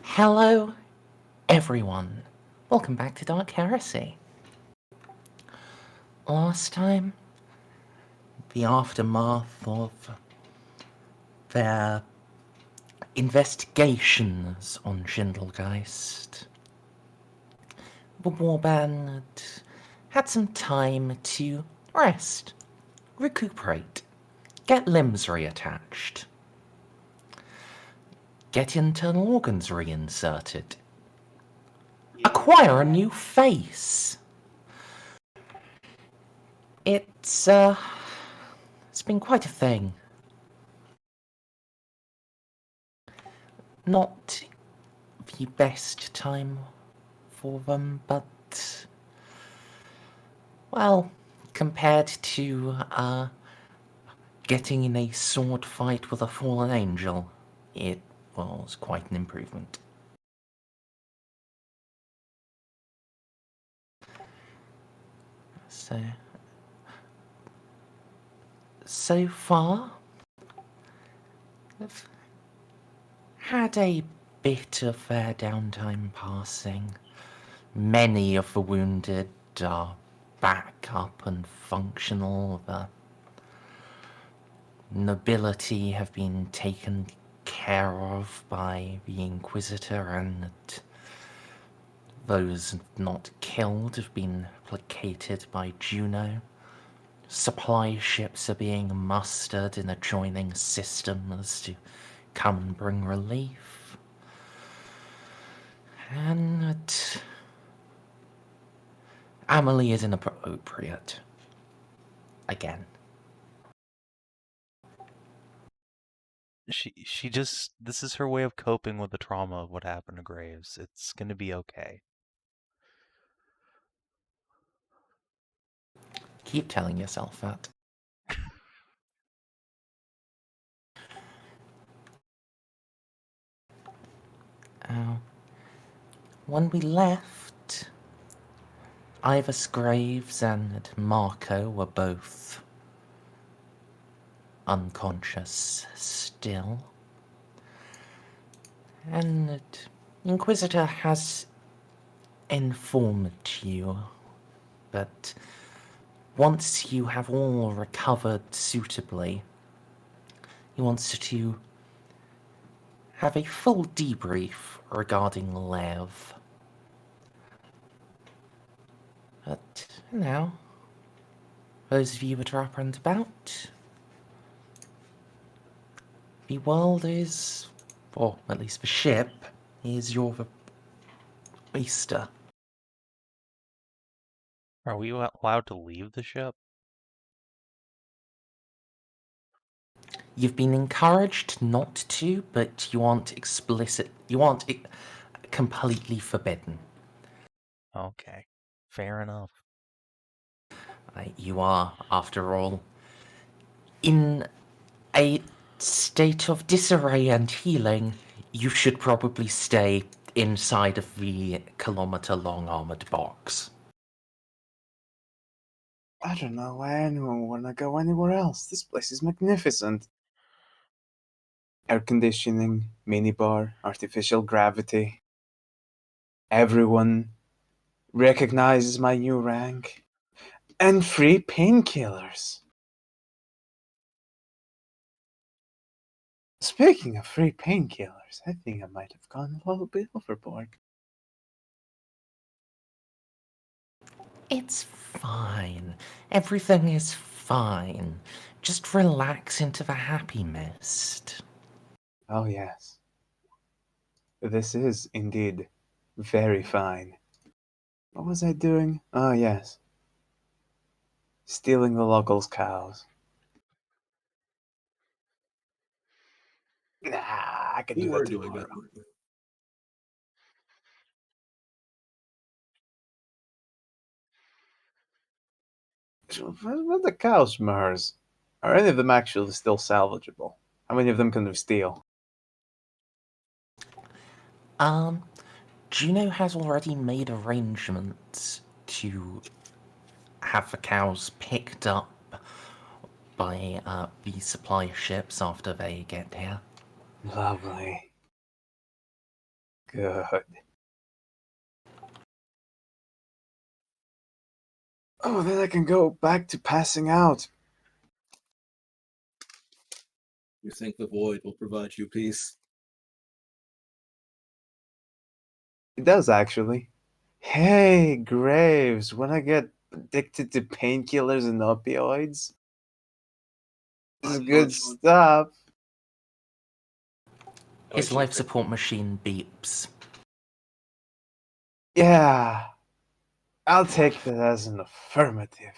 Hello, everyone. Welcome back to Dark Heresy. Last time, the aftermath of their investigations on Schindelgeist, the warband had some time to rest, recuperate, get limbs reattached, get internal organs reinserted, acquire a new face. It's been quite a thing. Not the best time for them, but well, compared to getting in a sword fight with a fallen angel, it was quite an improvement. So far, I've had a bit of their downtime passing. Many of the wounded are back up and functional. The nobility have been taken care of by the Inquisitor, and those not killed have been placated by Juno. Supply ships are being mustered in adjoining systems to come and bring relief. And Amelie is inappropriate. Again. This is her way of coping with the trauma of what happened to Graves. It's gonna be okay. Keep telling yourself that. When we left, Iavus Graves and Marco were both unconscious still. And Inquisitor has informed you, but once you have all recovered suitably, he wants to have a full debrief regarding Lev. But now, those of you that are up and about, the world is, or at least the ship, is your oyster. Are we allowed to leave the ship? You've been encouraged not to, but you aren't completely forbidden. Okay. Fair enough. You are, after all, in a state of disarray and healing. You should probably stay inside of the kilometer-long armored box. I don't know why anyone would want to go anywhere else. This place is magnificent. Air conditioning, minibar, artificial gravity. Everyone recognizes my new rank. And free painkillers. Speaking of free painkillers, I think I might have gone a little bit overboard. It's fine. Everything is fine. Just relax into the happy mist. Oh, yes. This is indeed very fine. What was I doing? Oh, yes. Stealing the locals' cows. Nah, I can do that tomorrow. What the cows, Merz? Are any of them actually still salvageable? How many of them can we steal? Juno has already made arrangements to have the cows picked up by the supply ships after they get here. Lovely. Good. Oh, then I can go back to passing out. You think the void will provide you peace? It does, actually. Hey, Graves, when I get addicted to painkillers and opioids, this is good stuff. His life support machine beeps. Yeah, I'll take that as an affirmative.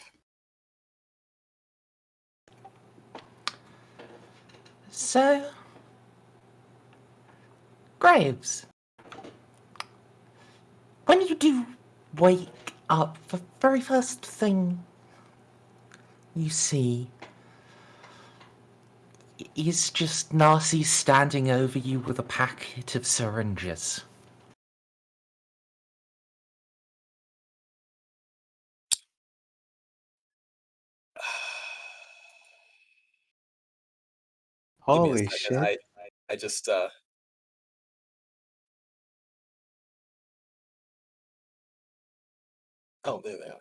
So, Graves, when you do wake up, the very first thing you see is just Narcia standing over you with a packet of syringes. Holy shit. I just oh, there they are.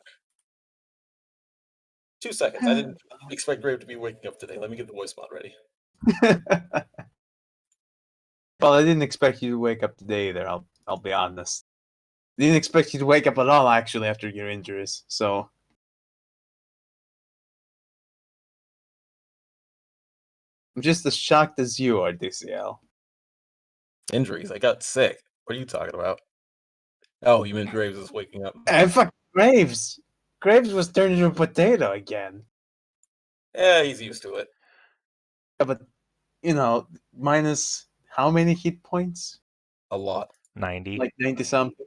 2 seconds. I didn't expect Grave to be waking up today. Let me get the voice mod ready. Well, I didn't expect you to wake up today either, I'll be honest. Didn't expect you to wake up at all, actually, after your injuries, so... I'm just as shocked as you are, DCL. Injuries. I got sick. What are you talking about? Oh, you meant Graves is waking up. Fuck Graves! Graves was turned into a potato again. Yeah, he's used to it. Yeah, but, you know, minus how many hit points? A lot. 90. Like 90-something?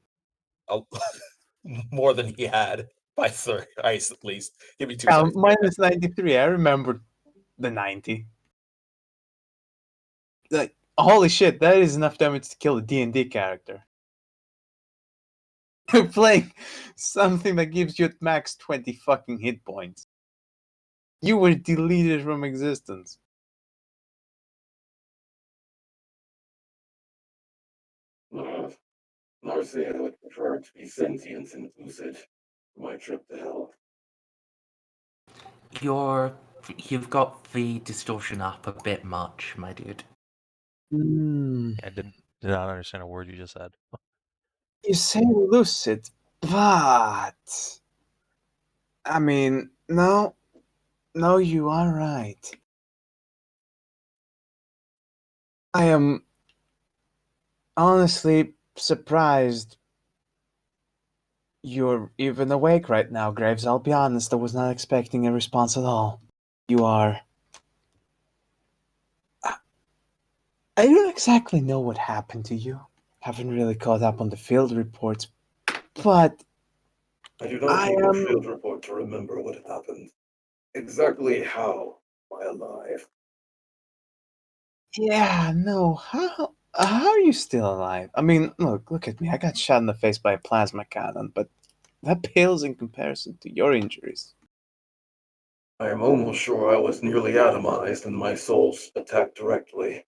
More than he had by thrice at least. Give me 2 seconds. Minus 93, I remember the 90. Like, holy shit, that is enough damage to kill a D&D character. You're playing something that gives you at max 20 fucking hit points. You were deleted from existence. Narcia would prefer to be sentient and lucid for my trip to hell. You've got the distortion up a bit much, my dude. I did not understand a word you just said. You say lucid, but... I mean, no, you are right. I am honestly surprised you're even awake right now, Graves. I'll be honest, I was not expecting a response at all. You are... I don't exactly know what happened to you. Haven't really caught up on the field reports, but... I do not need a field report to remember what happened. Exactly how am I alive? Yeah, no, how are you still alive? I mean, look at me. I got shot in the face by a plasma cannon, but that pales in comparison to your injuries. I am almost sure I was nearly atomized and my soul attacked directly.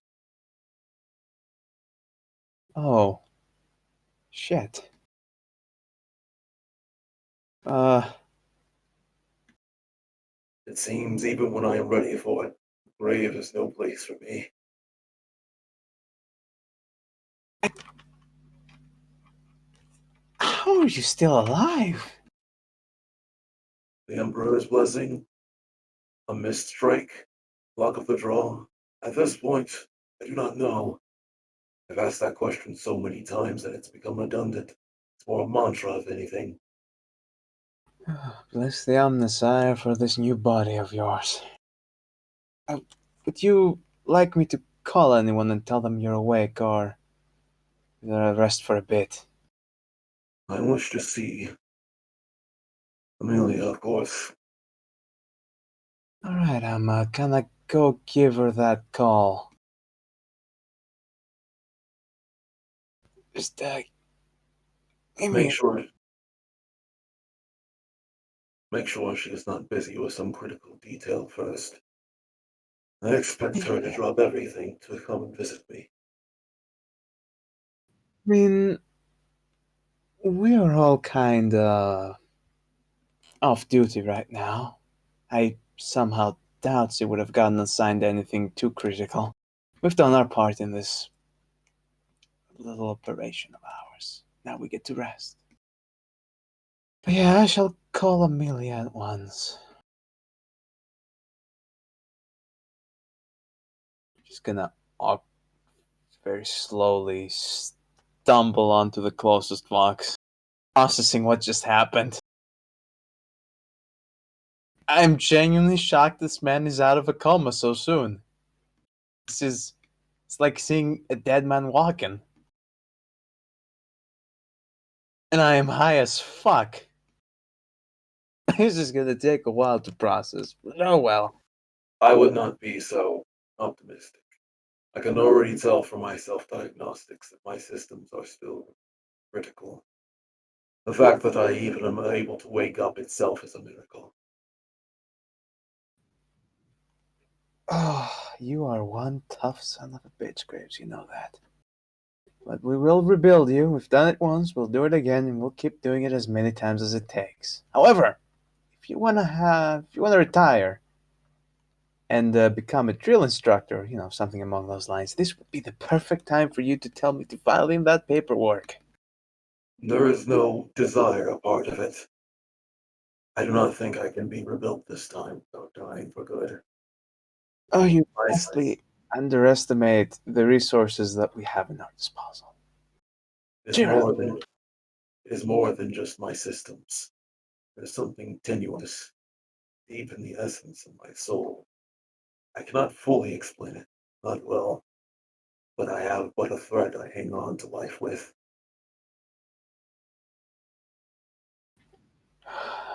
Oh. Shit. It seems even when I am ready for it, grave is no place for me. How are you still alive? The Emperor's blessing, a missed strike, luck of the draw. At this point, I do not know. I've asked that question so many times that it's become redundant. It's more a mantra if anything. Bless the Omnisire for this new body of yours. Would you like me to call anyone and tell them you're awake, or rest for a bit? I wish to see Amelia, of course. Alright, I'm gonna go give her that call. Just, give me... Make sure she is not busy with some critical detail first. I expect her to drop everything to come and visit me. mean, we are all kinda off duty right now. I somehow doubt she would have gotten assigned anything too critical. We've done our part in this little operation of ours. Now we get to rest. But yeah, I shall call Amelia at once. She's gonna very slowly stumble onto the closest box, processing what just happened. I'm genuinely shocked this man is out of a coma so soon. It's like seeing a dead man walking. And I am high as fuck. This is gonna take a while to process, but oh well. I would not be so optimistic. I can already tell from my self-diagnostics that my systems are still critical. The fact that I even am able to wake up itself is a miracle. Oh, you are one tough son of a bitch, Graves, you know that. But we will rebuild you. We've done it once, we'll do it again, and we'll keep doing it as many times as it takes. However, if you wanna retire and become a drill instructor, something along those lines, this would be the perfect time for you to tell me to file in that paperwork. There is no desire a part of it. I do not think I can be rebuilt this time without dying for good. Oh, you vastly underestimate the resources that we have in our disposal. It is more than just my systems. There's something tenuous, deep in the essence of my soul. I cannot fully explain it, not well, but I have but a thread I hang on to life with.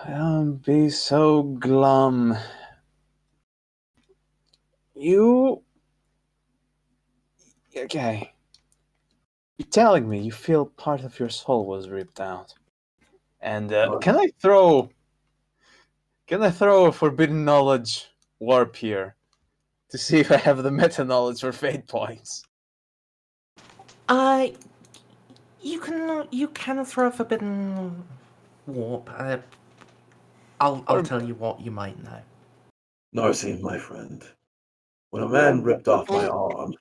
Don't be so glum. You. Okay. You're telling me you feel part of your soul was ripped out. And can I throw a forbidden knowledge warp here to see if I have the meta knowledge for fate points? You can throw a forbidden warp. I'll tell you what you might know. Narcia, my friend, when a man ripped off my arm,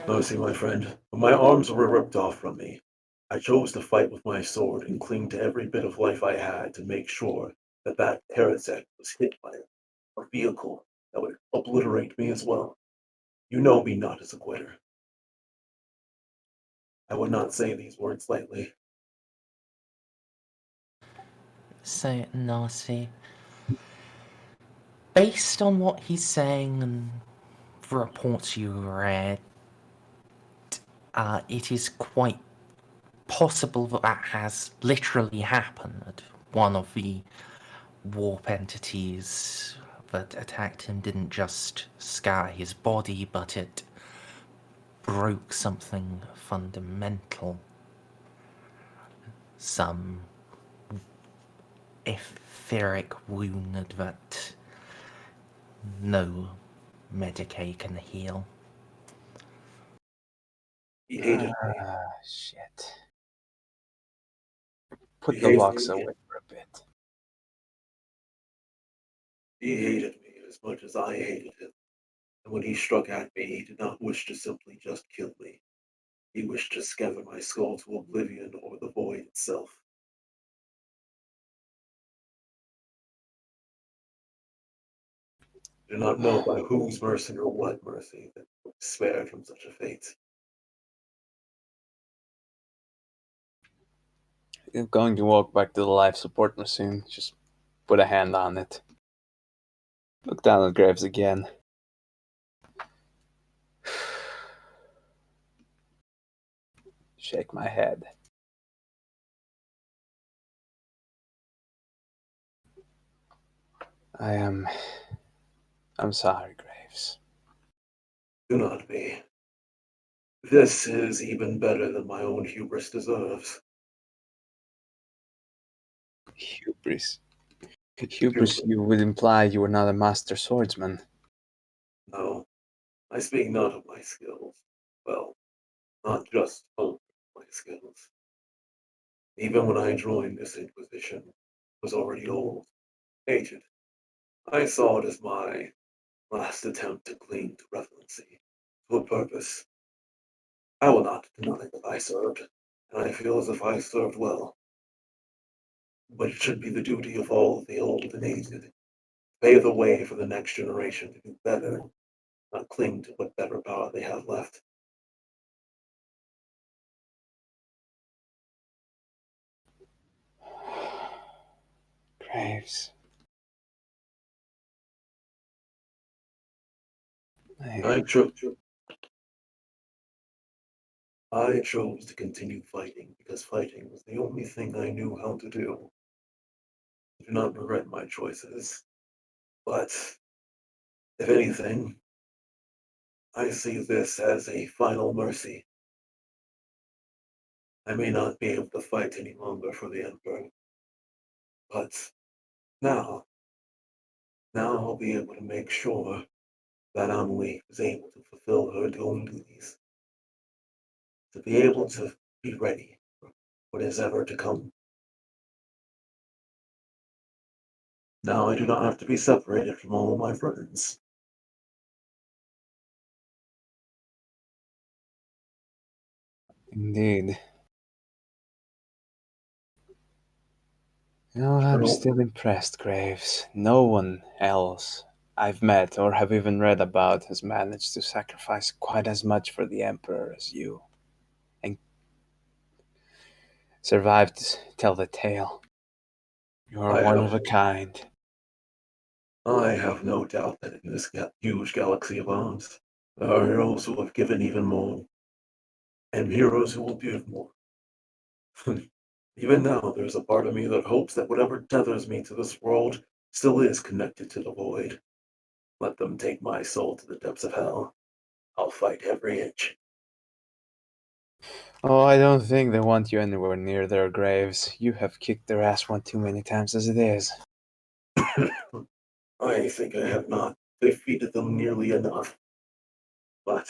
Narcia, my friend, when my arms were ripped off from me, I chose to fight with my sword and cling to every bit of life I had to make sure that heretic was hit by a vehicle that would obliterate me as well. You know me not as a quitter. I would not say these words lightly. So, Narcy, based on what he's saying and the reports you read, it is quite possible that has literally happened. One of the warp entities that attacked him didn't just scar his body, but it broke something fundamental. Some etheric wound that no Medicaid can heal. He hated me. Shit. Put He the hated box me. away for a bit. He hated me as much as I hated him. And when he struck at me, he did not wish to simply just kill me. He wished to scatter my skull to oblivion or the void itself. I do not know by whose mercy or what mercy that I was spared from such a fate. You're going to walk back to the life support machine. Just put a hand on it. Look down at Graves again. Shake my head. I'm sorry, Graves. Do not be. This is even better than my own hubris deserves. Hubris. Hubris, you would imply you were not a master swordsman. No, I speak not of my skills. well, not just honed my skills. Even when I joined this Inquisition, it was already old, aged. I saw it as my last attempt to cling to relevancy, to a purpose. I will not deny that I served, and I feel as if I served well. But it should be the duty of all the old and aged to pave the way for the next generation to do better, not cling to what better power they have left. Graves. I chose I chose to continue fighting because fighting was the only thing I knew how to do. I do not regret my choices, but if anything, I see this as a final mercy. I may not be able to fight any longer for the Emperor, but now, now I'll be able to make sure that Amelie is able to fulfill her own duties, to be able to be ready for what is ever to come. Now I do not have to be separated from all of my friends. Indeed. No, I'm Colonel, still impressed, Graves. No one else I've met or have even read about has managed to sacrifice quite as much for the Emperor as you, and survived to tell the tale. You're I one have of a kind. I have no doubt that in this huge galaxy of ours, there are heroes who have given even more, and heroes who will give more. Even now, there's a part of me that hopes that whatever tethers me to this world still is connected to the void. Let them take my soul to the depths of hell. I'll fight every inch. Oh, I don't think they want you anywhere near their graves. You have kicked their ass one too many times as it is. I think I have not defeated them nearly enough. But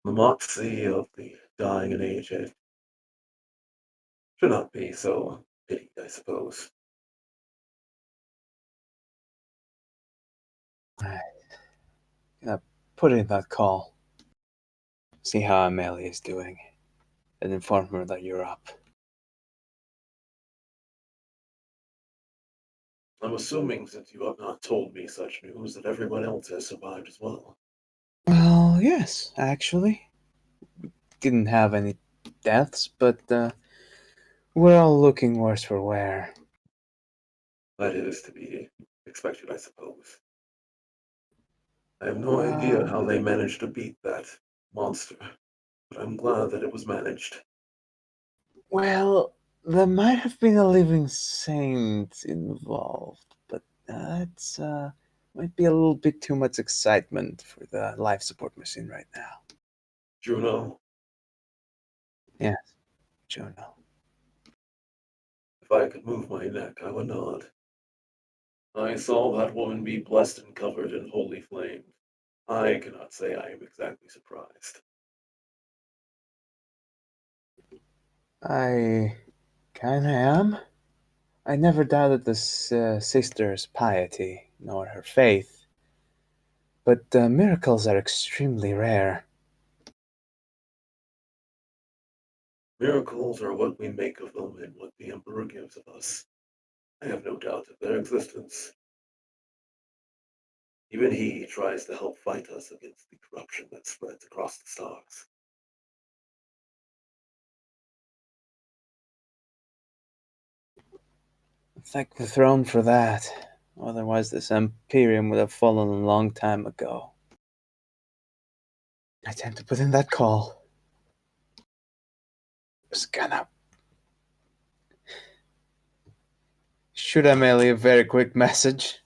the moxie of the dying and aged should not be so pitied, I suppose. Put in that call. See how Amelie is doing, and inform her that you're up. I'm assuming, since you have not told me such news, that everyone else has survived as well. Well, yes, actually. Didn't have any deaths, but we're all looking worse for wear. That is to be expected, I suppose. I have no idea how they managed to beat that monster, but I'm glad that it was managed. Well, there might have been a living saint involved, but that's might be a little bit too much excitement for the life support machine right now. Juno, Yes, Juno. if I could move my neck, I would nod. I saw that woman be blessed and covered in holy flames. I cannot say I am exactly surprised. I kinda am. I never doubted this sister's piety, nor her faith, but miracles are extremely rare. Miracles are what we make of them and what the Emperor gives of us. I have no doubt of their existence. Even he tries to help fight us against the corruption that spreads across the stars. Thank the throne for that. Otherwise, this Imperium would have fallen a long time ago. I tend to put in that call. Just gonna shoot Amelie a very quick message.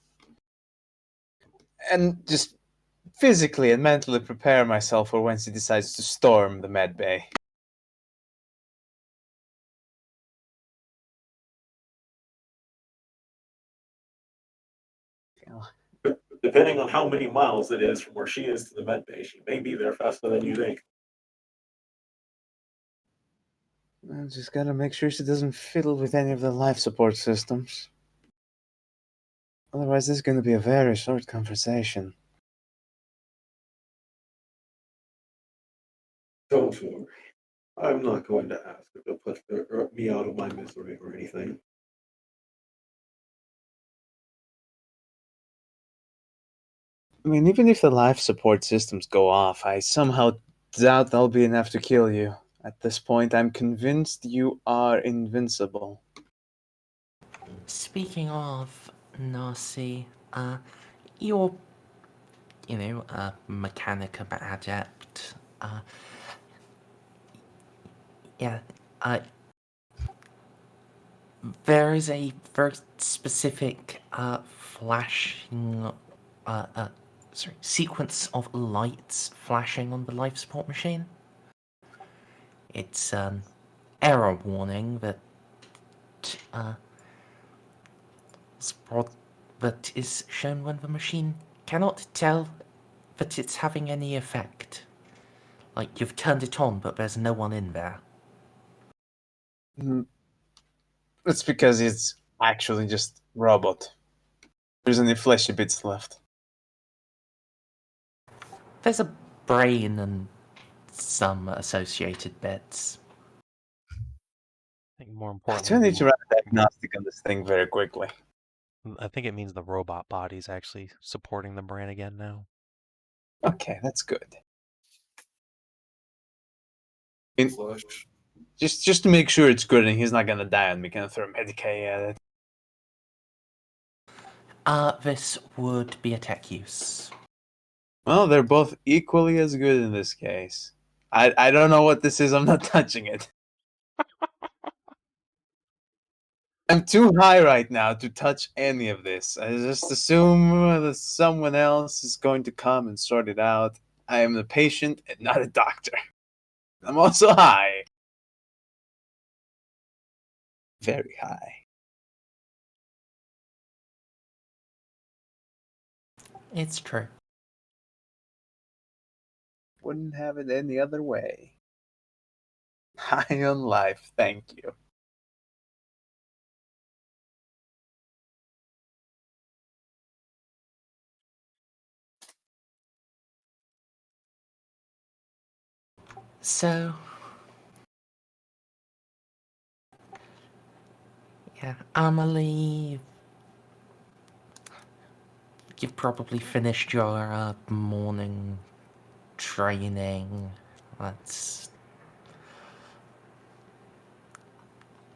And just physically and mentally prepare myself for when she decides to storm the med bay. Depending on how many miles it is from where she is to the med bay, she may be there faster than you think. I just gotta make sure she doesn't fiddle with any of the life support systems. Otherwise, this is gonna be a very short conversation. Don't worry. I'm not going to ask her to put me out of my misery or anything. I mean, even if the life support systems go off, I somehow doubt they'll be enough to kill you. At this point, I'm convinced you are invincible. Speaking of Narcia, you're, a Mechanicus adept. Yeah, there is a very specific flashing, sequence of lights flashing on the life support machine. It's an error warning that that is shown when the machine cannot tell that it's having any effect. Like, you've turned it on, but there's no one in there. It's because it's actually just robot. There's any fleshy bits left. There's a brain and some associated bits. I think more I importantly, need to run a diagnostic on this thing very quickly. I think it means the robot body's actually supporting the brain again now. Okay, that's good. Flush. Just to make sure it's good and he's not gonna die on me, can I throw Medicae at it? This would be a tech use. Well, they're both equally as good in this case. I don't know what this is, I'm not touching it. I'm too high right now to touch any of this. I just assume that someone else is going to come and sort it out. I am the patient and not a doctor. I'm also high. Very high. It's true. Wouldn't have it any other way. High on life, thank you. So, yeah, Amelie, you've probably finished your morning training. That's,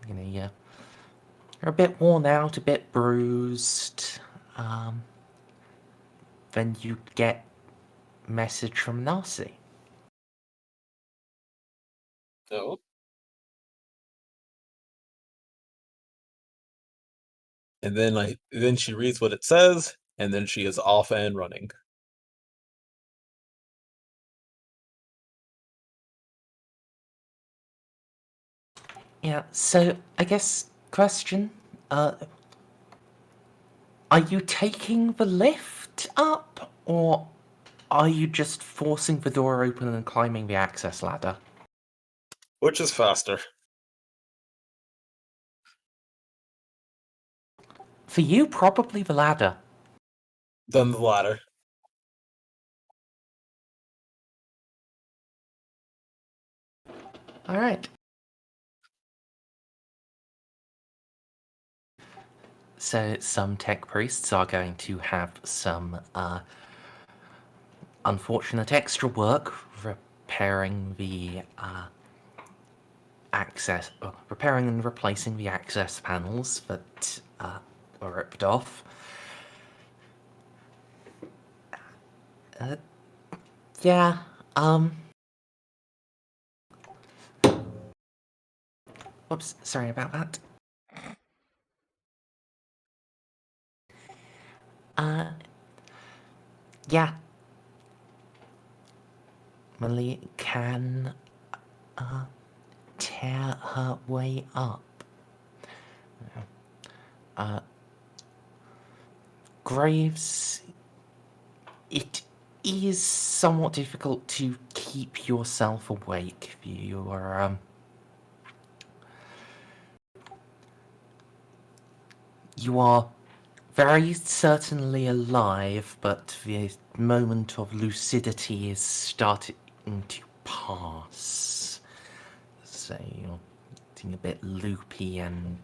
you're a bit worn out, a bit bruised. Then you get message from Narcia. No. And then she reads what it says, and then she is off and running. Yeah, so I guess question, are you taking the lift up, or are you just forcing the door open and climbing the access ladder? Which is faster? For you, probably the ladder. Than the latter. Alright. So some tech priests are going to have some unfortunate extra work repairing the repairing and replacing the access panels that were ripped off. Yeah, whoops, sorry about that. Yeah. Molly can tear her way up. Graves It is somewhat difficult to keep yourself awake. You are, you are very certainly alive, but the moment of lucidity is starting to pass. So you're getting a bit loopy and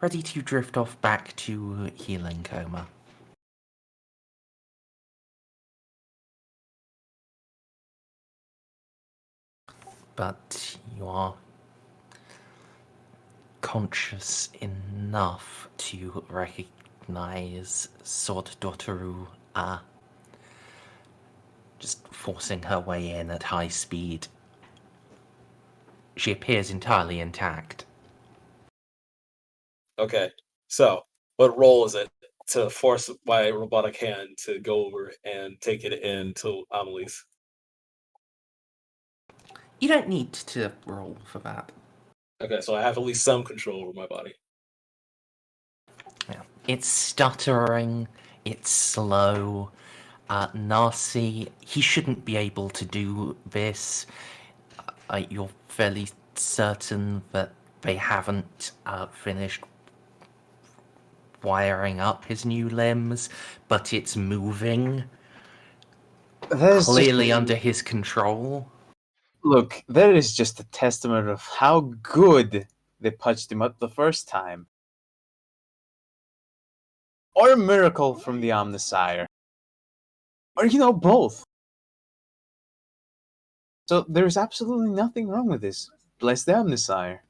ready to drift off back to healing coma. But you are conscious enough to recognize Sword Dotaru just forcing her way in at high speed. She appears entirely intact. Okay, so what role is it to force my robotic hand to go over and take it into Amelie's? You don't need to roll for that. Okay, so I have at least some control over my body. Yeah. It's stuttering, it's slow. Narcia, he shouldn't be able to do this. You're fairly certain that they haven't finished wiring up his new limbs, but it's moving, There's clearly just, under his control. look, that is just a testament of how good they punched him up the first time. Or a miracle from the Omnisire. Or, both. So there's absolutely nothing wrong with this. Bless the Omnisire.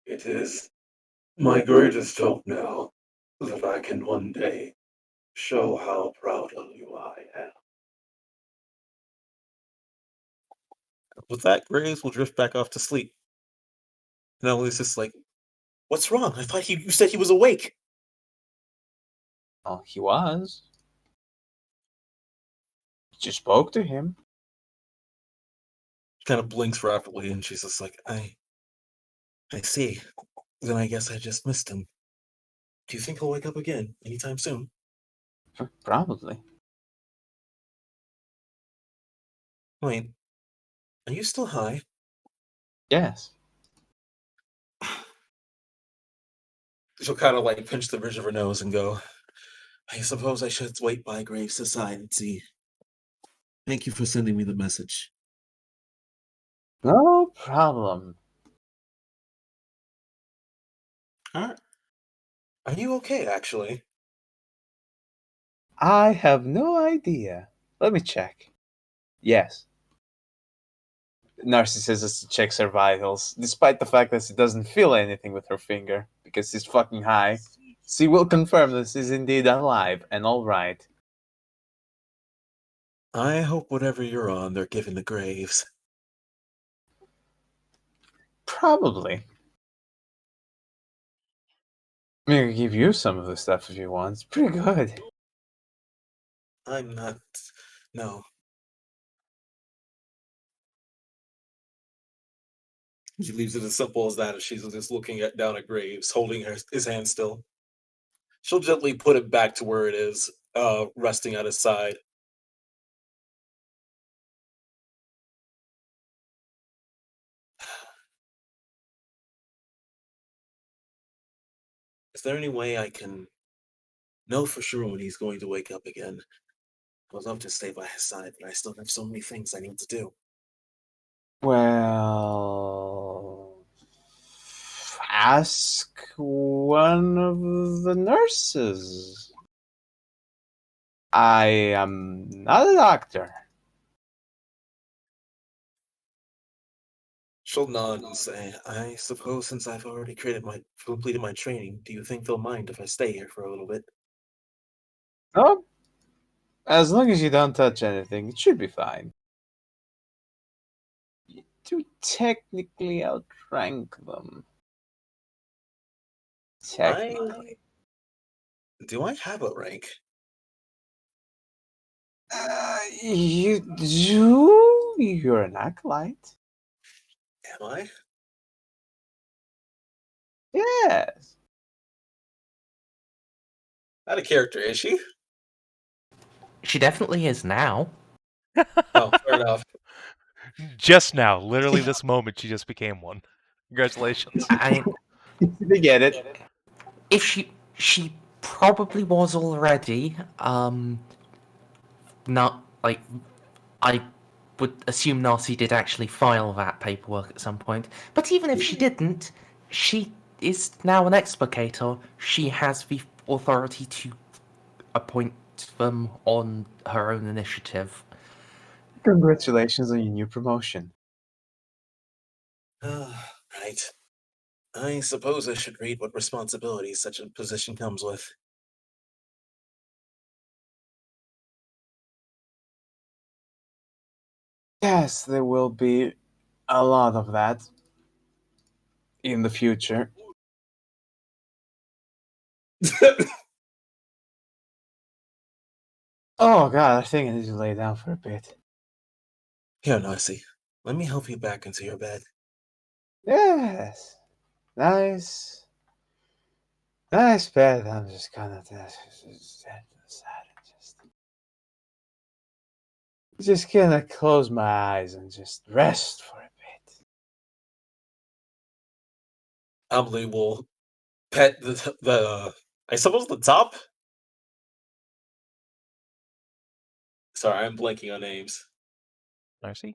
It is my greatest hope now that I can one day show how proud of you I am. With that, Graves will drift back off to sleep. And Amelie's just like, "What's wrong? I thought you said he was awake." Oh, he was. You spoke to him. She kind of blinks rapidly, and she's just like, I see. Then I guess I just missed him. Do you think he'll wake up again anytime soon? Probably. Wait, are you still high? Yes. She'll kind of like pinch the bridge of her nose and go, I suppose I should wait by Graves' side and see. Thank you for sending me the message. No problem. Are you okay, actually? I have no idea. Let me check. Yes. Narcissist checks her vitals, despite the fact that she doesn't feel anything with her finger, because she's fucking high. She will confirm that she's indeed alive and alright. I hope whatever you're on, they're giving the Graves. Probably. I mean, I can give you some of the stuff if you want. It's pretty good. I'm not. No. She leaves it as simple as that, as she's just looking down at Graves, holding his hand still. She'll gently put it back to where it is, resting at his side. Is there any way I can know for sure when he's going to wake up again? I would love to stay by his side, but I still have so many things I need to do. Well, ask one of the nurses. I am not a doctor. She'll nod and say, I suppose since I've already completed my training, do you think they'll mind if I stay here for a little bit? Oh, as long as you don't touch anything, it should be fine. You do technically outrank them. Technically. Do I have a rank? You do? You're an acolyte. Am I? Yes. Out of character, is she? She definitely is now. Oh, fair enough. Just now, literally this moment, she just became one. Congratulations. I They get it. if she probably was already. Not like I would assume Narcia did actually file that paperwork at some point. But even if she didn't, she is now an explicator. She has the authority to appoint them on her own initiative. Congratulations on your new promotion. Right. I suppose I should read what responsibilities such a position comes with. Yes, there will be a lot of that in the future. Oh god, I think I need to lay down for a bit. Here, Narcy. Let me help you back into your bed. Yes. Nice. Nice bed. I'm just gonna just gonna close my eyes and just rest for a bit. Emily will pet the I suppose the top? Sorry, I'm blanking on names. Narcy?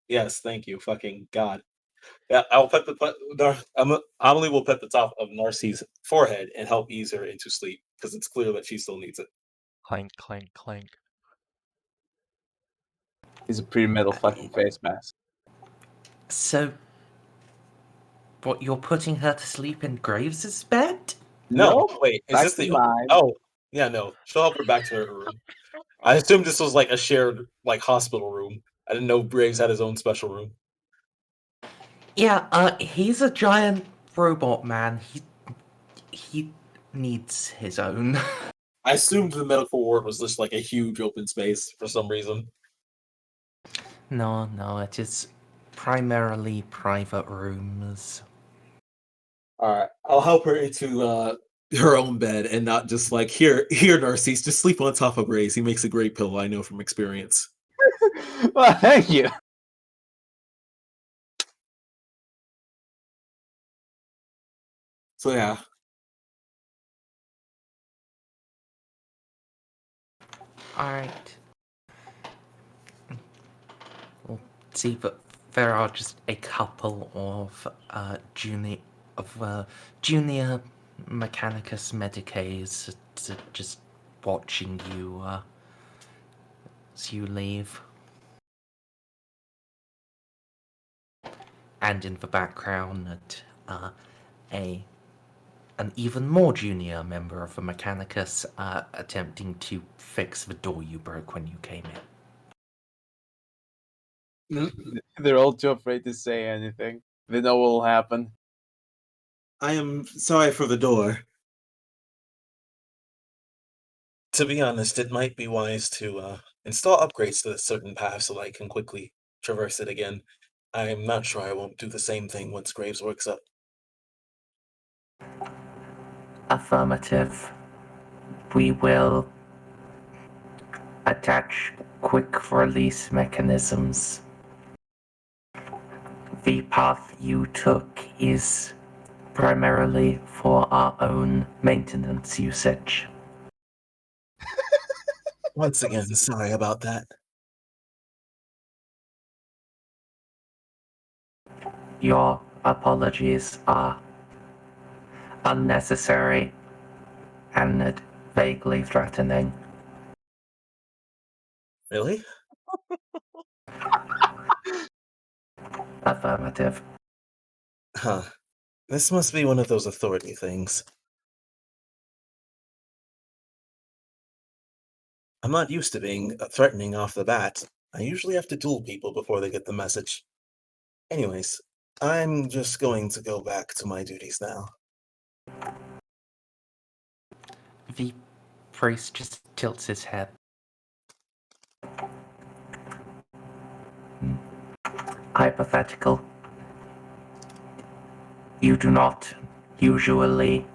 Yes, thank you. Fucking God. Yeah, I'll pet Amelie will pet the top of Narcy's forehead and help ease her into sleep because it's clear that she still needs it. Clank, clank, clank. He's a pretty metal fucking face mask. So, what, you're putting her to sleep in Graves' bed? No, wait, is back this to the mine. Oh, yeah, no. She'll help her back to her room. I assumed this was like a shared like hospital room. I didn't know Graves had his own special room. Yeah, he's a giant robot man. He needs his own. I assumed the medical ward was just like a huge open space for some reason. No, it is primarily private rooms. Alright, I'll help her into her own bed and not just like, here, Narcisse, just sleep on top of Graves. He makes a great pillow, I know from experience. Well, thank you. So yeah. Alright. We'll see, but there are just a couple of junior Mechanicus Medicaes just watching you as you leave. And in the background, an even more junior member of the Mechanicus attempting to fix the door you broke when you came in. They're all too afraid to say anything. They know what will happen. I am sorry for the door. To be honest, it might be wise to install upgrades to a certain path so that I can quickly traverse it again. I'm not sure I won't do the same thing once Graves works up. Affirmative. We will attach quick release mechanisms. The path you took is primarily for our own maintenance usage. Once again, sorry about that. Your apologies are unnecessary and vaguely threatening. Really? Affirmative. Huh. This must be one of those authority things. I'm not used to being threatening off the bat. I usually have to duel people before they get the message. Anyways, I'm just going to go back to my duties now. The priest just tilts his head. Hypothetical. You do not usually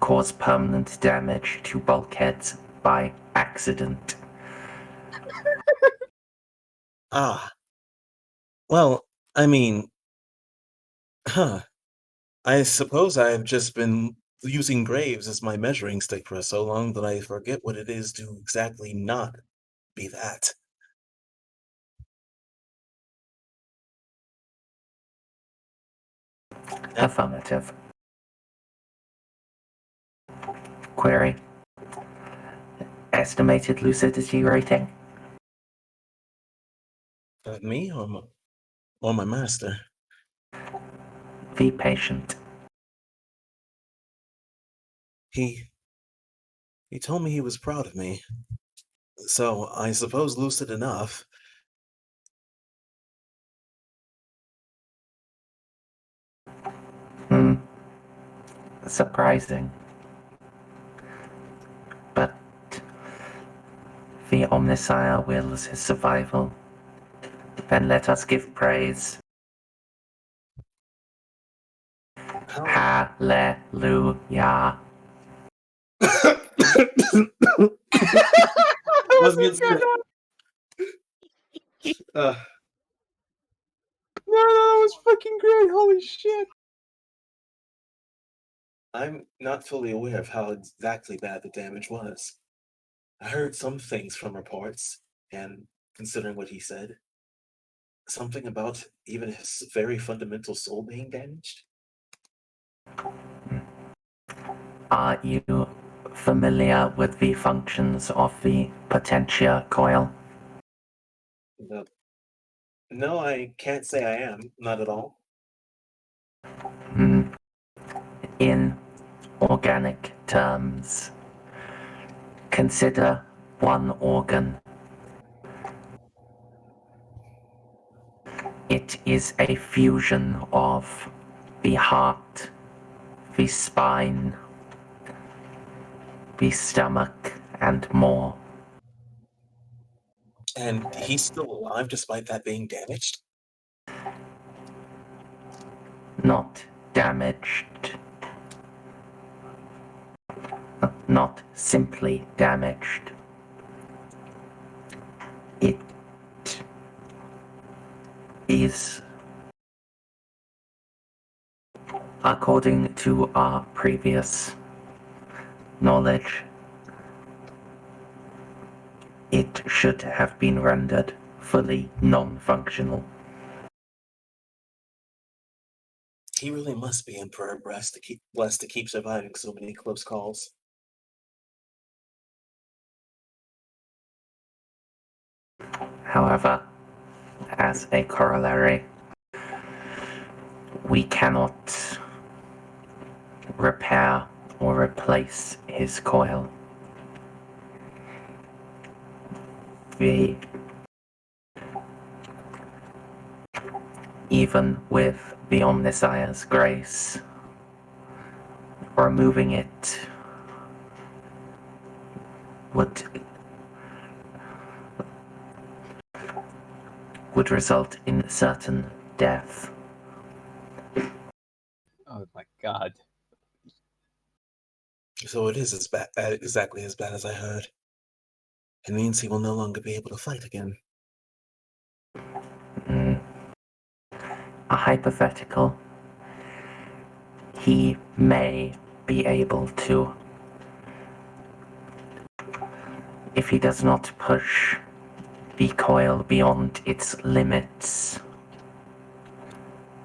cause permanent damage to bulkheads by accident. Ah. Well, I mean, I suppose I've just been using graves as my measuring stick for so long that I forget what it is to exactly not be that. Affirmative. Query. Estimated lucidity rating? Me or my master? The patient. He told me he was proud of me. So I suppose lucid enough. Surprising. But the Omnissiah wills his survival. Then let us give praise. Hallelujah. Wasn't it spit? No, that was fucking great. Holy shit. I'm not fully aware of how exactly bad the damage was. I heard some things from reports, and considering what he said, something about even his very fundamental soul being damaged. Are you familiar with the functions of the Potentia coil? No, I can't say I am. Not at all. In organic terms, consider one organ. It is a fusion of the heart, the spine, the stomach, and more. And he's still alive despite that being damaged? Not damaged. Not simply damaged. It is, according to our previous knowledge, it should have been rendered fully non-functional. He really must be Emperor blessed to keep surviving so many close calls. However, as a corollary, we cannot repair or replace his coil. Even with the Omnissiah's grace, removing it would result in certain death. Oh my god. So it is exactly as bad as I heard. It means he will no longer be able to fight again. A hypothetical. He may be able to, if he does not push the coil beyond its limits.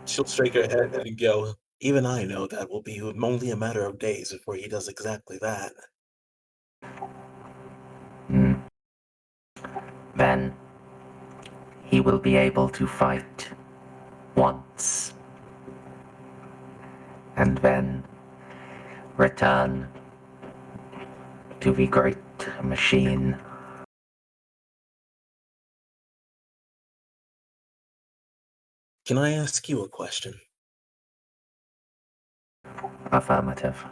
She'll shake her head and go, even I know that will be only a matter of days before he does exactly that. Then he will be able to fight once, and then return to the great machine. Can I ask you a question? Affirmative.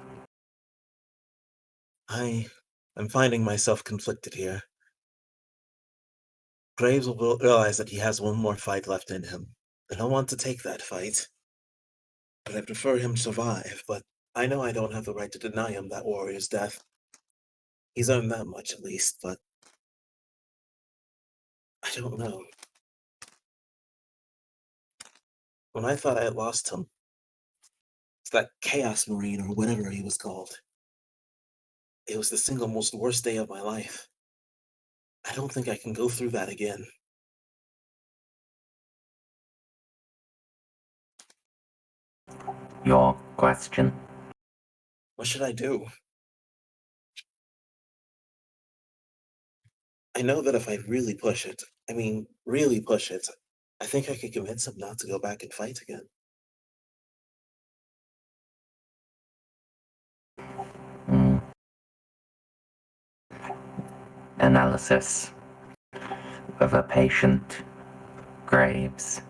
I'm finding myself conflicted here. Graves will realize that he has one more fight left in him, and I want to take that fight. But I prefer him survive, but I know I don't have the right to deny him that warrior's death. He's earned that much at least, but I don't know. When I thought I had lost him, it's that Chaos Marine or whatever he was called. It was the single most worst day of my life. I don't think I can go through that again. Your question? What should I do? I know that if I really push it, really push it, I think I could convince him not to go back and fight again. Analysis of a patient, Graves.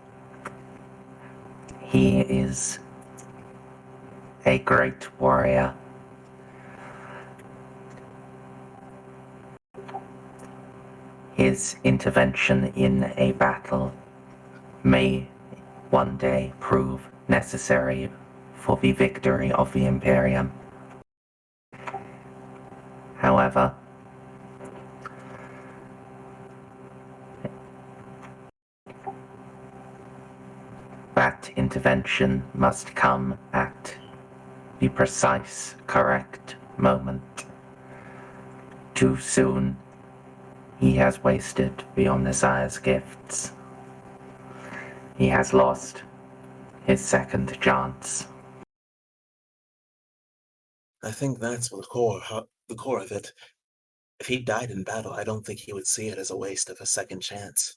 He is a great warrior. His intervention in a battle may one day prove necessary for the victory of the Imperium. However, that intervention must come at the precise, correct moment. Too soon, he has wasted the Omnissiah's gifts. He has lost his second chance. I think that's the core of it. If he died in battle, I don't think he would see it as a waste of a second chance.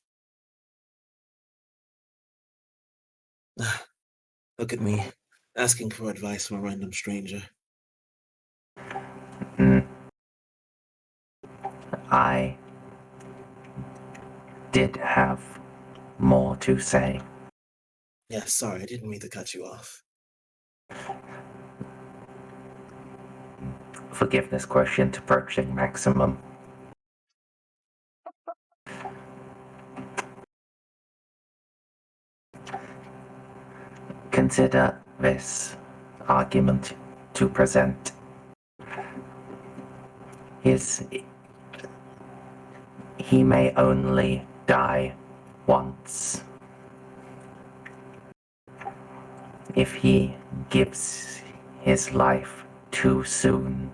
Look at me, asking for advice from a random stranger. I did have more to say. Yeah, sorry, I didn't mean to cut you off. Forgiveness quotient approaching maximum. Consider this argument to present. He may only die once. If he gives his life too soon,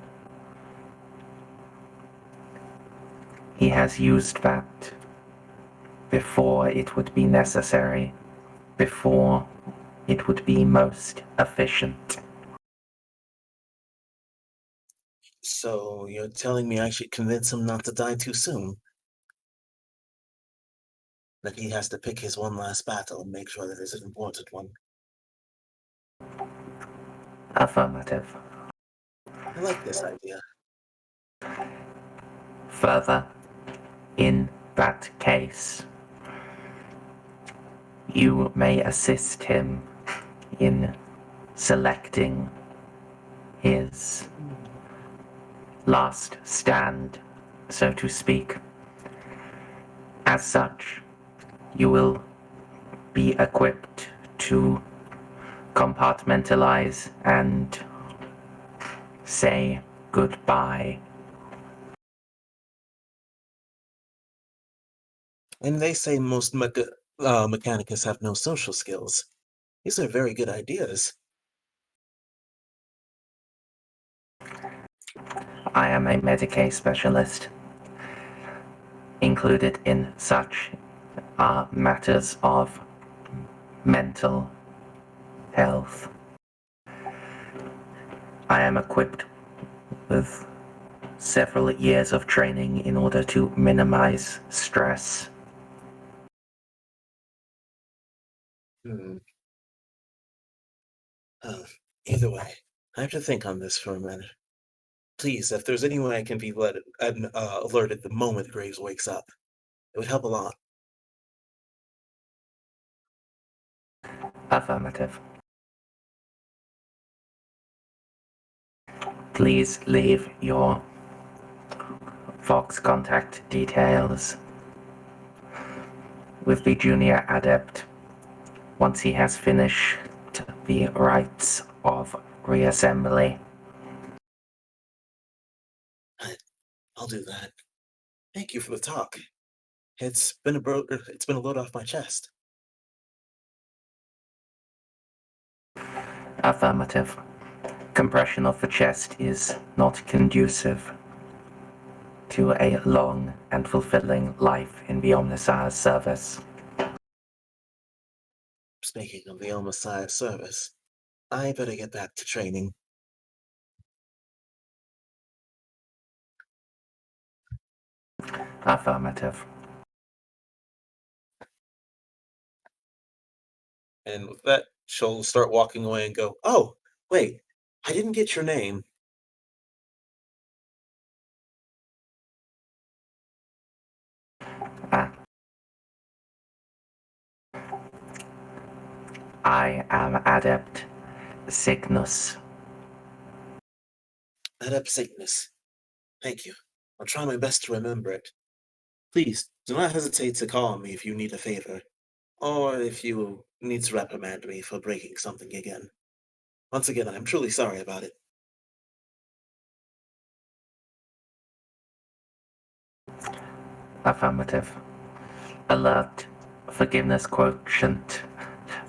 he has used that before it would be necessary, before it would be most efficient. So, you're telling me I should convince him not to die too soon? That he has to pick his one last battle and make sure that it's an important one? Affirmative. I like this idea. Further, in that case, you may assist him in selecting his last stand, so to speak. As such, you will be equipped to compartmentalize and say goodbye. And they say most Mechanicus have no social skills. These are very good ideas. I am a Medicaid specialist. Included in such are matters of mental health. I am equipped with several years of training in order to minimize stress. Either way, I have to think on this for a minute. Please, if there's any way I can be alerted the moment Graves wakes up, it would help a lot. Affirmative. Please leave your Fox contact details with the junior adept once he has finished the rites of reassembly. I'll do that. Thank you for the talk. It's been a load off my chest. Affirmative. Compression of the chest is not conducive to a long and fulfilling life in the Omnissiah's service. Speaking of the Messiah service, I better get back to training. Affirmative. And with that, she'll start walking away and go, "Oh, wait, I didn't get your name." Ah. I am Adept Cygnus. Adept Cygnus. Thank you. I'll try my best to remember it. Please, do not hesitate to call on me if you need a favor, or if you need to reprimand me for breaking something again. Once again, I'm truly sorry about it. Affirmative. Alert. Forgiveness quotient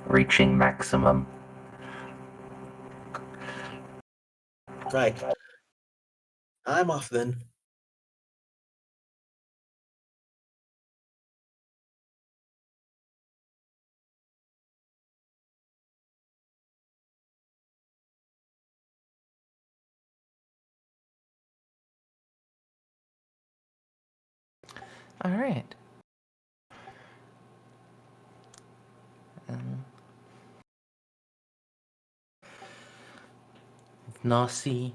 reaching maximum. Right. I'm off then. All right. Narcia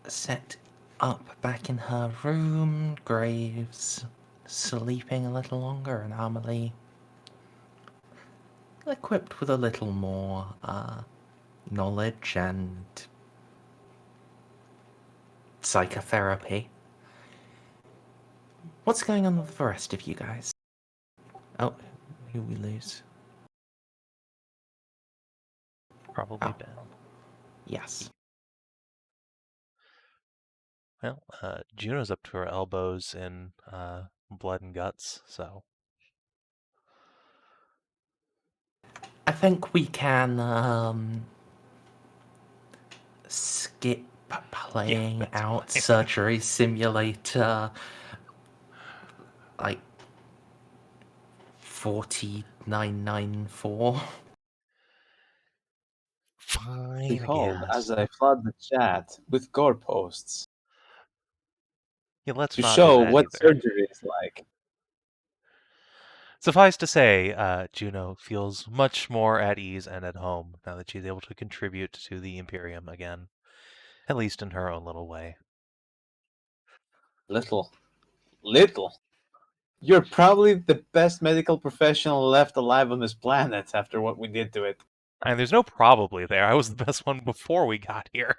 set up back in her room. Graves sleeping a little longer, and Amelie equipped with a little more knowledge and psychotherapy. What's going on with the rest of you guys? Oh, who we lose? Probably Oh. Ben. Yes. Well, Juno's up to her elbows in blood and guts, so I think we can skip playing that's out fine. Surgery Simulator like 4994. Fine, I Behold, guess. as I flood the chat with gore posts Yeah, let's to not do show that what either. surgery is like. Suffice to say, Juno feels much more at ease and at home now that she's able to contribute to the Imperium again, at least in her own little way. Little. You're probably the best medical professional left alive on this planet after what we did to it. And there's no probably there. I was the best one before we got here.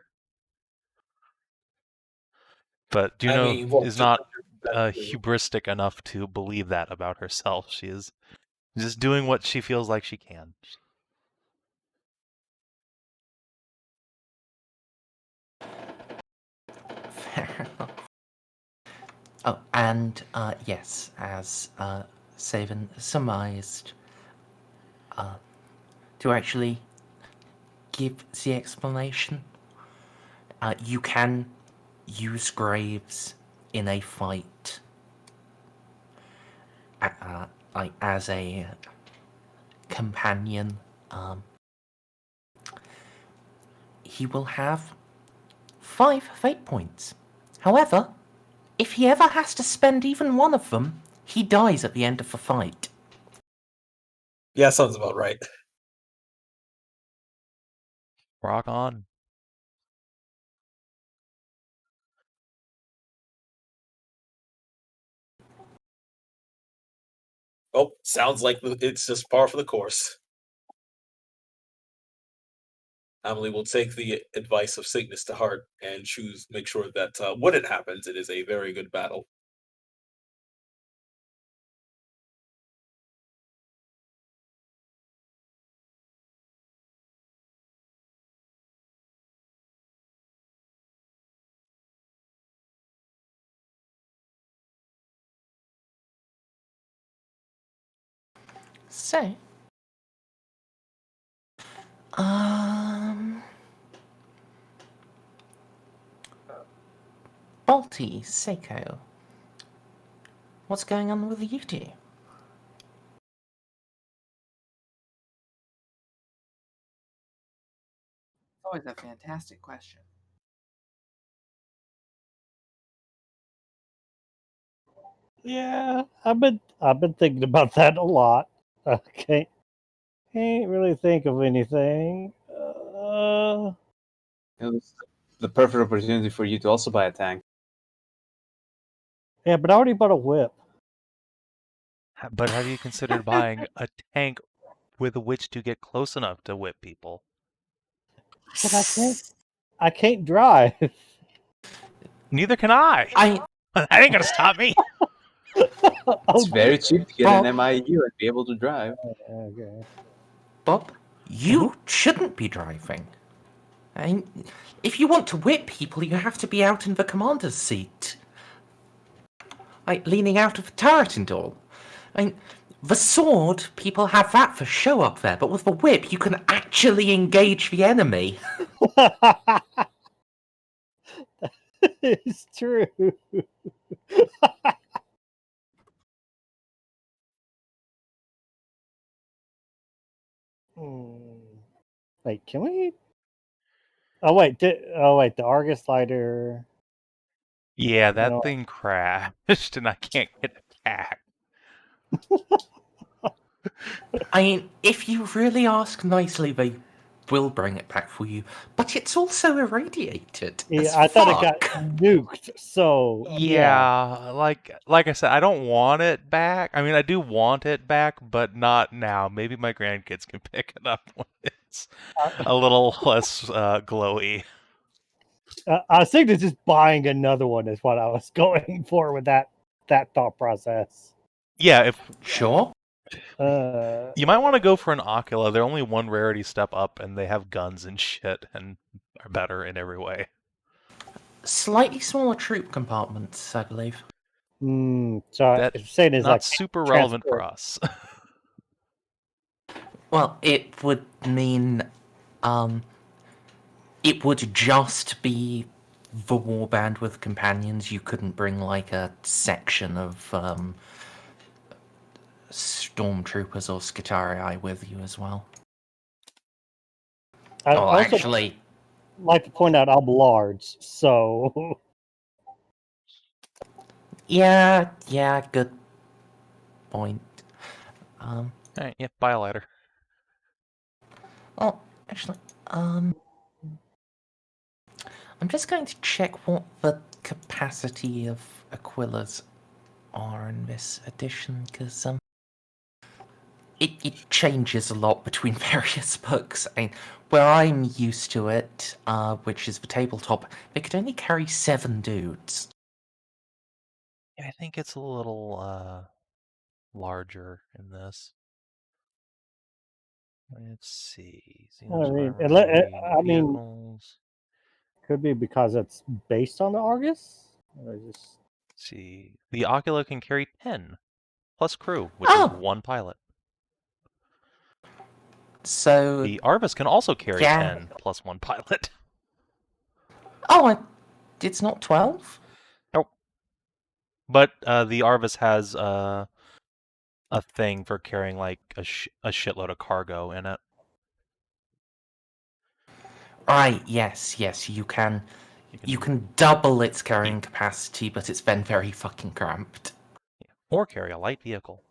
But Juno is not hubristic enough to believe that about herself. She is just doing what she feels like she can. Fair enough. Oh, and yes, as Savin surmised, to actually give the explanation, you can use Graves in a fight, like as a companion. He will have 5 fate points. However, if he ever has to spend even one of them, he dies at the end of the fight. Yeah, sounds about right. Rock on. Oh, sounds like it's just par for the course. Emily will take the advice of Cygnus to heart and make sure that when it happens, it is a very good battle. So, Balti, Ceiko, what's going on with you two? Always a fantastic question. Yeah, I've been thinking about that a lot. Okay, can't really think of anything. It was the perfect opportunity for you to also buy a tank. Yeah, but I already bought a whip. But have you considered buying a tank with which to get close enough to whip people? But I can't drive. Neither can I. That ain't gonna stop me. It's very cheap to get Bob. an MIU and be able to drive. Okay. Bob, you shouldn't be driving. If you want to whip people, you have to be out in the commander's seat. Like, leaning out of the turret and all. The sword, people have that for show up there, but with the whip, you can actually engage the enemy. It's true. Wait, can we? Oh wait, the Argus lighter. Yeah, that thing crashed, and I can't get it back. If you really ask nicely, they will bring it back for you. But it's also irradiated. Yeah, I thought it got nuked. So yeah, like I said, I don't want it back. I mean, I do want it back, but not now. Maybe my grandkids can pick it up when it's a little less glowy. I was thinking of just buying another one is what I was going for with that thought process. Yeah, Sure. You might want to go for an Ocula. They're only one rarity step up, and they have guns and shit, and are better in every way. Slightly smaller troop compartments, I believe. So That's saying is not like super relevant for us. Well, it would mean, it would just be the warband with companions. You couldn't bring like a section of stormtroopers or Skitarii with you as well. I Oh, also actually, like to point out I'm large, so yeah, good point. Alright, yeah, buy a lighter. Oh, actually, I'm just going to check what the capacity of Aquilas are in this edition, because it changes a lot between various books. Where I'm used to it, which is the tabletop, they could only carry 7 dudes. Yeah, I think it's a little larger in this. Let's see. I mean, could be because it's based on the Argus. Or just... Let's see, the Ocula can carry 10 plus crew, which is 1 pilot. So the Arbites can also carry 10 plus 1 pilot. Oh, it's not 12? Nope. But the Arbites has a thing for carrying like a shitload of cargo in it. Right, yes, you can double its carrying capacity, but it's then very fucking cramped. Or carry a light vehicle.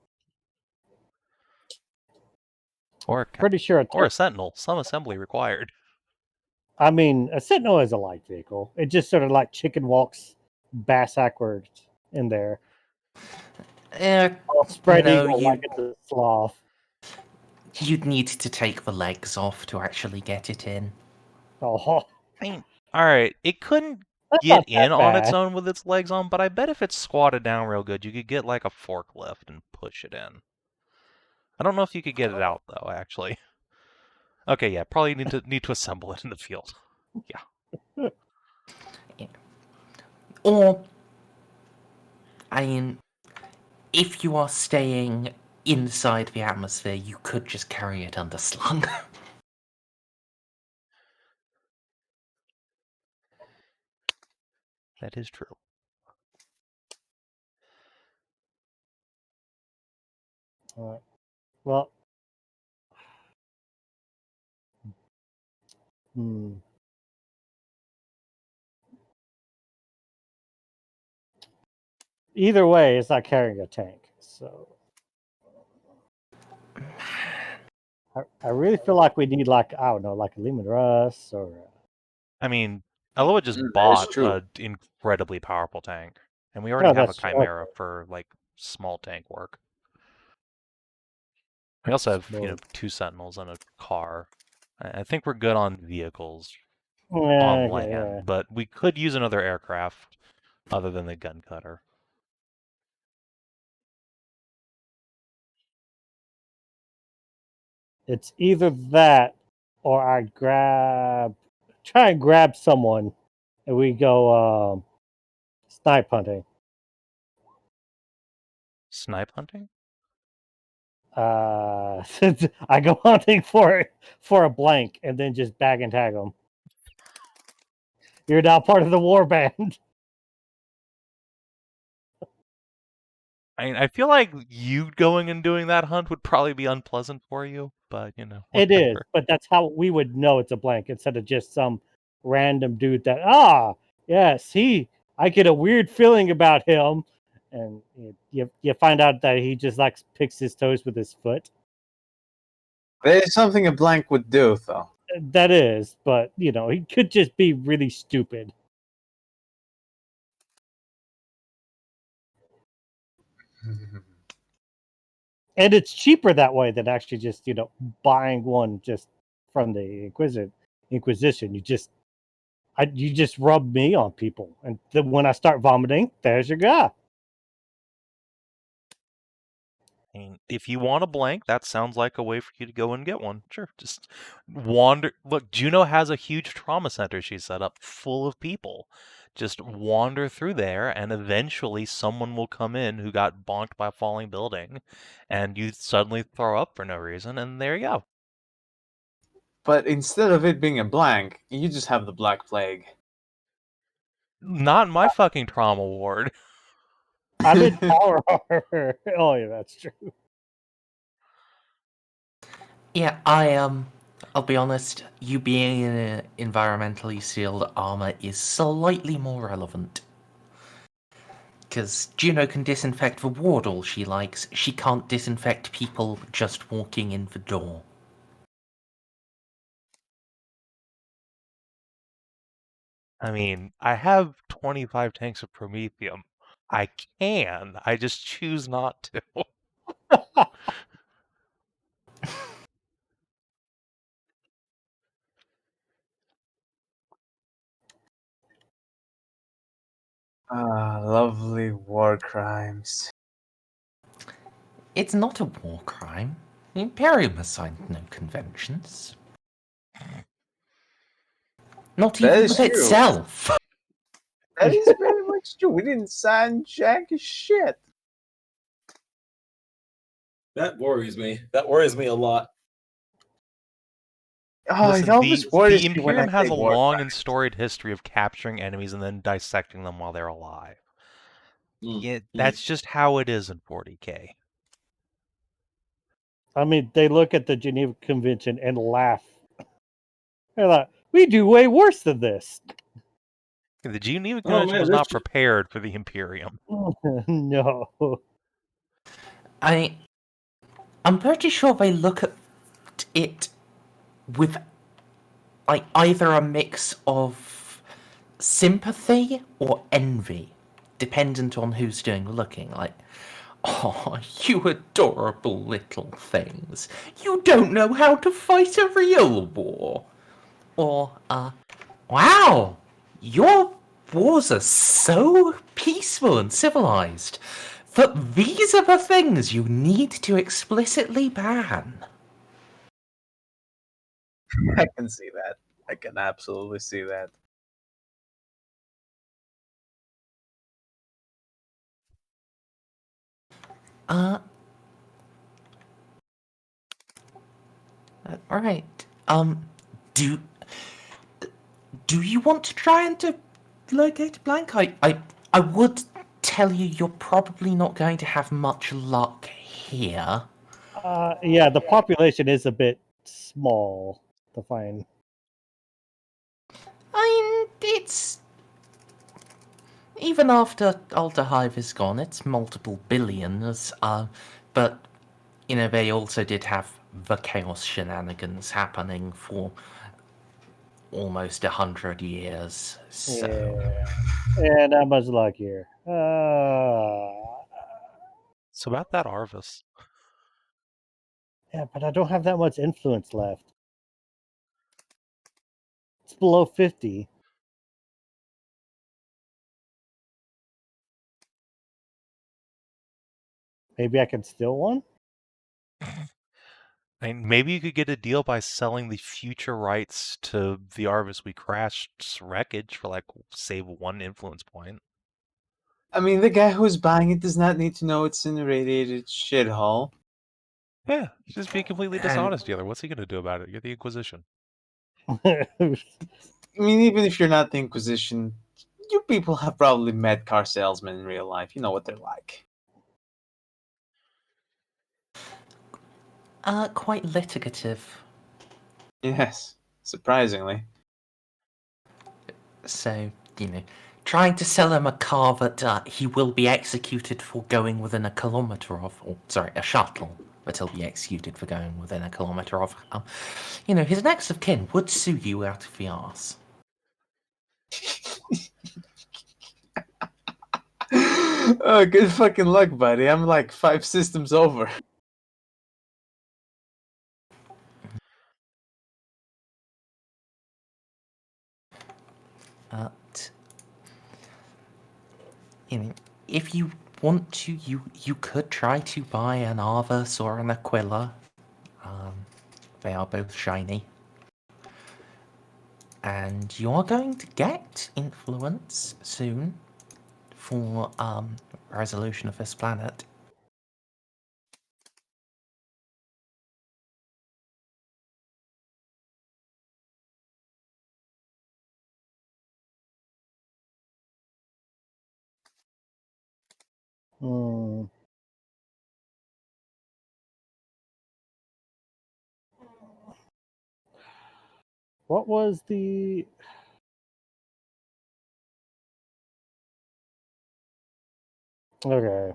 Or pretty sure or a Sentinel, some assembly required. I mean, a Sentinel is a light vehicle. It just sort of like chicken walks backwards in there. Spread eagle like it's a sloth. You'd need to take the legs off to actually get it in. Oh. I mean, alright, it couldn't get in on its own with its legs on, but I bet if it's squatted down real good, you could get like a forklift and push it in. I don't know if you could get it out though, actually. Okay, yeah, probably need to assemble it in the field. Yeah. Or, I mean, if you are staying inside the atmosphere, you could just carry it underslung. That is true. All right. Well, either way, it's not carrying a tank. So I really feel like we need, like, I don't know, like a Lehman Russ or. I mean, Eloa just That is bought true. an incredibly powerful tank, and we already have a that's Chimera okay. for like small tank work. We also have, you know, 2 Sentinels and a car. I think we're good on vehicles on land, Yeah. but we could use another aircraft other than the gun cutter. It's either that or I try and grab someone and we go snipe hunting. Snipe hunting? I go hunting for a blank and then just bag and tag them. You're now part of the war band. I mean, I feel like you going and doing that hunt would probably be unpleasant for you, but you know, It is, whatever. but that's how we would know it's a blank instead of just some random dude that yes, I get a weird feeling about him, and you find out that he just like picks his toes with his foot. There's something a blank would do, though. That is, but you know, he could just be really stupid. And it's cheaper that way than actually just, buying one just from the Inquisition. You just rub me on people, and then when I start vomiting, there's your guy. I mean, if you want a blank, that sounds like a way for you to go and get one. Sure, just wander. Look, Juno has a huge trauma center she set up full of people. Just wander through there, and eventually someone will come in who got bonked by a falling building, and you suddenly throw up for no reason, and there you go. But instead of it being a blank, you just have the Black Plague. Not in my fucking trauma ward. I'm in power armor. Oh yeah, that's true. Yeah, I'll be honest, you being in an environmentally sealed armor is slightly more relevant. Because Juno can disinfect the ward all she likes, she can't disinfect people just walking in the door. I mean, I have 25 tanks of Promethium. I just choose not to. Lovely war crimes. It's not a war crime. The Imperium has signed no conventions. Not That even is with true. itself. That is very much true. We didn't sign jack shit. That worries me. That worries me a lot. Oh, Listen, it always worries the me when I Imperium has say a war long crimes. and storied history of capturing enemies and then dissecting them while they're alive. That's just how it is in 40k. I mean, they look at the Geneva Convention and laugh. They're like, "We do way worse than this." The Geneva Oh, Convention man, was this not just- prepared for the Imperium. No. I'm pretty sure they look at it with like either a mix of sympathy or envy, dependent on who's doing the looking. Like, oh, you adorable little things. You don't know how to fight a real war. Or, wow, your wars are so peaceful and civilized that these are the things you need to explicitly ban. I can see that. I can absolutely see that. Right. Do you want to try and locate a blank? I would tell you you're probably not going to have much luck here. Yeah, the population is a bit small to find. I mean, it's... Even after Alter Hive is gone, it's multiple billions, but, they also did have the Chaos shenanigans happening for almost 100 years, so... Yeah, not much luck here. So about that Arvis. Yeah, but I don't have that much influence left. It's below 50. Maybe I can steal one? I mean, maybe you could get a deal by selling the future rights to the Arvis we crashed wreckage for, save 1 influence point. I mean, the guy who's buying it does not need to know it's in a radiated shithole. Yeah, just be a completely dishonest dealer. What's he going to do about it? You're the Inquisition. I mean, even if you're not the Inquisition, you people have probably met car salesmen in real life. You know what they're like. Quite litigative. Yes, surprisingly. So, trying to sell him a car that he will be executed for going within a kilometre of, a shuttle that he'll be executed for going within a kilometre of. His next of kin would sue you out of the arse. Oh, good fucking luck, buddy. I'm like 5 systems over. If you want to, you could try to buy an Iavus or an Aquila. They are both shiny. And you're going to get influence soon for resolution of this planet. What was the... Okay.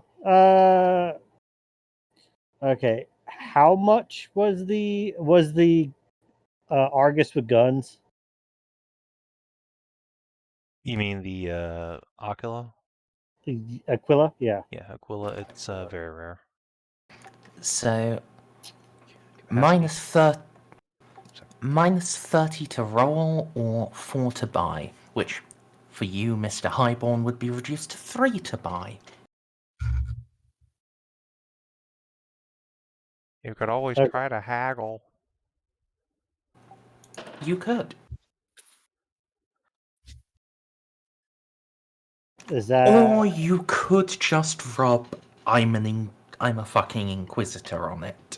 Okay. How much was the Argus with guns? You mean the Aquila? The Aquila? Yeah. Yeah, Aquila, it's very rare. So, Capacity. minus 30 to roll or 4 to buy, which for you, Mr. Highborn, would be reduced to 3 to buy. You could always Okay. try to haggle. You could. Is that... Or you could just rub I'm a fucking Inquisitor on it.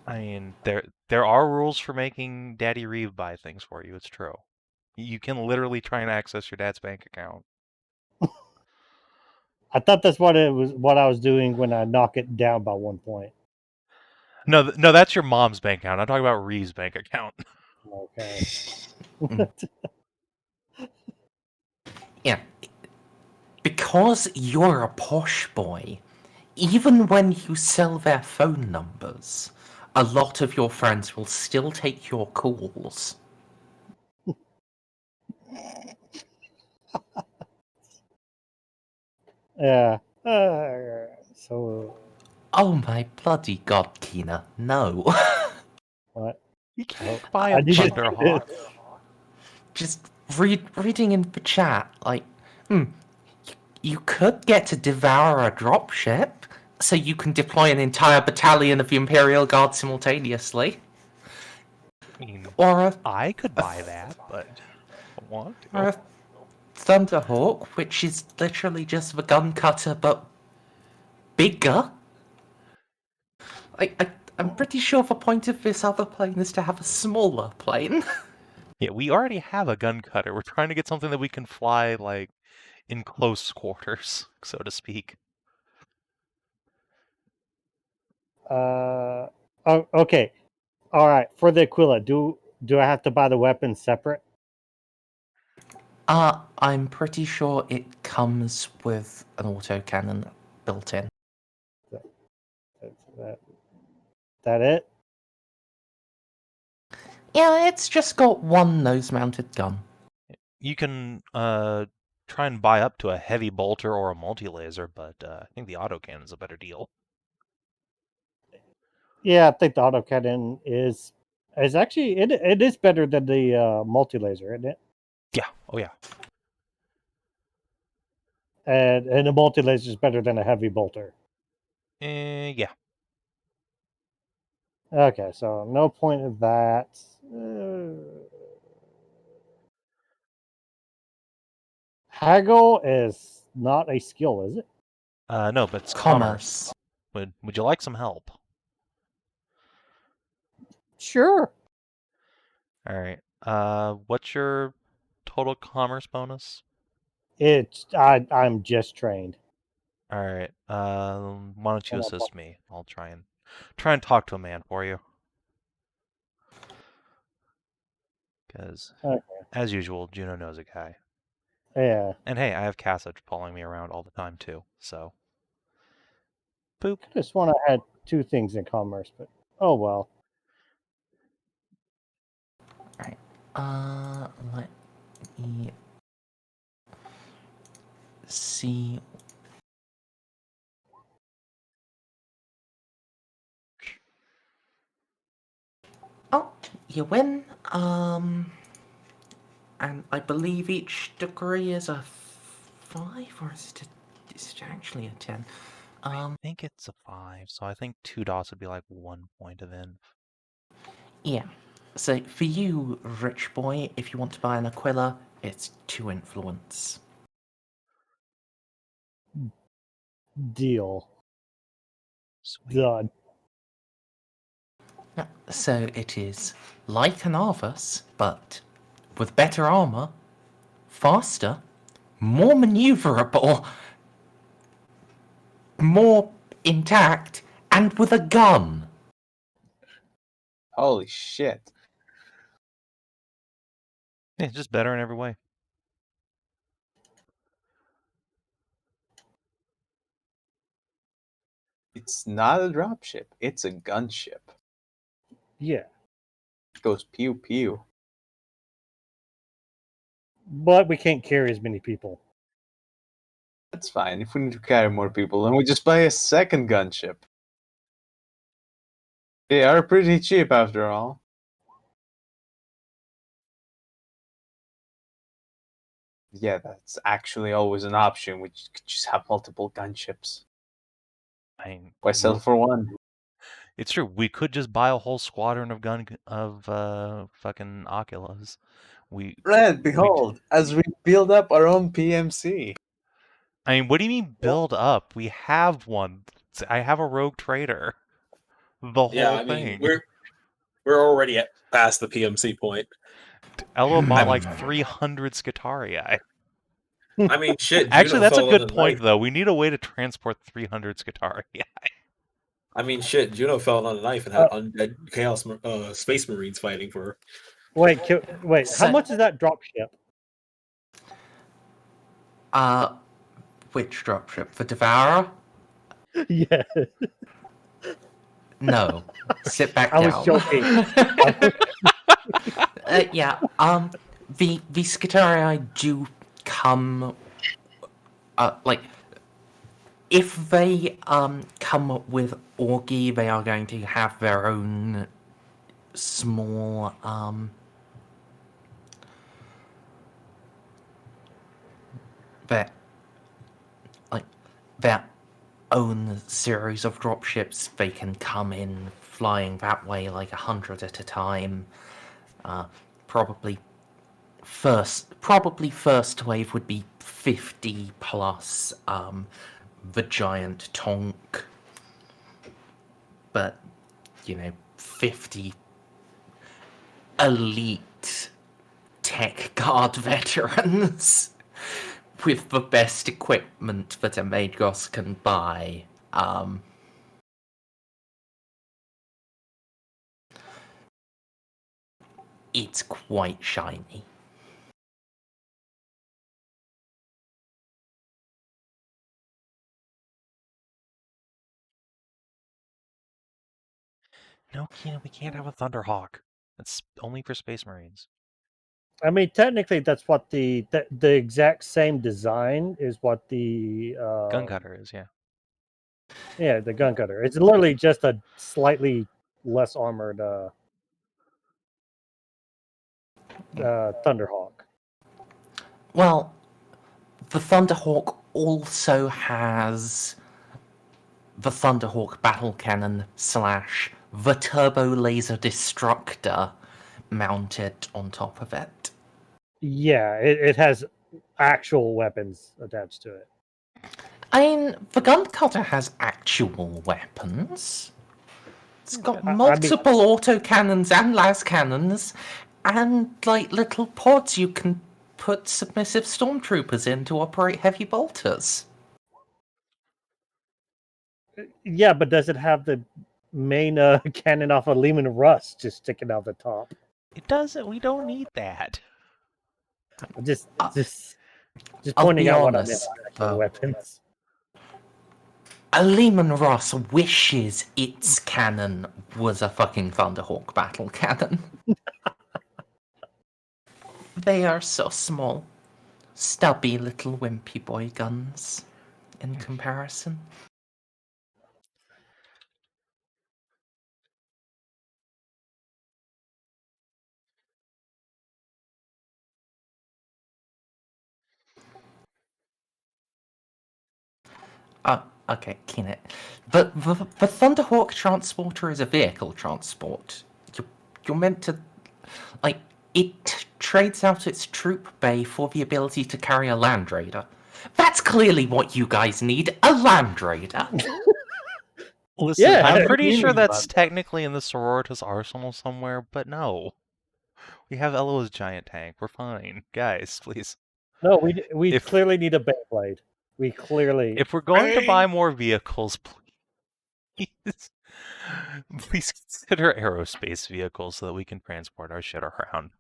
I mean, there are rules for making Daddy Reeve buy things for you. It's true. You can literally try and access your dad's bank account. I thought that's what I was doing when I knock it down by 1 point. No, that's your mom's bank account. I'm talking about Reeve's bank account. Okay. Yeah. Because you're a posh boy, even when you sell their phone numbers, a lot of your friends will still take your calls. Yeah. So... Oh my bloody god, Kina, no. What? You can't buy a Thunderhawk. Just reading in the chat, you could get to devour a dropship, so you can deploy an entire battalion of the Imperial Guard simultaneously. I mean, Or I could buy that, but I don't want to. or a Thunderhawk, which is literally just the gun cutter, but bigger. I'm pretty sure the point of this other plane is to have a smaller plane. Yeah, we already have a gun cutter. We're trying to get something that we can fly, like, in close quarters, so to speak. Oh, okay. All right. For the Aquila, do I have to buy the weapons separate? I'm pretty sure it comes with an autocannon built in. That it? Yeah, it's just got one nose-mounted gun. You can try and buy up to a heavy bolter or a multi-laser, but I think the autocannon is a better deal. Yeah, I think the autocannon is actually it is better than the multi-laser, isn't it? Yeah. Oh yeah. And the multi-laser is better than a heavy bolter. Yeah. Okay, so no point of that. Haggle is not a skill, is it? No, but it's Commerce. commerce. Would you like some help? Sure. All right. What's your total commerce bonus? I'm just trained. All right. Why don't you assist me? I'll try and talk to a man for you. Because, Okay. as usual, Juno knows a guy. Yeah. And hey, I have Cassage following me around all the time too. So, boop. I just want to add two things in commerce, but oh well. Right. Let me see. Oh, you win. And I believe each degree is a 5, or is it actually a 10? I think it's a 5, so I think 2 dots would be like 1 point of inv. Yeah. So for you, rich boy, if you want to buy an Aquila, it's 2 influence. Deal. Sweet. Done. So it is like an Iavus, but with better armor, faster, more maneuverable, more intact, and with a gun. Holy shit. Yeah, just better in every way. It's not a dropship, it's a gunship. Yeah. It goes pew pew. But we can't carry as many people. That's fine. If we need to carry more people, then we just buy a second gunship. They are pretty cheap after all. Yeah, that's actually always an option. We could just have multiple gunships. I mean, Why sell for one? it's true. We could just buy a whole squadron of fucking Oculus. Red, behold, as we build up our own PMC. I mean, what do you mean build up? We have one. I have a rogue trader. The whole thing. We're already past the PMC point. Eloa bought like 300 Scitarii. I mean, shit. Actually, Juno that's a fell good on a point, knife. though. We need a way to transport 300 Scitarii. I mean, shit. Juno fell on a knife and had undead chaos space marines fighting for her. Wait, how So- much is that dropship? Which dropship? The Devourer? Yeah. No. Sit back I down. was joking. Yeah, the Scitarii do come, like, if they come with Orgy, they are going to have their own small their own series of dropships. They can come in flying that way like 100 at a time. Probably first wave would be 50 plus the giant Tonk. But 50 elite tech guard veterans with the best equipment that a Magos can buy. It's quite shiny. No, we can't have a Thunderhawk. It's only for Space Marines. I mean, technically, that's what the exact same design is what the Gun cutter is, yeah. Yeah, the gun cutter. It's literally just a slightly less armored Thunderhawk. Well, the Thunderhawk also has the Thunderhawk battle cannon / the turbo laser destructor mounted on top of it. Yeah, it has actual weapons attached to it. I mean, the gun cutter has actual weapons. It's got multiple autocannons and las cannons, and like little pods you can put submissive stormtroopers in to operate heavy bolters. Yeah, but does it have the main cannon off of Lehman Russ just sticking out the top? It doesn't. We don't need that. Just I'll pointing be out what I honest, meant by actual weapons. A Lehman Russ wishes its cannon was a fucking Thunderhawk battle cannon. They are so small. Stubby little wimpy boy guns in comparison. Okay, Kinnet. But the Thunderhawk transporter is a vehicle transport. You're meant to... Like, it trades out its troop bay for the ability to carry a Land Raider. That's clearly what you guys need, a Land Raider. Listen, Yeah, I'm pretty sure about that's technically in the Sororitas arsenal somewhere, but no. We have Eloa's giant tank. We're fine. Guys, please. No, we If- clearly need a Beyblade. We clearly... If we're going to buy more vehicles, please consider aerospace vehicles so that we can transport our shit around.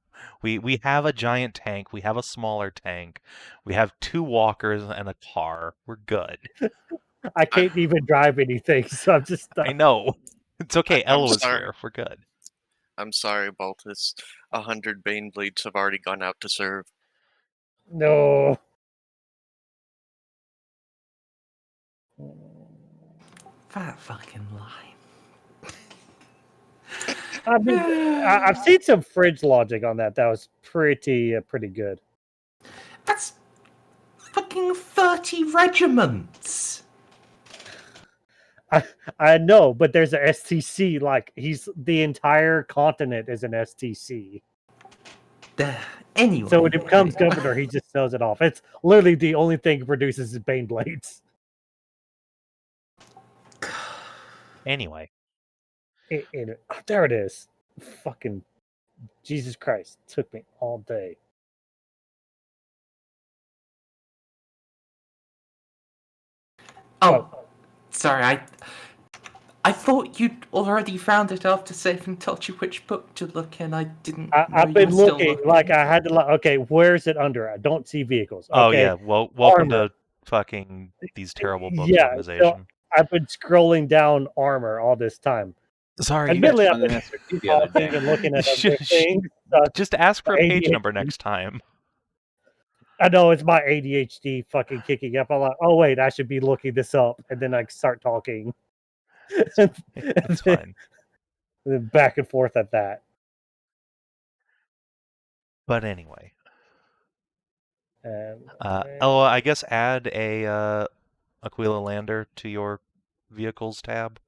We have a giant tank. We have a smaller tank. We have 2 walkers and a car. We're good. I can't even drive anything, so I'm just... I know. It's okay. I'm Eloa's sorry. here. We're good. I'm sorry, Baltus. 100 Bane Bleeds have already gone out to serve. No. That fucking lie. I mean, I've seen some fridge logic on that. That was pretty good. That's fucking 30 regiments. I know, but there's a STC. Like the entire continent is an STC. Anyway. So when he becomes governor, he just sells it off. It's literally the only thing he produces is Bane Blades. Anyway. There it is. Fucking Jesus Christ. Took me all day. Oh, sorry, I thought you'd already found it after Savin told you which book to look in. I didn't know I've you been were still looking, like I had to okay, where's it under? I don't see vehicles. Okay. Oh, yeah. Well, welcome Armor. to fucking these terrible books Yeah, organization. I've been scrolling down armor all this time. Sorry. Admittedly, I've Found been an SRT the other talking day. and looking at Sh- other sh- things. Just ask for a page ADHD. number next time. I know it's my ADHD fucking kicking up. I'm like, oh wait, I should be looking this up, and then I start talking. It's fine. And then back and forth at that. But anyway. And, Eloa, I guess add a Aquila Lander to your vehicles tab,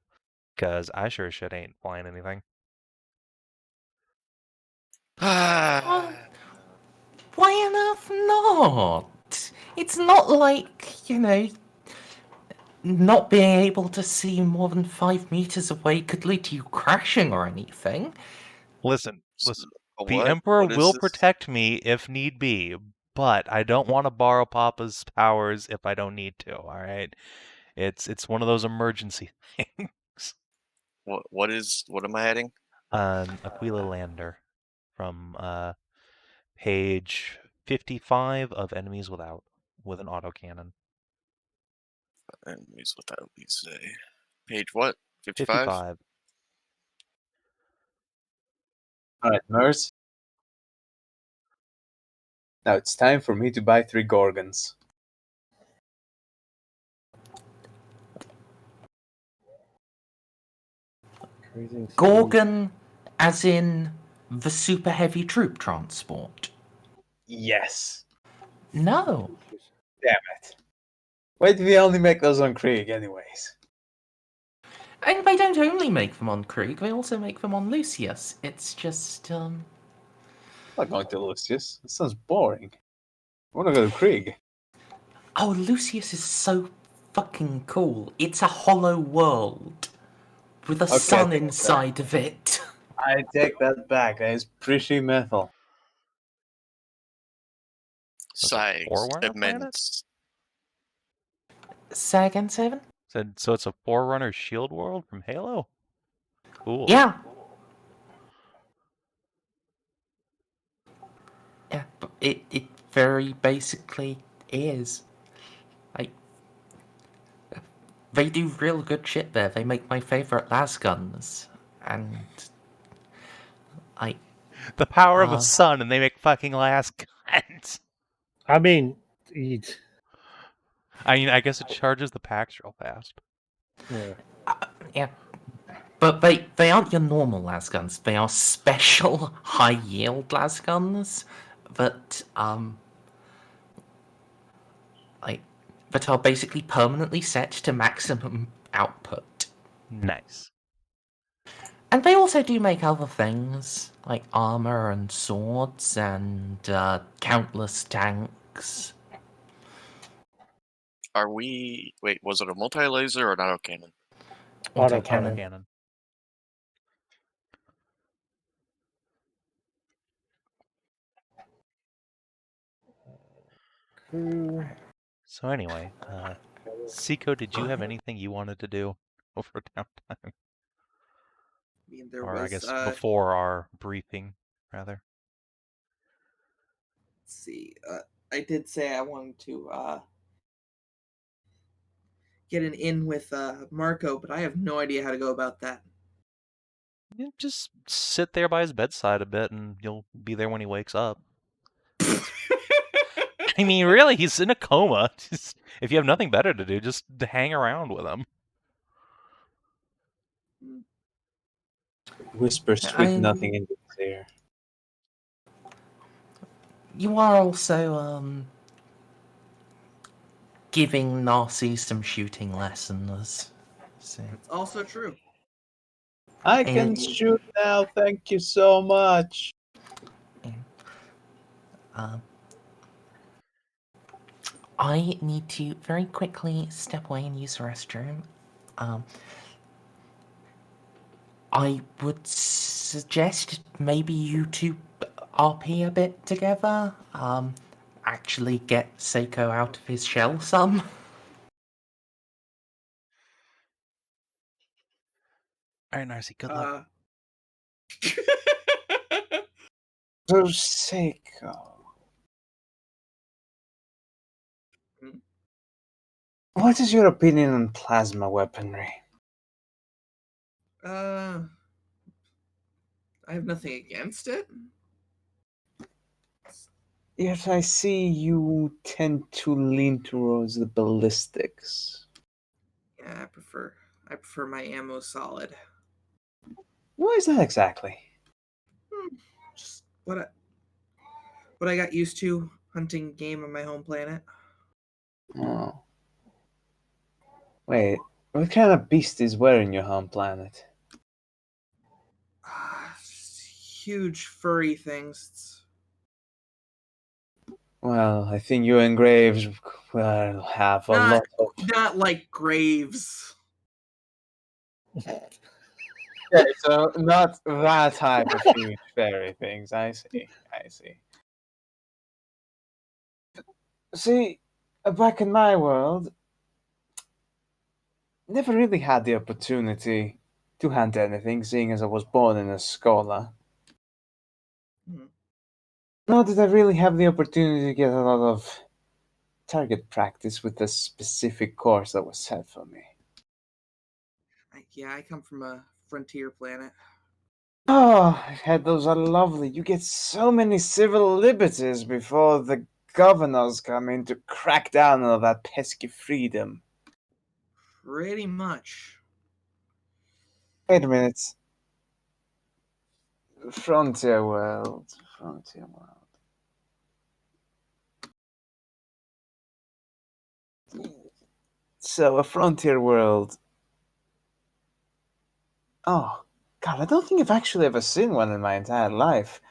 because I sure as shit ain't flying anything. Why on earth not? It's not like, not being able to see more than 5 meters away could lead to you crashing or anything. Listen. A The what? Emperor What is will this? protect me if need be, but I don't want to borrow Papa's powers if I don't need to. All right, it's one of those emergency things. What am I adding? Aquila Lander from page 55 of Enemies Without with an autocannon. Enemies without we say. Page what? 55? 55. All right, Merz. Now it's time for me to buy 3 Gorgons. Gorgon, as in the super heavy troop transport. Yes. No. Damn it. Why do we only make those on Krieg, anyways? And they don't only make them on Krieg, they also make them on Lucius. It's just, I'm not going to Lucius. That sounds boring. I want to go to Krieg. Oh, Lucius is so fucking cool. It's a hollow world with a sun inside of it. I take that back. That is pretty metal. Forerunner planet? Immense. Say again, Savin? So it's a Forerunner shield world from Halo? Cool. Yeah. Yeah, but it very basically is. Like, they do real good shit there. They make my favorite las guns. And the power of a sun, and they make fucking las guns. I mean, I guess it charges the packs real fast. Yeah. Yeah. But they aren't your normal las guns. They are special high yield las guns that that are basically permanently set to maximum output. Nice. And they also do make other things, like armor and swords and countless tanks. Wait, was it a multi-laser or an autocannon? Autocannon. So anyway, Ceiko, did you have anything you wanted to do over downtime? I mean, there Or was, I guess before our briefing, rather. Let's see. I did say I wanted to get an in with Marco, but I have no idea how to go about that. You just sit there by his bedside a bit, and you'll be there when he wakes up. I mean, really, he's in a coma. Just, if you have nothing better to do, just hang around with him. Whisper sweet nothing into his ear. You are also giving Narcia some shooting lessons. So. It's also true. I can shoot now, thank you so much. I need to very quickly step away and use the restroom. I would suggest maybe you two RP a bit together. Actually get Ceiko out of his shell some. Alright, Narcia, good luck. So, Ceiko. What is your opinion on plasma weaponry? I have nothing against it. Yet I see you tend to lean towards the ballistics. Yeah, I prefer my ammo solid. What is that exactly? Just what I got used to hunting game on my home planet. Oh. Wait, what kind of beast is wearing your home planet? Huge furry things. Well, I think you and Graves will have a lot of... Not like Graves. Okay, so not that type of huge fairy things. I see. See, back in my world, never really had the opportunity to hunt anything, seeing as I was born in a scholar. Nor did I really have the opportunity to get a lot of target practice with the specific course that was set for me. Yeah, I come from a frontier planet. Oh, head, those are lovely. You get so many civil liberties before the governors come in to crack down on all that pesky freedom. Pretty much. Wait a minute. Frontier world. So, a frontier world. Oh, God, I don't think I've actually ever seen one in my entire life.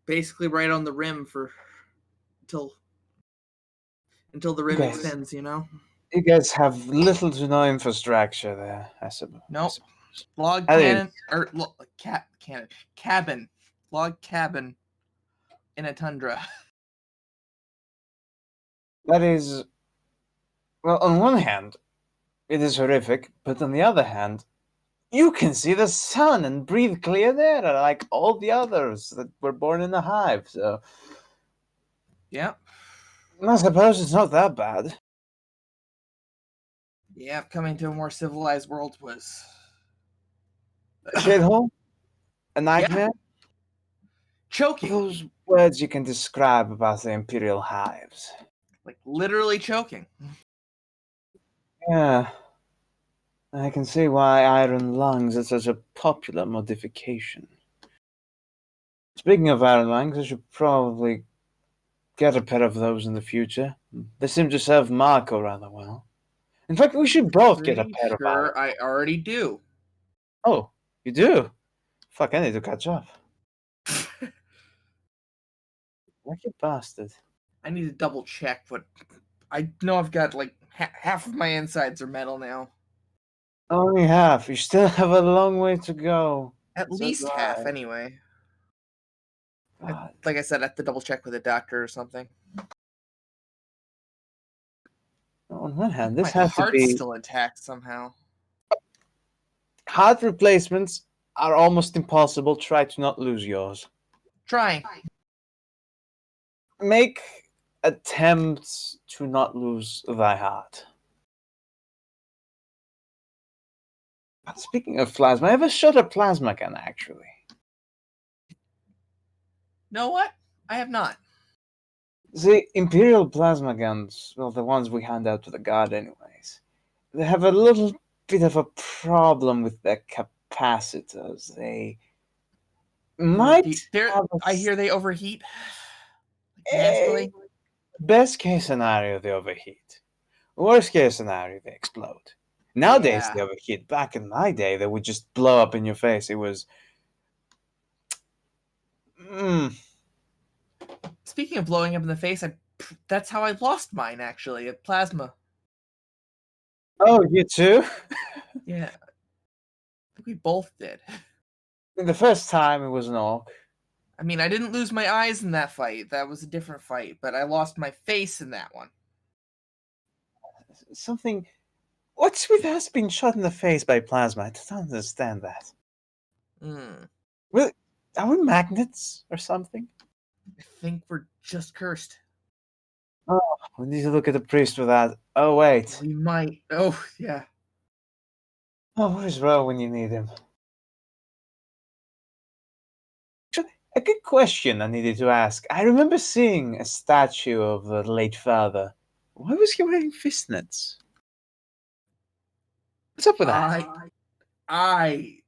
Basically right on the rim until the rim extends, you know? You guys have little to no infrastructure there, I suppose. Nope. Log That cannon or cabin. Log cabin in a tundra. That is, well, on one hand, it is horrific, but on the other hand, you can see the sun and breathe clear air like all the others that were born in a hive, so... Yep. I suppose it's not that bad. Yeah, coming to a more civilized world was... A shithole? A nightmare? Choking. Those words you can describe about the Imperial hives. Like, literally choking. Yeah. I can see why iron lungs is such a popular modification. Speaking of iron lungs, I should probably get a pair of those in the future. They seem to serve Marco rather well. In fact, we should both get a pair of iron. I already do. Oh, you do? Fuck, I need to catch up. Lucky bastard. I need to double check, but I know I've got like half of my insides are metal now. Only half. You still have a long way to go. At least half, anyway. Like I said, I have to double check with a doctor or something. On one hand, this My has to heart's be... still intact somehow. Heart replacements are almost impossible. Try to not lose yours. Trying. Make attempts to not lose thy heart. But speaking of plasma, I have a shot of plasma gun, actually. Know what? I have not. The Imperial plasma guns, well, the ones we hand out to the guard anyways, they have a little bit of a problem with their capacitors. They might I hear they overheat. Naturally. Best case scenario, they overheat. Worst case scenario, they explode. Nowadays, Yeah. they overheat. Back in my day, they would just blow up in your face. It was... Speaking of blowing up in the face, that's how I lost mine, actually, a plasma. Oh, you too? Yeah. I think we both did. The first time, it was an orc. I mean, I didn't lose my eyes in that fight. That was a different fight, but I lost my face in that one. Something... What's with us being shot in the face by plasma? I don't understand that. Well, are we magnets or something? I think we're just cursed. Oh, we need to look at the priest for that. Oh, wait. We might. Oh, yeah. Oh, where's Ro when you need him? A good question I needed to ask. I remember seeing a statue of the late father. Why was he wearing fishnets? What's up with that? I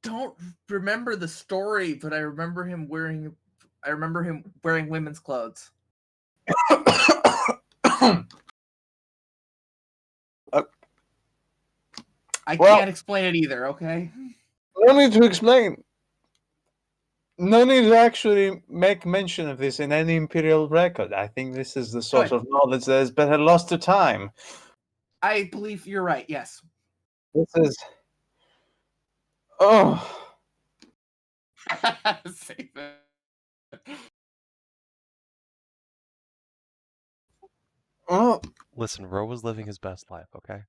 don't remember the story, but I remember him wearing women's clothes. I can't explain it either, okay? No need to explain. no need to actually make mention of this in any imperial record. I think this is the sort Good. of knowledge that is better lost to time. I believe you're right. Yes. This is. Oh. Save it. Oh. Listen, Ro was living his best life, okay?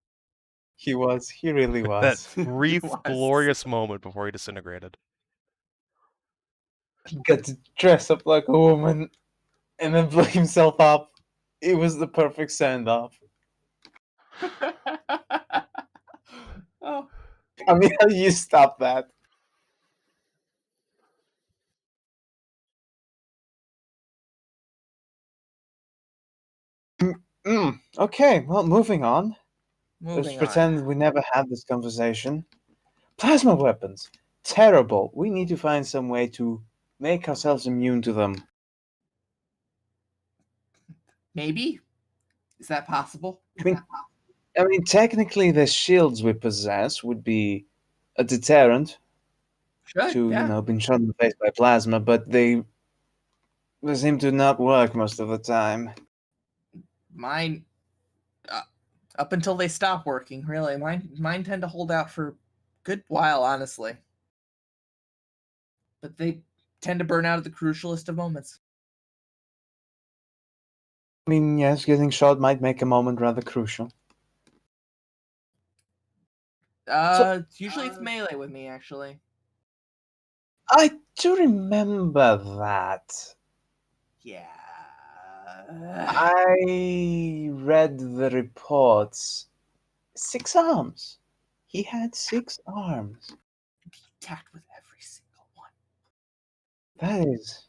He was. He really was. That brief, was. glorious moment before he disintegrated. He got to dress up like a woman and then blow himself up. It was the perfect send-off. Oh. I mean, how do you stop that? Okay, well, moving on. Let's Moving on. pretend we never had this conversation. Plasma weapons. Terrible. We need to find some way to make ourselves immune to them. Maybe? Is that possible? I mean, technically, the shields we possess would be a deterrent to, being shot in the face by plasma, but they seem to not work most of the time. Mine, up until they stop working, really. Mine tend to hold out for a good while, honestly. But they tend to burn out at the crucialist of moments. I mean, yes, getting shot might make a moment rather crucial. Usually it's melee with me, actually. I do remember that. Yeah. I read the reports. 6 arms. He had 6 arms. He attacked with every single one. That is.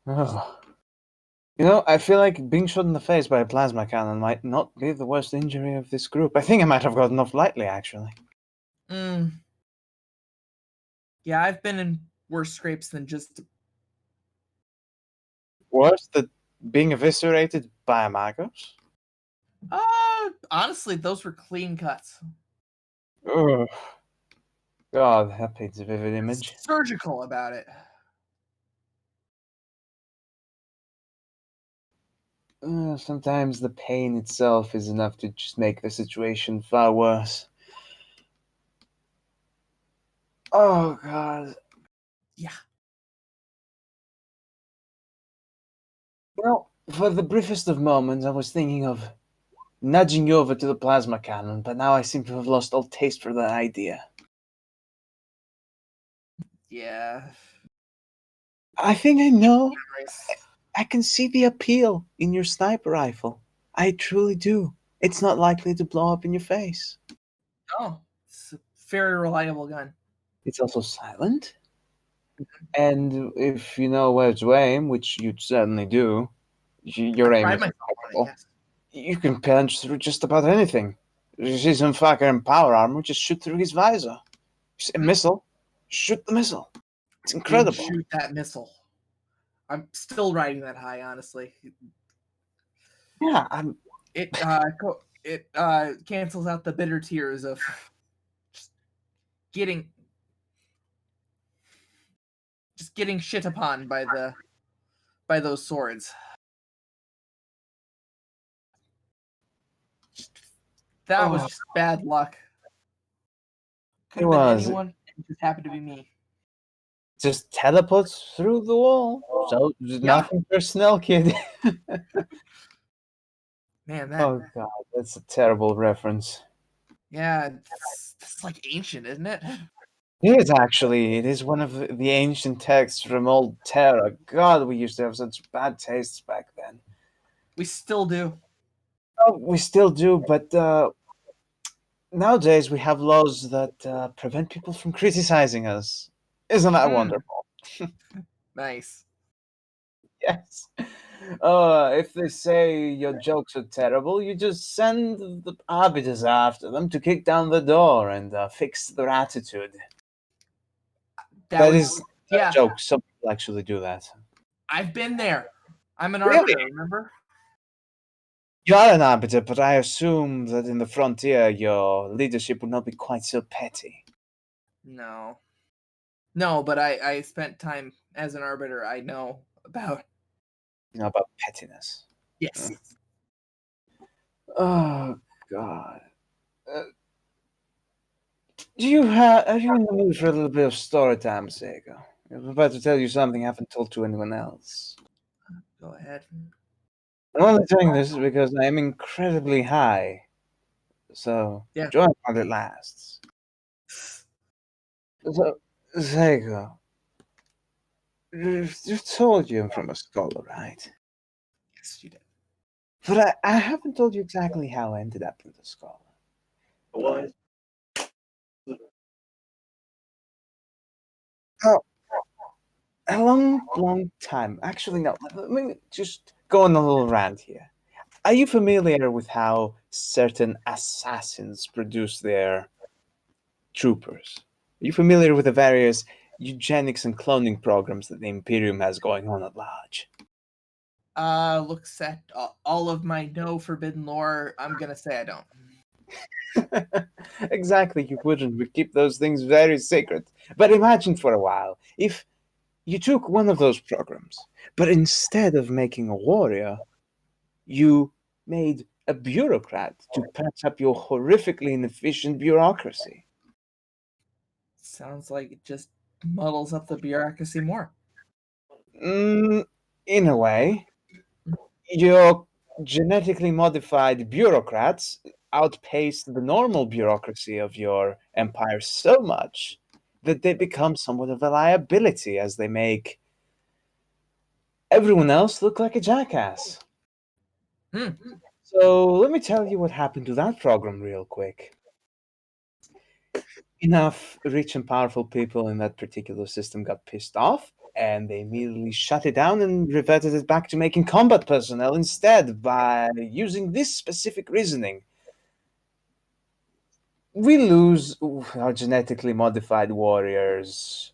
Oh. I feel like being shot in the face by a plasma cannon might not be the worst injury of this group. I think I might have gotten off lightly, actually. Yeah, I've been in worse scrapes than just. Worse than being eviscerated by a Magos? Honestly, those were clean cuts. Ugh. God, that paints a vivid image. Surgical about it. Sometimes the pain itself is enough to just make the situation far worse. Oh, God. Yeah. Well, for the briefest of moments, I was thinking of nudging you over to the plasma cannon, but now I seem to have lost all taste for that idea. Yeah. I think I know. I can see the appeal in your sniper rifle. I truly do. It's not likely to blow up in your face. Oh, it's a very reliable gun. It's also silent. And if you know where to aim, which you certainly do, your aim is impeccable. You can punch through just about anything. You see some fucker in power armor, just shoot through his visor. You see a missile, shoot the missile. It's incredible. Shoot that missile. I'm still riding that high, honestly. Yeah, It cancels out the bitter tears of just getting shit upon by those swords. That was just bad luck. Could have been anyone. It just happened to be me. Just teleports through the wall. So nothing personnel, kid. Man, that. Oh god, that's a terrible reference. Yeah, it's like ancient, isn't it? It is actually. It is one of the ancient texts from old Terra. God, we used to have such bad tastes back then. We still do. Oh, we still do, but nowadays we have laws that prevent people from criticizing us. Isn't that wonderful? Nice. Yes. If they say your jokes are terrible, you just send the Arbites after them to kick down the door and fix their attitude. That is a joke. Some people actually do that. I've been there. I'm an arbiter, remember? You are an arbiter, but I assume that in the frontier your leadership would not be quite so petty. No. No, but I spent time as an arbiter. I know about. You know about pettiness. Yes. Oh God. Are you in the mood for a little bit of story time, Ceiko? I'm about to tell you something I haven't told to anyone else. Go ahead. I'm only telling this because I am incredibly high. So Yeah. join while it lasts. So, Ceiko, you've told you I'm from a scholar, right? Yes, you did. But I haven't told you exactly how I ended up with the scholar. What? Oh, a long time. Actually, no. Let me just go on a little rant here. Are you familiar with how certain assassins produce their troopers? Are you familiar with the various eugenics and cloning programs that the Imperium has going on at large? Looks at all of my no forbidden lore. I'm gonna say I don't. Exactly, you wouldn't. We keep those things very secret. But imagine for a while, if you took one of those programs, but instead of making a warrior, you made a bureaucrat to patch up your horrifically inefficient bureaucracy. Sounds like it just muddles up the bureaucracy more. In a way, your genetically modified bureaucrats outpace the normal bureaucracy of your empire so much that they become somewhat of a liability as they make everyone else look like a jackass. Hmm. So let me tell you what happened to that program real quick. Enough rich and powerful people in that particular system got pissed off, and they immediately shut it down and reverted it back to making combat personnel instead by using this specific reasoning. We lose our genetically modified warriors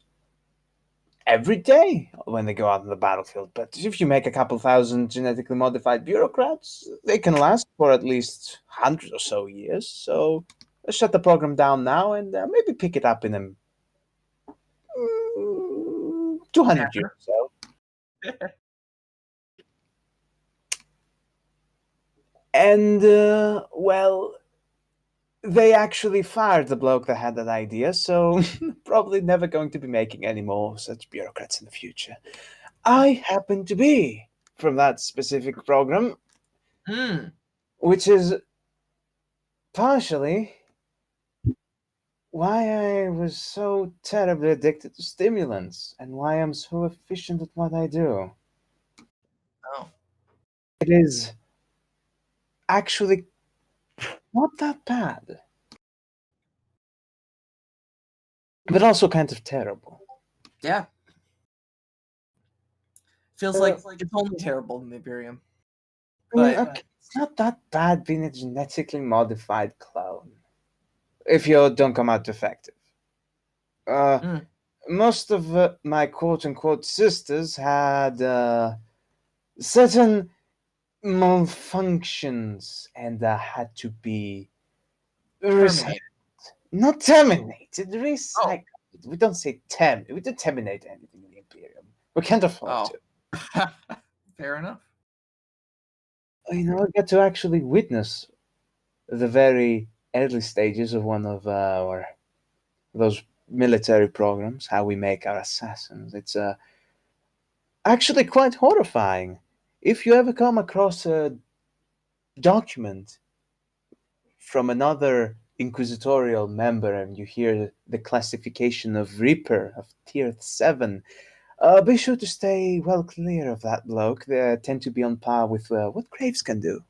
every day when they go out on the battlefield, but if you make a couple thousand genetically modified bureaucrats, they can last for at least 100 or so years. So let's shut the program down now and maybe pick it up in a 200 years or so. And, well, they actually fired the bloke that had that idea, so probably never going to be making any more such bureaucrats in the future. I happen to be from that specific program, which is partially why I was so terribly addicted to stimulants and why I'm so efficient at what I do. Oh. It is actually not that bad, but also kind of terrible. Yeah. Feels like it's only terrible in the Imperium. But Okay, it's not that bad being a genetically modified clone. If you don't come out defective. Most of my quote-unquote sisters had certain malfunctions and had to be terminated. Not terminated, recycled. We don't say we don't terminate anything in the Imperium. We can't afford to. Fair enough. You know, I get to actually witness the very early stages of one of those military programs, how we make our assassins. It's actually quite horrifying. If you ever come across a document from another inquisitorial member and you hear the classification of Reaper of tier 7, be sure to stay well clear of that bloke. They tend to be on par with what Graves can do.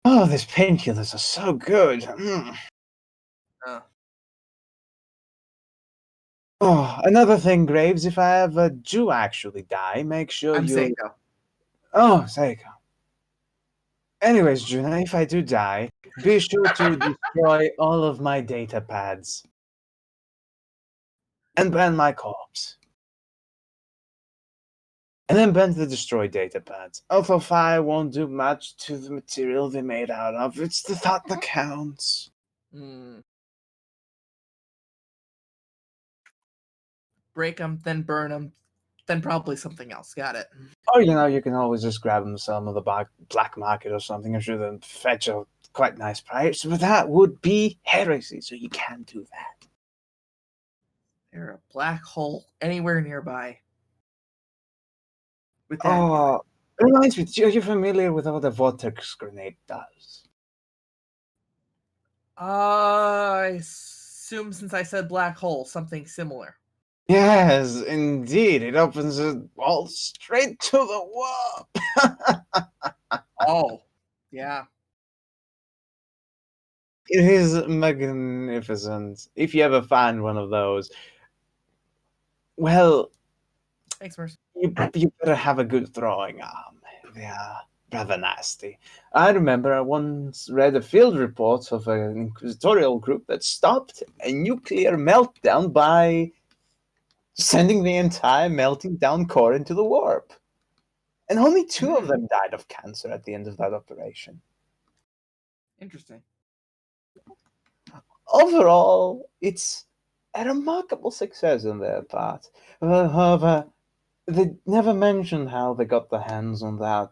Oh, these painkillers are so good. Oh, another thing, Graves, if I ever do actually die, make sure I'm you... Ceiko. Oh, Ceiko. Anyways, Juno, if I do die, be sure to destroy all of my data pads. And burn my corpse. And then burn the destroyed data pads. Although fire won't do much to the material they're made out of, it's the thought that counts. break them, then burn them, then probably something else. Got it. Or, you can always just grab them, sell them at the black market or something. I'm sure they'll fetch a quite nice price. But that would be heresy, so you can't do that. They're a black hole anywhere nearby. With that, Oh, it reminds me, are you familiar with what a vortex grenade does? I assume since I said black hole, something similar. Yes, indeed. It opens it all straight to the warp. Oh, yeah. It is magnificent. If you ever find one of those, well, Thanks, Merz. you better have a good throwing arm. They are rather nasty. I remember I once read a field report of an inquisitorial group that stopped a nuclear meltdown by sending the entire melting down core into the warp. And only 2 of them died of cancer at the end of that operation. Interesting. Overall, it's a remarkable success on their part. However, they never mentioned how they got their hands on that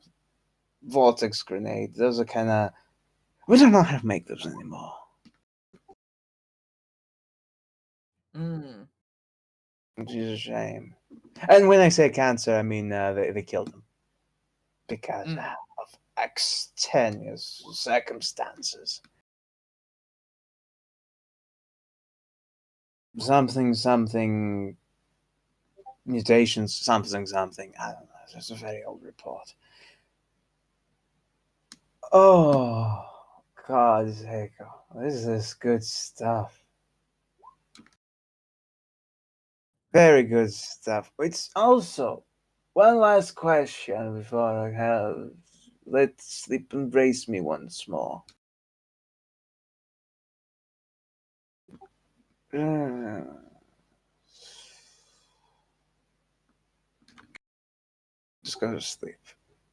vortex grenade. Those are kind of... We don't know how to make those anymore. Which is a shame. And when I say cancer, I mean they killed them. Because of extraneous circumstances. Something mutations, something. I don't know. It's a very old report. Oh, God, Ceiko. This is good stuff. Very good stuff. It's also one last question before I have. Let sleep embrace me once more. Just go to sleep.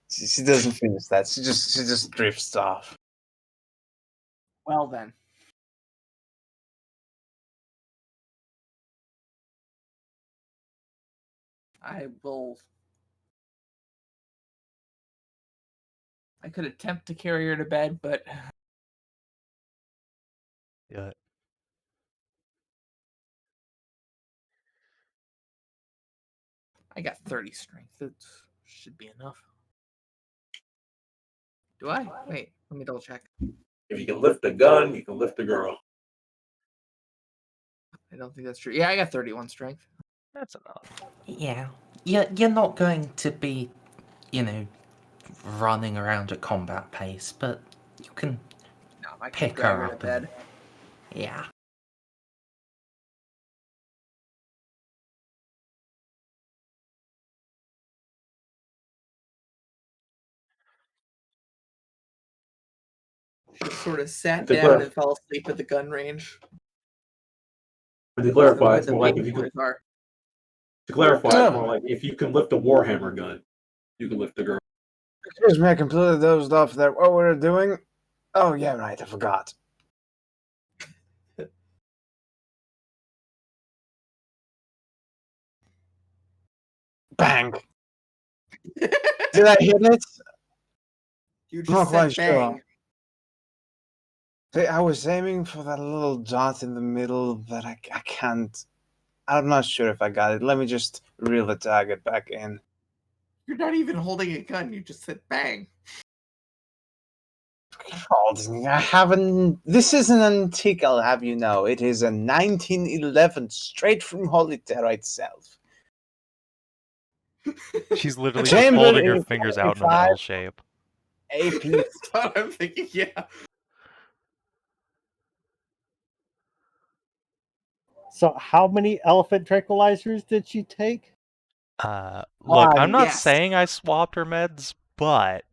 She doesn't finish that. She just drifts off. Well then. I could attempt to carry her to bed, but Yeah. I got 30 strength. That should be enough. Do I? Wait, let me double check. If you can lift a gun, you can lift a girl. I don't think that's true. Yeah, I got 31 strength. That's enough. Yeah. You're not going to be, running around at combat pace, but you can I pick grab her her to up. bed. Yeah. She sort of sat To down and fell asleep at the gun range. But to clarify, Where it's the more like big if you can. boys are. To clarify, it's more like if you can lift a Warhammer gun, you can lift a girl. Excuse me, I completely dozed off there. What were we doing? Oh, yeah, right, I forgot. Bang! Did I hit it? You Not just quite said bang. sure. See, I was aiming for that little dot in the middle, but I can't. I'm not sure if I got it. Let me just reel the target back in. You're not even holding a gun. You just said bang. I haven't. This is an antique, I'll have you know. It is a 1911, straight from Holy Terra itself. She's literally just Chambered holding her in fingers out in an 45 L shape. AP. That's what I'm thinking, yeah. So, how many elephant tranquilizers did she take? Look, I'm not yes. saying I swapped her meds, but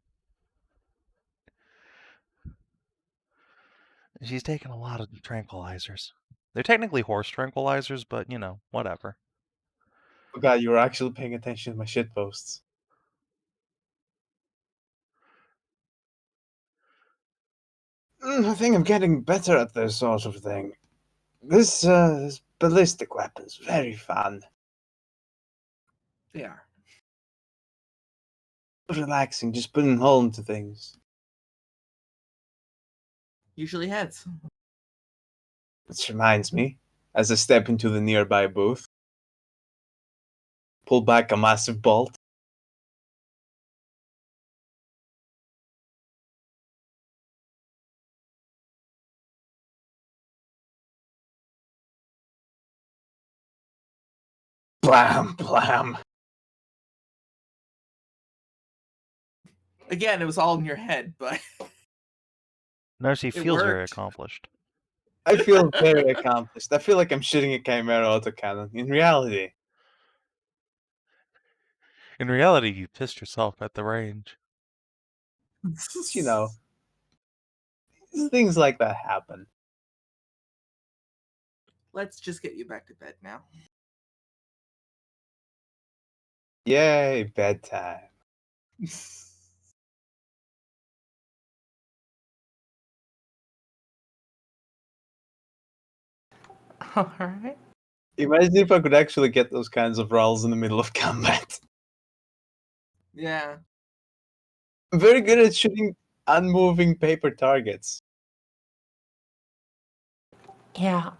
she's taken a lot of tranquilizers. They're technically horse tranquilizers, but whatever. Oh god, you were actually paying attention to my shit posts. I think I'm getting better at this sort of thing. This ballistic weapon's very fun. They are. Relaxing, just putting a hole into things. Usually heads. This reminds me, as I step into the nearby booth, pull back a massive bolt. Blam, blam. Again, it was all in your head, but Narcia It feels very worked. accomplished. I feel very accomplished. I feel like I'm shooting a Chimera autocannon. In reality, In reality, you pissed yourself at the range. you know, things like that happen. Let's just get you back to bed now. Yay, bedtime. Alright. Imagine if I could actually get those kinds of rolls in the middle of combat. Yeah. I'm very good at shooting unmoving paper targets. Yeah,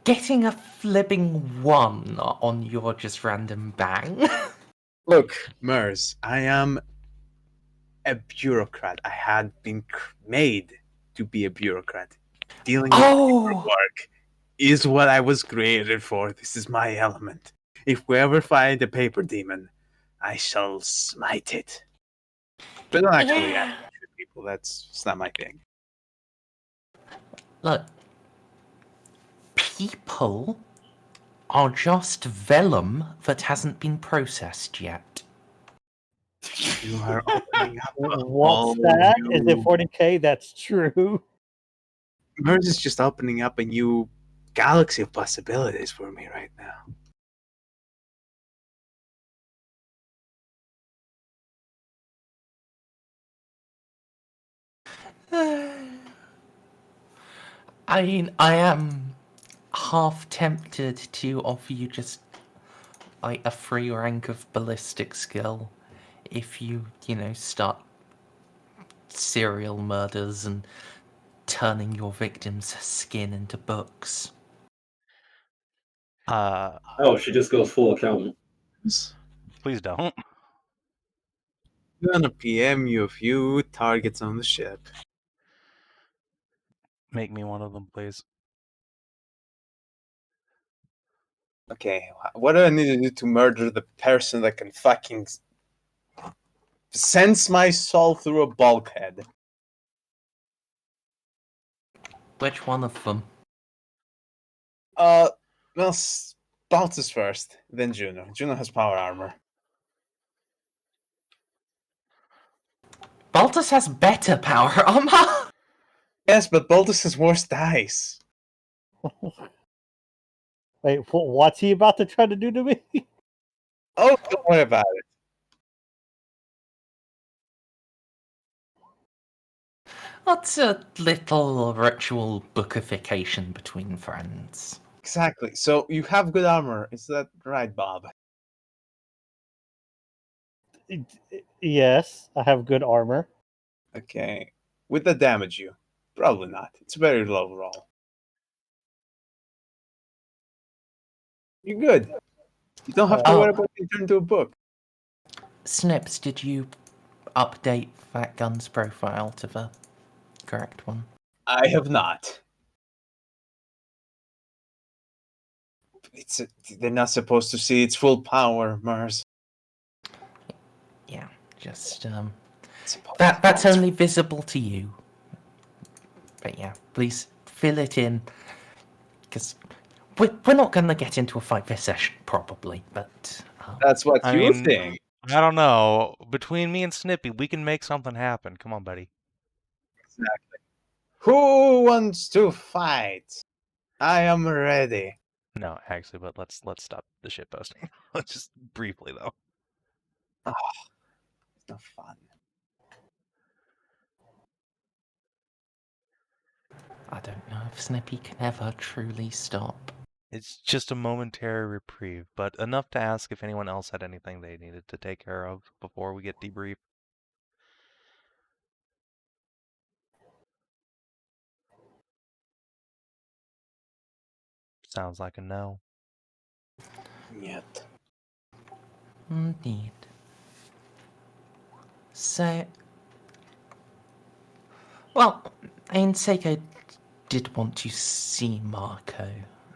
getting a flipping 1 on your just random bang. Look, Merz, I am a bureaucrat. I had been made to be a bureaucrat. Dealing with paperwork is what I was created for. This is my element. If we ever find a paper demon, I shall smite it. But not actually, Yeah. people. That's not my thing. Look, people are just vellum that hasn't been processed yet. You are opening up. What's that? Is it 40k? That's true. Merz is just opening up a new galaxy of possibilities for me right now. I mean, I am half tempted to offer you just like a free rank of ballistic skill if you start serial murders and turning your victims' skin into books. Oh, she just goes full accountant. Please don't. I'm gonna PM you a few targets on the ship. Make me one of them, please. Okay, what do I need to do to murder the person that can fucking sense my soul through a bulkhead? Which one of them? Well, Baltus first, then Juno. Juno has power armor. Baltus has better power armor! Yes, but Baltus has worse dice. Wait, what's he about to try to do to me? Oh, don't worry about it. What's a little ritual bookification between friends? Exactly. So you have good armor. Is that right, Bob? Yes, I have good armor. Okay. Would that damage you? Probably not. It's a very low roll. You're good. You don't have to worry about being turned into a book. Snips, did you update that gun's profile to the correct one? I have not. They're not supposed to see its full power, Merz. Yeah, just that's only visible to you. But yeah, please fill it in, because we're not going to get into a fight this session, probably, but... That's what I you mean, think. I don't know. Between me and Snippy, we can make something happen. Come on, buddy. Exactly. Who wants to fight? I am ready. No, actually, but let's stop the shit posting. Let's just briefly though. Oh, it's no fun. I don't know if Snippy can ever truly stop. It's just a momentary reprieve, but enough to ask if anyone else had anything they needed to take care of before we get debriefed. Sounds like a no. Yet. Indeed. So, well, Ceiko did want to see Marco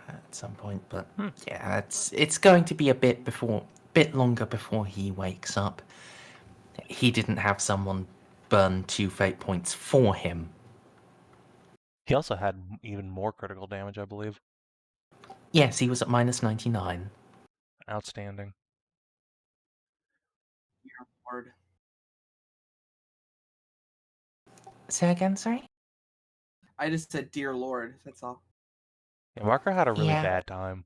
at some point, but yeah, it's going to be a bit longer before he wakes up. He didn't have someone burn 2 fate points for him. He also had even more critical damage, I believe. Yes, he was at minus 99. Outstanding. Dear Lord. Say again, sorry? I just said, "Dear Lord." That's all. Yeah, Marco had a really Yeah. bad time.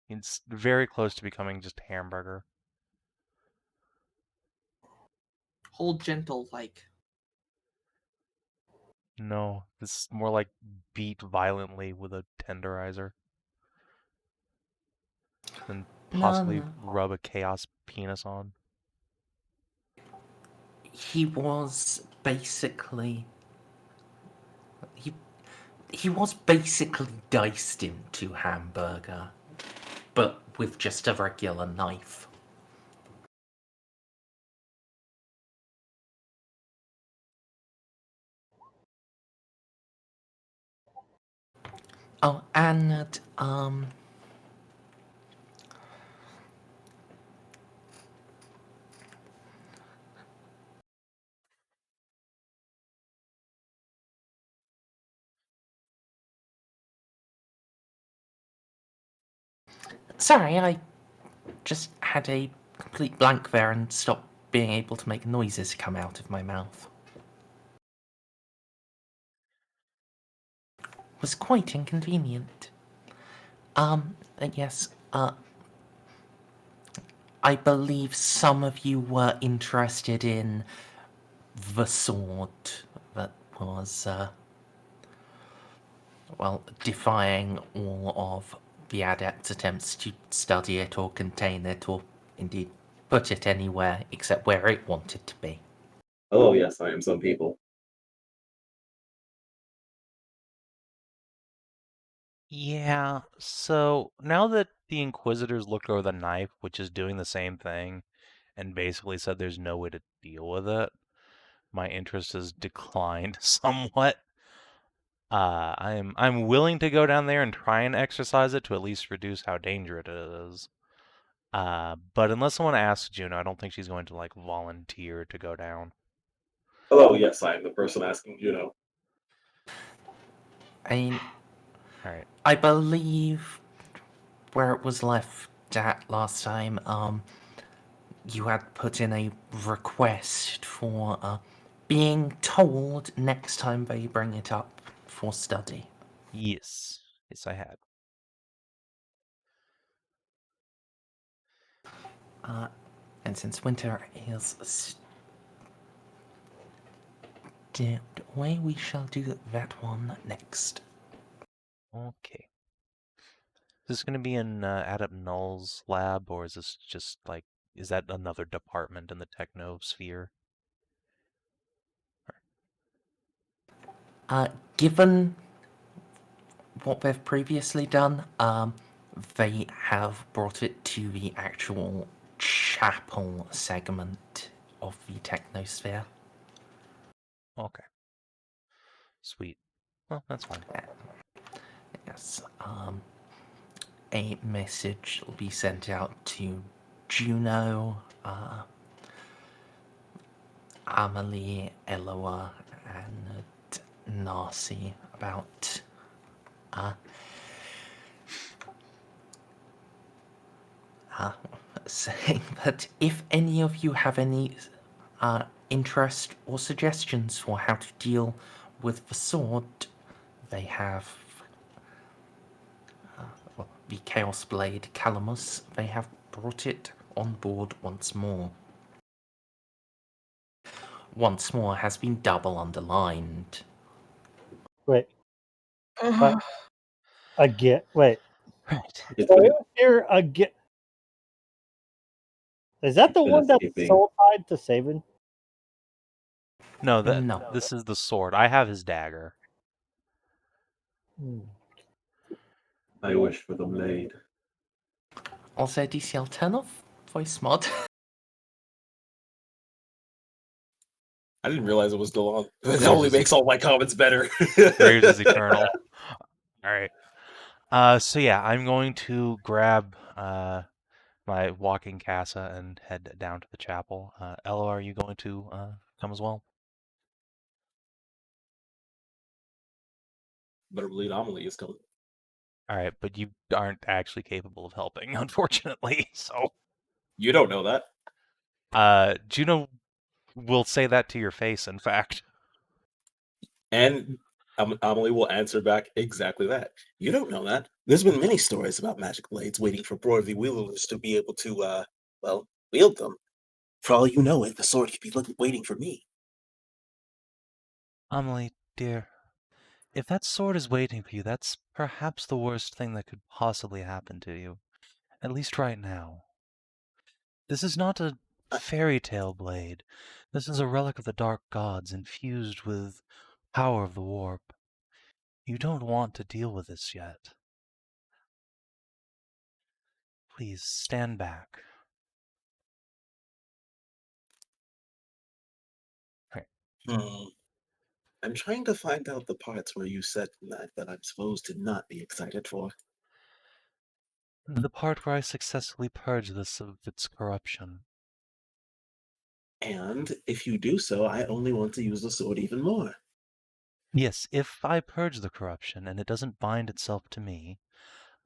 It's very close to becoming just hamburger. Hold gentle, like. No, this is more like beat violently with a tenderizer. Then possibly No. rub a chaos penis on. He was basically... He was basically diced into hamburger, but with just a regular knife. Oh, and, sorry, I just had a complete blank there and stopped being able to make noises come out of my mouth. It was quite inconvenient. Yes, I believe some of you were interested in the sword that was, well, defying all of the adepts' attempts to study it or contain it or indeed put it anywhere except where it wanted to be. Oh, yes, I am some people. Yeah, so now that the Inquisitors looked over the knife, which is doing the same thing, and basically said there's no way to deal with it, my interest has declined somewhat. I'm willing to go down there and try and exercise it to at least reduce how dangerous it is. But unless someone asks Juno, I don't think she's going to like volunteer to go down. Hello, yes, I am the person asking Juno. All right. I believe where it was left at last time, you had put in a request for being told next time they bring it up for study. Yes. Yes, I had. And since winter is dipped away, we shall do that one next. Okay. Is this going to be in Adept Null's lab, or is this just like, is that another department in the techno sphere? Given what they've previously done, they have brought it to the actual chapel segment of the technosphere. Okay. Sweet. Well, that's fine. Yes. A message will be sent out to Juno, Amelie, Eloa, and Narcia about saying that if any of you have any interest or suggestions for how to deal with the sword, they have the Chaos Blade Calamus. They have brought it on board once more. Once more has been double underlined. Wait. Wait. Right. It's So been, it was here again. Is that the been one that's escaping. soul tied to Savin? No, No. this is the sword. I have his dagger. I wish for the blade. Also, DCL turn off voice mod. I didn't realize it was still on. It Graves only is makes all my comments better. Graves is eternal. All right. So yeah, I'm going to grab my walking casa and head down to the chapel. Eloa, are you going to come as well? Better believe Amelie is coming. All right, but you aren't actually capable of helping, unfortunately. So You don't know that. Juno will say that to your face, in fact. And Amelie will answer back exactly that. You don't know that. There's been many stories about magic blades waiting for Broadly wielders to be able to, wield them. For all you know, the sword could be waiting for me. Amelie, dear, if that sword is waiting for you, that's perhaps the worst thing that could possibly happen to you. At least right now. This is not a fairy tale blade. This is a relic of the dark gods infused with power of the warp. You don't want to deal with this yet. Please stand back. I'm trying to find out the parts where you said that I'm supposed to not be excited for. The part where I successfully purge this of its corruption. And if you do so, I only want to use the sword even more. Yes, if I purge the corruption and it doesn't bind itself to me,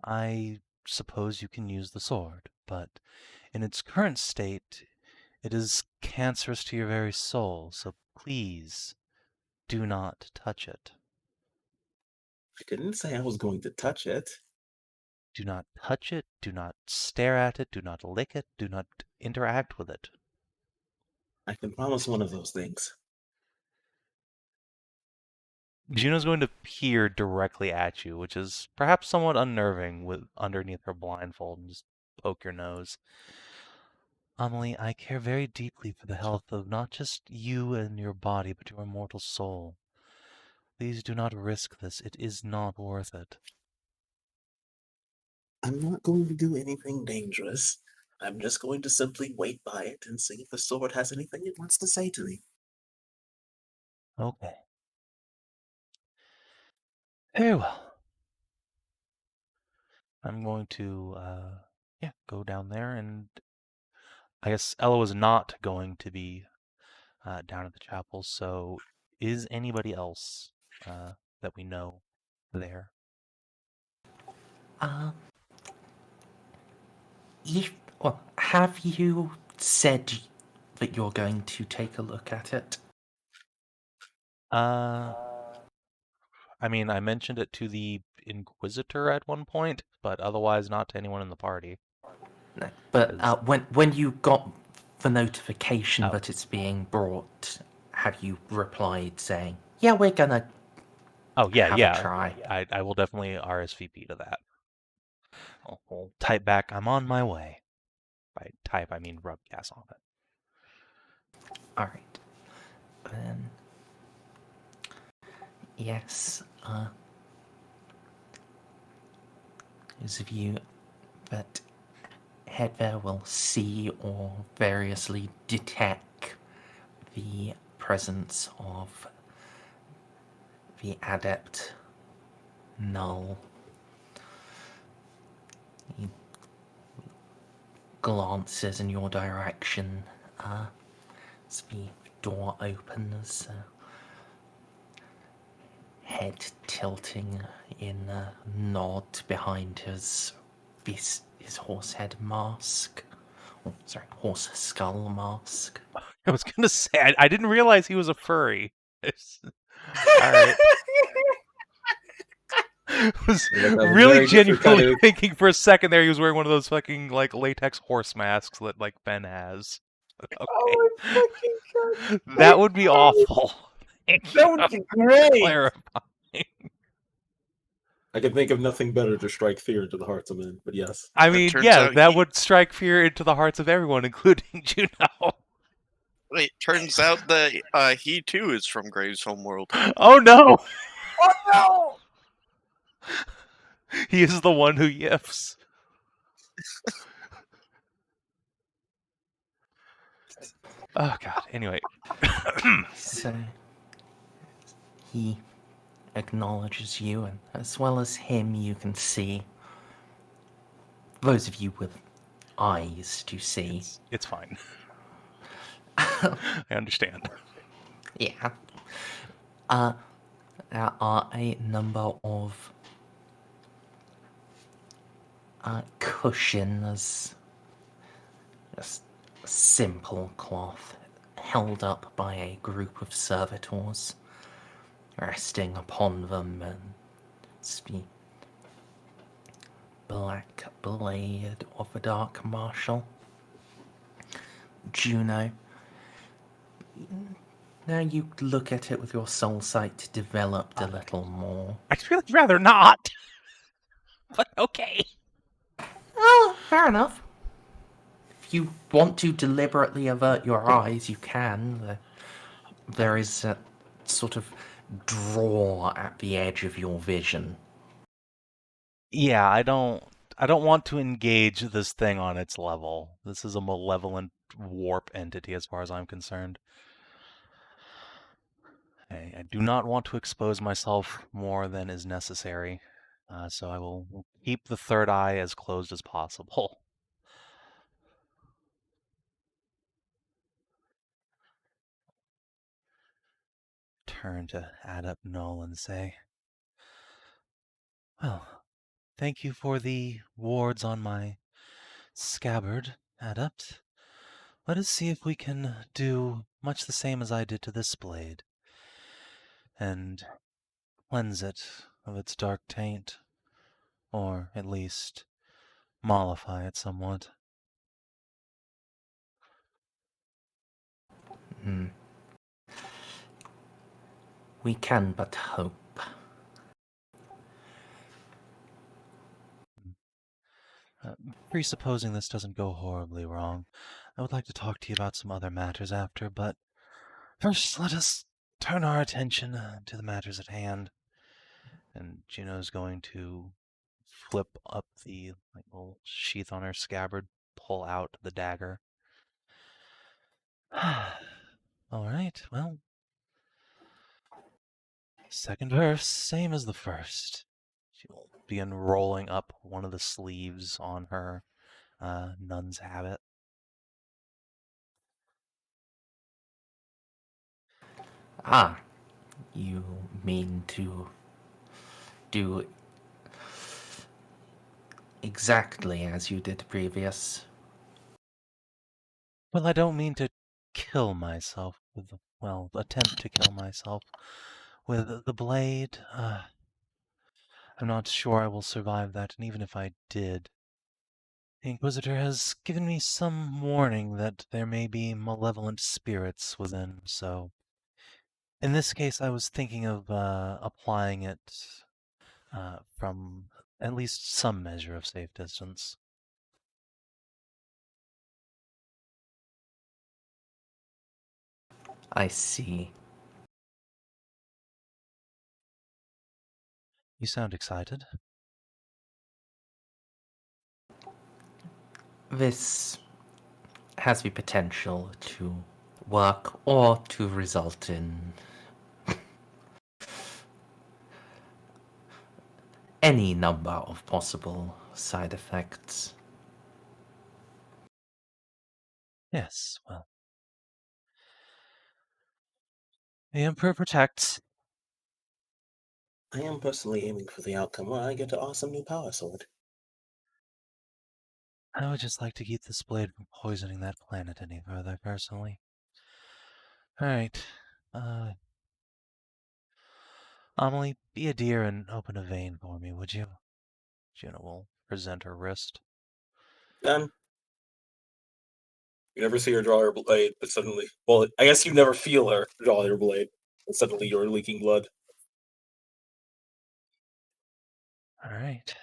I suppose you can use the sword, but in its current state, it is cancerous to your very soul, so please do not touch it. I didn't say I was going to touch it. Do not touch it, do not stare at it, do not lick it, do not interact with it. I can promise one of those things. Juno's going to peer directly at you, which is perhaps somewhat unnerving with underneath her blindfold, and just poke your nose. Amelie, I care very deeply for the health of not just you and your body, but your immortal soul. Please do not risk this. It is not worth it. I'm not going to do anything dangerous. I'm just going to simply wait by it and see if the sword has anything it wants to say to me. Okay. Very well. I'm going to, go down there, and I guess Eloa is not going to be down at the chapel, so is anybody else that we know there? Have you said that you're going to take a look at it? I mean, I mentioned it to the Inquisitor at one point, but otherwise not to anyone in the party. No. But when you got the notification that it's being brought, have you replied saying, "Yeah, we're gonna"? Oh yeah, have yeah. a try. I will definitely RSVP to that. I'll type back. I'm on my way. By type, I mean rub gas on it. All right. Then yes. Those of you that head there will see or variously detect the presence of the adept Null. He glances in your direction as the door opens, head tilting in a nod behind his horse head mask. Oh, sorry, horse skull mask. I was gonna say I didn't realize he was a furry. All right. I was really genuinely thinking for a second there he was wearing one of those fucking like latex horse masks that like Ben has. Okay. Oh my fucking god! That would be awful. That would be great. Clarifying. I can think of nothing better to strike fear into the hearts of men, but yes. I It mean, turns yeah, out that he- would strike fear into the hearts of everyone, including Juno. Wait, turns out that he too is from Graves' homeworld. Oh no! Oh no! He is the one who yiffs. Oh god, anyway. So he acknowledges you, and as well as him, you can see. Those of you with eyes to see. It's fine. I understand. Yeah. There are a number of cushions, just simple cloth, held up by a group of servitors, resting upon them, and it's the black blade of a dark marshal. Juno. Now you look at it with your soul sight developed a little more. I'd really rather not. But okay. Oh, fair enough. If you want to deliberately avert your eyes, you can. There is a sort of draw at the edge of your vision. Yeah, I don't want to engage this thing on its level. This is a malevolent warp entity as far as I'm concerned. I do not want to expose myself more than is necessary. So I will keep the third eye as closed as possible. Turn to Adept Null and say, well, thank you for the wards on my scabbard, Adept. Let us see if we can do much the same as I did to this blade, and cleanse it of its dark taint, or at least mollify it somewhat. We can but hope. Presupposing this doesn't go horribly wrong, I would like to talk to you about some other matters after, but first let us turn our attention to the matters at hand. And Juno's going to flip up the little sheath on her scabbard, pull out the dagger. All right, well, second verse, same as the first. She'll begin rolling up one of the sleeves on her nun's habit. Ah, you mean to do exactly as you did previous? Well, I don't mean to kill myself with, well, attempt to kill myself with the blade. I'm not sure I will survive that, and even if I did, the Inquisitor has given me some warning that there may be malevolent spirits within, so in this case I was thinking of applying it from at least some measure of safe distance. I see. You sound excited. This has the potential to work or to result in any number of possible side effects. Yes, well, the Emperor protects. I am personally aiming for the outcome where I get an awesome new power sword. I would just like to keep this blade from poisoning that planet any further, personally. Alright, Amelie, be a dear and open a vein for me, would you? Juno will present her wrist. Done. You never see her draw her blade, but suddenly... Well, I guess you never feel her draw her blade, but suddenly you're leaking blood. All right.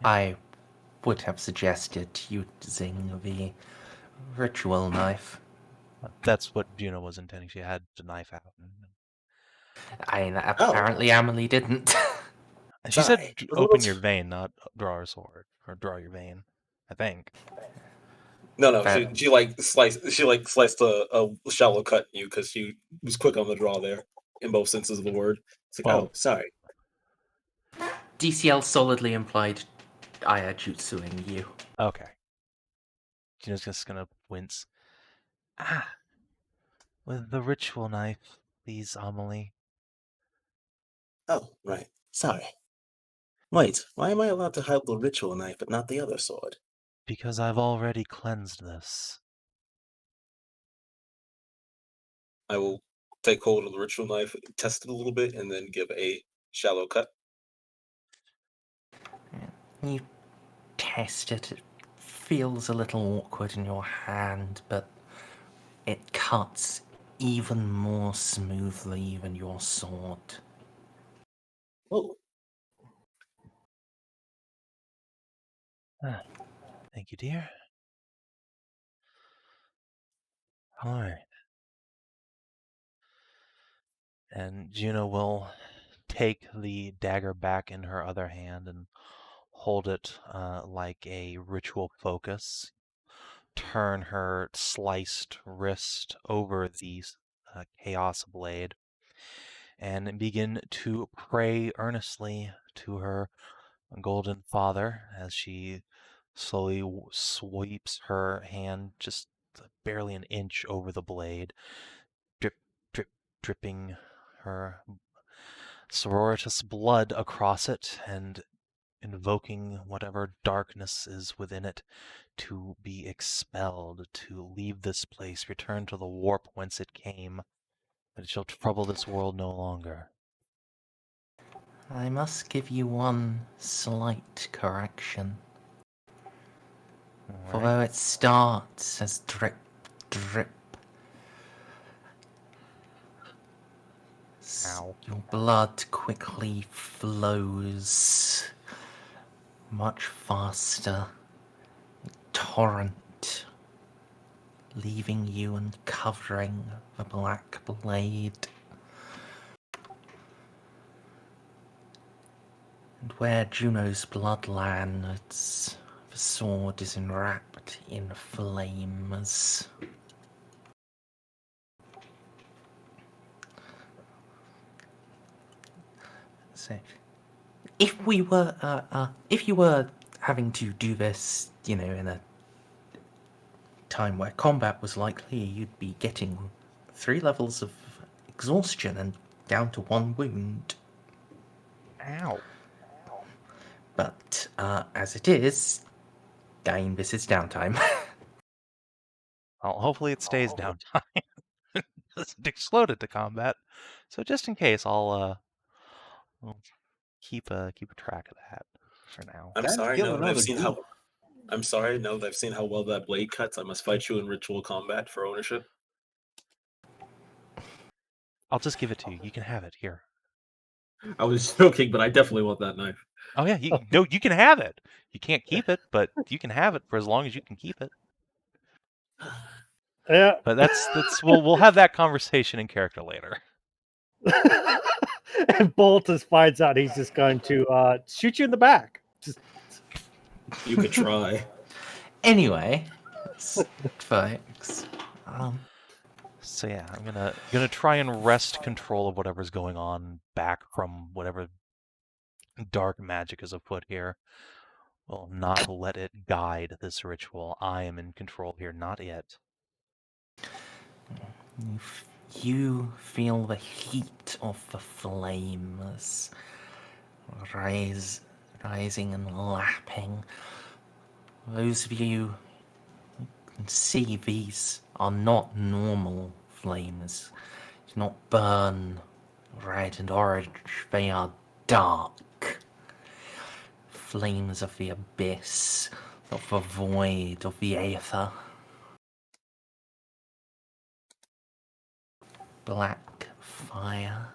I would have suggested using the ritual knife. That's what Juno was intending. She had the knife out. Apparently Amelie didn't. And she said, Sorry. "Open your vein, not draw a sword or draw your vein." I think. No. But- She sliced a shallow cut in you because she was quick on the draw there in both senses of the word. It's like, oh, sorry. DCL solidly implied Jutsuing you. Okay. Juno's just gonna wince. With the ritual knife, please, Amelie. Oh, right. Sorry. Wait, why am I allowed to have the ritual knife but not the other sword? Because I've already cleansed this. I will take hold of the ritual knife, test it a little bit, and then give a shallow cut. You test it. It feels a little awkward in your hand, but it cuts even more smoothly than your sword. Oh, Thank you, dear. All right. And Juno will take the dagger back in her other hand and hold it like a ritual focus. Turn her sliced wrist over the chaos blade and begin to pray earnestly to her golden father as she slowly sweeps her hand just barely an inch over the blade, drip, drip, dripping her Sororitas blood across it and invoking whatever darkness is within it to be expelled, to leave this place, return to the warp whence it came, that it shall trouble this world no longer. I must give you one slight correction. All right. Although it starts as drip, drip, Ow. your blood quickly flows much faster. Torrent, leaving you and covering the black blade. And where Juno's blood lands, the sword is enwrapped in flames. So, if you were having to do this, in a time where combat was likely, you'd be getting 3 levels of exhaustion and down to 1 wound. Ow. But as it is, this is downtime. Well, hopefully it stays downtime. It doesn't explode into combat. So just in case, I'll keep a track of that for now. I'm Time to sorry. kill Now that I've another seen group. I'm sorry. Now that I've seen how well that blade cuts, I must fight you in ritual combat for ownership. I'll just give it to you. You can have it here. I was joking, but I definitely want that knife. Oh yeah, you can have it. You can't keep it, but you can have it for as long as you can keep it. Yeah. But that's we'll have that conversation in character later. And Baltus finds out he's just going to shoot you in the back. Just You could try. Anyway, folks. So yeah, I'm gonna try and wrest control of whatever's going on back from whatever dark magic is afoot here. Will not let it guide this ritual. I am in control here, not it. You feel the heat of the flames rising and lapping. Those of you who can see these are not normal flames. It's not burn red and orange. They are dark. Flames of the abyss, of the void, of the aether. Black fire.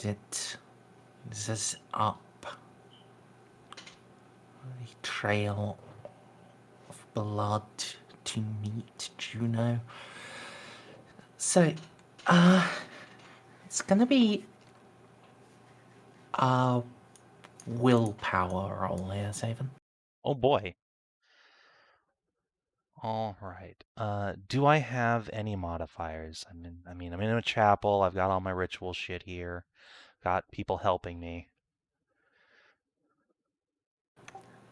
it is up a trail of blood to meet Juno. So, it's gonna be a willpower roll here, Savin. Oh boy. All right. Do I have any modifiers? I'm in a chapel. I've got all my ritual shit here. Got people helping me.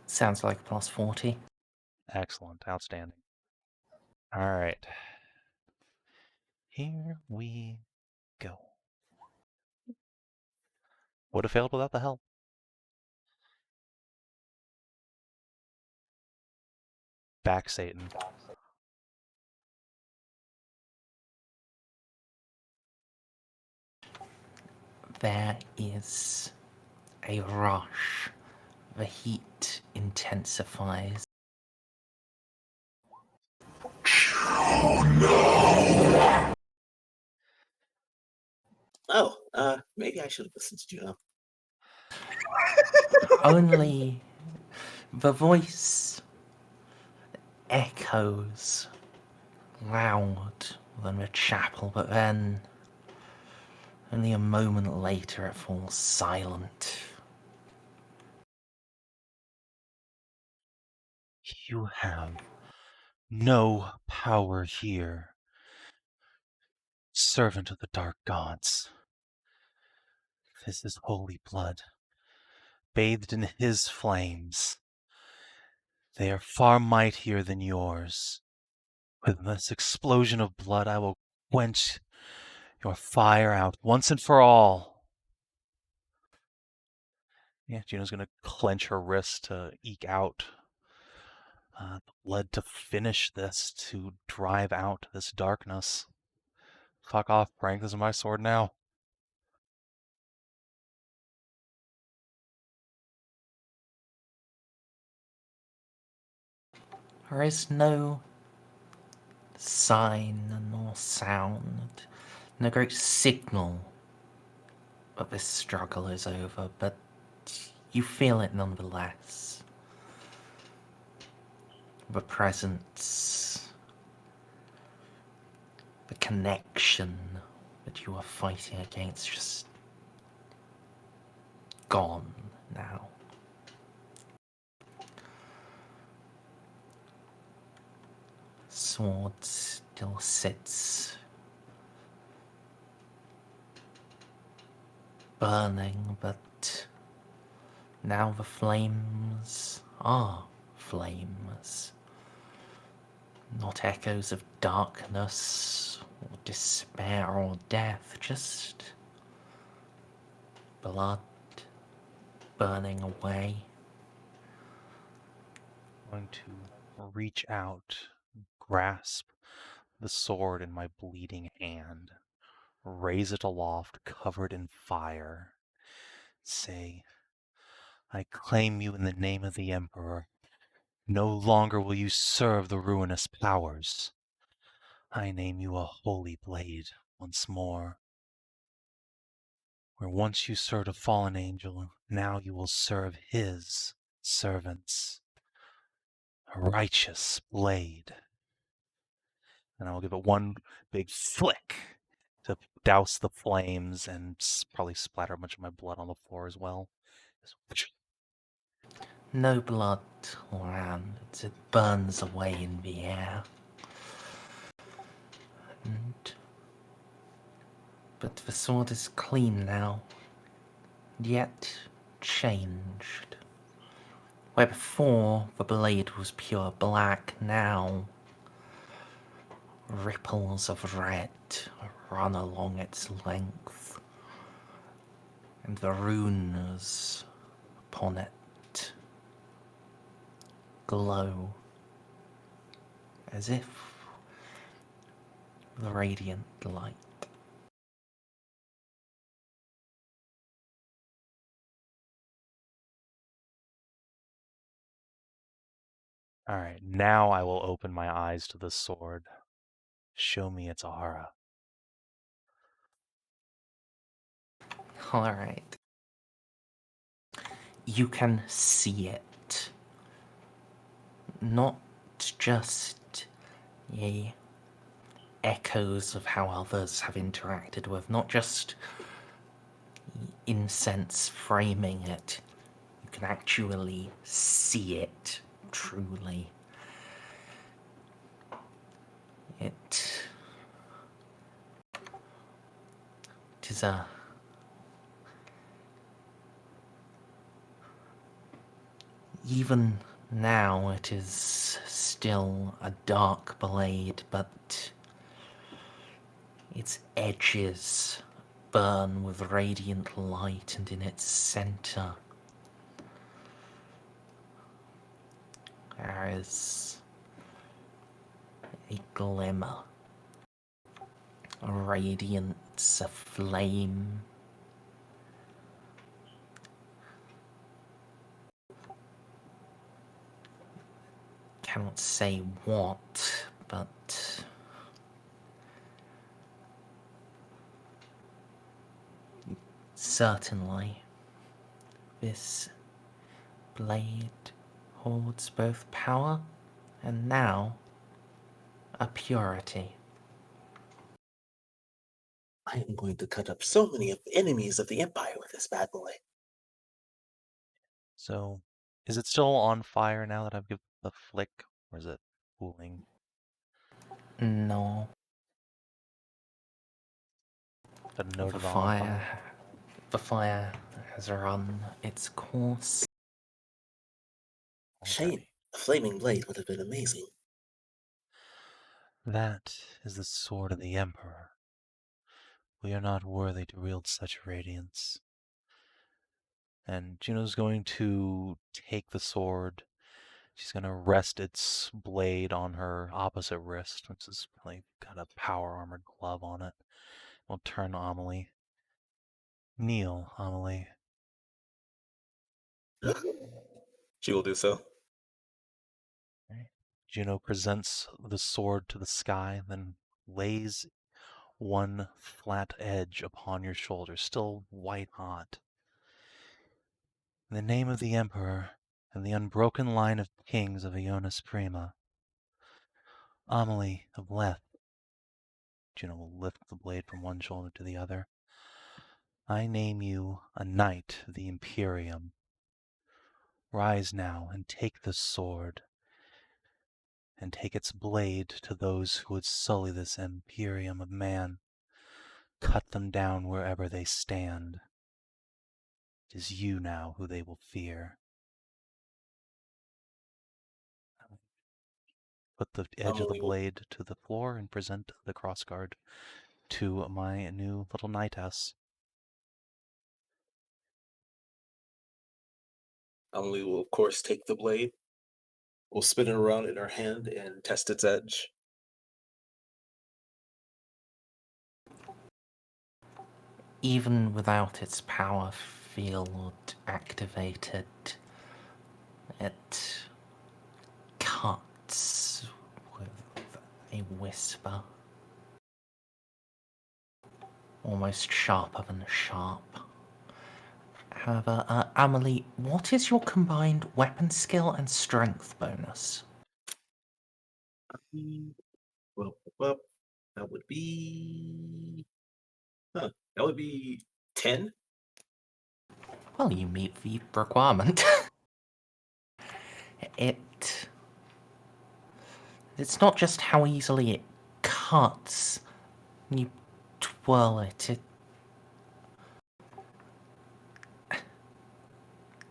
Sounds like plus 40. Excellent. Outstanding. All right. Here we go. Would have failed without the help. Back, Satan. There is a rush. The heat intensifies. Oh, maybe I should have listened to Juno. Only the voice echoes loud than the chapel, but then only a moment later it falls silent. You have no power here, servant of the dark gods. This is holy blood, bathed in his flames. They are far mightier than yours. With this explosion of blood, I will quench your fire out once and for all. Yeah, Juno's going to clench her wrist to eke out the blood to finish this, to drive out this darkness. Fuck off, Frank. This is my sword now. There is no sign nor sound, no great signal that this struggle is over, but you feel it nonetheless. The presence, the connection that you are fighting against, just gone now. Sword still sits burning, but now the flames are flames. Not echoes of darkness or despair or death, just blood burning away. I'm going to reach out, grasp the sword in my bleeding hand, raise it aloft, covered in fire. Say, I claim you in the name of the Emperor. No longer will you serve the ruinous powers. I name you a holy blade once more. Where once you served a fallen angel, now you will serve his servants. A righteous blade. And I will give it one big flick to douse the flames and probably splatter a bunch of my blood on the floor as well. No blood around, it burns away in the air. But the sword is clean now, yet changed. Where before the blade was pure black, now ripples of red run along its length, and the runes upon it glow as if the radiant light. Alright, now I will open my eyes to the sword. Show me its aura. Alright. You can see it. Not just echoes of how others have interacted with, not just incense framing it. You can actually see it truly. It is a even now it is still a dark blade, but its edges burn with radiant light, and in its center there is a glimmer, a radiance, a flame. Cannot say what, but certainly this blade holds both power and now a purity. I am going to cut up so many of the enemies of the Empire with this bad boy. So, is it still on fire now that I've given the flick, or is it cooling? No. A note The of on fire. the fire has run its course. Shame. A flaming blade would have been amazing. That is the sword of the Emperor. We are not worthy to wield such radiance. And Juno's going to take the sword. She's going to rest its blade on her opposite wrist, which is really got a power armored glove on it. We'll turn to Amelie. Kneel, Amelie. She will do so. Juno presents the sword to the sky, then lays one flat edge upon your shoulder, still white hot. In the name of the Emperor and the unbroken line of kings of Ionis Prima, Amelie of Leth. Juno will lift the blade from one shoulder to the other. I name you a knight of the Imperium. Rise now and take this sword, and take its blade to those who would sully this Imperium of man. Cut them down wherever they stand. It is you now who they will fear. Put the edge of the blade to the floor and present the crossguard to my new little knightess. Amelie will, of course, take the blade. Will spin it around in her hand and test its edge. Even without its power field activated, it cuts with a whisper. Almost sharper than sharp. However, Amelie, what is your combined weapon skill and strength bonus? Well, that would be... That would be 10? Well, you meet the requirement. It's not just how easily it cuts. When you twirl it,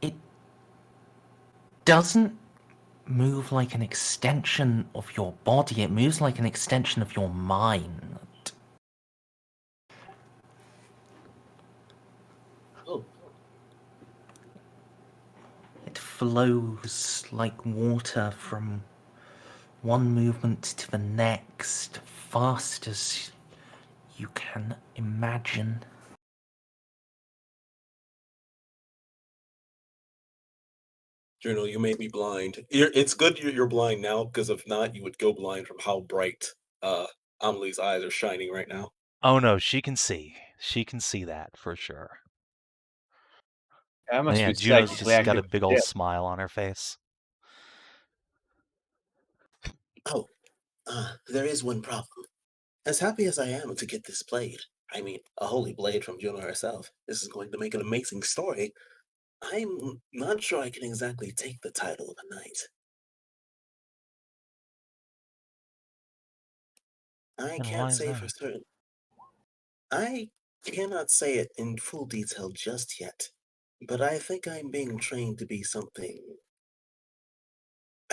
it doesn't move like an extension of your body, it moves like an extension of your mind. Oh. It flows like water from one movement to the next, fast as you can imagine. Juno, you may be blind. It's good you're blind now, because if not, you would go blind from how bright Amelie's eyes are shining right now. Oh no, she can see. She can see that for sure. That And must yeah, be Juno's psychically just got a active. big old Yeah. smile on her face. Oh, there is one problem. As happy as I am to get this blade, I mean, a holy blade from Juno herself, this is going to make an amazing story. I'm not sure I can exactly take the title of a knight. I And why can't is say that? for certain. I cannot say it in full detail just yet, but I think I'm being trained to be something,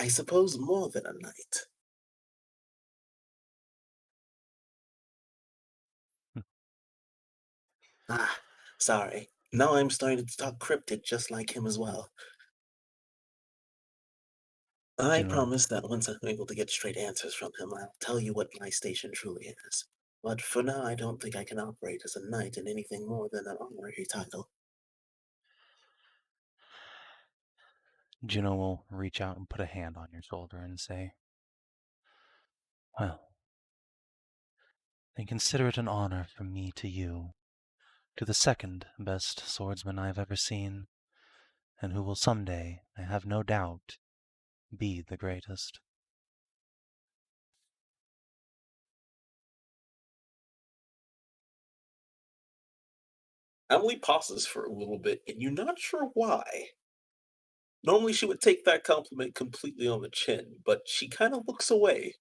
I suppose, more than a knight. Ah, sorry. Now I'm starting to talk cryptic just like him as well. I Juno. promise that once I'm able to get straight answers from him, I'll tell you what my station truly is. But for now, I don't think I can operate as a knight in anything more than an honorary title. Juno will reach out and put a hand on your shoulder and say, well, then consider it an honor from me to you, to the second best swordsman I've ever seen, and who will someday, I have no doubt, be the greatest. Emily pauses for a little bit, and you're not sure why. Normally she would take that compliment completely on the chin, but she kind of looks away.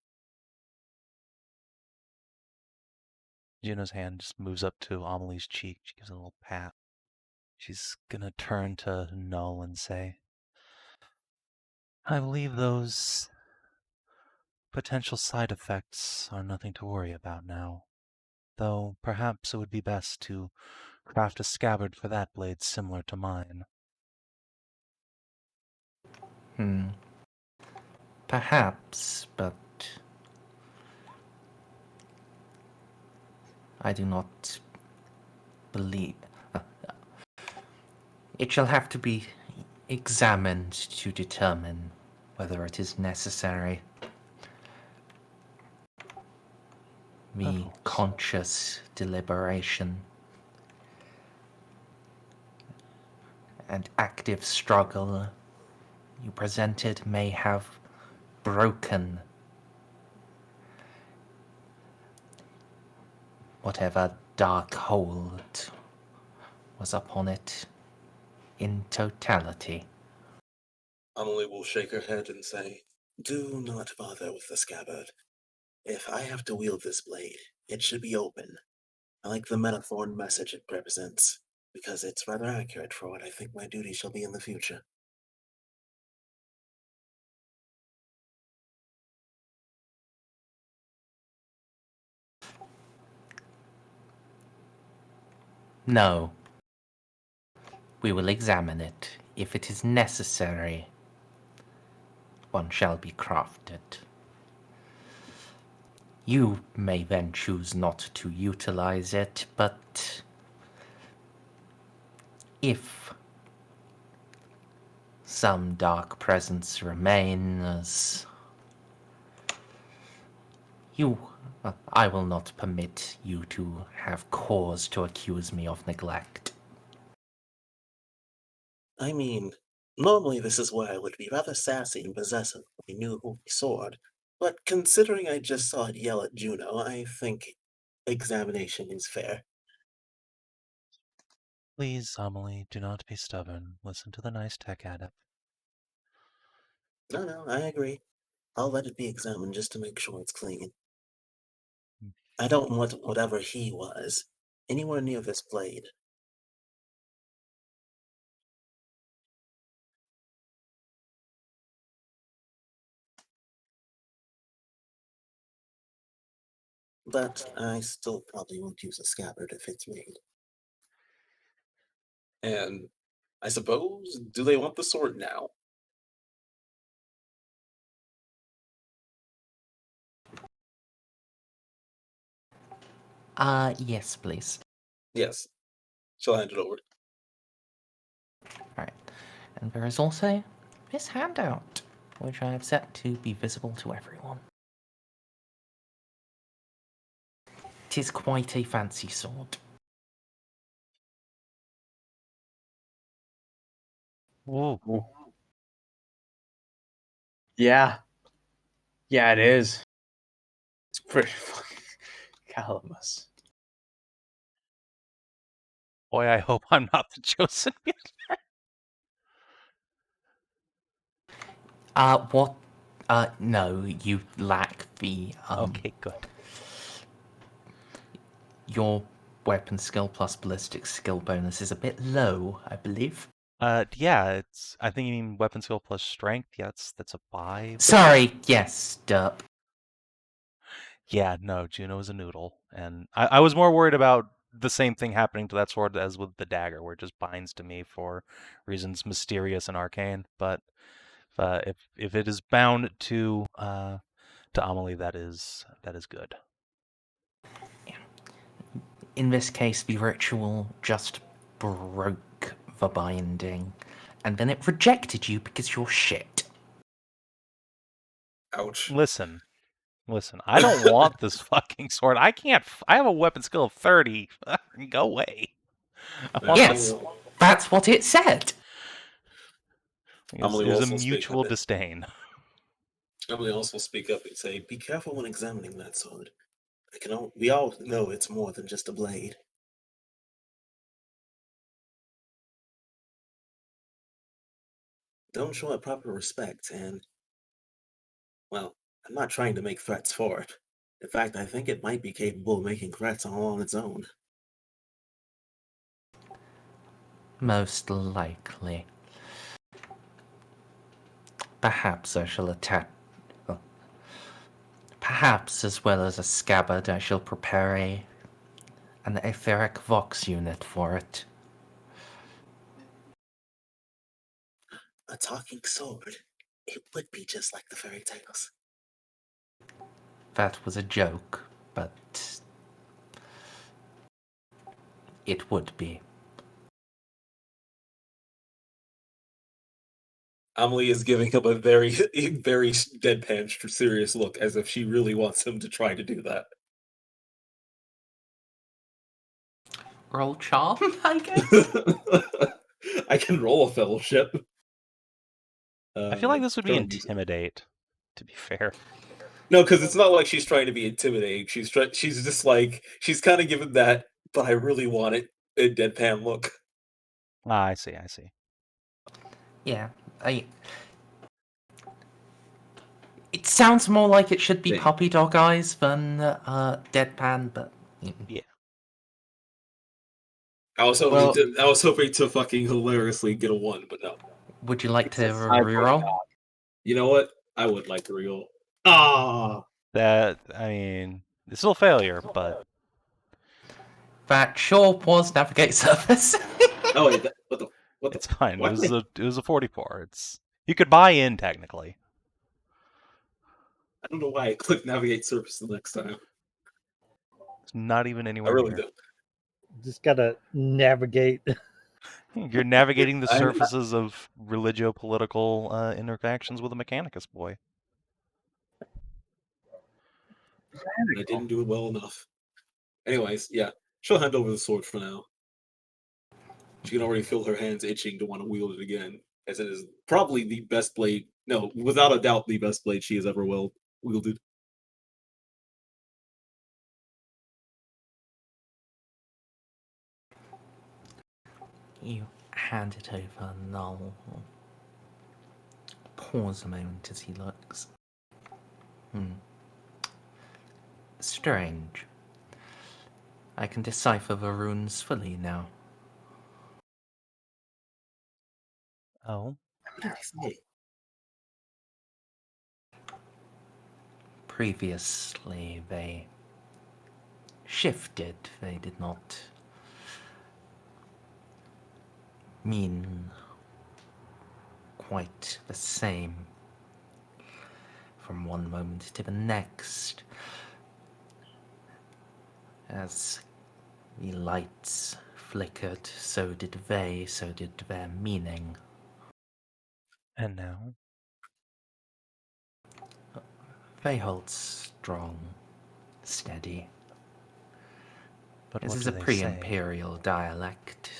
Juno's hand just moves up to Amelie's cheek. She gives a little pat. She's gonna turn to Null and say, I believe those potential side effects are nothing to worry about now, though perhaps it would be best to craft a scabbard for that blade similar to mine. Perhaps, but I do not believe. It shall have to be examined to determine whether it is necessary. The conscious deliberation and active struggle you presented may have broken whatever dark hold was upon it in totality. Emily will shake her head and say, do not bother with the scabbard. If I have to wield this blade, it should be open. I like the metaphor and message it represents, because it's rather accurate for what I think my duty shall be in the future. No. We will examine it. If it is necessary, one shall be crafted. You may then choose not to utilize it, but if some dark presence remains, I will not permit you to have cause to accuse me of neglect. I mean, normally this is where I would be rather sassy and possessive with a new holy sword, but considering I just saw it yell at Juno, I think examination is fair. Please, Amelie, do not be stubborn. Listen to the nice tech adept. No, I agree. I'll let it be examined just to make sure it's clean. I don't want whatever he was anywhere near this blade. But I still probably won't use a scabbard if it's made. And I suppose, do they want the sword now? Yes, please. Yes. She'll hand it over. Alright. And there is also this handout, which I have set to be visible to everyone. It is quite a fancy sword. Ooh. Ooh. Yeah. Yeah, it is. It's pretty fucking calamus. Boy, I hope I'm not the chosen one. What? No, you lack the, Okay, good. your weapon skill plus ballistic skill bonus is a bit low, I believe. Yeah, I think you mean weapon skill plus strength. Yeah, that's a 5. Sorry, yes, derp. Yeah, no, Juno is a noodle. And I was more worried about the same thing happening to that sword as with the dagger, where it just binds to me for reasons mysterious and arcane. But if it is bound to Amelie, that is good. In this case, the ritual just broke the binding, and then it rejected you because you're shit. Ouch. Listen, I don't want this fucking sword. I can't. I have a weapon skill of 30. Go away. I want Yes, that's what it said. It Emily was a also speak mutual up. disdain. Emily also speak up and say, "Be careful when examining that sword. We all know it's more than just a blade." Don't show it proper respect, and, well, I'm not trying to make threats for it. In fact, I think it might be capable of making threats all on its own. Most likely. Perhaps I shall attack. Perhaps, as well as a scabbard, I shall prepare an etheric vox unit for it. A talking sword. It would be just like the fairy tales. That was a joke, but it would be. Amelie is giving him a very, very deadpan, serious look, as if she really wants him to try to do that. Roll charm, I guess? I can roll a fellowship. I feel like this would be don't use it. intimidate, to be fair. No, because it's not like she's trying to be intimidating. She's just like, she's kind of given that, but I really want it, a deadpan look. Ah, I see. Yeah, it sounds more like it should be Thing. puppy dog eyes than deadpan, but Yeah. I was hoping to fucking hilariously get a 1, but no. Would you like to It's a cyborg reroll? dog. You know what? I would like to reroll. Ah, I mean, it's still a failure, but That sure was navigate surface. oh wait, what the? it's fine. What? It was a 44. You could buy in technically. I don't know why I clicked navigate surface the next time. It's not even I anywhere really near. do. Just gotta navigate. You're navigating the surfaces of religio-political interactions with a Mechanicus boy. I didn't do it well enough. Anyways, yeah, she'll hand over the sword for now. She can already feel her hands itching to want to wield it again, as it is probably the best blade. No, without a doubt, the best blade she has ever wielded. You hand it over, Null. Pause a moment as he looks. Strange. I can decipher the runes fully now. Oh. Previously, they shifted. They did not mean quite the same from one moment to the next. As the lights flickered, so did they, so did their meaning. And now? They hold strong, steady. But This what is do a they say? pre-imperial dialect.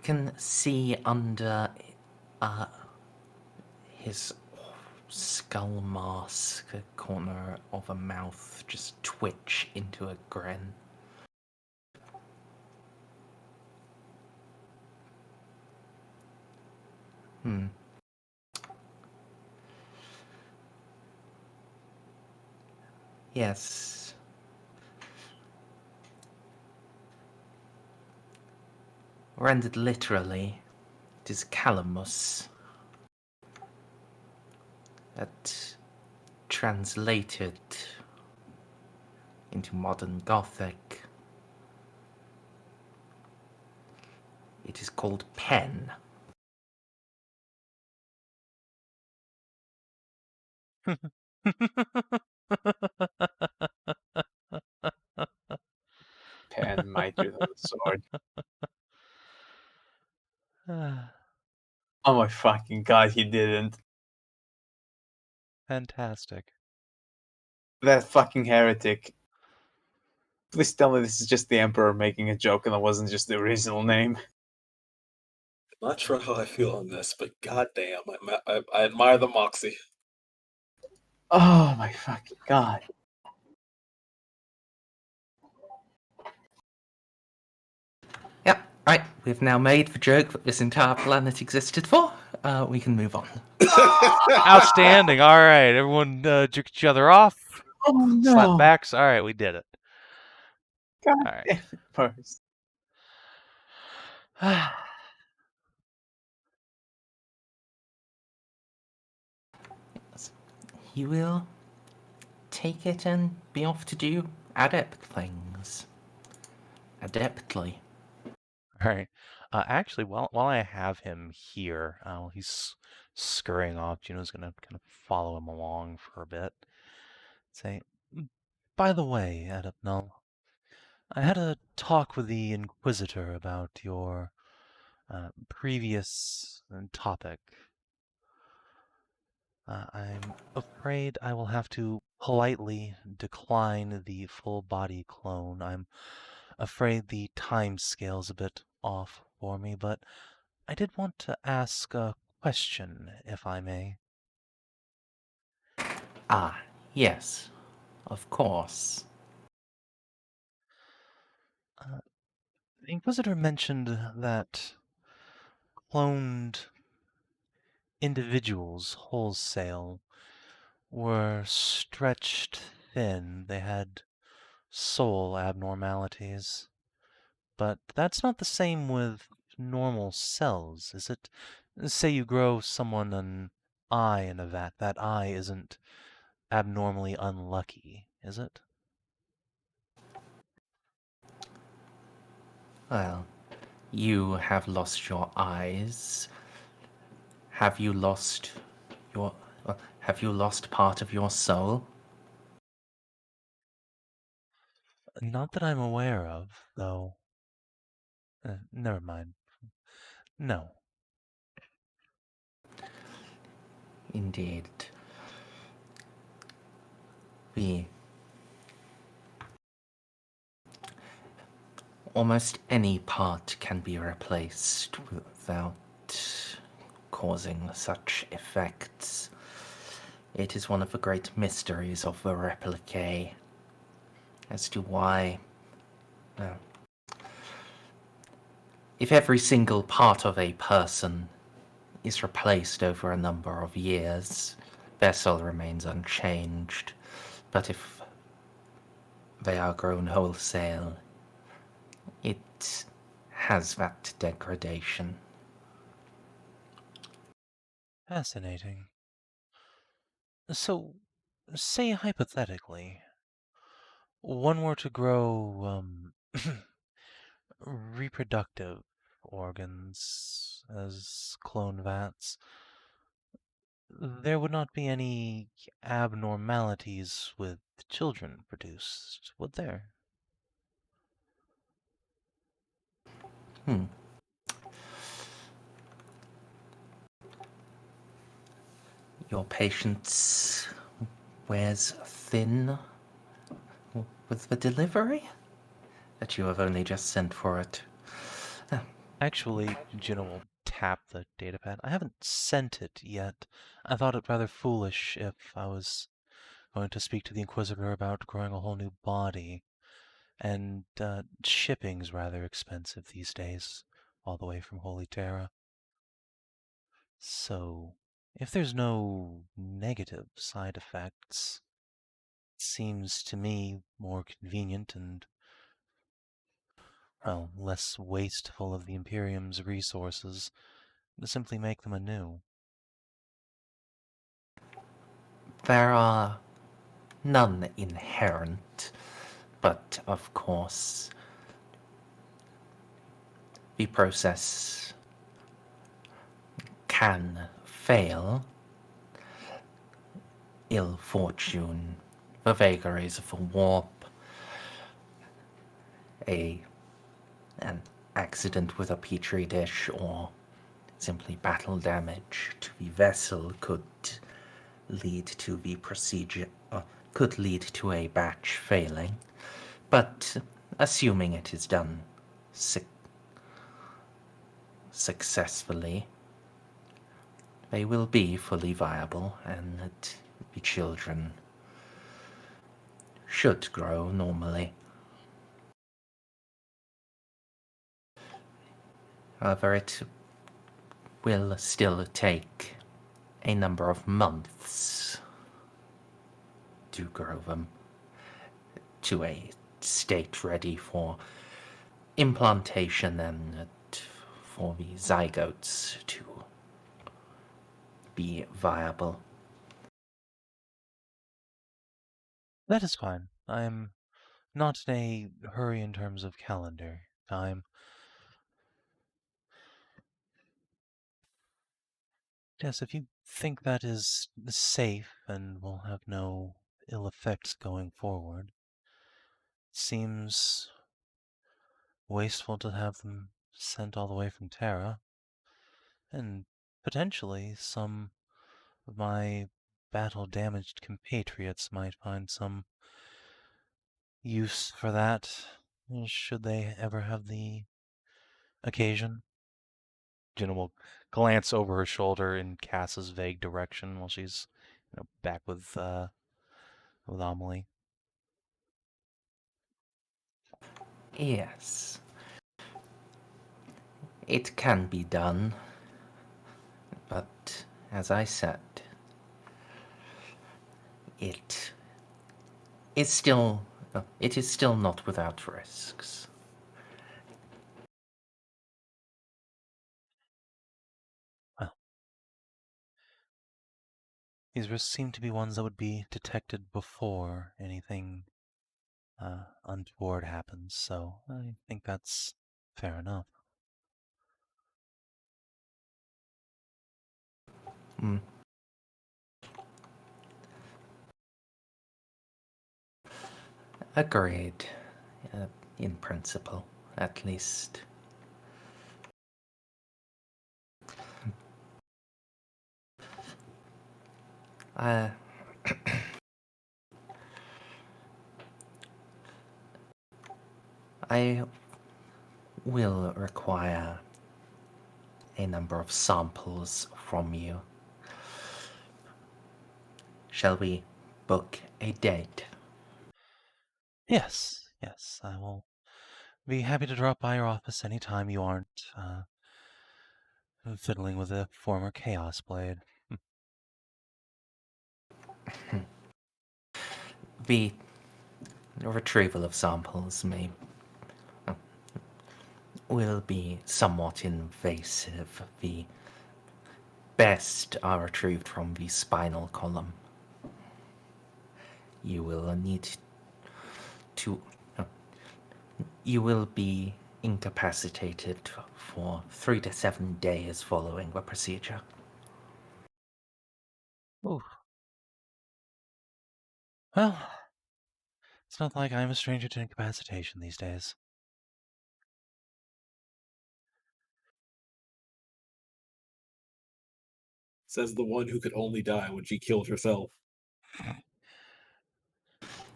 can see under his skull mask, a corner of a mouth just twitch into a grin. Yes. Rendered literally, it is Calamus. That translated into modern Gothic, it is called pen. Pen might do the sword. Oh my fucking god, he didn't. Fantastic. That fucking heretic. Please tell me this is just the Emperor making a joke and it wasn't just the original name. Not sure how I feel on this, but goddamn, I admire the moxie. Oh my fucking god. Yep, right, we've now made the joke that this entire planet existed for. We can move on. Outstanding. All right, everyone jerk each other off. Oh no. Slap backs. All right, we did it. God All right. damn it, Merz. You will take it and be off to do adept things. Adeptly. All right. Actually, while I have him here, he's scurrying off. Juno's gonna kind of follow him along for a bit. Say, by the way, Adept Null, I had a talk with the Inquisitor about your previous topic. I'm afraid I will have to politely decline the full body clone. I'm afraid the time scale's a bit off for me, but I did want to ask a question, if I may. Ah, yes, of course. The Inquisitor mentioned that cloned individuals wholesale were stretched thin. They had soul abnormalities. But that's not the same with normal cells, is it? Say you grow someone an eye in a vat. That eye isn't abnormally unlucky, is it? Well, you have lost your eyes. Have you lost your... have you lost part of your soul? Not that I'm aware of, though. Never mind. No. Indeed. Almost any part can be replaced without causing such effects. It is one of the great mysteries of the replicae as to why... if every single part of a person is replaced over a number of years, their soul remains unchanged. But if they are grown wholesale, it has that degradation. Fascinating. So, say hypothetically, one were to grow, reproductive organs as clone vats, there would not be any abnormalities with children produced, would there? Your patience wears thin with the delivery? That you have only just sent for it. Actually, Juno will tap the datapad. I haven't sent it yet. I thought it rather foolish if I was going to speak to the Inquisitor about growing a whole new body. And shipping's rather expensive these days, all the way from Holy Terra. So, if there's no negative side effects, it seems to me more convenient and, well, less wasteful of the Imperium's resources to simply make them anew. There are none inherent, but of course, the process can fail. Ill fortune, the vagaries of a warp, an accident with a petri dish, or simply battle damage to the vessel could lead to the procedure, could lead to a batch failing. But assuming it is done successfully, they will be fully viable, and the children should grow normally. However, it will still take a number of months to grow them to a state ready for implantation and for the zygotes to be viable. That is fine. I'm not in a hurry in terms of calendar time. Yes, if you think that is safe and will have no ill effects going forward, it seems wasteful to have them sent all the way from Terra, and potentially some of my battle-damaged compatriots might find some use for that, should they ever have the occasion. Jenna will glance over her shoulder in Cass's vague direction while she's, back with Amelie. Yes. It can be done, but as I said, it is still not without risks. Well, these risks seem to be ones that would be detected before anything untoward happens, so I think that's fair enough. Mm. Agreed. In principle, at least. I will require a number of samples from you. Shall we book a date? Yes, I will be happy to drop by your office anytime you aren't fiddling with a former Chaos Blade. The retrieval of samples will be somewhat invasive. The best are retrieved from the spinal column. You will need to... You will be incapacitated for 3 to 7 days following the procedure. Oof. Well, it's not like I'm a stranger to incapacitation these days. Says the one who could only die when she killed herself.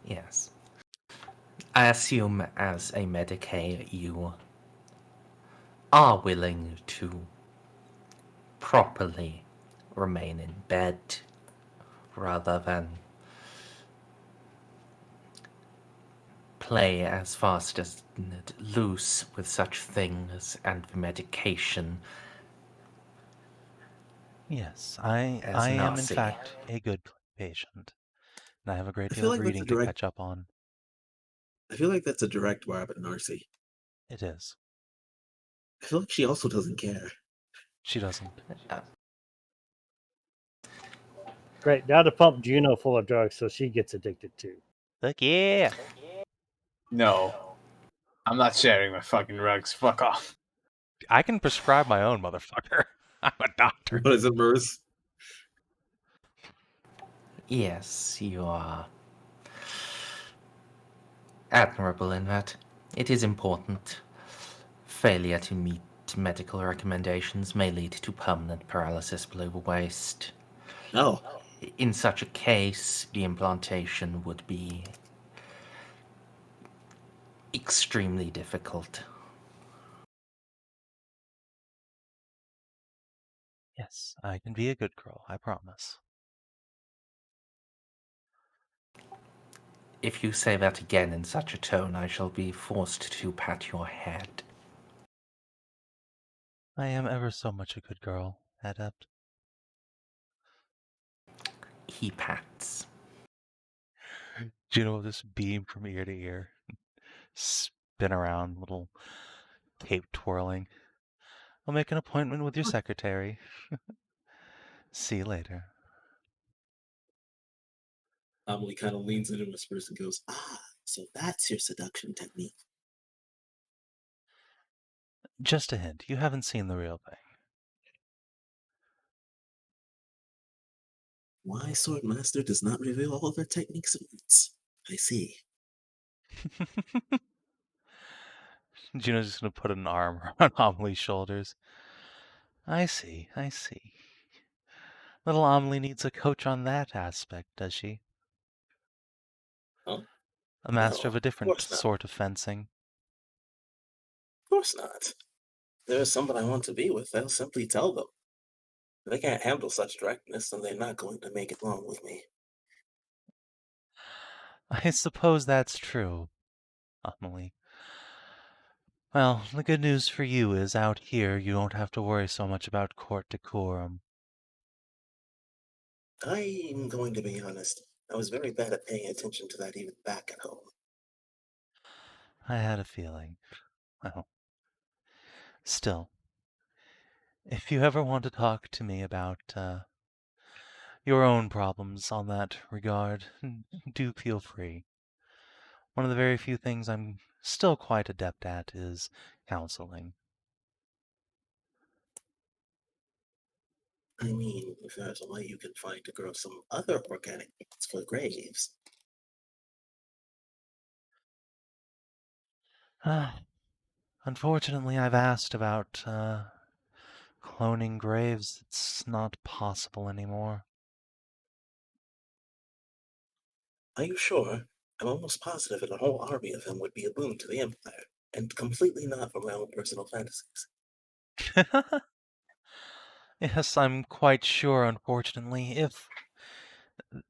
Yes. I assume as a Medicae you are willing to properly remain in bed rather than play as fast as loose with such things and medication. Yes, I As am in Narcia. fact a good patient, and I have a great I deal feel of like that's a reading to direct. catch up on. I feel like that's a direct barb at Narcia. It is. I feel like she also doesn't care. She doesn't. Great. Now to pump Juno full of drugs so she gets addicted too. Look, yeah. No. I'm not sharing my fucking rugs. Fuck off. I can prescribe my own, motherfucker. I'm a doctor. What is it, Merz? Yes, you are admirable in that. It is important. Failure to meet medical recommendations may lead to permanent paralysis below the waist. Oh, In such a case, the implantation would be extremely difficult. Yes, I can be a good girl, I promise. If you say that again in such a tone, I shall be forced to pat your head. I am ever so much a good girl, Adept. He pats. Juno will just beam from ear to ear, spin around, little cape twirling. I'll make an appointment with your secretary. See you later. Amelie kind of leans in and whispers and goes, so that's your seduction technique. Just a hint, you haven't seen the real thing. Why Swordmaster does not reveal all their techniques at once. I see. Juno's just going to put an arm around Amelie's shoulders. I see, I see. Little Amelie needs a coach on that aspect, does she? Oh, A master no, of a different sort of fencing. Of course not. If there's someone I want to be with, I'll simply tell them. If they can't handle such directness, then they're not going to make it long with me. I suppose that's true, Amelie. Well, the good news for you is out here you don't have to worry so much about court decorum. I'm going to be honest. I was very bad at paying attention to that even back at home. I had a feeling. Well, still, if you ever want to talk to me about your own problems on that regard, do feel free. One of the very few things I'm still quite adept at is counseling. I mean, if there's a way you can find to grow some other organic plants for graves. Unfortunately, I've asked about cloning graves. It's not possible anymore. Are you sure? I'm almost positive that a whole army of them would be a boon to the Empire, and completely not for my own personal fantasies. Yes, I'm quite sure, unfortunately. If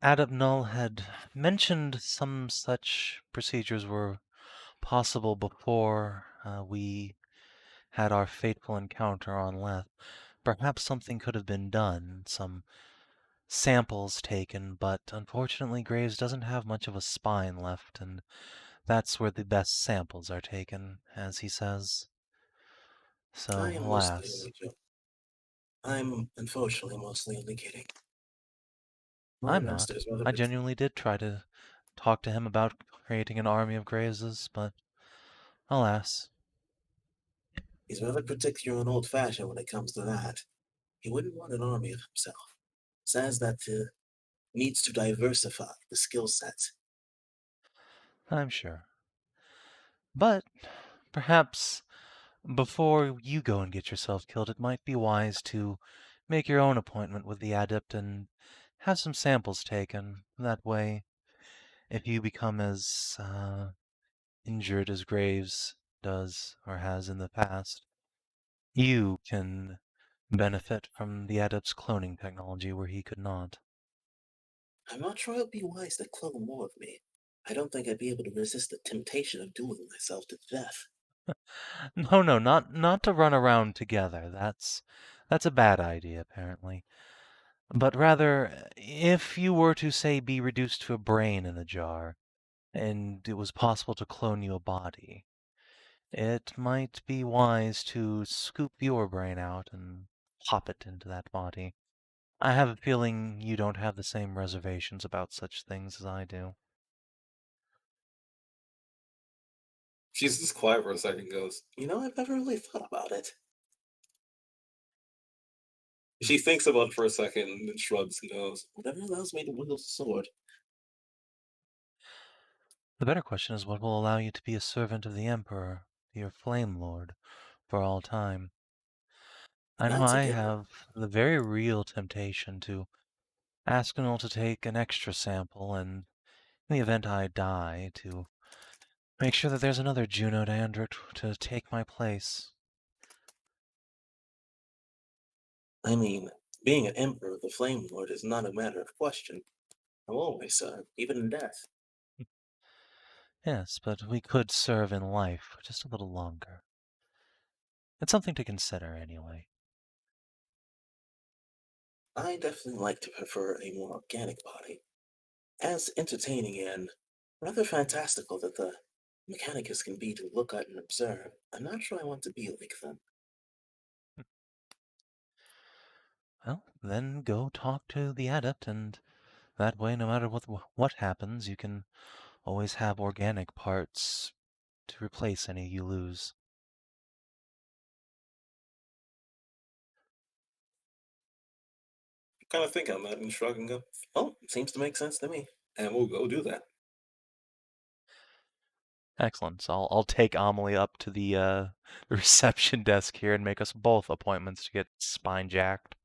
Adept Null had mentioned some such procedures were possible before we had our fateful encounter on Leth, perhaps something could have been done, some samples taken, but unfortunately Graves doesn't have much of a spine left, and that's where the best samples are taken, as he says. So, I am mostly alas. only joking. I'm unfortunately mostly indicating. I'm not. I genuinely did try to talk to him about creating an army of Graveses, but alas. He's rather particular and old-fashioned when it comes to that. He wouldn't want an army of himself. Says that needs to diversify the skill sets. I'm sure. But perhaps before you go and get yourself killed, it might be wise to make your own appointment with the Adept and have some samples taken. That way, if you become as injured as Graves does or has in the past, You can benefit from the Adept's cloning technology where he could not. I'm not sure it would be wise to clone more of me. I don't think I'd be able to resist the temptation of dueling myself to death. No, not to run around together. That's a bad idea, apparently. But rather, if you were to, say, be reduced to a brain in a jar, and it was possible to clone you a body, it might be wise to scoop your brain out and pop it into that body. I have a feeling you don't have the same reservations about such things as I do. She's just quiet for a second and goes, I've never really thought about it. she thinks about it for a second and then shrugs and goes, Whatever allows me to wield a sword. The better question is what will allow you to be a servant of the Emperor, your Flame Lord, for all time. I know That's a I given. have the very real temptation to ask Anil to take an extra sample, and in the event I die, to make sure that there's another Juno to take my place. I mean, being an Emperor of the Flame Lord is not a matter of question. I'll always serve, even in death. Yes, but we could serve in life for just a little longer. It's something to consider, anyway. I definitely like to prefer a more organic body. As entertaining and rather fantastical that the Mechanicus can be to look at and observe, I'm not sure I want to be like them. Well, then go talk to the Adept, and that way, no matter what happens, you can always have organic parts to replace any you lose. kind of think on that and shrug and go, Oh, seems to make sense to me. and we'll go do that. Excellent. So I'll take Amelie up to the reception desk here and make us both appointments to get spine jacked.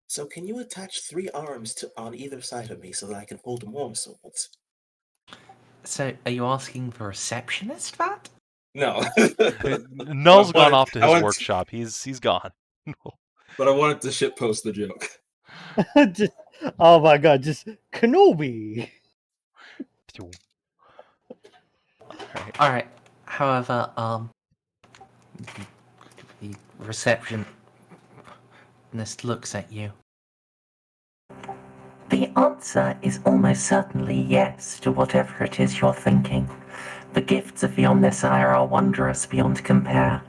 So can you attach 3 arms on either side of me so that I can hold more swords? So, are you asking the receptionist that? No. Null's gone off to I his wanted workshop. He's gone. But I wanted to shitpost the joke. Just, oh my god, just Kenobi. Alright. However, the receptionist looks at you. The answer is almost certainly yes to whatever it is you're thinking. The gifts of the Omnisire are wondrous beyond compare.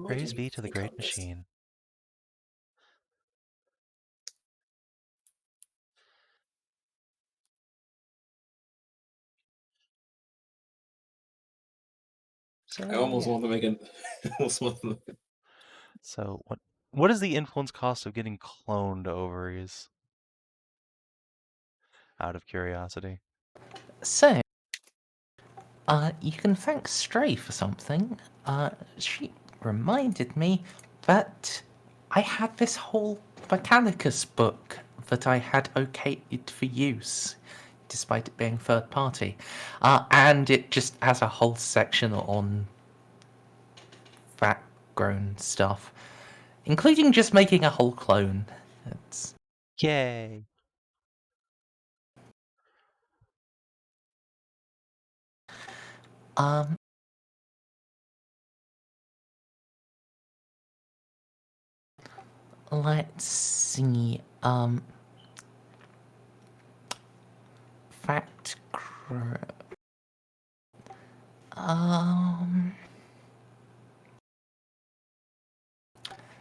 Praise be to the great machine. So, I almost yeah. want to make it. So what is the influence cost of getting cloned ovaries? Out of curiosity. So, you can thank Stray for something. She reminded me that I had this whole Mechanicus book that I had okayed for use, despite it being third party. And it just has a whole section on fat-grown stuff, including just making a whole clone. It's... Yay. Let's see, fact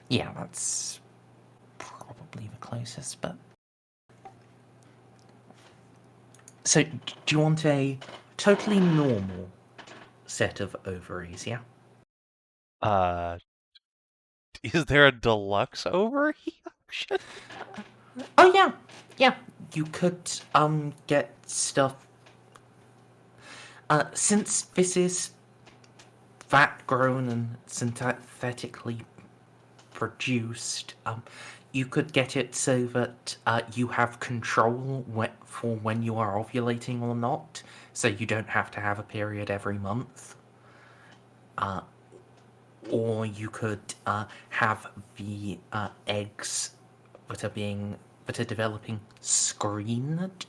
yeah, that's probably the closest, but... So, do you want a totally normal set of ovaries, yeah? Is there a deluxe ovary option? Oh, yeah. Yeah, you could, get stuff... since this is fat-grown and synthetically produced, you could get it so that you have control for when you are ovulating or not, so you don't have to have a period every month. Or you could have the eggs that are developing screened,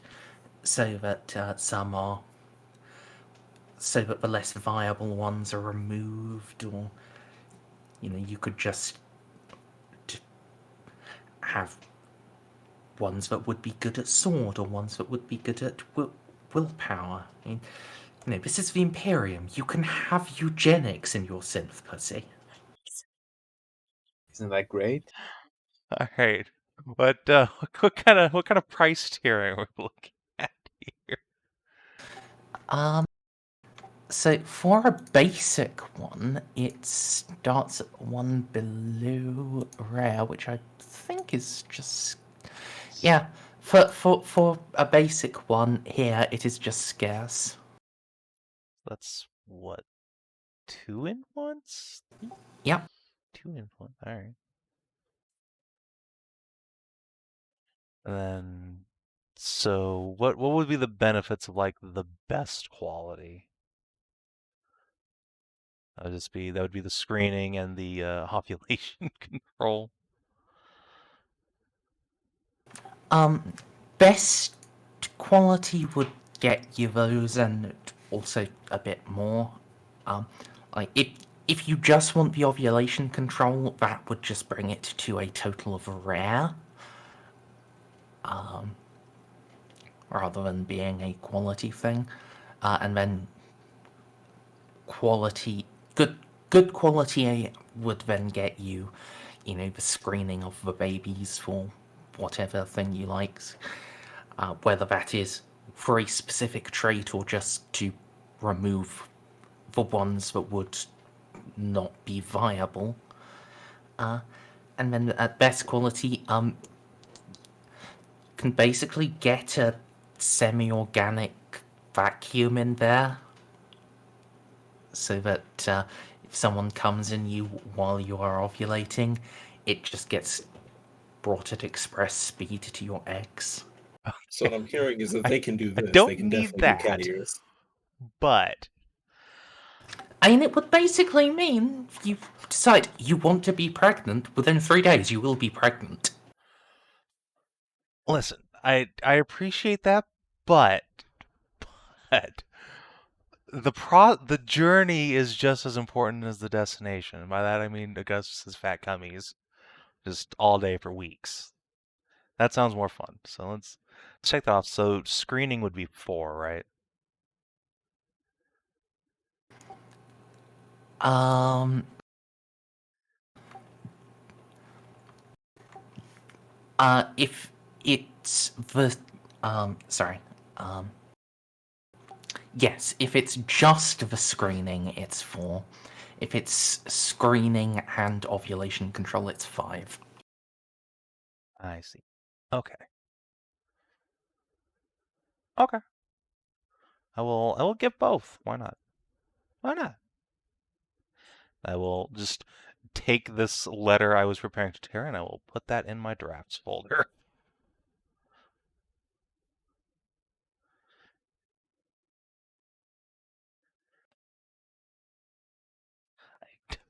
so that so that the less viable ones are removed, or you could just have ones that would be good at sword, or ones that would be good at willpower. I mean, this is the Imperium. You can have eugenics in your synth pussy. Isn't that great? All right. What kind of price tiering are we looking at here? So for a basic one, it starts at 1 below rare, which I think is just for a basic one here, it is just scarce. That's what, 2 in once? Yep. 2 in one. All right. And then, so what would be the benefits of like the best quality? That would be the screening and the ovulation control. Best quality would get you those, and also a bit more. Like if you just want the ovulation control, that would just bring it to a total of rare. Rather than being a quality thing, and then good quality would then get you, the screening of the babies for whatever thing you like, whether that is for a specific trait or just to remove the ones that would not be viable. And then at best quality, can basically get a semi-organic vacuum in there, so that if someone comes in you while you are ovulating, it just gets brought at express speed to your eggs. So what I'm hearing is that they can do this. don't They can need definitely do cat that. ears. But I mean, it would basically mean if you decide you want to be pregnant, within 3 days you will be pregnant. listen, I appreciate that, but the journey is just as important as the destination. And by that I mean Augustus's fat cummies, just all day for weeks. That sounds more fun. So let's check that off. So screening would be 4, right? If it's the yes, if it's just the screening, it's 4. If it's screening and ovulation control, it's 5. I see. Okay. Okay. I will get both. Why not? Why not? I will just take this letter I was preparing to tear and I will put that in my drafts folder.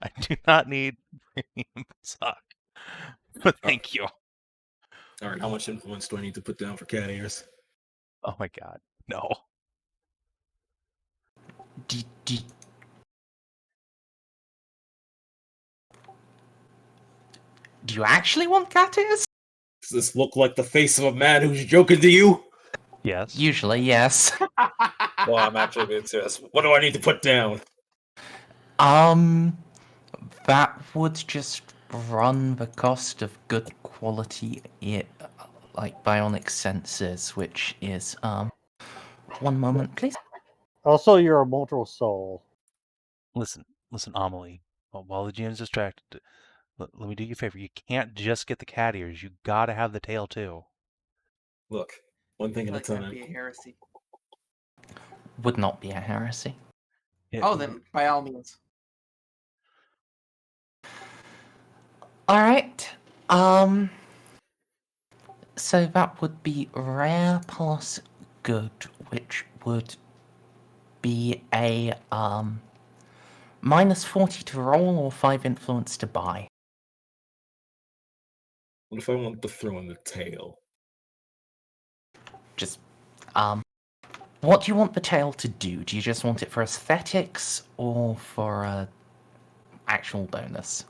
I do not need premium sock, but thank you. All right, how much influence do I need to put down for cat ears? Oh my god, no. Do you actually want cat ears? Does this look like the face of a man who's joking to you? Yes. Usually, yes. Well, I'm actually being serious. What do I need to put down? That would just run the cost of good quality, like bionic sensors, which is 1 moment, please. Also, you're a mortal soul. Listen, Amelie. While the GM's distracted, let me do you a favor. You can't just get the cat ears. You gotta have the tail too. Look, one thing I at a feel like that'd time. be a heresy. Would not be a heresy. Oh, then by all means. Alright. So that would be rare plus good, which would be a minus 40 to roll or 5 influence to buy. What if I want to throw in the tail? Just what do you want the tail to do? Do you just want it for aesthetics or for a actual bonus?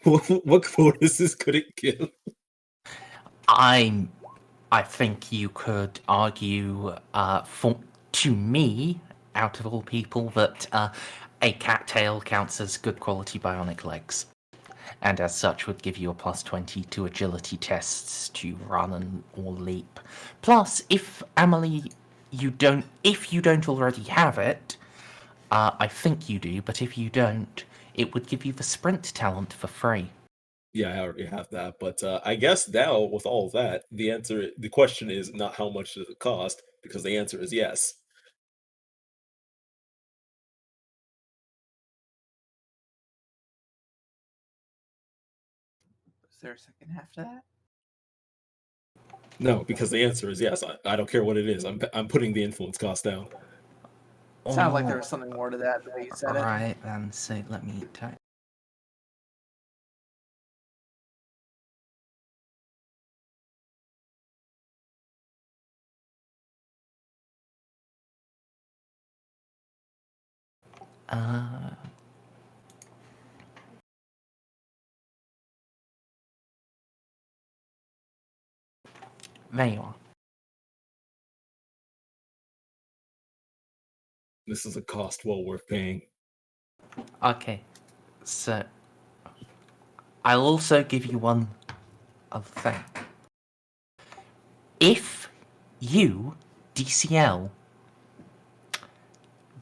What bonuses could it give? I think you could argue to me, out of all people, that a cattail counts as good quality bionic legs, and as such would give you a plus 20 to agility tests to run or leap. Plus, if Amelie, if you don't already have it, I think you do, but if you don't, it would give you the sprint talent for free. Yeah, I already have that, but I guess now with all of that, the question is not how much does it cost, because the answer is yes. Is there a second half to that? No, because the answer is yes. I don't care what it is. I'm putting the influence cost down. Sounded like there was something more to that the way you said it. Right, then, so let me type. There you are. This is a cost well worth paying. Okay, so I'll also give you one other thing. If you, DCL,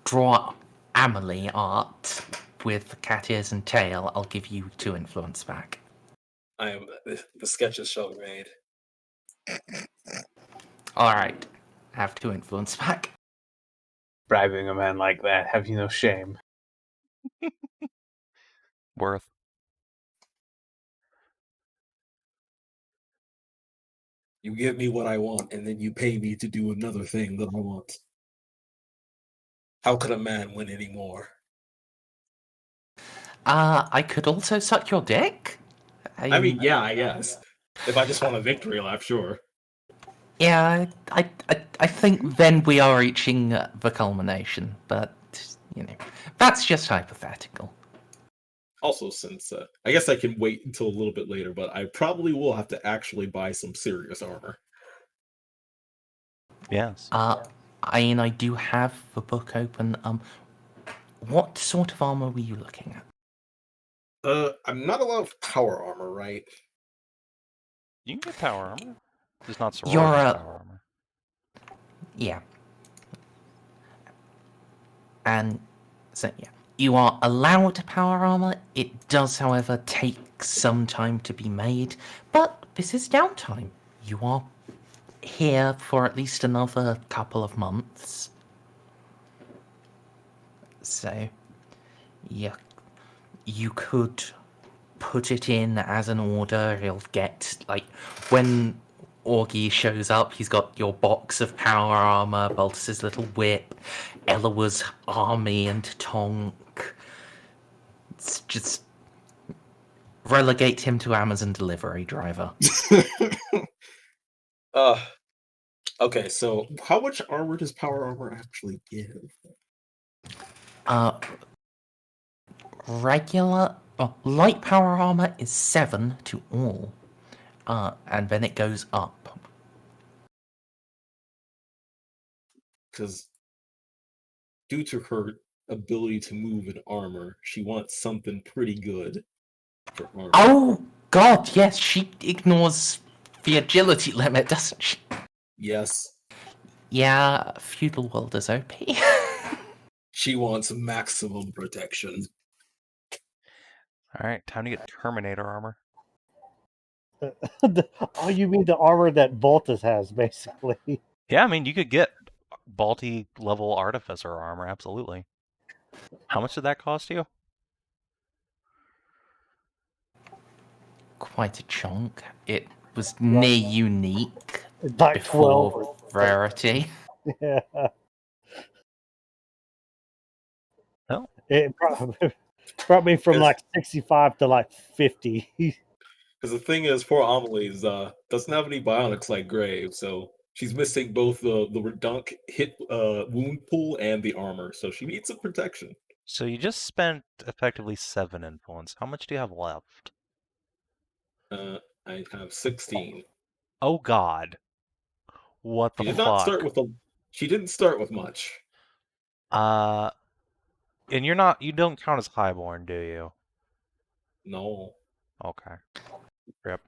draw Amelie art with cat ears and tail, I'll give you 2 influence back. The sketches shall be made. Alright, have 2 influence back. Bribing a man like that, have you no shame? Worth. You give me what I want, and then you pay me to do another thing that I want. How could a man win anymore? I could also suck your dick? I mean, yeah, I guess. If I just want a victory lap, sure. Yeah, I think then we are reaching the culmination, but, that's just hypothetical. Also, since I guess I can wait until a little bit later, but I probably will have to actually buy some serious armor. Yes. I do have the book open. What sort of armor were you looking at? I'm not allowed power armor, right? You can get power armor. It's not Sororitas You're power armor. Yeah. And so, yeah. You are allowed power armor. It does, however, take some time to be made. But this is downtime. You are here for at least another couple of months. So, yeah. You could put it in as an order. He'll get, when Augie shows up, he's got your box of power armor, Baltus's little whip, Eloa's army and tonk. It's just relegate him to Amazon delivery driver. Okay, so how much armor does power armor actually give? Light power armor is 7 to all. And then it goes up. Because due to her ability to move in armor, she wants something pretty good for armor. Oh, God, yes, she ignores the agility limit, doesn't she? Yes. Yeah, Feudal World is OP. She wants maximum protection. Alright, time to get Terminator armor. Oh, you mean the armor that Baltus has, basically? Yeah, I mean, you could get Balti level Artificer armor, absolutely. How much did that cost you? quite a chunk. It was near unique Like before 12 or rarity. yeah. Well, It brought me from Yes. like 65 to like 50. Because the thing is, poor Amelie's doesn't have any bionics like Grave, so she's missing both the redunk hit wound pool and the armor, so she needs some protection. so you just spent effectively 7 influence. How much do you have left? I have 16. Oh god. What the She did not start fuck? with a. She didn't start with much. And you don't count as highborn, do you? No. Okay. Rip.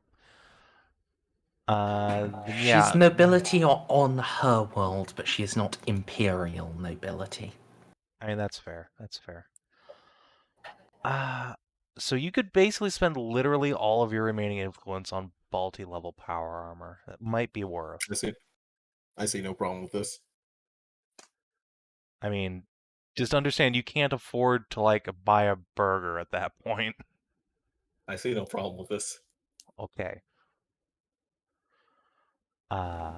Then She's yeah. nobility on her world, but she is not imperial nobility. I mean, that's fair. That's fair. So you could basically spend literally all of your remaining influence on Balti level power armor. That might be worth. I see no problem with this. I mean, just understand you can't afford to like buy a burger at that point. I see no problem with this. Okay.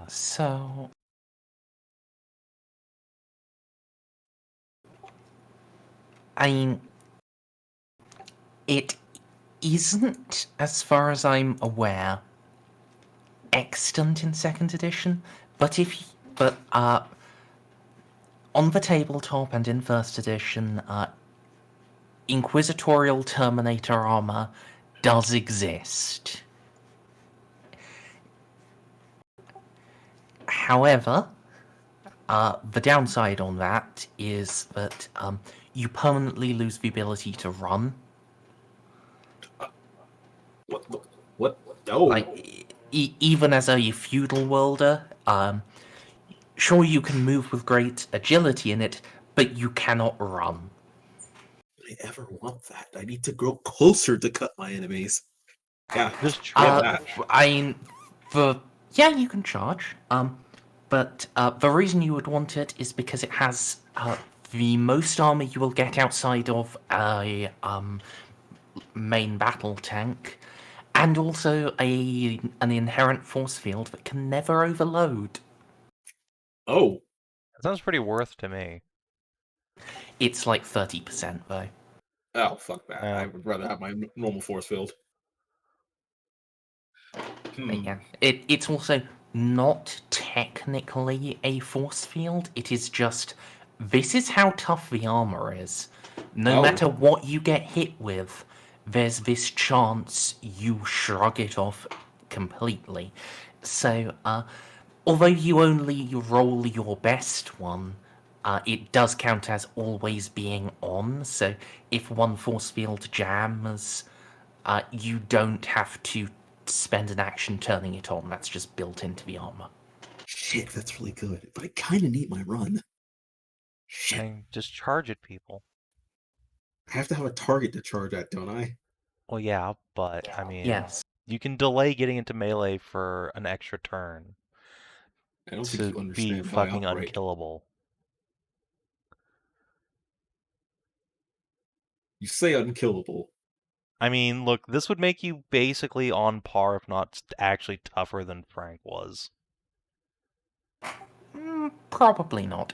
So I mean, it isn't, as far as I'm aware, extant in 2nd edition, but on the tabletop and in 1st edition, Inquisitorial Terminator armor does exist. However, the downside on that is that you permanently lose the ability to run. What? Oh. Like, even as a feudal worlder, sure, you can move with great agility in it, but you cannot run. Would I ever want that? I need to grow closer to cut my enemies. Yeah, just try that. Yeah, you can charge. But the reason you would want it is because it has the most armor you will get outside of a main battle tank, and also an inherent force field that can never overload. Oh. That sounds pretty worth to me. It's like 30% though. Oh, fuck that. I would rather have my normal force field. Yeah. It's also not technically a force field. It is just, this is how tough the armor is. No matter what you get hit with, there's this chance you shrug it off completely. So, although you only roll your best one, it does count as always being on. So if one force field jams, you don't have to spend an action turning it on. That's just built into the armor. Shit, that's really good. But I kind of need my run. Shit. And just charge at people. I have to have a target to charge at, don't I? Well, yeah, but I mean, yes, you can delay getting into melee for an extra turn. I don't think To you understand be how I fucking operate. unkillable. You say unkillable. I mean, look, this would make you basically on par, if not actually tougher than Frank was. Probably not.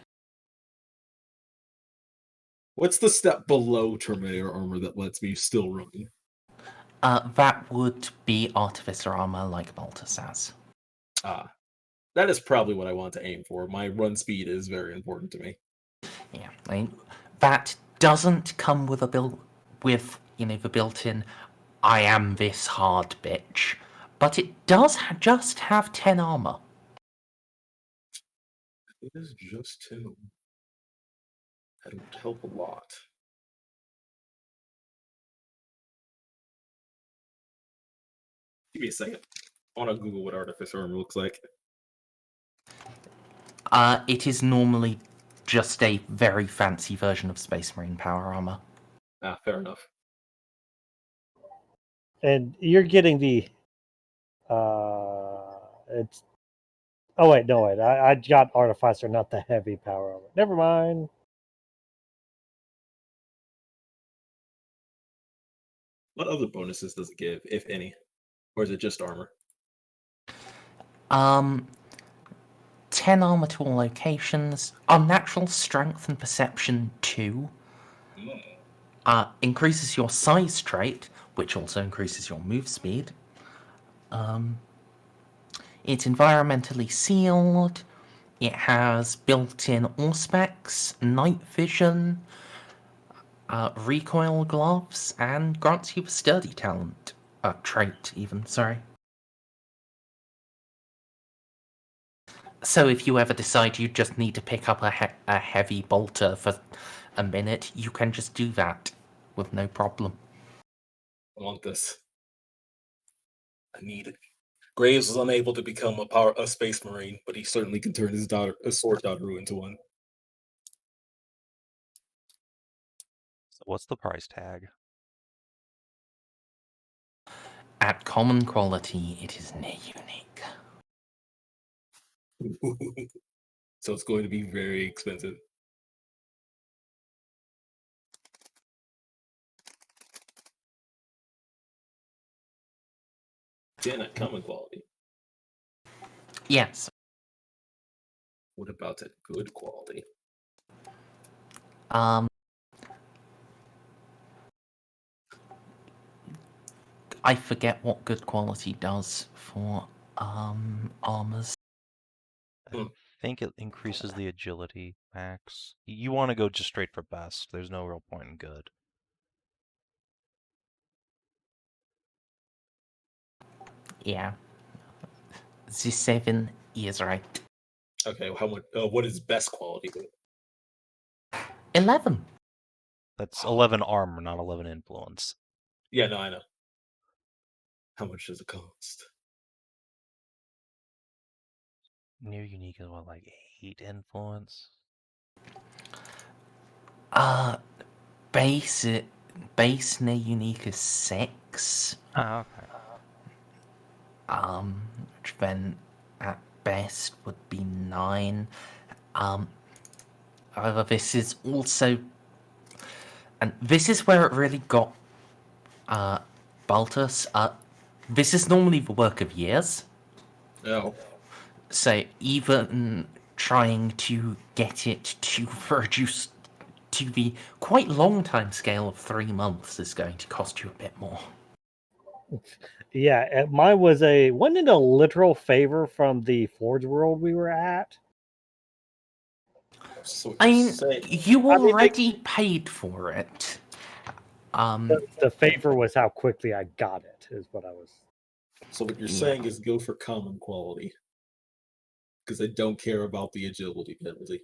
What's the step below Terminator armor that lets me still run? That would be Artificer armor like Baltus has. That is probably what I want to aim for. My run speed is very important to me. Yeah, I mean, that doesn't come with the built-in I am this hard bitch, but it does just have 10 armor. It is just 2. That would help a lot. Give me a second. I want to Google what Artificer armor looks like. It is normally just a very fancy version of Space Marine power armor. Fair enough. And you're getting the it's oh wait, no wait. I got Artificer, not the heavy power armor. Never mind. What other bonuses does it give, if any? Or is it just armor? 10 armor to all locations. Unnatural strength and perception 2. Increases your size trait, which also increases your move speed. It's environmentally sealed. It has built-in Auspex, night vision, recoil gloves, and grants you a sturdy talent. Trait, even, sorry. So if you ever decide you just need to pick up a heavy bolter for a minute, you can just do that with no problem. I want this. I need it. Graves was unable to become a space marine, but he certainly can turn his sword daughter into one. So what's the price tag? At common quality, it is near unique. So it's going to be very expensive. Yeah, not common quality. Yes. What about it? Good quality. I forget what good quality does for armors. I think it increases the agility max. You want to go just straight for best. There's no real point in good. Yeah. The Savin is right. Okay, how much? What is best quality? 11. That's 11 armor, not 11 influence. Yeah, no, I know. How much does it cost? Near unique is what, like 8 influence? Base near unique is 6. Ah, okay. Which then at best would be 9. However, this is also, and this is where it really got Baltus. This is normally the work of years. Oh. So even trying to get it to reduce to the quite long time scale of 3 months is going to cost you a bit more. Yeah, mine wasn't it a literal favor from the Forge World we were at? So I mean, you already paid for it. The favor was how quickly I got it, is what I was. So what you're saying is go for common quality. Because I don't care about the agility penalty.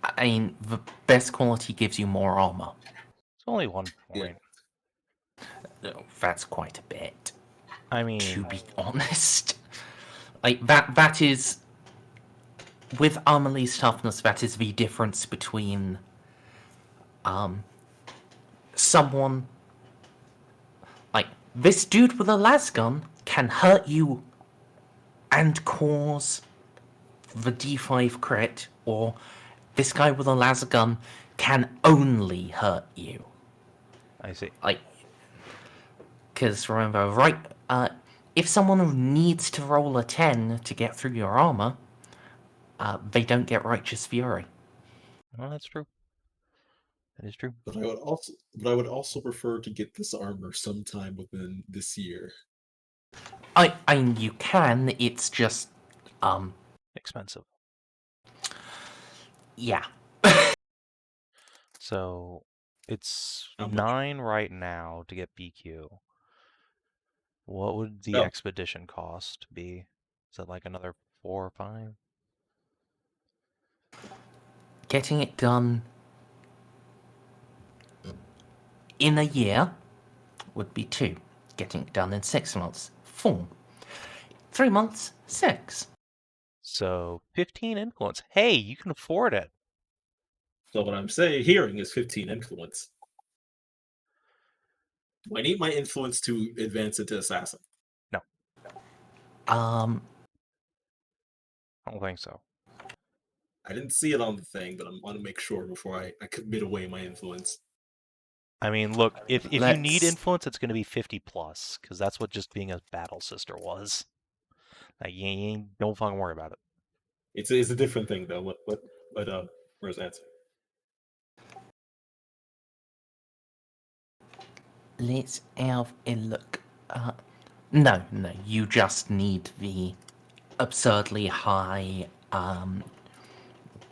I mean, the best quality gives you more armor. It's only 1 point. Yeah. That's quite a bit. I mean, to be honest, like that is with Armorly's toughness. That is the difference between someone like this dude with a lasgun can hurt you and cause the D5 crit, or this guy with a lasgun can only hurt you. I see. Like, because remember, right? If someone needs to roll a 10 to get through your armor, they don't get Righteous Fury. Well, that's true. That is true. But I would also prefer to get this armor sometime within this year. I mean, you can. It's just Expensive. Yeah. So it's 9 right now to get BQ. What would the expedition cost be? Is it like another 4 or 5? Getting it done in a year would be 2. Getting it done in 6 months, 4. 3 months, 6. So 15 influence. Hey, you can afford it. So what I'm hearing is 15 influence. Do I need my influence to advance into assassin? No. I don't think so. I didn't see it on the thing, but I want to make sure before I commit away my influence. I mean, look, if you need Let's- influence, it's going to be 50+, because that's what just being a battle sister was. Like, don't fucking worry about it. It's a different thing though. Let Merz answer. Let's have a look. No, you just need the absurdly high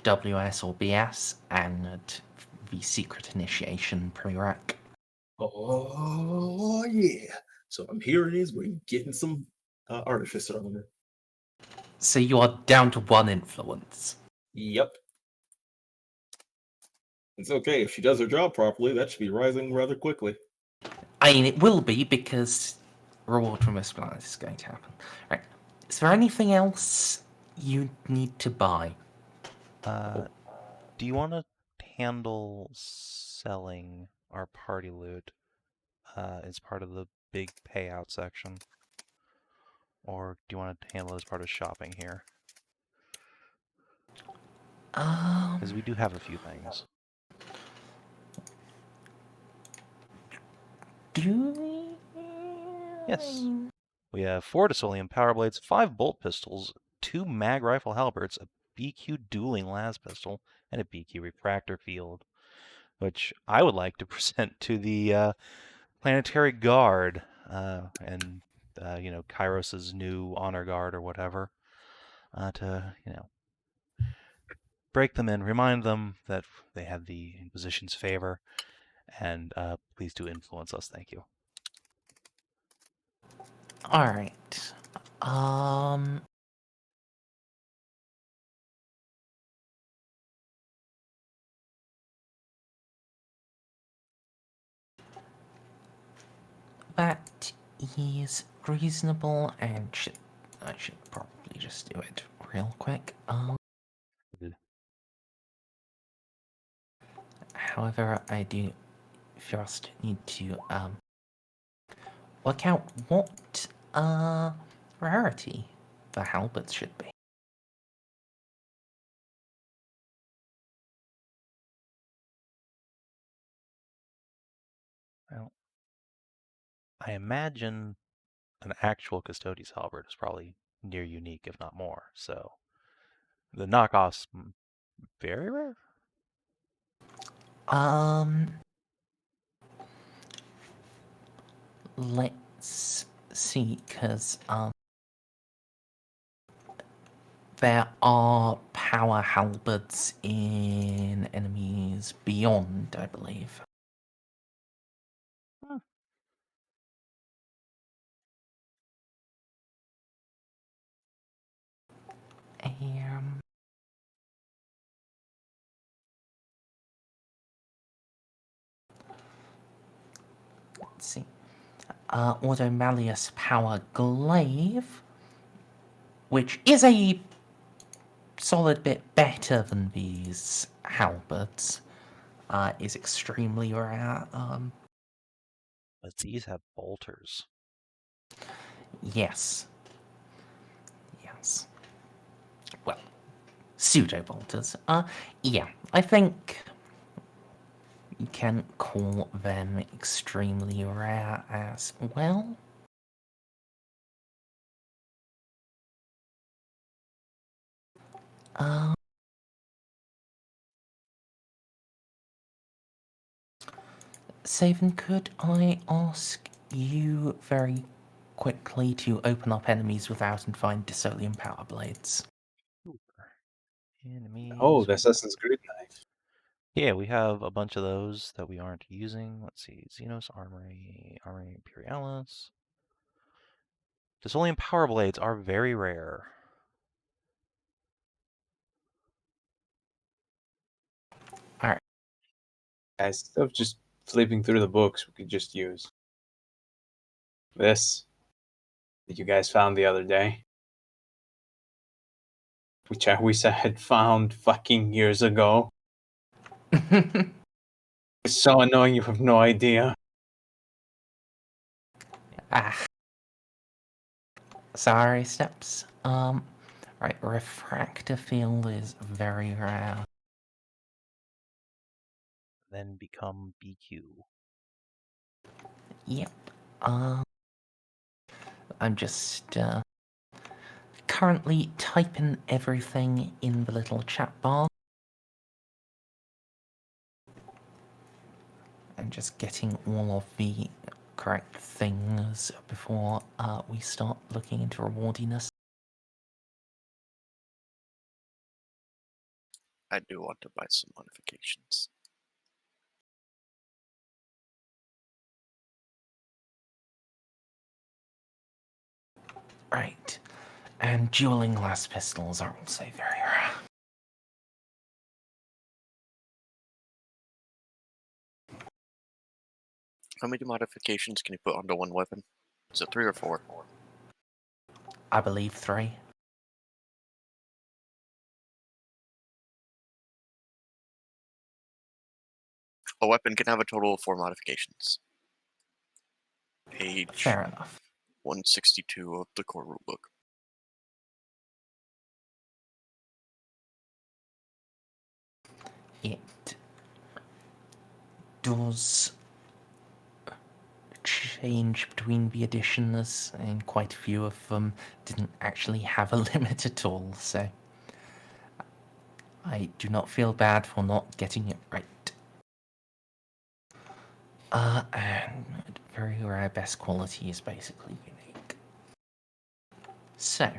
WS or BS and the secret initiation prereq. Oh yeah. So here it is. We're getting some artificer on it. So you are down to 1 influence. Yep. It's okay if she does her job properly. That should be rising rather quickly. I mean, it will be because reward from Esplanade is going to happen. Right. Is there anything else you need to buy? Do you want to handle selling our party loot as part of the big payout section? Or do you want to handle it as part of shopping here? Because we do have a few things. Do we? Yes. We have 4 Dasolium Power Blades, 5 Bolt Pistols, 2 Mag Rifle Halberts, a BQ Dueling Las Pistol, and a BQ Refractor Field, which I would like to present to the Planetary Guard and, Kairos' new Honor Guard or whatever, to, break them in, remind them that they have the Inquisition's favor, and please do influence us, thank you. Alright. That is reasonable, and I should probably just do it real quick. However, I do first need to work out what rarity the halberds should be. Well, I imagine an actual Custodes halberd is probably near unique, if not more. So the knockoffs, very rare. Let's see, because there are power halberds in enemies beyond, I believe. Let's see. Ordo Malleus Power Glaive, which is a solid bit better than these halberds, is extremely rare. But these have bolters. Yes. Well, pseudo bolters. Yeah, I think you can call them extremely rare as well. Savin, could I ask you very quickly to open up enemies without and find Dasolium Power Blades? Enemies. Oh, the Assassin's Creed knife. Yeah, we have a bunch of those that we aren't using. Let's see. Xenos Armory, Armory Imperialis. Dasolium Power Blades are very rare. Alright. Instead of just flipping through the books, we could just use this that you guys found the other day. Which I wish I had found fucking years ago. It's so annoying, you have no idea. Sorry, Steps. Right, Refractor Field is very rare. Then become BQ. Yep. I'm just currently typing everything in the little chat bar. And just getting all of the correct things before we start looking into rewardiness. I do want to buy some modifications. Right. And dueling glass pistols are also very rare. How many modifications can you put onto one weapon? Is it 3 or 4? I believe 3. A weapon can have a total of 4 modifications. Page Fair enough. 162 of the core rulebook. It does change between the editions, and quite a few of them didn't actually have a limit at all, so I do not feel bad for not getting it right. And very rare best quality is basically unique. So,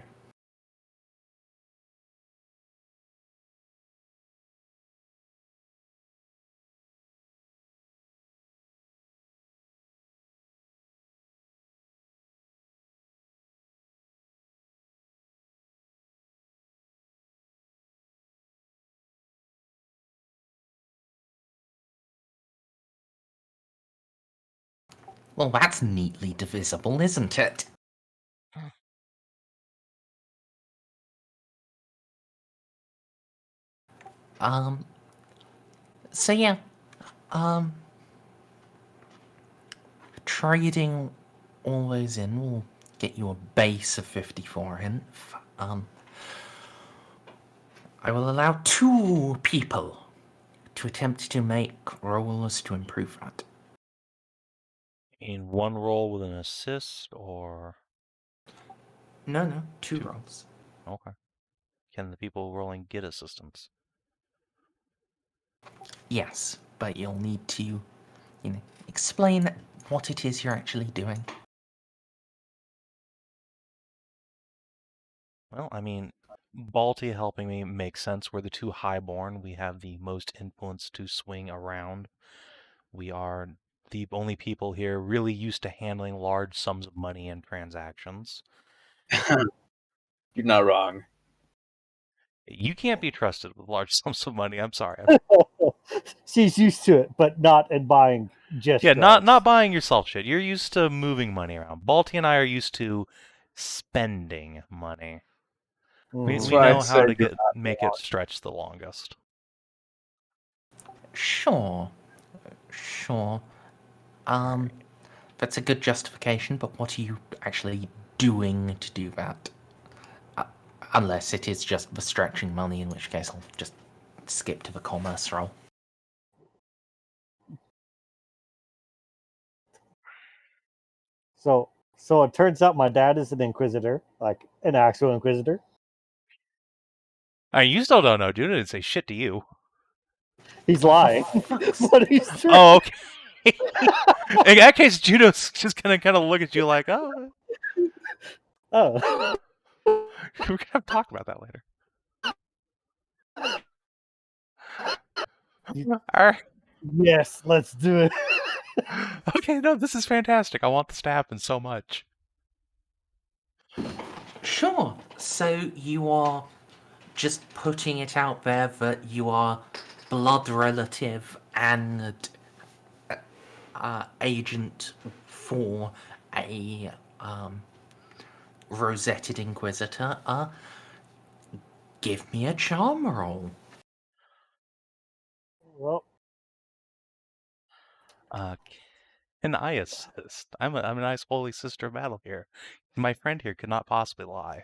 well, that's neatly divisible, isn't it? So yeah, trading all those in will get you a base of 54 inf. I will allow 2 people to attempt to make rolls to improve that. In one roll with an assist, or No, 2 rolls. okay? Can the people rolling get assistance? Yes, but you'll need to, explain what it is you're actually doing. Well, I mean, Balti helping me makes sense. We're the 2 highborn. We have the most influence to swing around. We are the only people here really used to handling large sums of money and transactions. You're not wrong. You can't be trusted with large sums of money. I'm sorry. She's used to it, but not in buying just Yeah, drugs. not buying yourself shit. You're used to moving money around. Balti and I are used to spending money. We That's Mhm. we why I know how said to you're not make it stretch the longest. Sure. That's a good justification, but what are you actually doing to do that? Unless it is just the stretching money, in which case I'll just skip to the commerce roll. So it turns out my dad is an inquisitor, like an actual inquisitor. You still don't know. Juno didn't say shit to you. He's lying, but he's true. Oh, okay. In that case, Juno's just gonna kind of look at you like, oh. Oh. We're gonna have to talk about that later. All right. Yes, let's do it. Okay, no, this is fantastic. I want this to happen so much. Sure. So you are just putting it out there that you are blood relative and agent for a rosetted inquisitor. Give me a charm roll. Well, Can I assist? I'm a nice holy sister of battle here. My friend here could not possibly lie.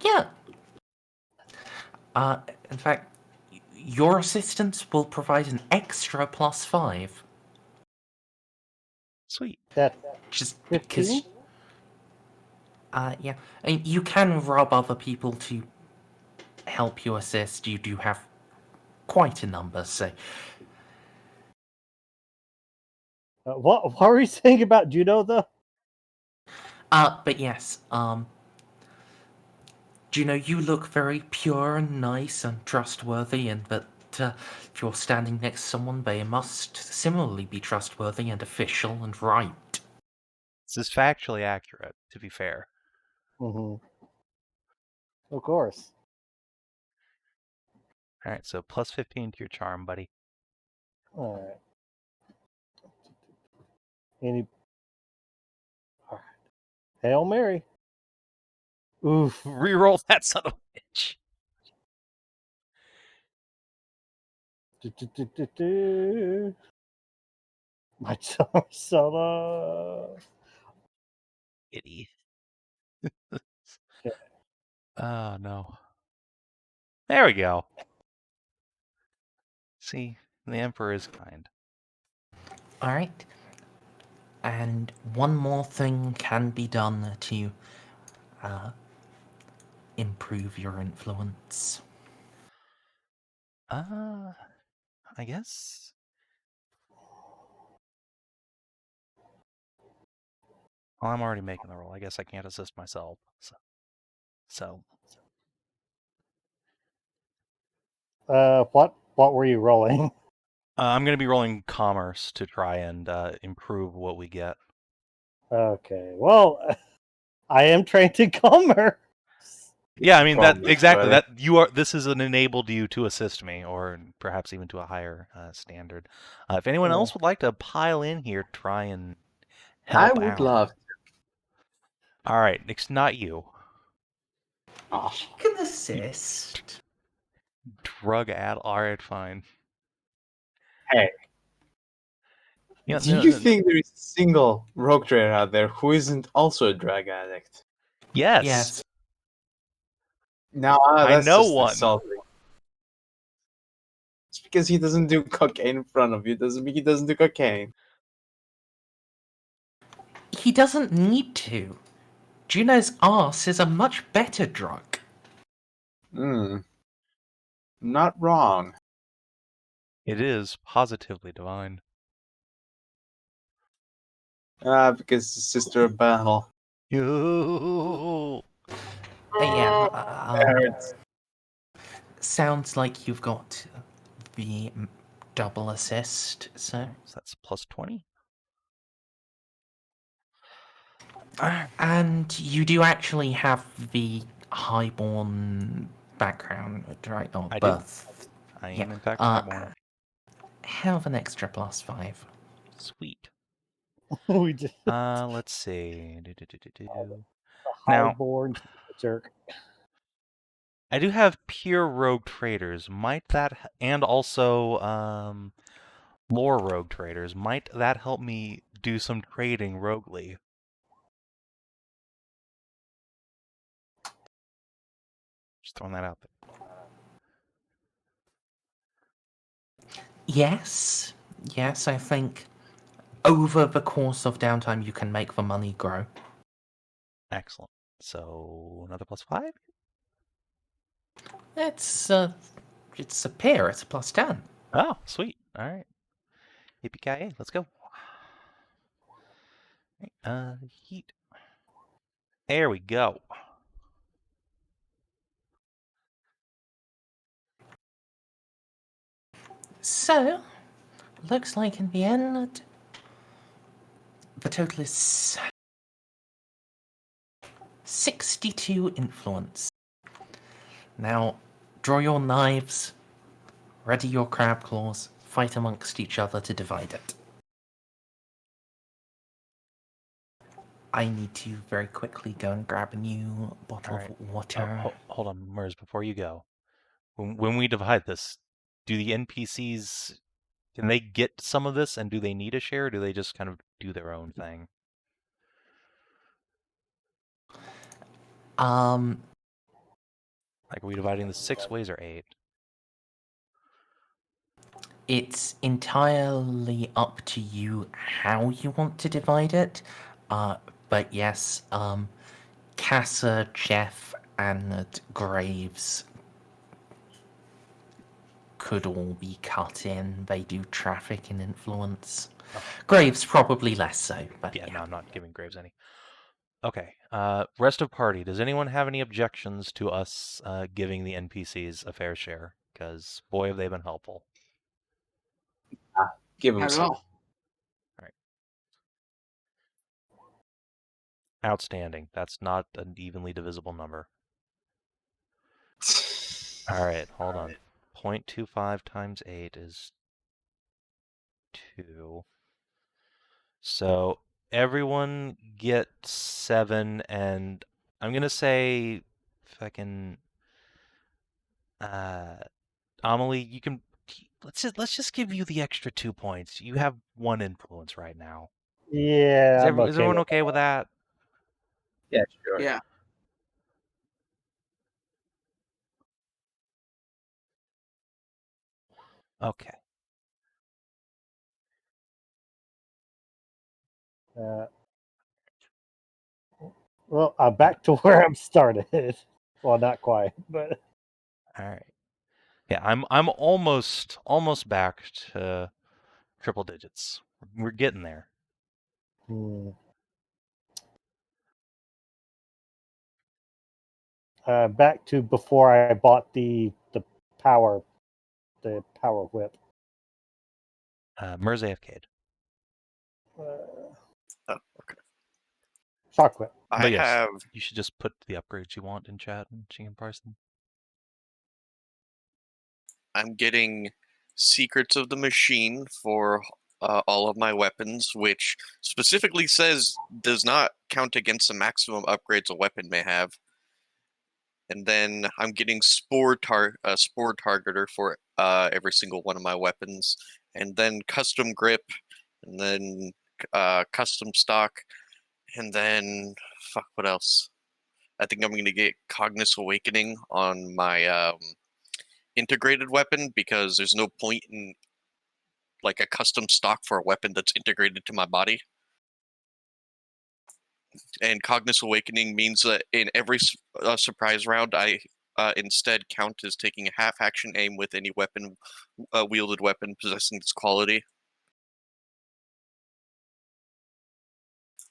Yeah. In fact, your assistance will provide an extra +5. Sweet. That Just 15? because. Yeah. I mean, you can rob other people to help you assist. You do have quite a number, so. What were you saying about Juno, though? But yes, Juno, you look very pure and nice and trustworthy, and that if you're standing next to someone, they must similarly be trustworthy and official and right. This is factually accurate, to be fair. Mm-hmm. Of course. All right, so plus 15 to your charm, buddy. All right. Any? All right. Hail Mary. Oof. Reroll that son of a bitch. My solo. Idiot. Okay. Oh, no. There we go. See, the Emperor is kind. Alright. And one more thing can be done to improve your influence. I guess. Well, I'm already making the roll. I guess I can't assist myself. So. What were you rolling? I'm going to be rolling commerce to try and improve what we get. Okay. Well, I am trained in commerce. Yeah, I mean that Probably, exactly. buddy. That you are. This has enabled you to assist me, or perhaps even to a higher standard. If anyone else would like to pile in here, try and I help would out. love. All right, it's not you. Oh, She can assist. Drug ad. All right, fine. hey. Yeah, Do you think there is a single rogue trader out there who isn't also a drug addict? Yes. Yes. No, I that's know just one. insulting. Just because he doesn't do cocaine in front of you doesn't mean he doesn't do cocaine. He doesn't need to. Juno's arse is a much better drug. Not wrong. It is positively divine. Because the sister of battle. You. Sounds like you've got the double assist, so. So that's plus 20. And you do actually have the highborn background, right? Or I do. birth. I am Yeah. in fact highborn. Have an extra +5. Sweet. We just Let's see. Now, highborn jerk. I do have pure rogue traders. Might that, and also lore rogue traders, might that help me do some trading roguely? Just throwing that out there. Yes, I think over the course of downtime you can make the money grow. Excellent. So another +5? It's a pair, it's a +10. Oh, sweet. All right. Yippee-ki-yay, let's go. Heat. There we go. So, looks like in the end, the total is 62 influence. Now, draw your knives, ready your crab claws, fight amongst each other to divide it. I need to very quickly go and grab a new bottle of water. Hold on, Merz, before you go. When we divide this, do the NPCs, can they get some of this, and do they need a share, or do they just kind of do their own thing? Like, are we dividing this 6 ways or 8? It's entirely up to you how you want to divide it. But yes, Casa, Jeff, and Graves could all be cut in. They do traffic and influence. Oh. Graves probably less so, but Yeah, no, I'm not giving Graves any. Okay, rest of party. Does anyone have any objections to us giving the NPCs a fair share? Because boy, have they been helpful. Give him Not at some. all. Outstanding. That's not an evenly divisible number. All right, hold on. 0.25 times 8 is 2. So everyone gets 7, and I'm gonna say, if I can, Amelie, you can. Let's just give you the extra 2 points. You have 1 influence right now. Yeah, Is I'm okay everyone with okay with that? Yeah, sure. Yeah. Okay. Well, I'm back to where I'm started. Well, not quite, but All right. Yeah, I'm almost back to triple digits. We're getting there. Back to before I bought the power whip. Merz AFK'd. Oh, okay. Shock whip. But yes, have you should just put the upgrades you want in chat and she can price them. I'm getting Secrets of the Machine for all of my weapons, which specifically says does not count against the maximum upgrades a weapon may have. And then I'm getting Spore Targeter for every single one of my weapons, and then Custom Grip, and then Custom Stock, and then fuck, what else? I think I'm going to get Cognitus Awakening on my integrated weapon, because there's no point in like a custom stock for a weapon that's integrated to my body. And Cognitus Awakening means that in every surprise round, I instead count as taking a half action aim with any weapon, wielded weapon possessing this quality.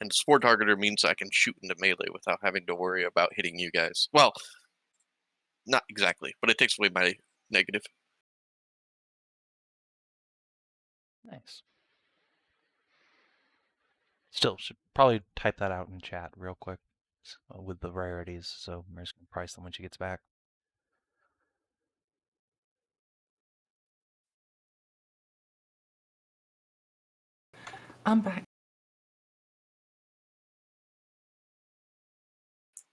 And Spore Targeter means I can shoot into melee without having to worry about hitting you guys. Well, not exactly, but it takes away my negative. Nice. Still, should probably type that out in chat real quick with the rarities, so Merz can price them when she gets back. I'm back.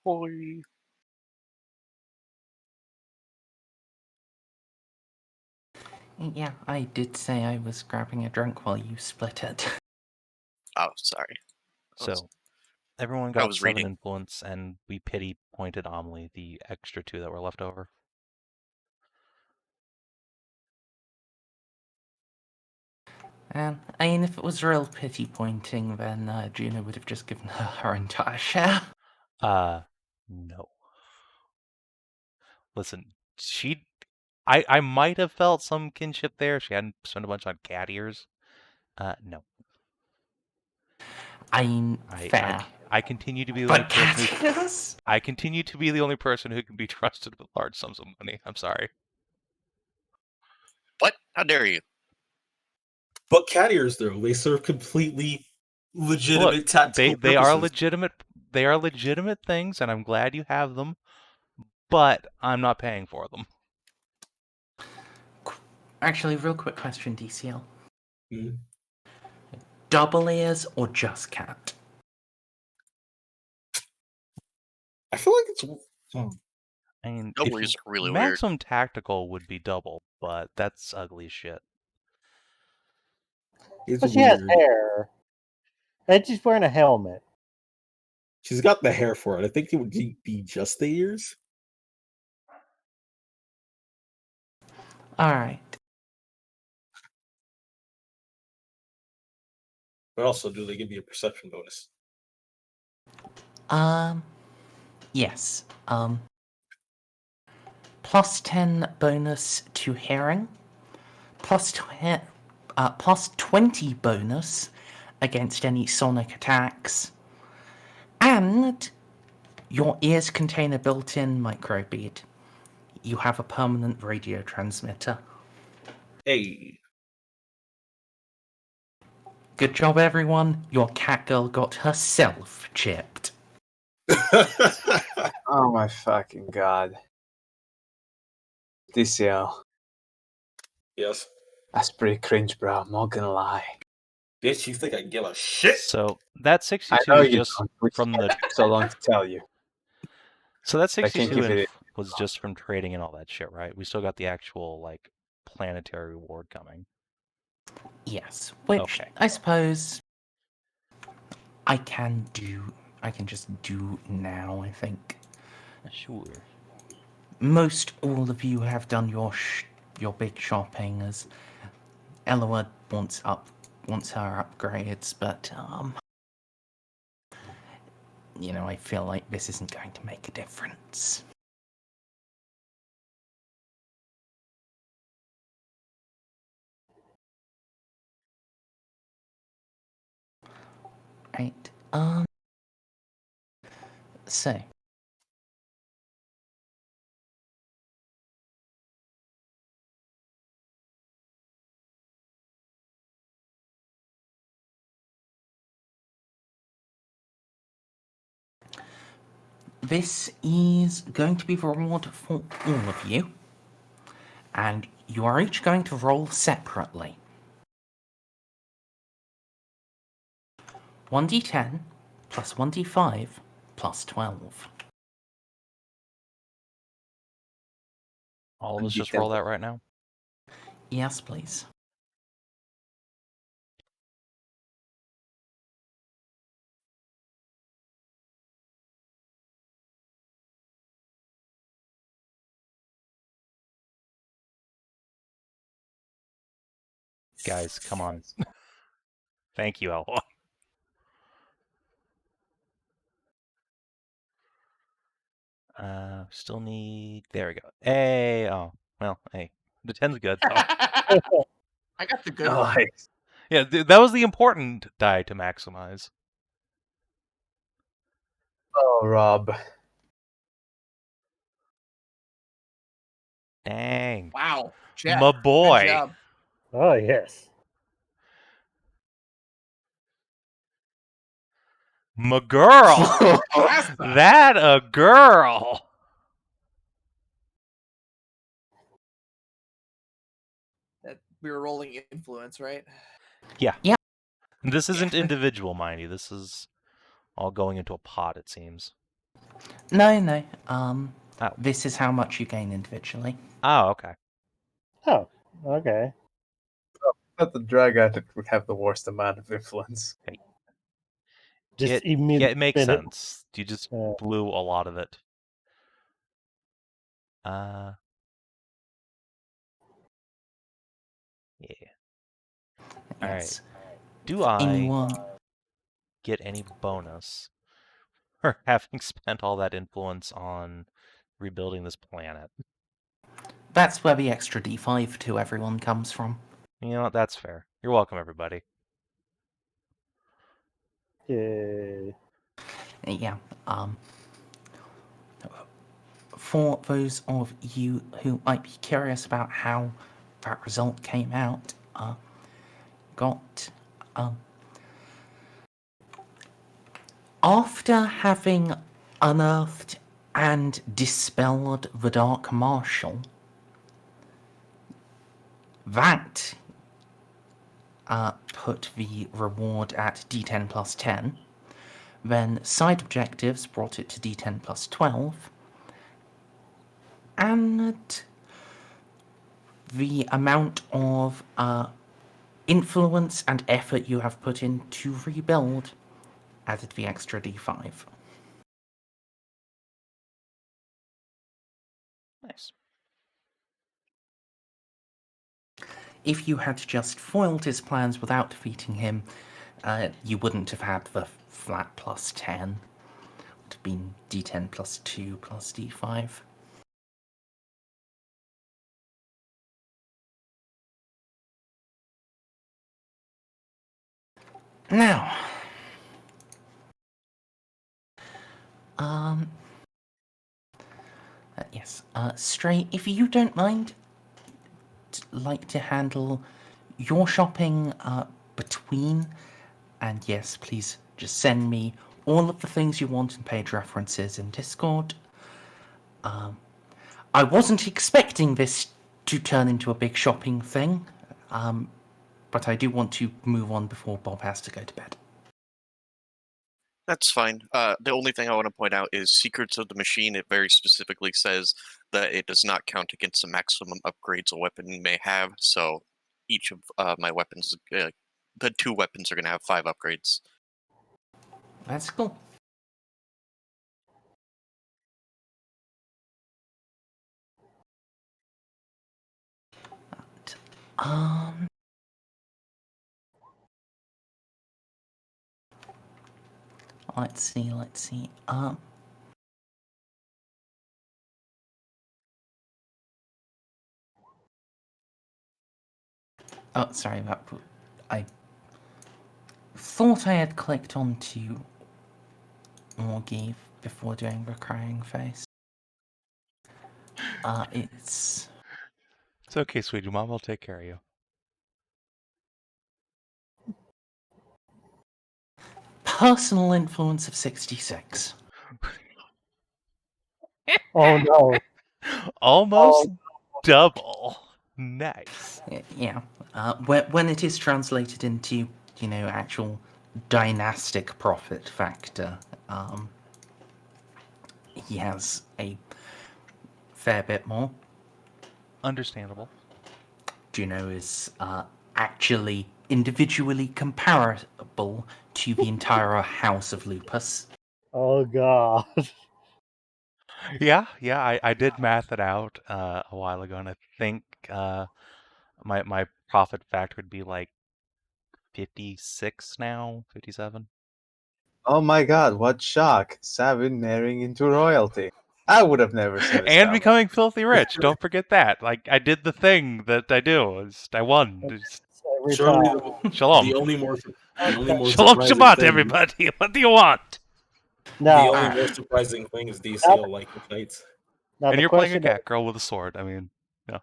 Boy. Yeah, I did say I was grabbing a drink while you split it. Oh, sorry. So, everyone I got was 7 reading. influence, and we pity pointed Amelie the extra 2 that were left over. I mean, if it was real pity pointing, then Juno would have just given her entire share. No. Listen, I might have felt some kinship there. She hadn't spent a bunch on cat ears. No. I mean, fair. I continue to be the But only person cat ears? I continue to be the only person who can be trusted with large sums of money. I'm sorry. What? How dare you? But cat ears, though, they serve completely legitimate Look, tactical they are purposes. legitimate. They are legitimate things, and I'm glad you have them. But I'm not paying for them. Actually, real quick question, DCL. Mm-hmm. Double ears or just cat? I feel like it's. I mean, Double is really maximum tactical would be double, but that's ugly as shit. It's but she weird. has hair, and she's wearing a helmet. She's got the hair for it. I think it would be just the ears. Alright. But also, do they give you a perception bonus? Yes. Plus 10 bonus to hearing. Plus 20 bonus against any sonic attacks. And your ears contain a built-in microbead. You have a permanent radio transmitter. Hey. Good job, everyone. Your cat girl got herself chipped. Oh my fucking god. DCL. Yes. That's pretty cringe, bro. I'm not gonna lie. Bitch, you think I give a shit? So that I 62 know is you just don't, which from the. took so long to tell you. So that I can't 62 give it. was just from trading and all that shit, right? We still got the actual like planetary reward coming. Yes, which Okay. I suppose I can just do now, I think. Sure. Most all of you have done your big shopping, as Eloa wants her upgrades, but I feel like this isn't going to make a difference. Right. So. This is going to be the reward for all of you, and you are each going to roll separately. 1d10 plus 1d5 plus 12. All of us just roll that right now? Yes, please. Guys, come on. Thank you, Eloa. Still need. There we go. Hey, oh, well, hey, the 10's good though. I got the good one. Nice. Yeah, that was the important die to maximize. Oh, Rob. Dang. Wow, Jeff. My boy. Good job. Oh yes. My girl. That a girl. That we were rolling influence, right? Yeah. Yeah. This isn't individual, mind you. This is all going into a pot, it seems. No. Oh. This is how much you gain individually. Oh, okay. Oh, okay. But the drag addict would have the worst amount of influence. Just Yeah, it makes sense. You just blew a lot of it. Yeah. All Yes. right. Do I Anyone? get any bonus for having spent all that influence on rebuilding this planet? That's where the extra d5 to everyone comes from. You know what? That's fair. You're welcome, everybody. Yay. Yeah. For those of you who might be curious about how that result came out, after having unearthed and dispelled the Dark Marshal, that put the reward at d10 plus 10. Then side objectives brought it to d10 plus 12. And the amount of influence and effort you have put in to rebuild added the extra d5. Nice. If you had just foiled his plans without defeating him, You wouldn't have had the flat plus 10. It would have been d10 plus 2 plus d5. Now, yes, Stray, if you don't mind, like to handle your shopping between, and yes, please just send me all of the things you want and page references in Discord. I wasn't expecting this to turn into a big shopping thing, but I do want to move on before Bob has to go to bed. That's fine. The only thing I want to point out is Secrets of the Machine. It very specifically says that it does not count against the maximum upgrades a weapon may have. So each of my weapons, the 2 weapons, are going to have 5 upgrades. That's cool. Let's see. Oh, sorry, I thought I had clicked onto Morgie before doing the crying face. It's okay, sweetie. Mom will take care of you. personal influence of 66. Oh no. Almost double. Nice. Yeah. When it is translated into, actual dynastic profit factor, he has a fair bit more. Understandable. Juno is actually individually comparable to the entire House of Lupus. Oh god. Yeah, I did math it out a while ago, and I think my profit factor would be like 56 now, 57. Oh my god, what shock. Savin marrying into royalty. I would have never seen this And coming. becoming filthy rich. Don't forget that. Like, I did the thing that I do. I won. Every Surely time. Shalom. the only more Shalom surprising Shabbat, thing, everybody. What do you want? Now, the only more surprising thing is DCL like the fights. now And the you're playing a question is, cat girl with a sword. I mean,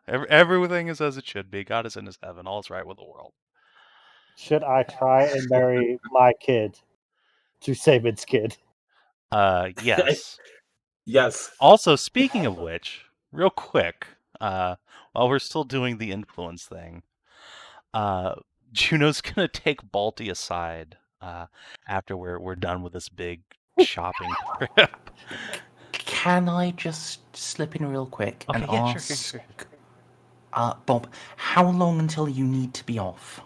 everything is as it should be. God is in his heaven. All is right with the world. should I try and marry my kid to Saban's kid? Yes. Yes. Also, speaking of which, real quick, while we're still doing the influence thing, Juno's gonna take Balti aside after we're done with this big shopping trip. Can I just slip in real quick and yeah, ask, sure. Bob, how long until you need to be off?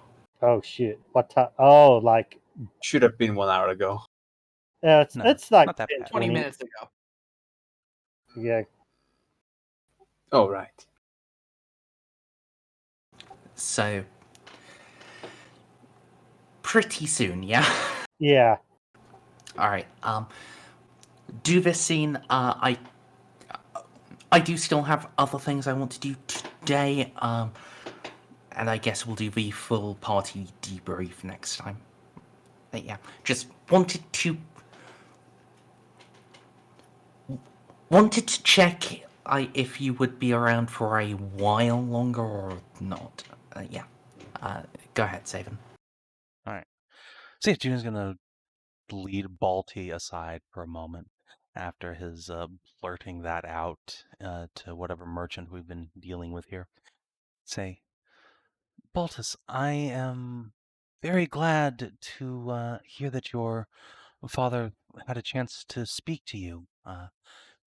Oh shit! What time? Oh, like Should have been 1 hour ago. yeah, No, it's like not that 10, bad. 20 minutes ago. Yeah. Oh, right. So, pretty soon, yeah? Yeah. Alright, do this scene. I do still have other things I want to do today, and I guess we'll do the full party debrief next time. But yeah, just wanted to check if you would be around for a while longer or not. Yeah. Go ahead, Savin. Alright. See if Juno's gonna lead Balti aside for a moment after his blurting that out to whatever merchant we've been dealing with here. Say, Baltus, I am very glad to hear that your father had a chance to speak to you.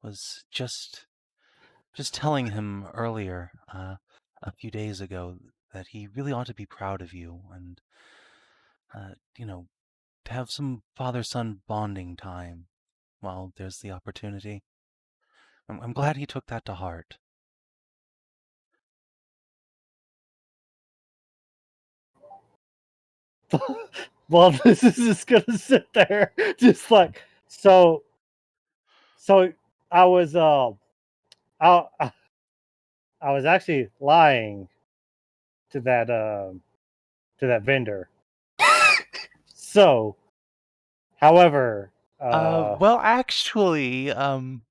Was just telling him earlier, a few days ago, that he really ought to be proud of you and, to have some father-son bonding time while there's the opportunity. I'm glad he took that to heart. Well, this is just gonna sit there, just like so. So I was I was actually lying to that vendor. So, however, well, actually, about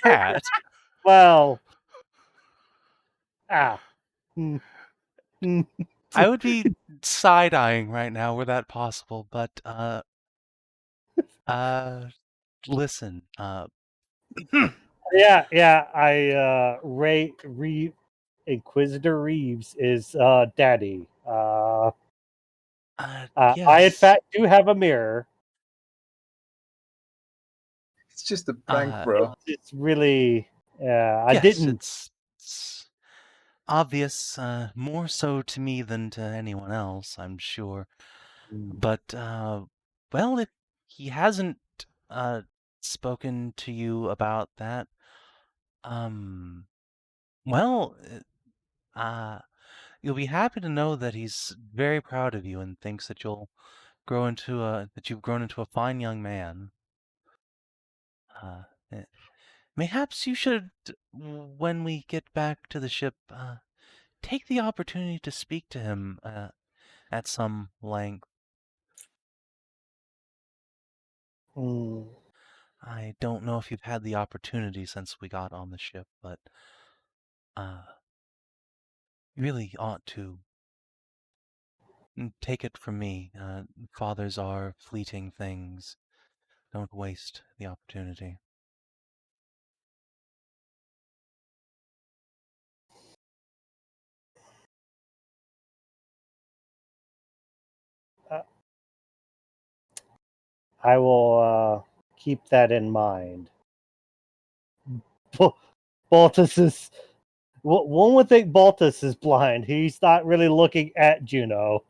that, well, ah, mm, mm. I would be side-eyeing right now were that possible, but, listen, yeah, Inquisitor Reeves is daddy. I in yes, fact do have a mirror. It's just a prank, bro. It's really, I yes, didn't. it's obvious, more so to me than to anyone else, I'm sure. But, well, if he hasn't, spoken to you about that, well, you'll be happy to know that he's very proud of you and thinks that you've grown into a fine young man. Eh, Mayhaps you should, when we get back to the ship, take the opportunity to speak to him, at some length. Mm, I don't know if you've had the opportunity since we got on the ship, but, you really ought to. Take it from me, fathers are fleeting things. Don't waste the opportunity. I will keep that in mind. Baltus is. One would think Baltus is blind. He's not really looking at Juno. All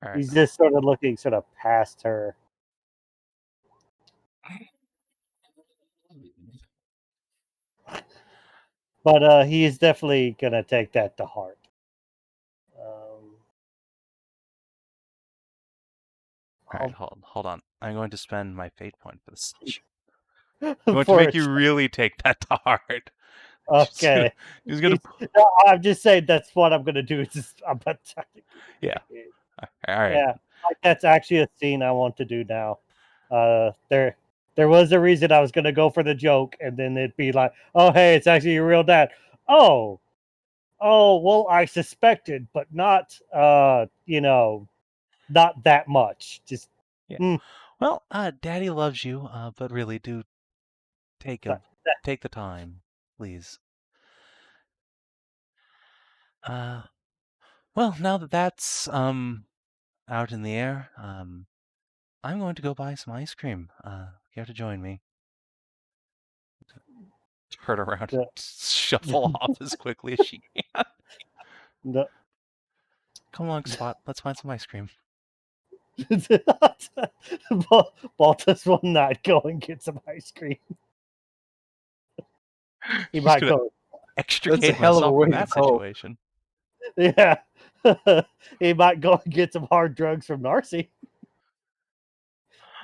right. He's just sort of looking sort of past her. But he is definitely gonna take that to heart. All right, hold on. I'm going to spend my fate point for this. I'm I'm going to make you really take that to heart. Okay. He's gonna. I'm just saying that's what I'm gonna do. Yeah. All right. Yeah, like that's actually a scene I want to do now. There was a reason I was gonna go for the joke, and then it'd be like, oh hey, it's actually your real dad. Oh, well, I suspected, but not not that much. Just yeah. Well, Daddy loves you, but really do take the time, please. Well, now that that's out in the air, I'm going to go buy some ice cream. Care to join me? Turn around and shuffle off as quickly as she can. No. Come along, Spot. Let's find some ice cream. Baltus will not go and get some ice cream. He might go extricate myself from that situation. Yeah. He might go and get some hard drugs from Narcia.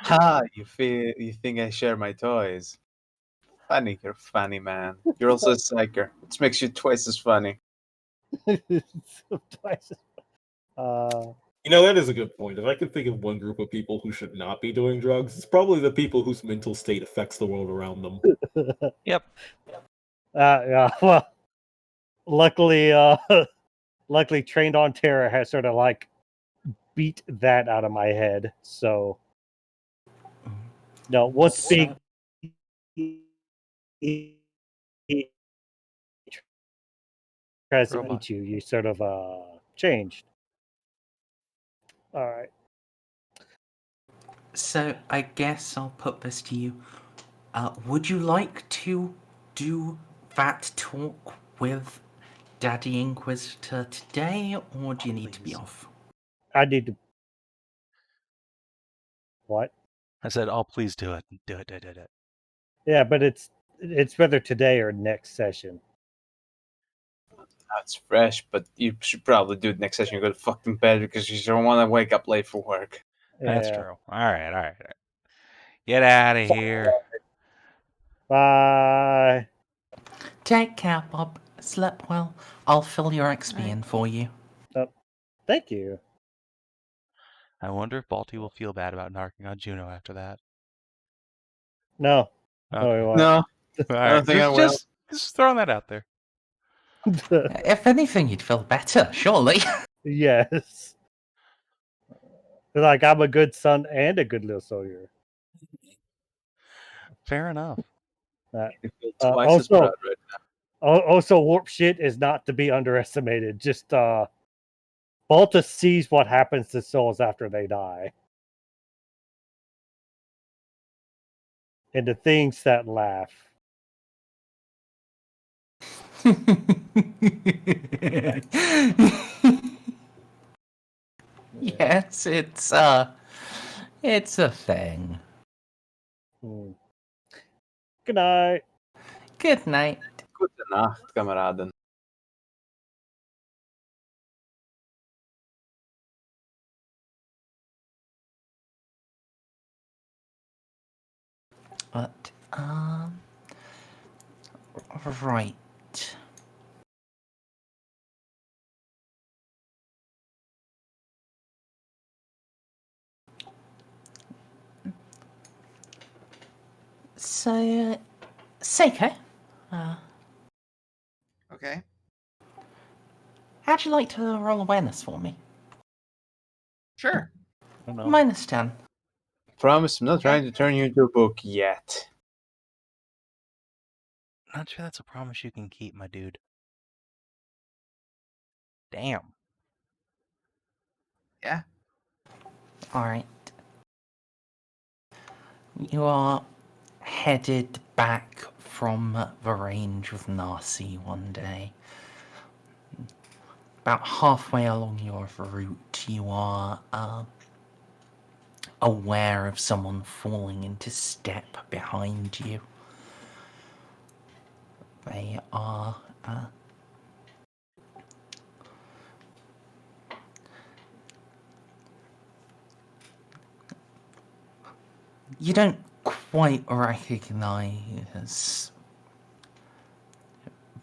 Ha! You think I share my toys? Funny, you're funny, man. You're also a psyker, which makes you twice as funny. Twice. You know, that is a good point. If I could think of one group of people who should not be doing drugs, it's probably the people whose mental state affects the world around them. Yep. Yeah. Well, luckily, Trained on Terror has sort of like beat that out of my head. So, no, once big. Tries to eat you, you sort of changed. All right. So I guess I'll put this to you. Would you like to do that talk with Daddy Inquisitor today, or do you need to be off? I need to. What? I said, "Oh, please do it. Do it. Yeah, but it's whether today or next session. Now it's fresh, but you should probably do it next session. You go to fucking bed because you don't want to wake up late for work. That's Yeah. true. All right. Get out of here. Bye. Take care, Bob. Slept well. I'll fill your XP in for you. Thank you. I wonder if Balti will feel bad about narking on Juno after that. No. Okay. No, he won't. No, All I right. don't think I will. Just throwing that out there. If anything, you'd feel better, surely. Yes. Like, I'm a good son and a good little soldier. Fair enough. You feel twice as also- proud right now. Also, warp shit is not to be underestimated. Just, Baltus sees what happens to souls after they die. And the things that laugh. Yes, it's a thing. Good night. Good night. Gute Nacht, Kameraden. But, right. So, Ceiko, Okay. how'd you like to roll awareness for me? Sure. I don't know. -10. Promise, I'm not trying to turn you into a book yet. Not sure that's a promise you can keep, my dude. Damn. Yeah. Alright. You are headed back from the range with Narcia one day. About halfway along your route, you are aware of someone falling into step behind you. They are you don't quite recognize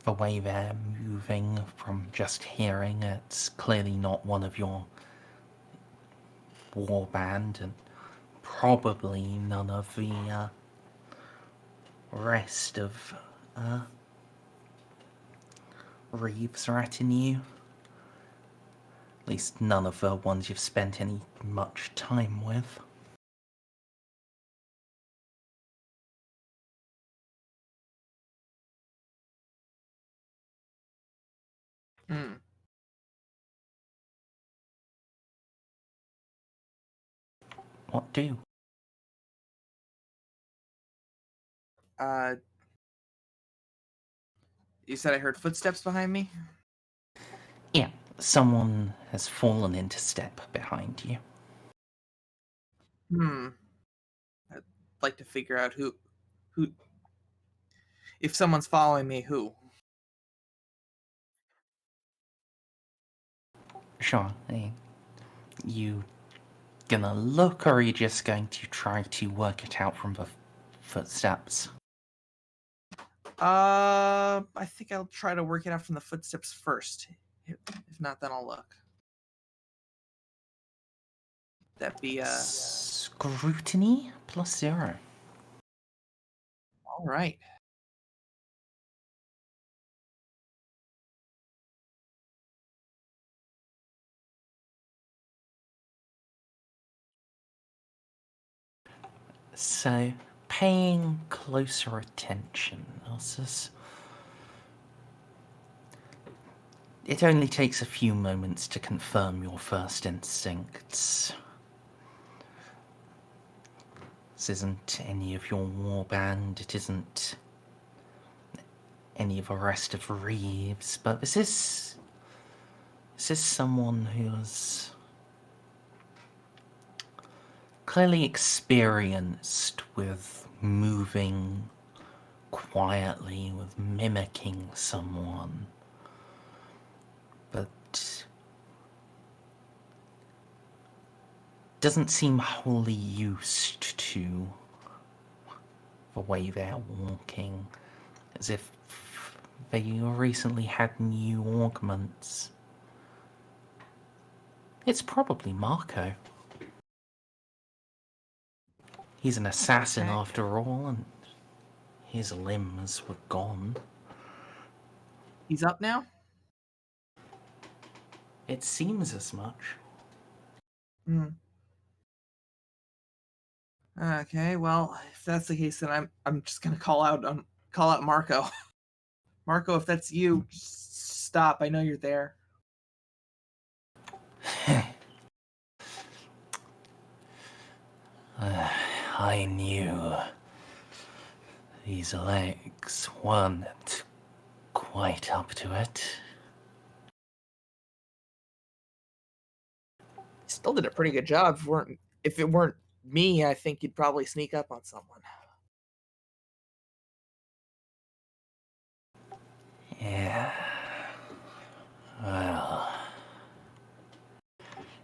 the way they're moving from just hearing. It's clearly not one of your war band, and probably none of the rest of Reeve's retinue. At least none of the ones you've spent any much time with. Hmm. What do? You said I heard footsteps behind me? Yeah, someone has fallen into step behind you. I'd like to figure out who if someone's following me, who? Sure. You gonna look, or are you just going to try to work it out from the footsteps? I think I'll try to work it out from the footsteps first. If not, then I'll look. That'd be Scrutiny +0. all right. So, paying closer attention. It only takes a few moments to confirm your first instincts. This isn't any of your warband, it isn't any of the rest of Reeves, but this is someone who's clearly experienced with moving quietly, with mimicking someone. doesn't seem wholly used to the way they're walking, as if they recently had new augments. It's probably Marco. He's an assassin Okay. after all, and his limbs were gone. He's up now? It seems as much. Hmm. Okay, well, if that's the case, then I'm just gonna call out Marco. Marco, if that's you, just stop. I know you're there. I knew these legs weren't quite up to it. Still did a pretty good job. If it weren't me, I think you'd probably sneak up on someone. Yeah. Well,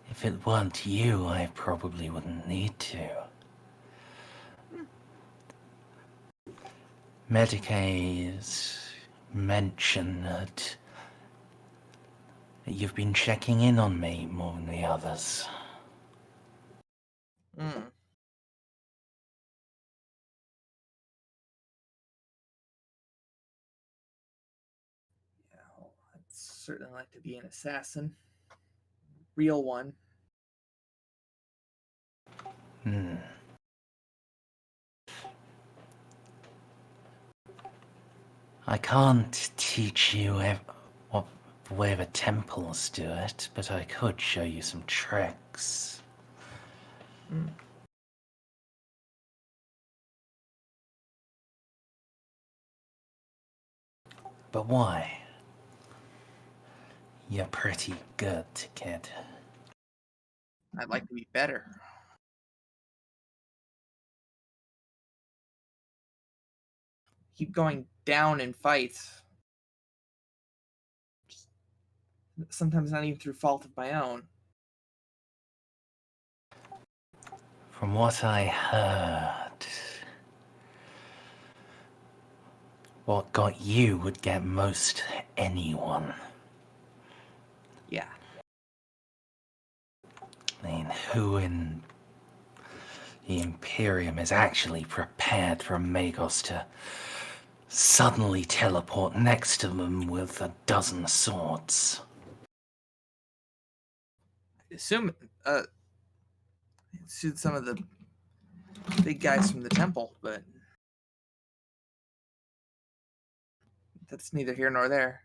if it weren't you, I probably wouldn't need to. Medicaid mentioned that you've been checking in on me more than the others. Hmm. Yeah, well, I'd certainly like to be an assassin. Real one. Hmm. I can't teach you what the way the temples do it, but I could show you some tricks. Hmm. But why? You're pretty good, kid. I'd like to be better. Keep going down in fights. Sometimes not even through fault of my own. From what I heard, what got you would get most anyone. Yeah. I mean, who in the Imperium is actually prepared for Magos to suddenly teleport next to them with a dozen swords? I assume suit some of the big guys from the temple, but that's neither here nor there.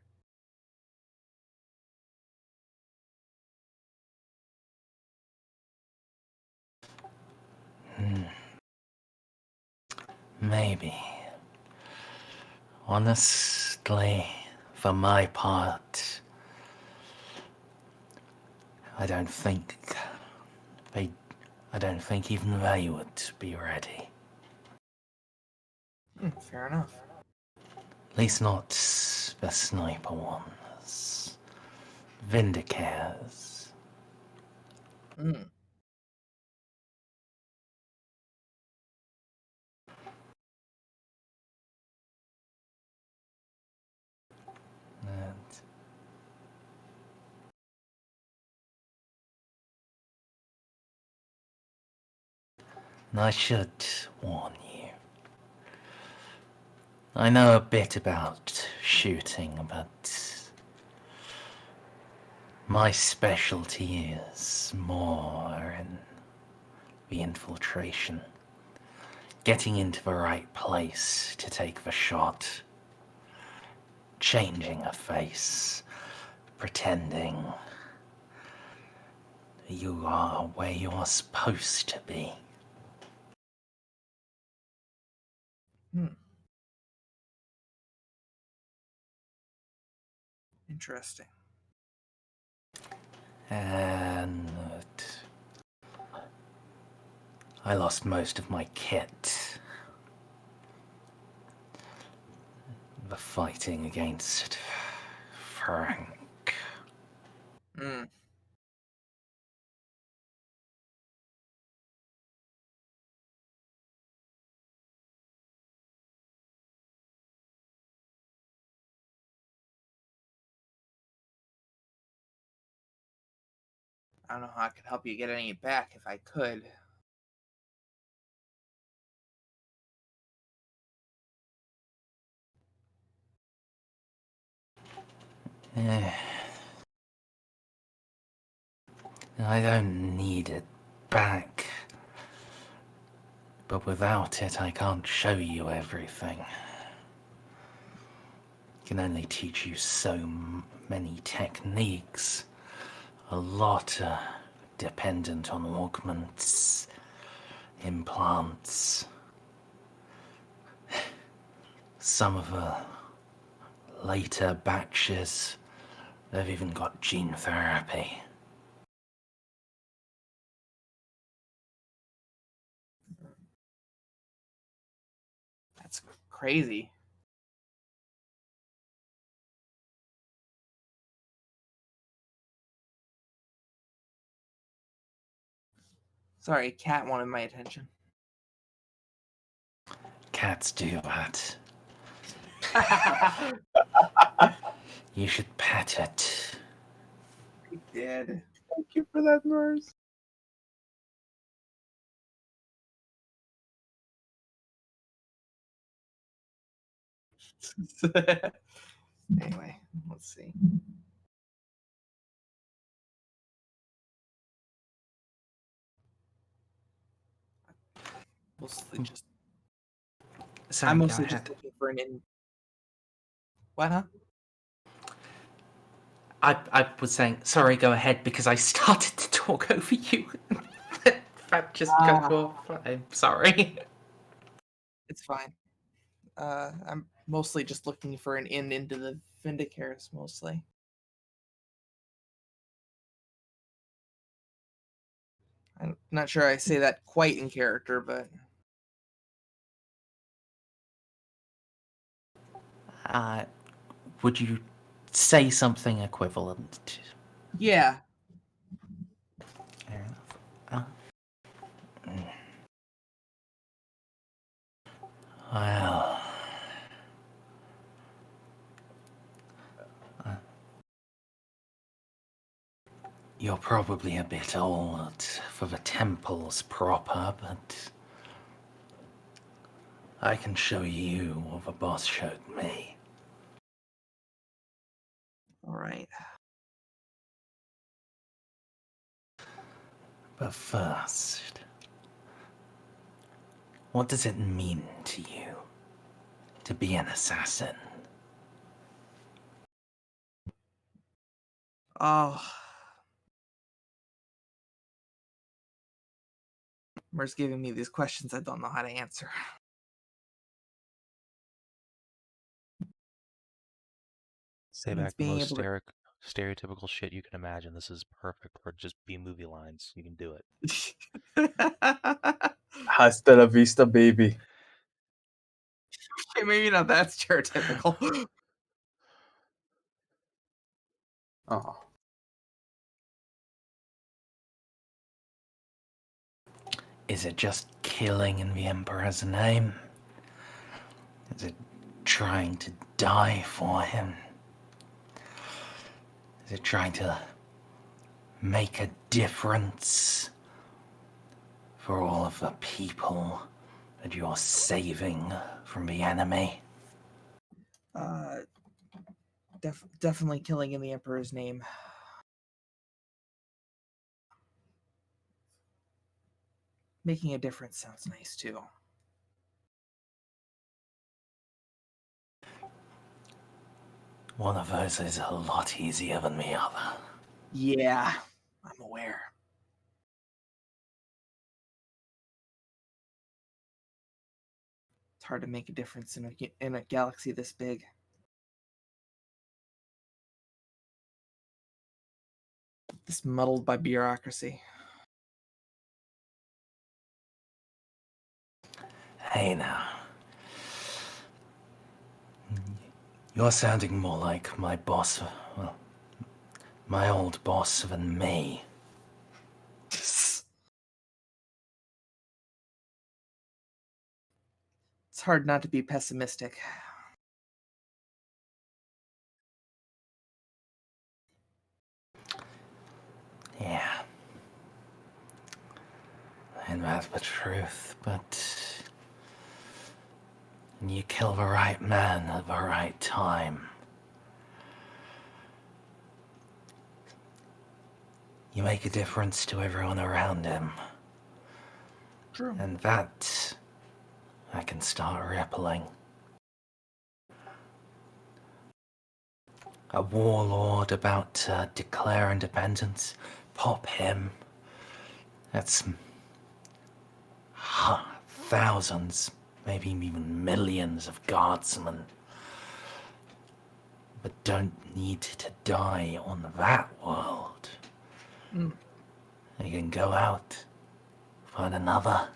Maybe. Honestly, for my part, I don't think even they would be ready. Fair enough. At least not the sniper ones. Vindicators. Mm. And I should warn you. I know a bit about shooting, but my specialty is more in the infiltration. Getting into the right place to take the shot. Changing a face. Pretending you are where you are supposed to be. Interesting. And I lost most of my kit. The fighting against Frank. Mm. I don't know how I could help you get any back if I could. I don't need it back. But without it, I can't show you everything. I can only teach you so many techniques. A lot dependent on augments, implants. Some of the later batches, they've even got gene therapy. That's crazy. Sorry, cat wanted my attention. Cats do that. You should pet it. I did. Thank you for that, Merz. Anyway, let's see. Mostly just. Sorry, I'm go mostly ahead. just looking for an in. What, huh? I was saying, sorry, go ahead, because I started to talk over you. That just cut off. I'm sorry. It's fine. I'm mostly just looking for an in into the Vindicares, mostly. I'm not sure I say that quite in character, but Would you say something equivalent? yeah. Fair enough. Well, you're probably a bit old for the temples proper, but I can show you what the boss showed me. All right. But first, what does it mean to you to be an assassin? Oh. Merz giving me these questions I don't know how to answer. Say Means back the being most able to. stereotypical shit you can imagine. This is perfect for just B movie lines. You can do it. Hasta la vista, baby. Okay, maybe not that stereotypical. Oh. Is it just killing in the Emperor's name? Is it trying to die for him? Is it trying to make a difference for all of the people that you're saving from the enemy? Definitely killing in the Emperor's name. Making a difference sounds nice too. One of those is a lot easier than the other. Yeah, I'm aware. It's hard to make a difference in a galaxy this big. This muddled by bureaucracy. Hey now. You're sounding more like my boss, well, my old boss than me. It's hard not to be pessimistic. Yeah. And that's the truth, but you kill the right man at the right time. You make a difference to everyone around him. True. And that I can start rippling. A warlord about to declare independence, pop him. That's thousands, maybe even millions of guardsmen. But don't need to die on that world. They can go out, find another.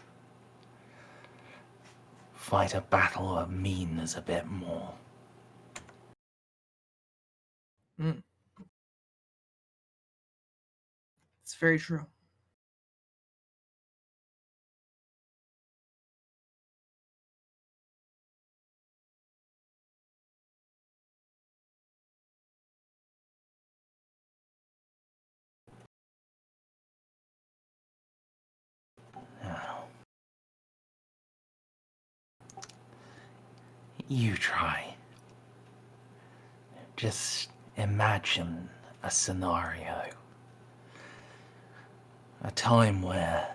Fight a battle that means a bit more. It's very true. You try. Just imagine a scenario. A time where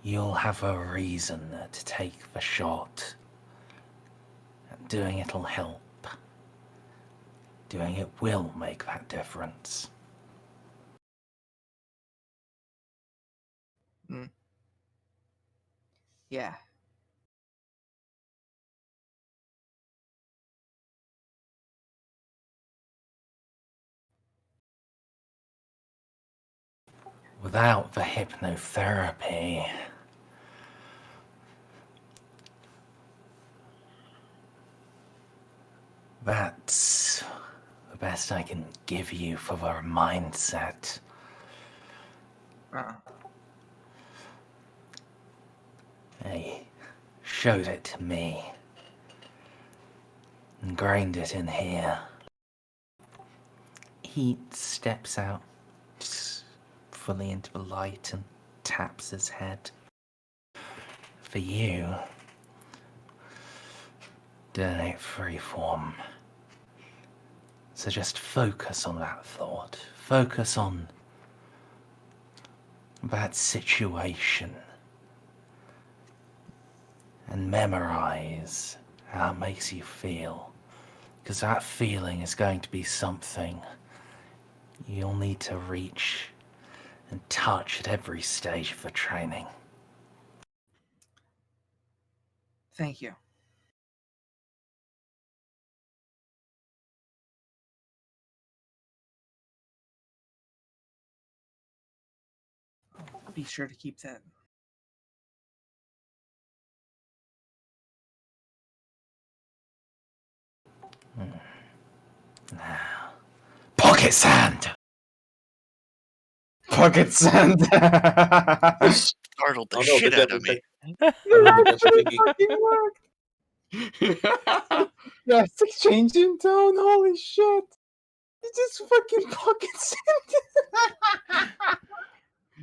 you'll have a reason to take the shot. Doing it'll help. Doing it will make that difference. Yeah. Without the hypnotherapy, that's the best I can give you for the mindset. They showed it to me. Ingrained it in here. He steps out fully into the light and taps his head. For you, donate freeform. So just focus on that thought. Focus on that situation. And memorize how it makes you feel. Because that feeling is going to be something you'll need to reach and touch at every stage of the training. Thank you. I'll be sure to keep that. Now, pocket sand! Pocket sand! Startled the Oh, no, shit but out of me. That's exchanging tone, holy shit! You just fucking pocket sand!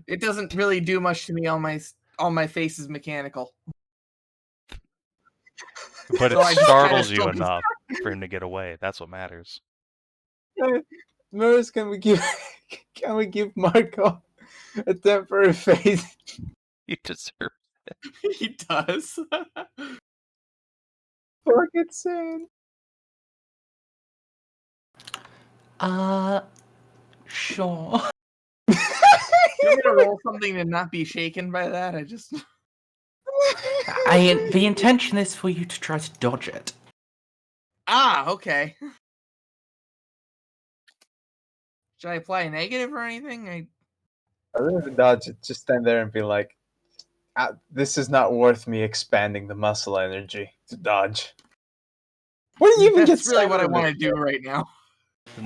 It doesn't really do much to me. All my face is mechanical. But So I it just startles kinda you still- enough for him to get away. That's what matters. Merz, can we give Marco a temporary face? You deserve. He does. Pocket sand. Sure. You're gonna roll something to not be shaken by that? The intention is for you to try to dodge it. Okay. Should I apply a negative or anything? I don't have to dodge it. Just stand there and be like, this is not worth me expanding the muscle energy to dodge. What do you even That's get really what I started want to with? do right now.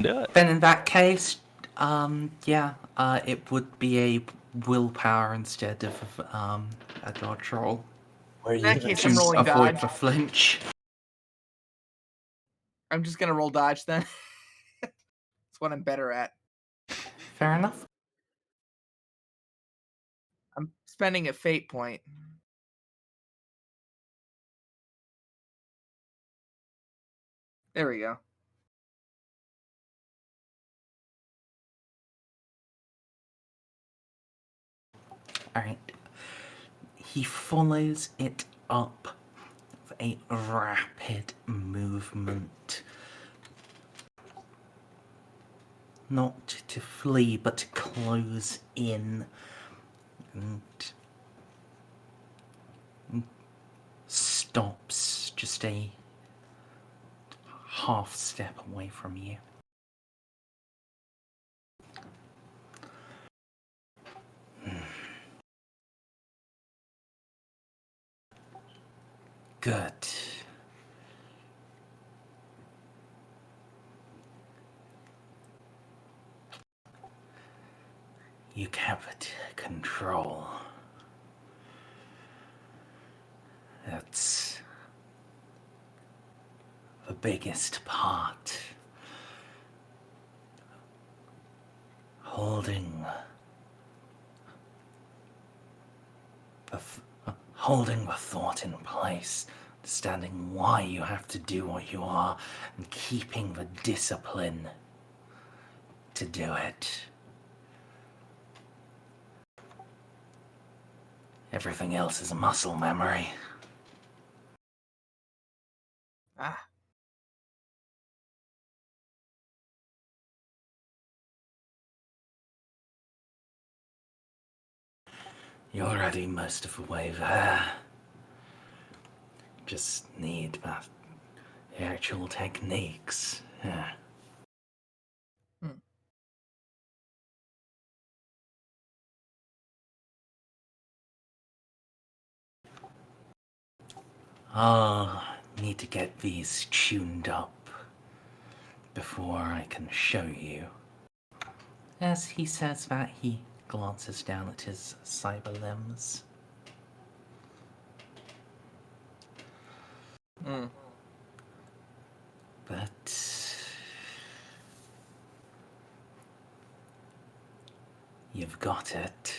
Do it. Then in that case, it would be a willpower instead of a dodge roll. Were In that even case, I'm rolling avoid dodge. the flinch. I'm just gonna roll dodge then. That's what I'm better at. Fair enough. I'm spending a fate point. There we go. Alright. He follows it up with a rapid movement. Not to flee, but to close in. And stops just a half step away from you. Good. You kept control. That's the biggest part. Holding the thought in place, understanding why you have to do what you are, and keeping the discipline to do it. Everything else is muscle memory. Ah. You're already most of the way there. Just need the actual techniques. Yeah. I'll need to get these tuned up before I can show you. As he says that, he glances down at his cyber limbs. But you've got it.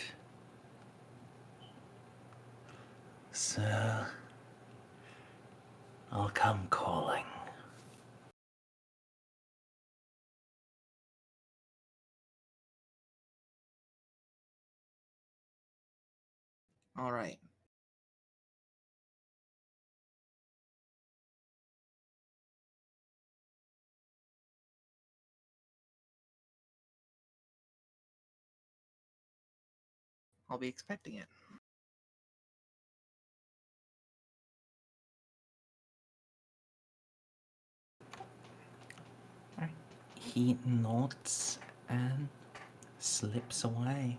So I'll come calling. All right. I'll be expecting it. He nods and slips away.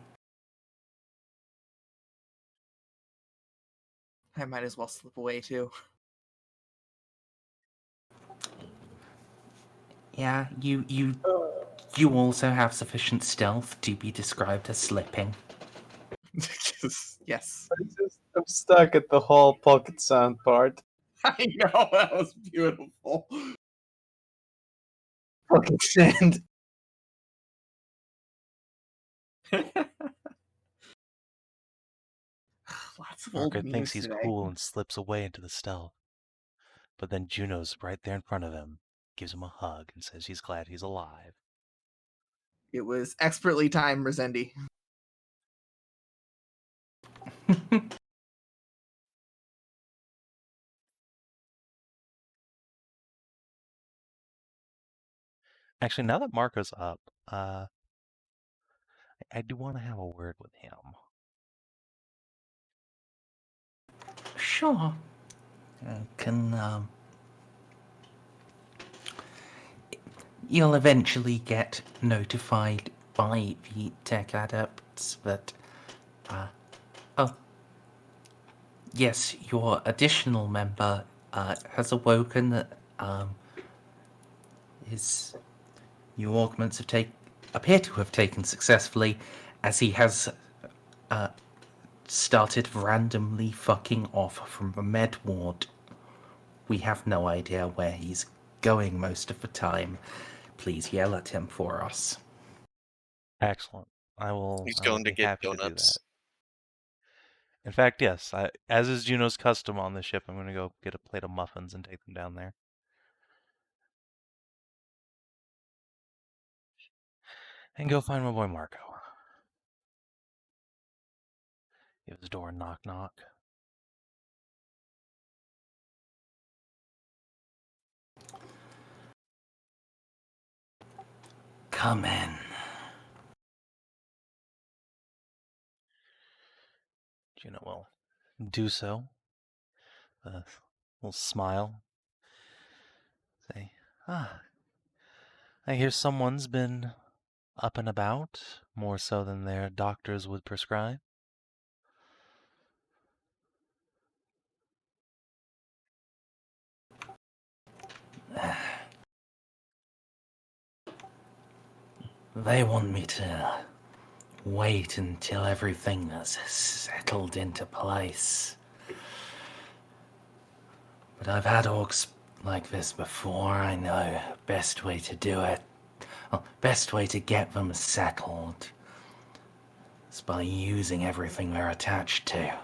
I might as well slip away too. Yeah, you also have sufficient stealth to be described as slipping. Yes. I'm stuck at the whole pocket sound part. I know, that was beautiful. Pocket sand. Lots of old Marco memes thinks he's today. cool and slips away into the stealth. But then Juno's right there in front of him, gives him a hug, and says he's glad he's alive. It was expertly timed, Merzendi. Actually, now that Marco's up, I do want to have a word with him. Sure. You'll eventually get notified by the tech adepts that, yes, your additional member has awoken, is you augments appear to have taken successfully, as he has started randomly fucking off from the med ward. We have no idea where he's going most of the time. Please yell at him for us. Excellent. I will. He's I will going to be get happy to do donuts. that. In fact, yes. As is Juno's custom on this ship, I'm going to go get a plate of muffins and take them down there. And go find my boy Marco. Give his door a knock knock. Come in. Juno will do so. A little smile. Say, I hear someone's been up and about, more so than their doctors would prescribe. They want me to wait until everything has settled into place. But I've had orcs like this before. I know best way to do it. Well, best way to get them settled is by using everything they're attached to.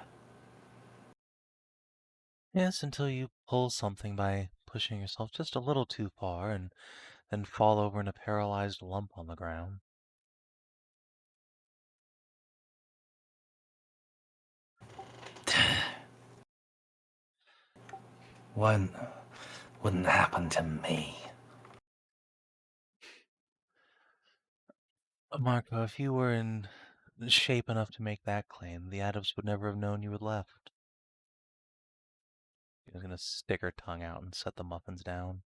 Yes, until you pull something by pushing yourself just a little too far and then fall over in a paralyzed lump on the ground. Wouldn't happen to me. Marco, if you were in shape enough to make that claim, the Adams would never have known you had left. She was going to stick her tongue out and set the muffins down.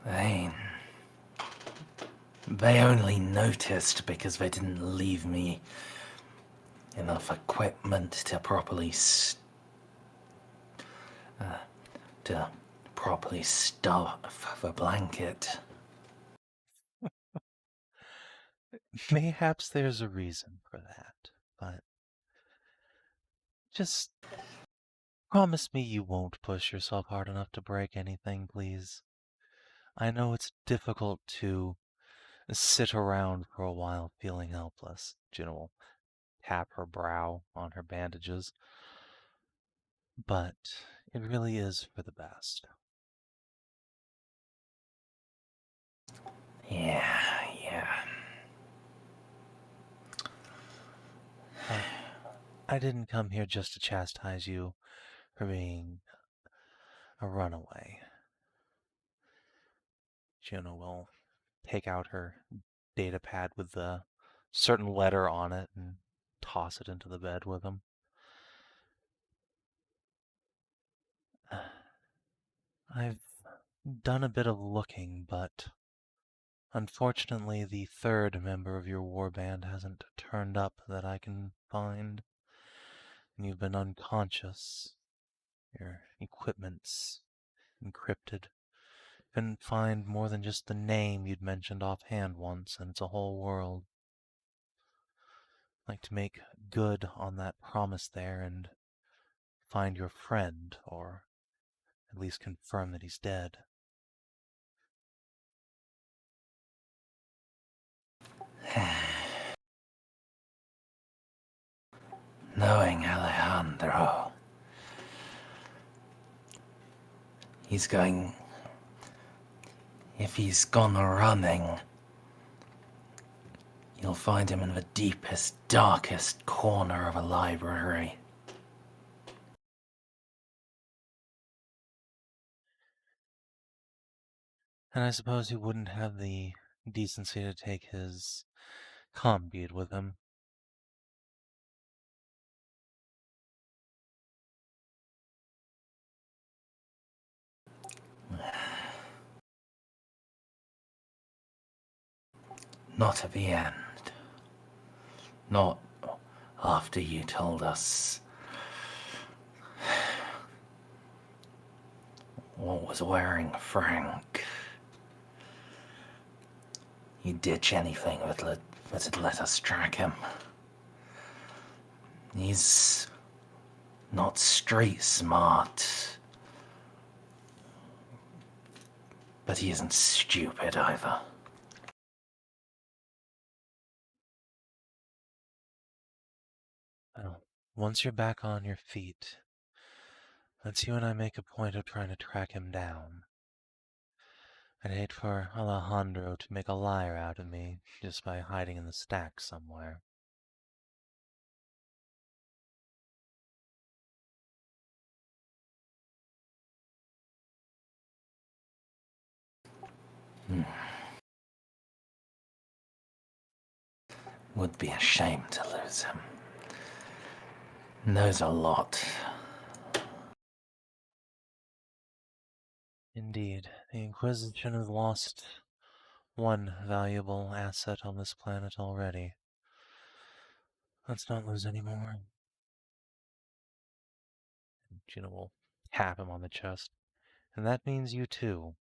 They only noticed because they didn't leave me enough equipment to properly stuff the blanket. Mayhaps there's a reason for that, but just promise me you won't push yourself hard enough to break anything, please. I know it's difficult to sit around for a while feeling helpless. Juno will tap her brow on her bandages, but it really is for the best. Yeah. I didn't come here just to chastise you for being a runaway. Juno will take out her data pad with the certain letter on it and toss it into the bed with him. I've done a bit of looking, but unfortunately the third member of your warband hasn't turned up that I can find. And you've been unconscious. Your equipment's encrypted. Couldn't find more than just the name you'd mentioned offhand once, and it's a whole world. I'd like to make good on that promise there and find your friend, or at least confirm that he's dead. Knowing Alejandro, if he's gone running, you'll find him in the deepest, darkest corner of a library. And I suppose he wouldn't have the decency to take his comm bead with him. Not at the end. Not after you told us what was wearing Frank. he'd ditch anything that'd let us track him. He's not street smart, but he isn't stupid either. Well, once you're back on your feet, let's you and I make a point of trying to track him down. I'd hate for Alejandro to make a liar out of me just by hiding in the stack somewhere. Would be a shame to lose him. Knows a lot. Indeed, the Inquisition has lost one valuable asset on this planet already. Let's not lose any more. Juno will tap him on the chest. And that means you too.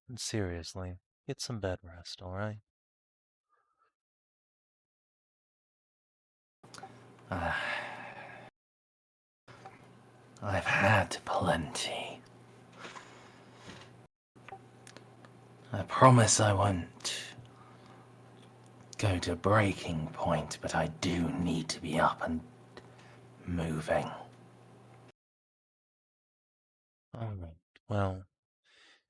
And seriously, get some bed rest, alright? I've had plenty. I promise I won't go to breaking point, but I do need to be up and moving. Alright, well,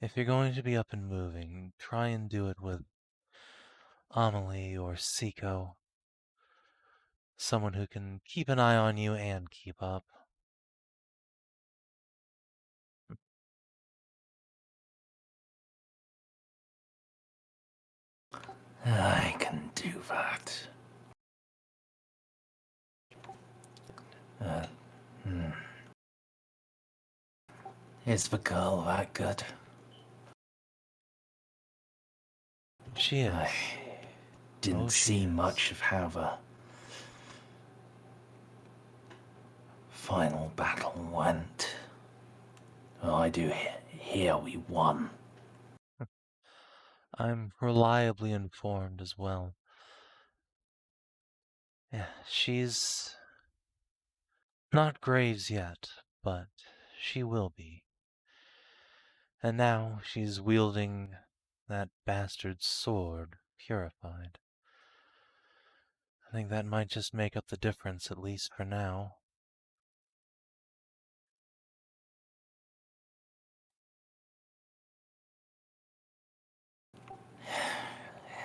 if you're going to be up and moving, try and do it with Amelie or Ceiko. Someone who can keep an eye on you and keep up. I can do that. Is the girl that good? She is. I didn't see much of how the final battle went. Well, I do hear we won. I'm reliably informed as well. Yeah, she's not Graves yet, but she will be. And now she's wielding that bastard's sword, purified. I think that might just make up the difference, at least for now.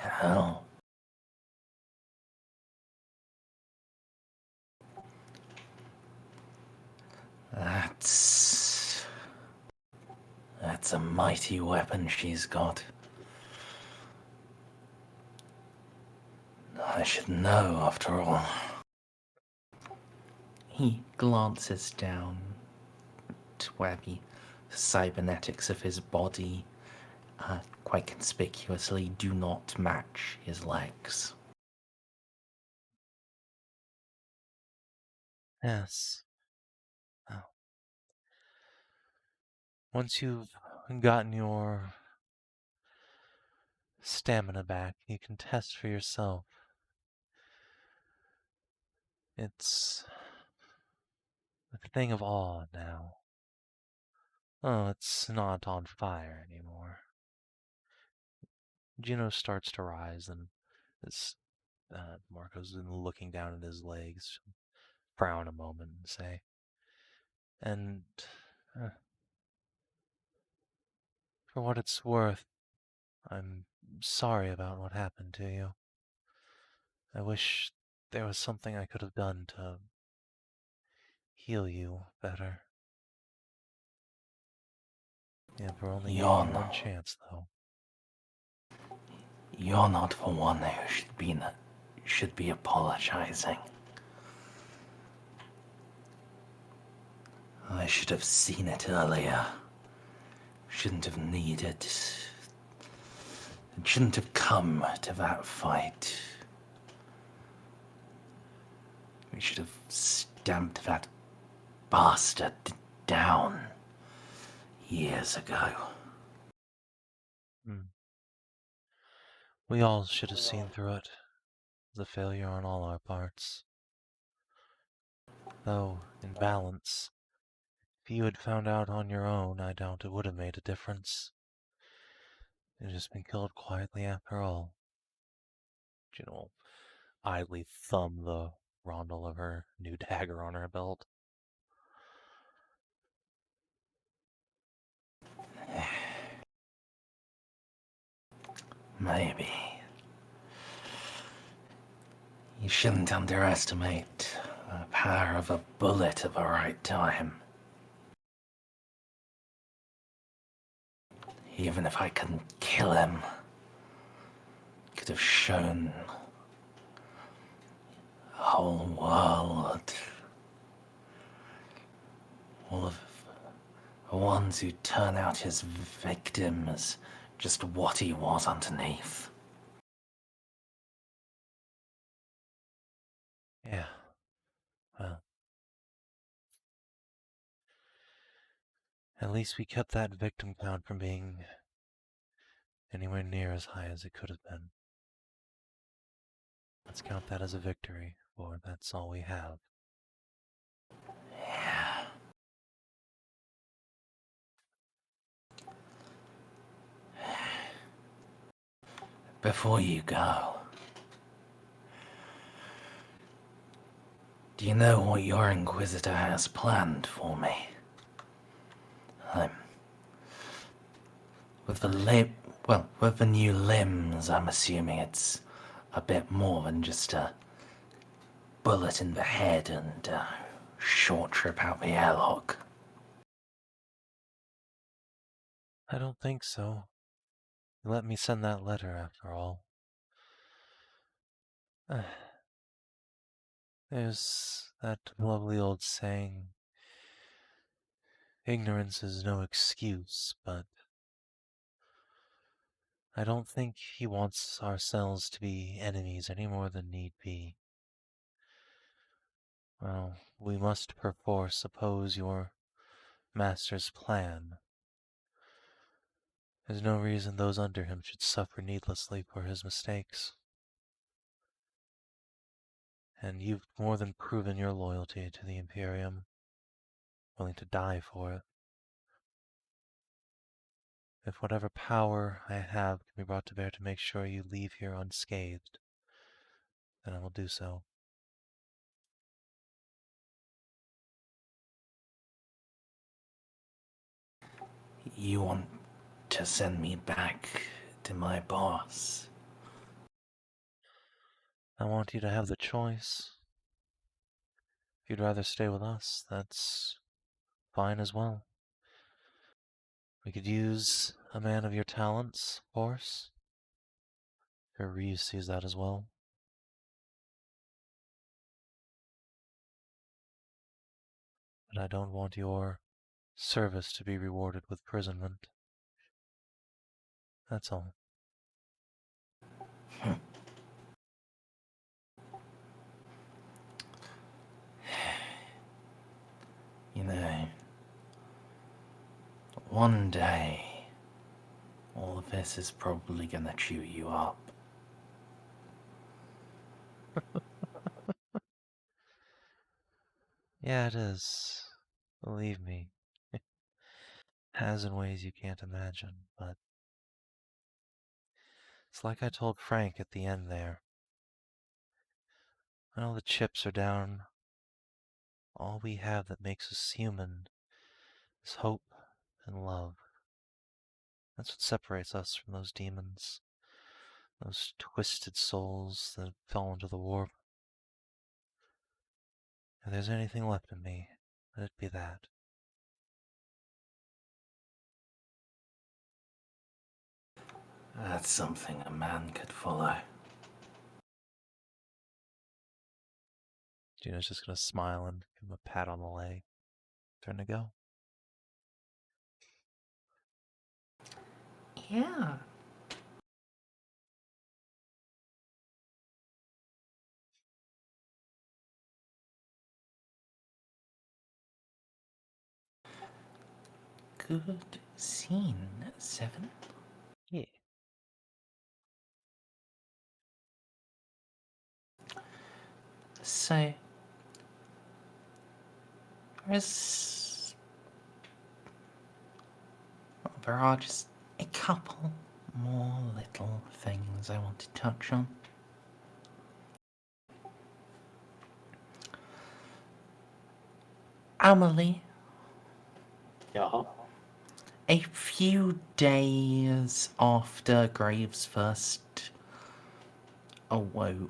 Hell. That's a mighty weapon she's got. I should know, after all. He glances down to where the cybernetics of his body quite conspicuously do not match his legs. Yes. Well, once you've gotten your stamina back, you can test for yourself. It's a thing of awe now. Oh, it's not on fire anymore. Juno starts to rise, and as Marco's looking down at his legs, frown a moment and say, and for what it's worth, I'm sorry about what happened to you. I wish there was something I could have done to heal you better. Yeah, we're only giving you one chance, though. You're not the one who should be apologizing. I should have seen it earlier. Shouldn't have needed. It shouldn't have come to that fight. We should have stamped that bastard down years ago. We all should have seen through it. It was a failure on all our parts. Though, in balance, if you had found out on your own, I doubt it would have made a difference. You'd just been killed quietly after all. Juno will idly thumb the rondel of her new dagger on her belt. Maybe. You shouldn't underestimate the power of a bullet at the right time. Even if I couldn't kill him, could have shown the whole world, all of the ones who turn out his victims, just what he was underneath. Yeah. Well. At least we kept that victim count from being anywhere near as high as it could have been. Let's count that as a victory, for that's all we have. Yeah. Before you go, do you know what your Inquisitor has planned for me? With the new limbs, I'm assuming it's a bit more than just a bullet in the head and a short trip out the airlock. I don't think so. You let me send that letter after all. There's that lovely old saying, ignorance is no excuse, but I don't think he wants ourselves to be enemies any more than need be. Well, we must perforce oppose your master's plan. There's no reason those under him should suffer needlessly for his mistakes. And you've more than proven your loyalty to the Imperium, willing to die for it. If whatever power I have can be brought to bear to make sure you leave here unscathed, then I will do so. You want to send me back to my boss? I want you to have the choice. If you'd rather stay with us, that's fine as well. We could use a man of your talents, of course. Sure, Reeves sees that as well. But I don't want your service to be rewarded with imprisonment. That's all. You know, one day, all of this is probably gonna chew you up. Yeah, it is. Believe me. Has in ways you can't imagine, but it's like I told Frank at the end there. When all the chips are down, all we have that makes us human is hope and love. That's what separates us from those demons, those twisted souls that fell into the warp. If there's anything left in me, let it be that. That's something a man could follow. Gina's just gonna smile and give him a pat on the leg. Turn to go. Yeah. Good scene, Savin. Yeah. So, there are just a couple more little things I want to touch on. Amelie, Yeah. a few days after Graves first awoke,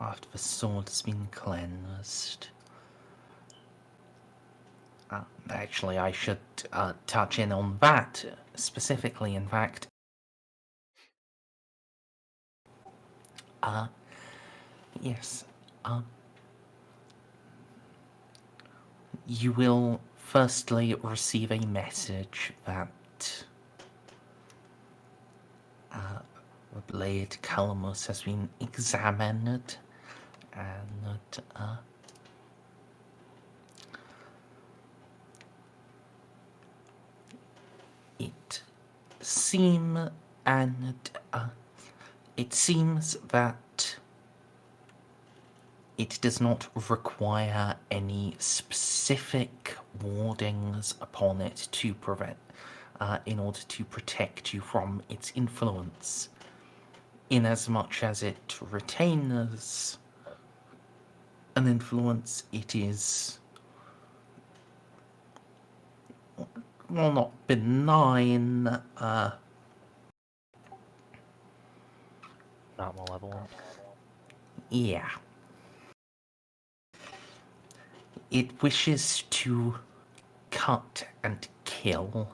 after the sword has been cleansed. Actually, I should touch in on that specifically, in fact. Yes. You will firstly receive a message that the blade Calamus has been examined and it seems that it does not require any specific wardings upon it to prevent, in order to protect you from its influence, inasmuch as it retains an influence. It is, well, not benign, Not malevolent. yeah. It wishes to cut and kill.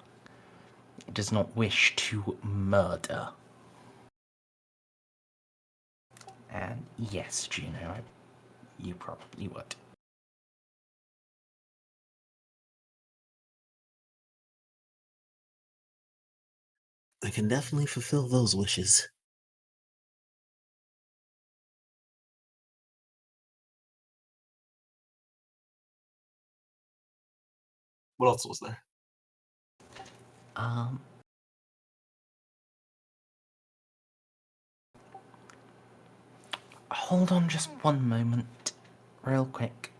It does not wish to murder. And yes, Juno, you probably would. I can definitely fulfill those wishes. What else was there? Hold on just one moment, real quick.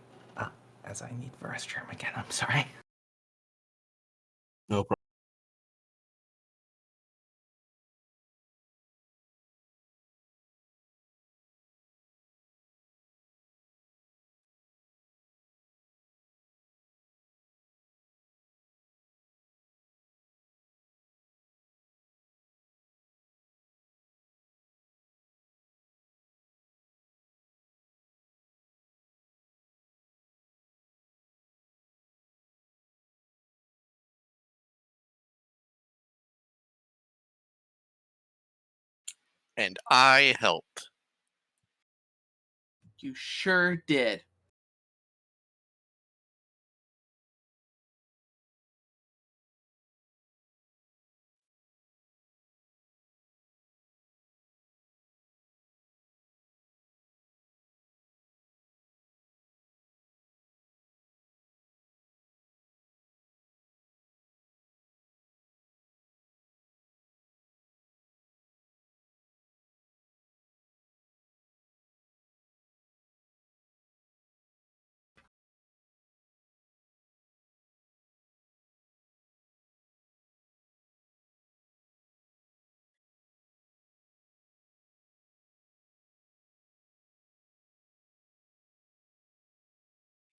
As I need the restroom again, I'm sorry. No problem. And I helped. You sure did.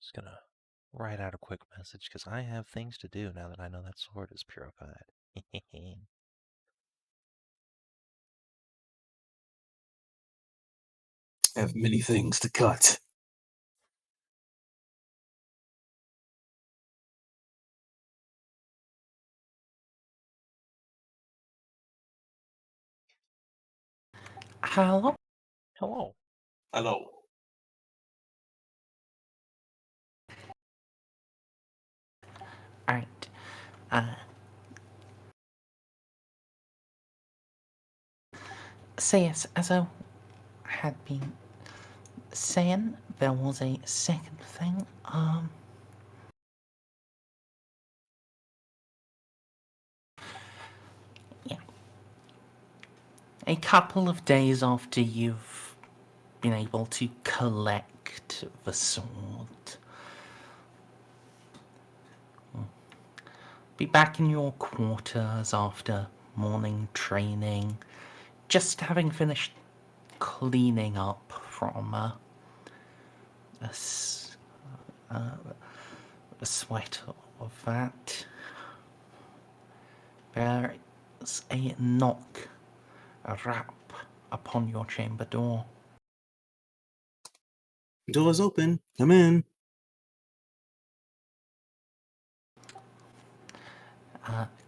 Just gonna write out a quick message because I have things to do now that I know that sword is purified. I have many things to cut. Hello? Hello. Hello. Alright. So yes, as I had been saying, there was a second thing. A couple of days after you've been able to collect the sword, be back in your quarters after morning training, just having finished cleaning up from a sweat of that. There's a knock, a rap upon your chamber door. Door's open. Come in.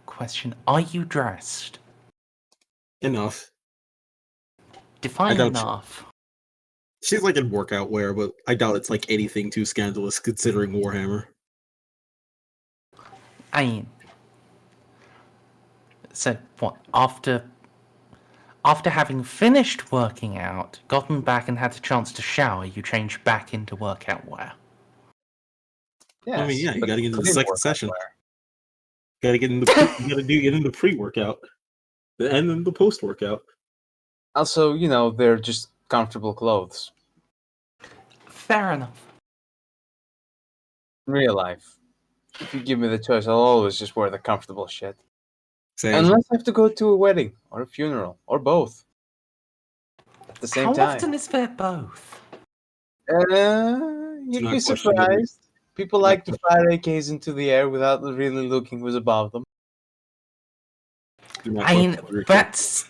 Question, are you dressed? Enough. Define doubt enough. She's like in workout wear, but I doubt it's like anything too scandalous considering Warhammer. I mean, so what, after having finished working out, gotten back and had a chance to shower, you changed back into workout wear? Yes, I mean, yeah, you but gotta get into the clean second workout session. wear. Gotta get in the you gotta get in the pre-workout. And then the post-workout. Also, you know, they're just comfortable clothes. Fair enough. In real life, if you give me the choice, I'll always just wear the comfortable shit. Same. Unless I have to go to a wedding or a funeral or both at the same How time. often is there both? You'd not be question surprised. People Not like to fire AKs into the air without really looking who's above them. Do not I mean, question your that's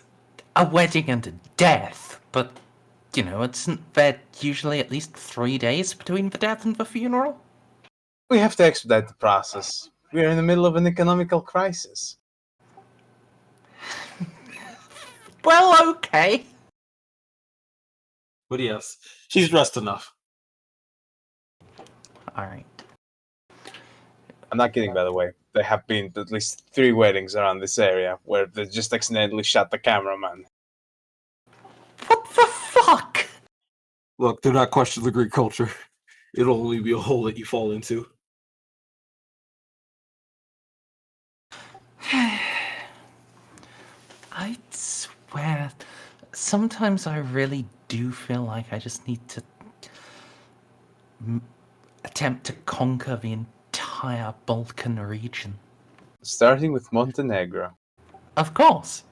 a wedding and a death, but, you know, isn't there usually at least 3 days between the death and the funeral? We have to expedite the process. We are in the middle of an economical crisis. Well, okay. But yes, she's dressed enough. Alright. I'm not kidding, by the way. There have been at least 3 weddings around this area where they just accidentally shot the cameraman. What the fuck? Look, do not question the Greek culture. It'll only be a hole that you fall into. I swear, sometimes I really do feel like I just need to attempt to conquer the entire Balkan region. Starting with Montenegro. Of course.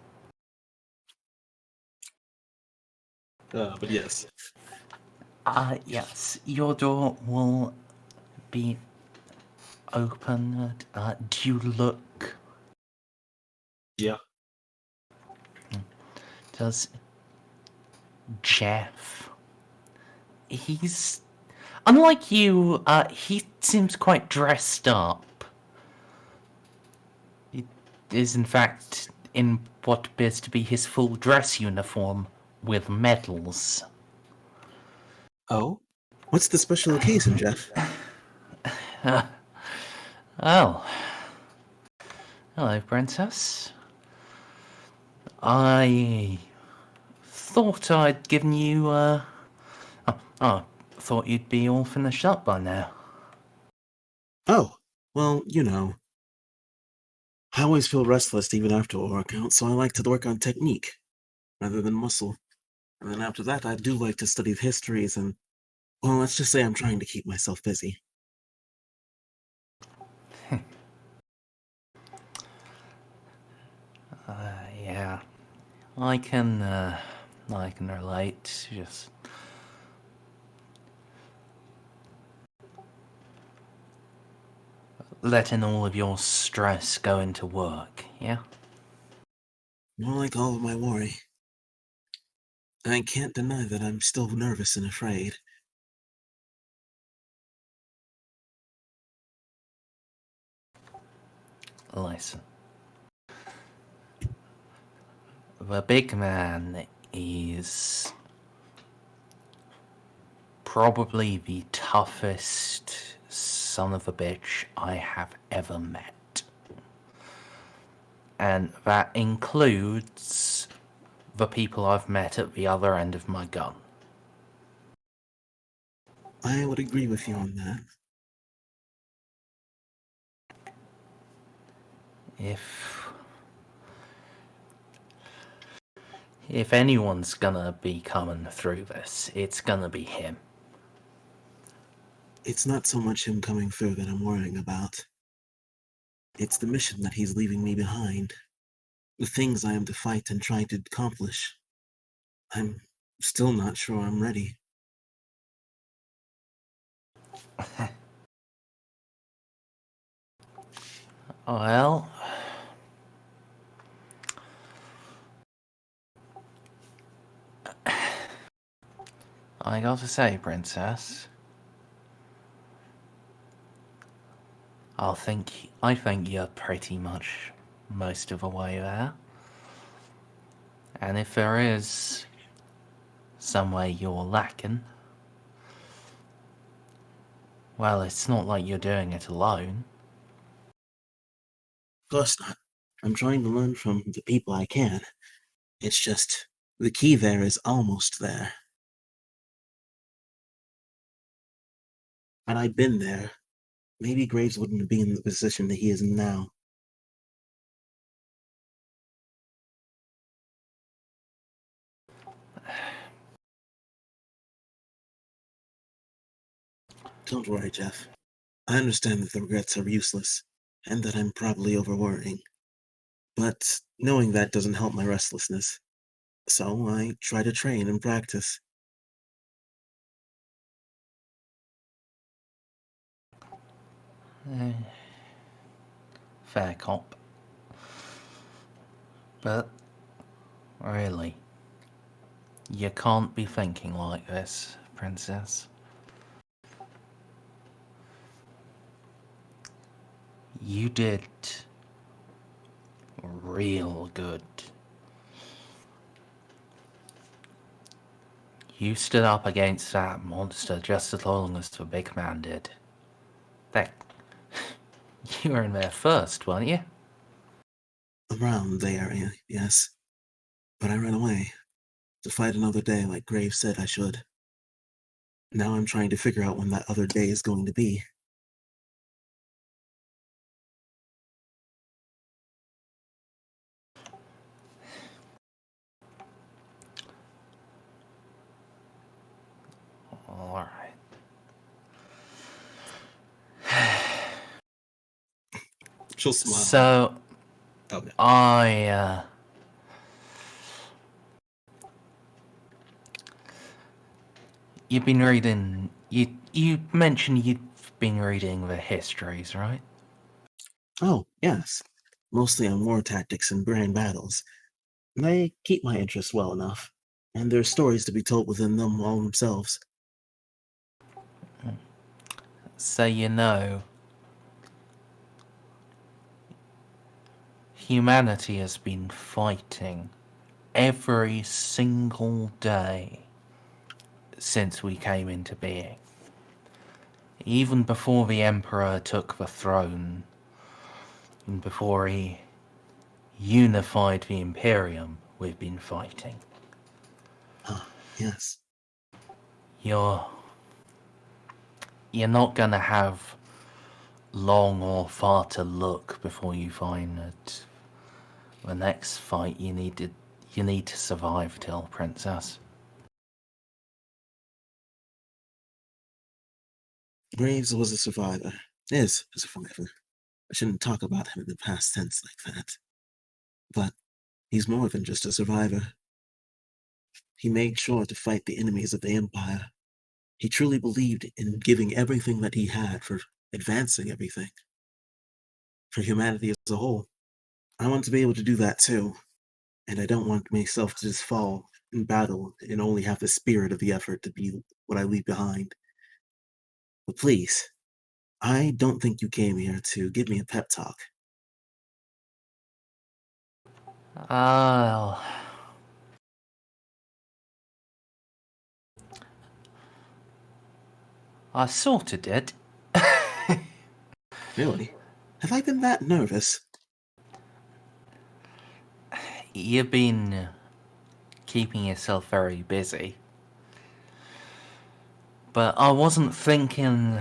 But yes. Yes, your door will be open. Do you look? Yeah. Does Jeff? He's unlike you. He seems quite dressed up. He is, in fact, in what appears to be his full dress uniform with medals. Oh? What's the special occasion, Jeff? Oh. Hello, Princess. I thought I'd given you, thought you'd be all finished up by now. Oh, well, you know. I always feel restless even after a workout, so I like to work on technique rather than muscle. And then after that, I do like to study the histories and, well, let's just say I'm trying to keep myself busy. Yeah. I can relate. Just letting all of your stress go into work, yeah? More like all of my worry. I can't deny that I'm still nervous and afraid. Listen. The big man is probably the toughest son of a bitch I have ever met. And that includes the people I've met at the other end of my gun. I would agree with you on that. If anyone's gonna be coming through this, it's gonna be him. It's not so much him coming through that I'm worrying about. It's the mission that he's leaving me behind. The things I am to fight and try to accomplish. I'm still not sure I'm ready. Well, I gotta say, Princess, I think you're pretty much most of the way there. And if there is somewhere you're lacking, well, it's not like you're doing it alone. Of course not. I'm trying to learn from the people I can. It's just, the key there is almost there. Had I been there, maybe Graves wouldn't be in the position that he is in now. Don't worry, Jeff. I understand that the regrets are useless, and that I'm probably overworrying. But knowing that doesn't help my restlessness. So I try to train and practice. Fair cop. But, really, you can't be thinking like this, Princess. You did real good. You stood up against that monster just as long as the big man did. That... You were in there first, weren't you? Around the area, yes. But I ran away. To fight another day like Graves said I should. Now I'm trying to figure out when that other day is going to be. Alright. She'll smile. So, Okay. You've been reading... You mentioned you've been reading the histories, right? Oh, yes. Mostly on war tactics and grand battles. They keep my interest well enough, and there's stories to be told within them all themselves. So you know... Humanity has been fighting every single day since we came into being. Even before the Emperor took the throne, and before he unified the Imperium, we've been fighting. Ah, yes. You're not gonna have long or far to look before you find that the next fight you need to survive till, Princess. Graves was a survivor. Is a survivor. I shouldn't talk about him in the past tense like that. But he's more than just a survivor. He made sure to fight the enemies of the Empire. He truly believed in giving everything that he had for advancing everything. For humanity as a whole. I want to be able to do that too. And I don't want myself to just fall in battle and only have the spirit of the effort to be what I leave behind. But please, I don't think you came here to give me a pep talk. I sorta did. Really? Have I been that nervous? You've been keeping yourself very busy. But I wasn't thinking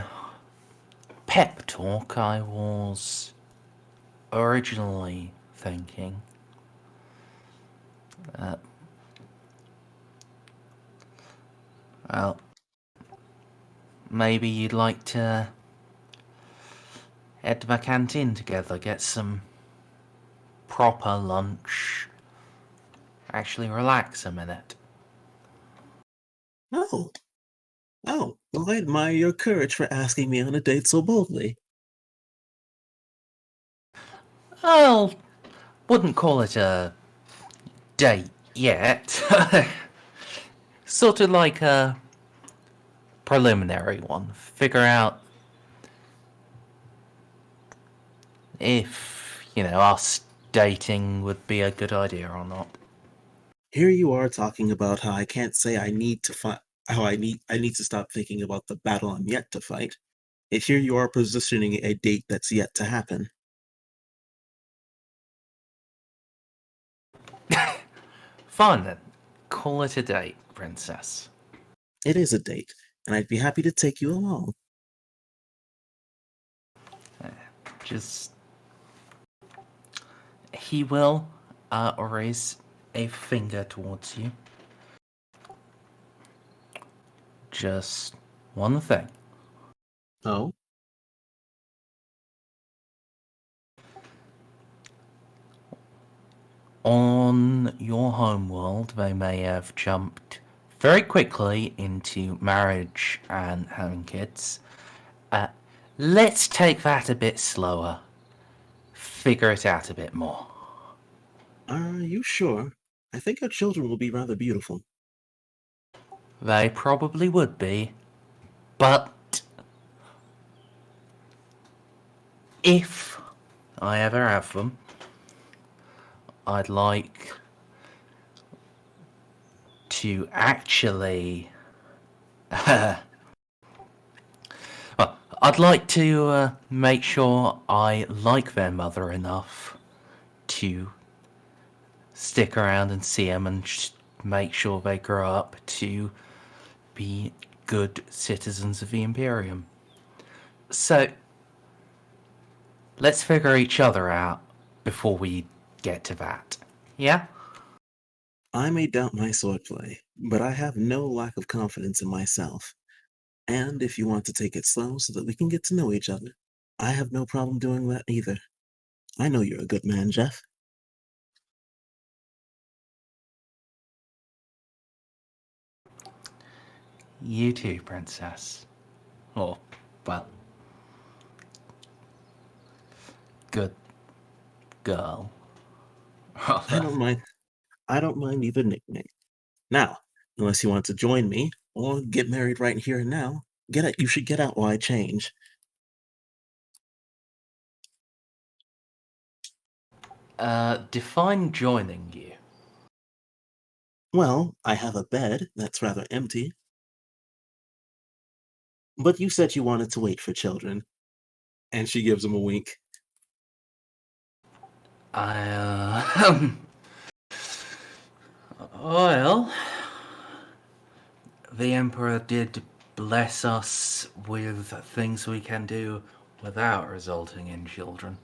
pep talk, I was originally thinking Well, maybe you'd like to head to my canteen together, get some proper lunch. Actually relax a minute. Oh. Oh, well, I admire your courage for asking me on a date so boldly. Well, wouldn't call it a date yet. Sort of like a preliminary one. Figure out if, us dating would be a good idea or not. Here you are talking about how I can't say I need to fight, how I need to stop thinking about the battle I'm yet to fight. And here you are positioning a date that's yet to happen. Fine then. Call it a date, princess. It is a date, and I'd be happy to take you along. Just... He will raise a finger towards you. Just one thing. Oh? On your homeworld, they may have jumped very quickly into marriage and having kids. Let's take that a bit slower. Figure it out a bit more. Are you sure? I think our children will be rather beautiful. They probably would be. But if I ever have them, I'd like to actually... well, I'd like to make sure I like their mother enough to stick around and see them and make sure they grow up to be good citizens of the Imperium. So, let's figure each other out before we get to that. Yeah? I may doubt my swordplay, but I have no lack of confidence in myself. And if you want to take it slow so that we can get to know each other, I have no problem doing that either. I know you're a good man, Jeff. You too, princess. Or, well, good girl. I don't mind. I don't mind either nickname. Now, unless you want to join me or get married right here and now, you should get out while I change. Define joining you. Well, I have a bed that's rather empty. But you said you wanted to wait for children. And she gives him a wink. Well, the Emperor did bless us with things we can do without resulting in children.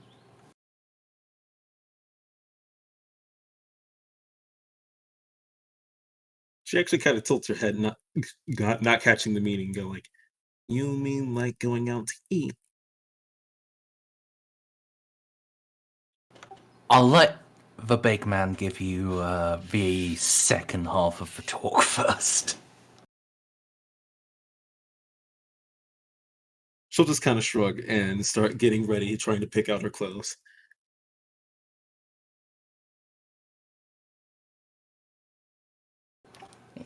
She actually kind of tilts her head, not catching the meaning, go like, you mean like going out to eat? I'll let the big man give you the second half of the talk first. She'll just kind of shrug and start getting ready, trying to pick out her clothes.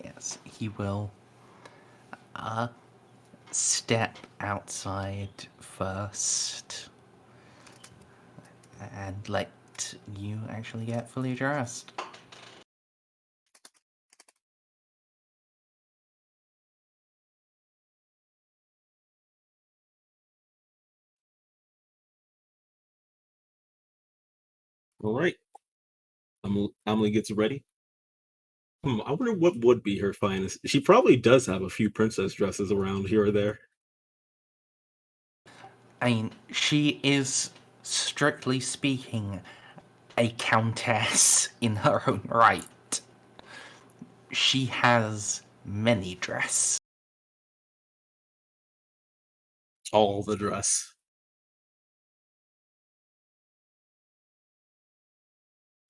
Yes, he will step outside first and let you actually get fully dressed. All right. Amelie gets ready. I wonder what would be her finest. She probably does have a few princess dresses around here or there. I mean, she is, strictly speaking, a countess in her own right. She has many dresses. All the dress.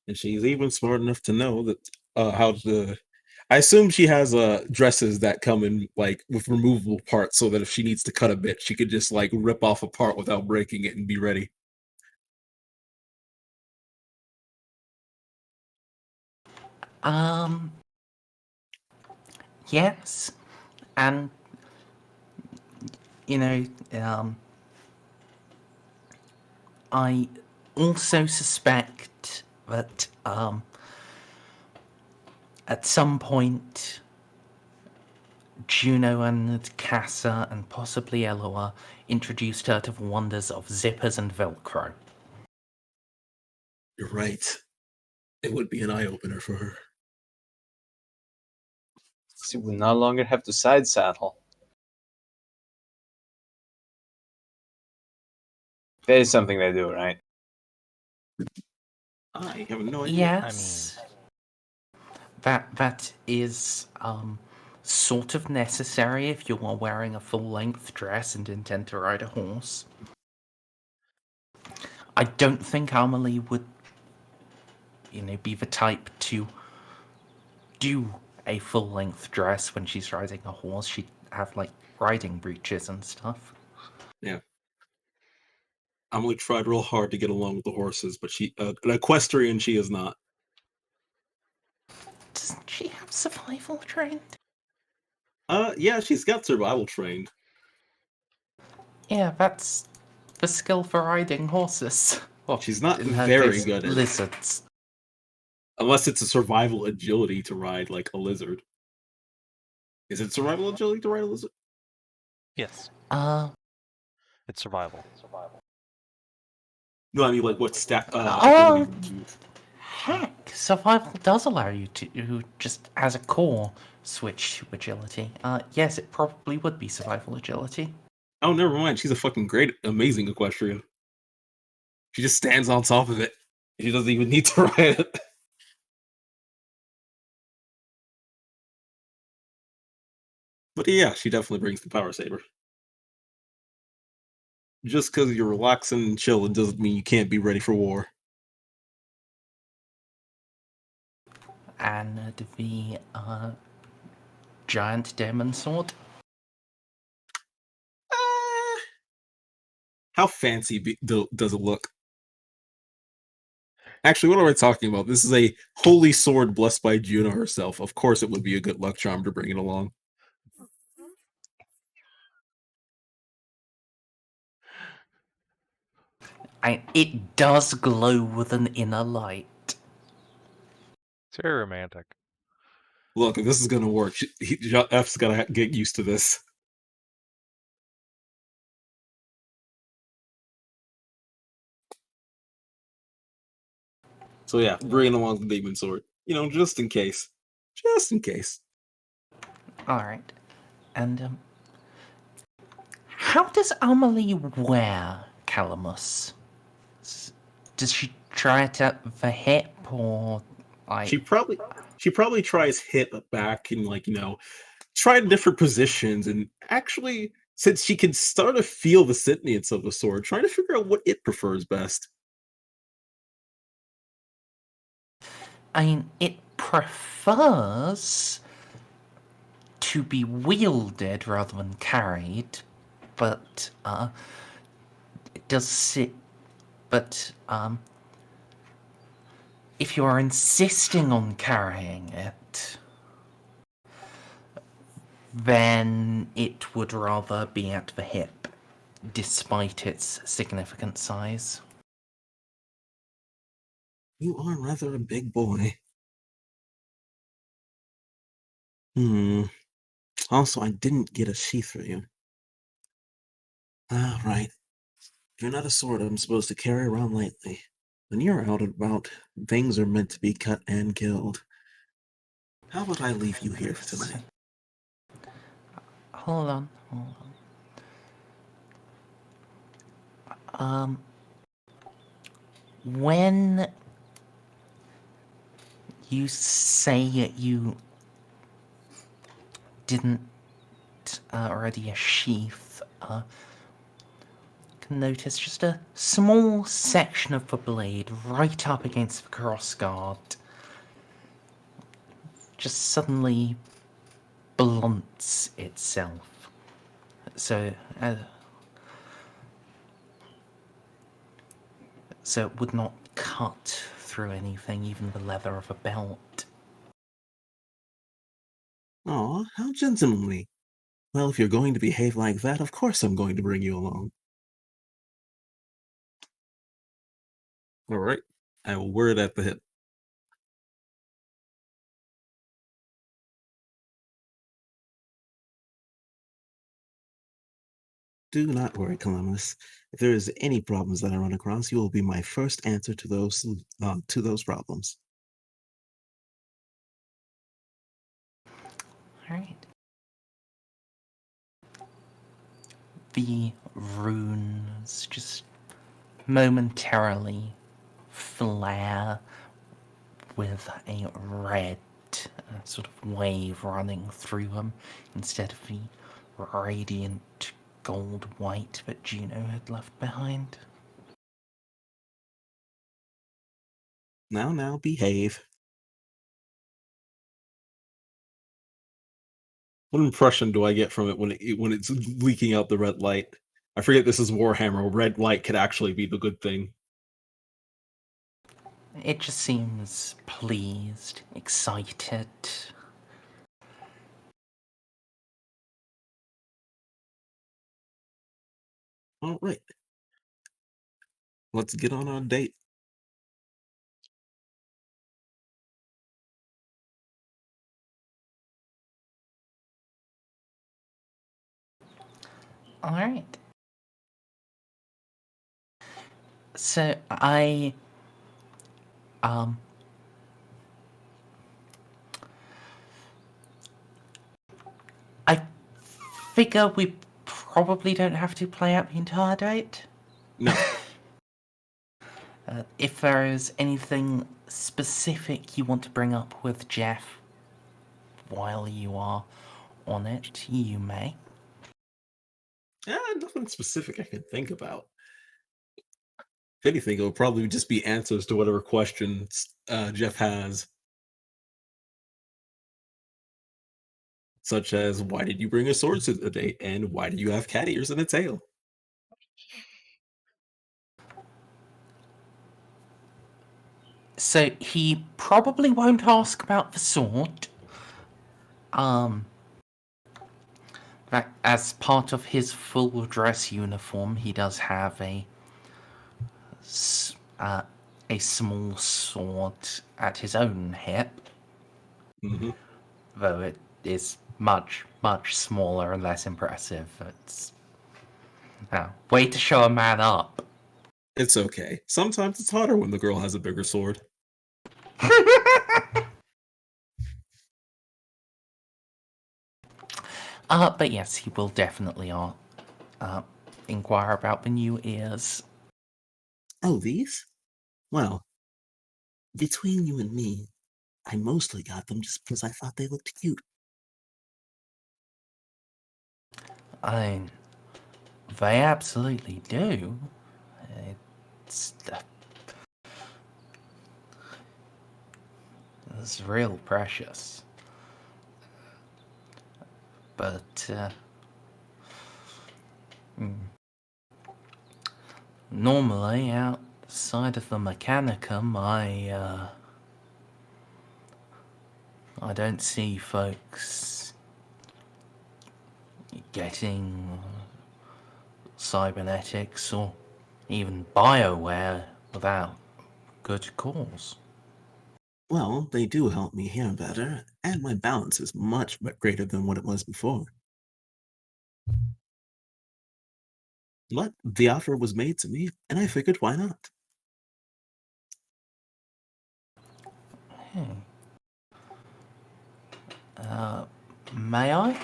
And she's even smart enough to know that how to. I assume she has dresses that come in like with removable parts, so that if she needs to cut a bit, she could just like rip off a part without breaking it and be ready. Yes, and you know, I also suspect that at some point Juno and Casa and possibly Eloa introduced her to the wonders of zippers and Velcro. You're right. It would be an eye-opener for her. She will no longer have to side saddle. That is something they do, right? I have no idea. Yes. That is sort of necessary if you are wearing a full-length dress and intend to ride a horse. I don't think Amelie would, be the type to do a full-length dress when she's riding a horse. She'd have, like, riding breeches and stuff. Yeah. Amelie tried real hard to get along with the horses, but she, an equestrian she is not. Doesn't she have survival trained? Yeah, she's got survival trained. Yeah, that's the skill for riding horses. Well, She's not in her very case, good at it. lizards. Unless it's a survival agility to ride like a lizard. Is it survival agility to ride a lizard? Yes. It's survival. No, I mean like what stat? Oh, heck! Survival does allow you to just as a core switch to agility. Yes, it probably would be survival agility. Oh, never mind. She's a fucking great, amazing equestrian. She just stands on top of it. She doesn't even need to ride it. But yeah, she definitely brings the power saber. Just because you're relaxing and chilling doesn't mean you can't be ready for war. And the giant demon sword. How fancy does it look? Actually, what am I talking about? This is a holy sword blessed by Juno herself. Of course it would be a good luck charm to bring it along. It does glow with an inner light. It's very romantic. Look, if this is gonna work, F's gotta get used to this. So yeah, bring along the demon sword. Just in case. Just in case. Alright. And, how does Amelie wear Calamus? Does she try it at the hip, or like... She probably tries hip back and try different positions, and actually, since she can start to feel the sentience of the sword, trying to figure out what it prefers best. It prefers to be wielded rather than carried, but it does sit. But if you are insisting on carrying it, then it would rather be at the hip, despite its significant size. You are rather a big boy. Also, I didn't get a sheath for you. Ah, right. You're not a sword I'm supposed to carry around lightly. When you're out and about, things are meant to be cut and killed. How about I leave you here for tonight? Hold on. When you say you didn't already a sheath, can notice just a small section of the blade right up against the crossguard just suddenly blunts itself. So it would not cut through anything, even the leather of a belt. Aw, how gentlemanly. Well, if you're going to behave like that, of course I'm going to bring you along. All right. I will wear it at the hip. Do not worry, Columbus. If there is any problems that I run across, you will be my first answer to those problems. All right. The runes just momentarily flare with a red sort of wave running through them instead of the radiant gold white that Juno had left behind. Now, behave. What impression do I get from it when it's leaking out the red light? I forget this is Warhammer. Red light could actually be the good thing. It just seems pleased, excited. All right. Let's get on our date. All right. So I figure we probably don't have to play out the entire date. No. If there is anything specific you want to bring up with Jeff while you are on it, you may. Yeah, nothing specific I can think about. If anything, it'll probably just be answers to whatever questions Jeff has. Such as, why did you bring a sword to the date? And why do you have cat ears and a tail? So he probably won't ask about the sword. That as part of his full dress uniform, he does have a small sword at his own hip. Mm-hmm. Though it is much, much smaller and less impressive. It's way to show a man up. It's okay. Sometimes it's harder when the girl has a bigger sword. But yes, he will definitely inquire about the new ears. Oh, these? Well, between you and me, I mostly got them just because I thought they looked cute. They absolutely do. It's real precious. But normally outside of the Mechanicum, I don't see folks getting cybernetics or even bioware without good cause. Well, they do help me hear better, and my balance is much greater than what it was before. But the offer was made to me, and I figured why not? May I?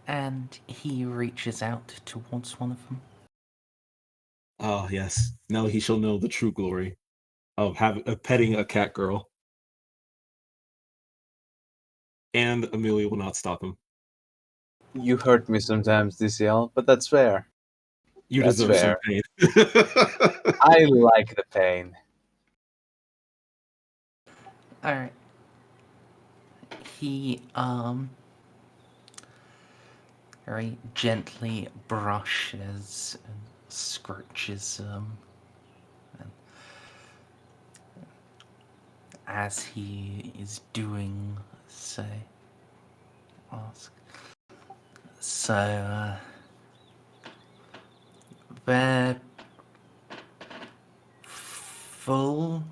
And he reaches out towards one of them. Ah, yes. Now he shall know the true glory of petting a cat girl. And Amelia will not stop him. You hurt me sometimes, DCL, but that's fair. You That's deserve some fair. pain. I like the pain. Alright. He, very gently brushes and scratches, and as he is doing so, ask. So, they're full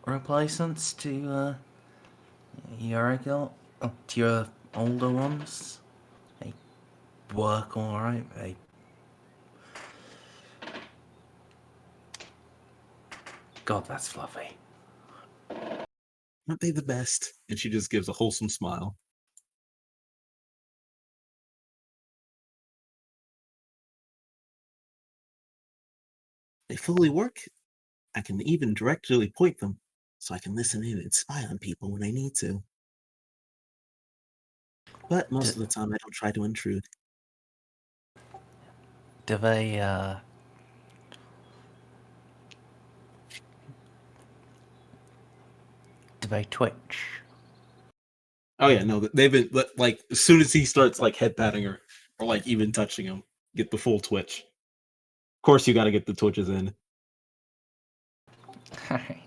replacements to, to your older ones. They work alright. God, that's fluffy. Aren't they the best? And she just gives a wholesome smile. They fully work. I can even directly point them, so I can listen in and spy on people when I need to. But most of the time, I don't try to intrude. Do they, do they twitch? Oh yeah, no, they've been like as soon as he starts like head patting her or like even touching him, get the full twitch. Of course, you got to get the twitches in. Alright.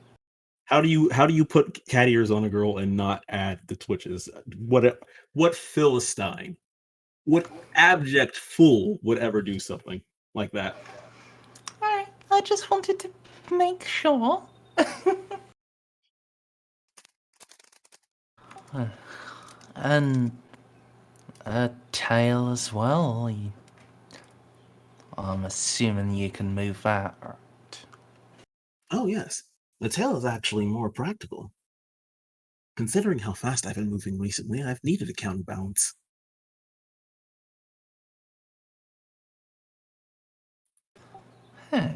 How do you put cat ears on a girl and not add the twitches? What Philistine, what abject fool would ever do something like that? Alright, I just wanted to make sure. And a tail as well. I'm assuming you can move that, right? Oh yes, the tail is actually more practical. Considering how fast I've been moving recently, I've needed a counterbalance. Huh.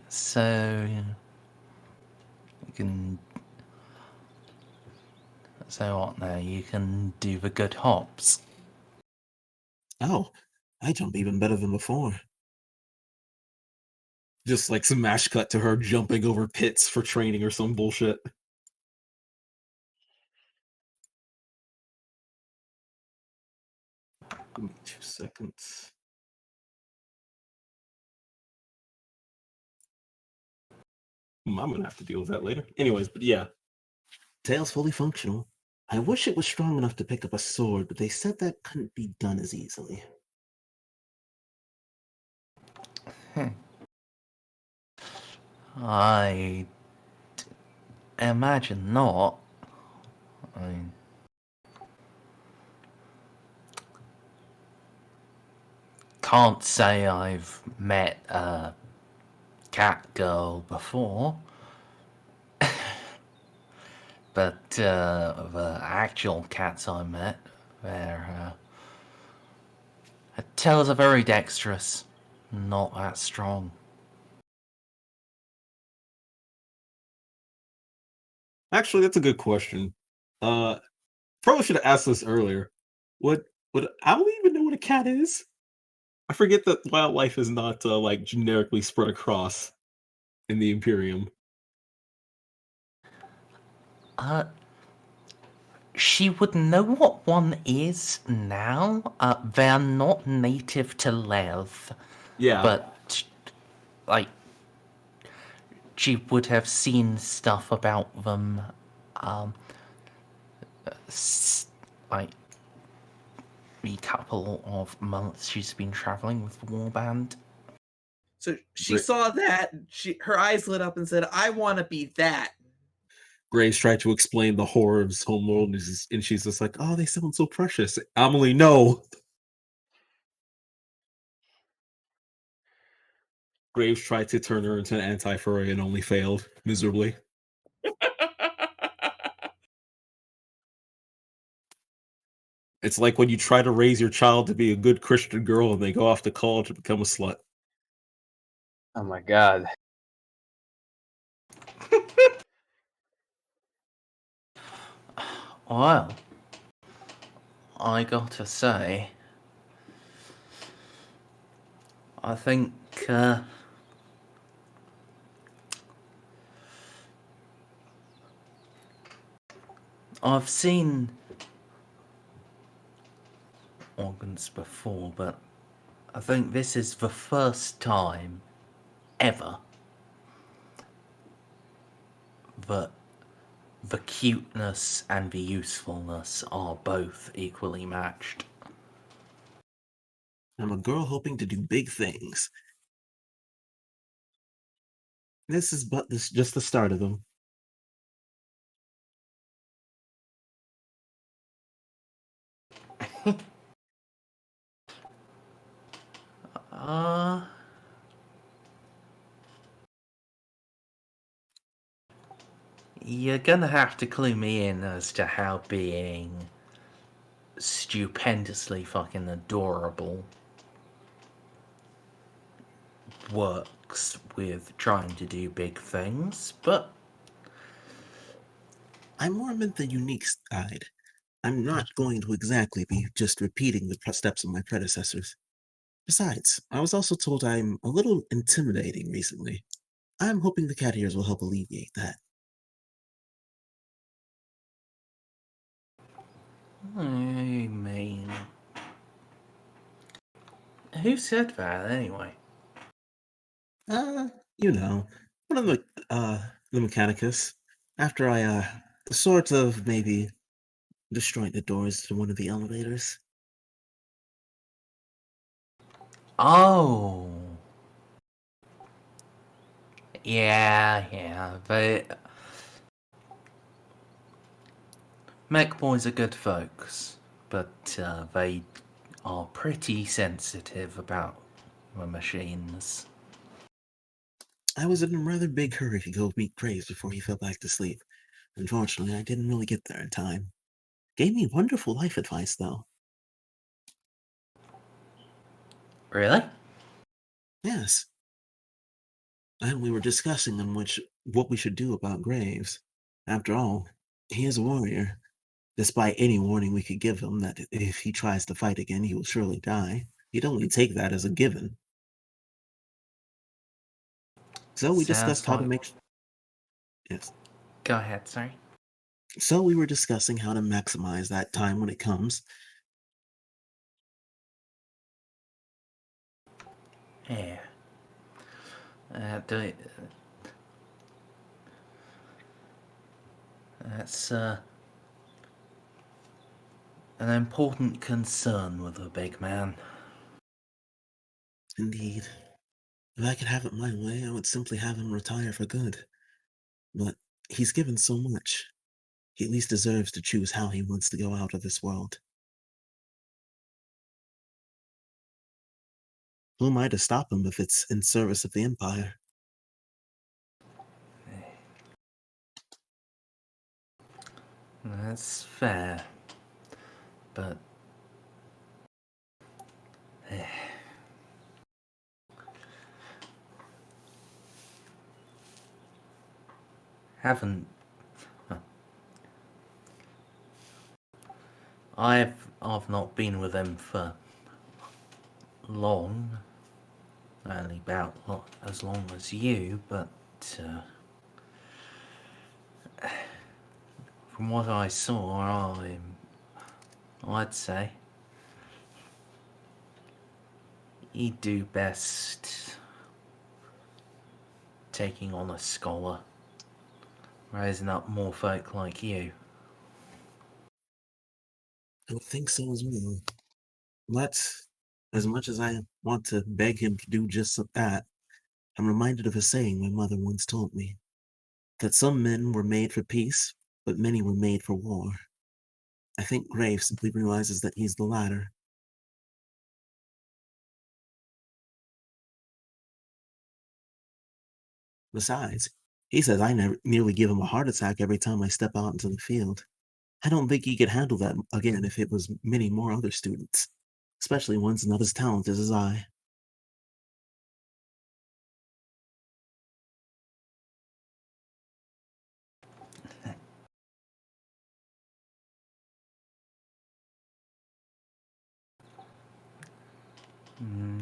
So you can. So what now? You can do the good hops. Oh, I jump even better than before. Just like some mash cut to her jumping over pits for training or some bullshit. Give me 2 seconds. I'm gonna have to deal with that later. Anyways, but yeah. Tail's fully functional. I wish it was strong enough to pick up a sword, but they said that couldn't be done as easily. I imagine not. I mean, can't say I've met a cat girl before. But the actual cats I met, their tails are very dexterous, not that strong. Actually, that's a good question. Probably should have asked this earlier. What I don't even know what a cat is. I forget that wildlife is not like generically spread across in the Imperium. She would know what one is now. They're not native to Lev. Yeah. But, like, she would have seen stuff about them, like, the couple of months she's been traveling with the warband. So she saw that, her eyes lit up and said, I want to be that. Graves tried to explain the horror of his homeworld, and she's just like, oh, they sound so precious. Amelie, no. Graves tried to turn her into an anti-furry and only failed miserably. It's like when you try to raise your child to be a good Christian girl and they go off to college to become a slut. Oh my god. Well, I gotta say, I think I've seen organs before, but I think this is the first time ever that the cuteness and the usefulness are both equally matched. I'm a girl hoping to do big things. This is just the start of them. You're gonna have to clue me in as to how being stupendously fucking adorable works with trying to do big things, but I more meant the unique side. I'm not going to exactly be just repeating the steps of my predecessors. Besides, I was also told I'm a little intimidating recently. I'm hoping the cat ears will help alleviate that. I mean, who said that anyway? You know, one of the Mechanicus. After I, sort of maybe destroyed the doors to one of the elevators. Oh. Yeah, but mech boys are good folks, but they are pretty sensitive about the machines. I was in a rather big hurry to go meet Graves before he fell back to sleep. Unfortunately, I didn't really get there in time. Gave me wonderful life advice, though. Really? Yes. And we were discussing what we should do about Graves. After all, he is a warrior. Despite any warning we could give him that if he tries to fight again, he will surely die, he'd only take that as a given. So we discussed how to make... Yes. Go ahead, sorry. So we were discussing how to maximize that time when it comes. Yeah. That's an important concern with a big man. Indeed. If I could have it my way, I would simply have him retire for good. But he's given so much. He at least deserves to choose how he wants to go out of this world. Who am I to stop him if it's in service of the Empire? That's fair. But... haven't... I've not been with him for long. Only about as long as you, but from what I saw, I'd say he'd do best taking on a scholar, raising up more folk like you. I would think so as well. But as much as I want to beg him to do just that, I'm reminded of a saying my mother once told me, that some men were made for peace, but many were made for war. I think Graves simply realizes that he's the latter. Besides, he says I nearly give him a heart attack every time I step out into the field. I don't think he could handle that again if it was many more other students, especially ones not as talented as I.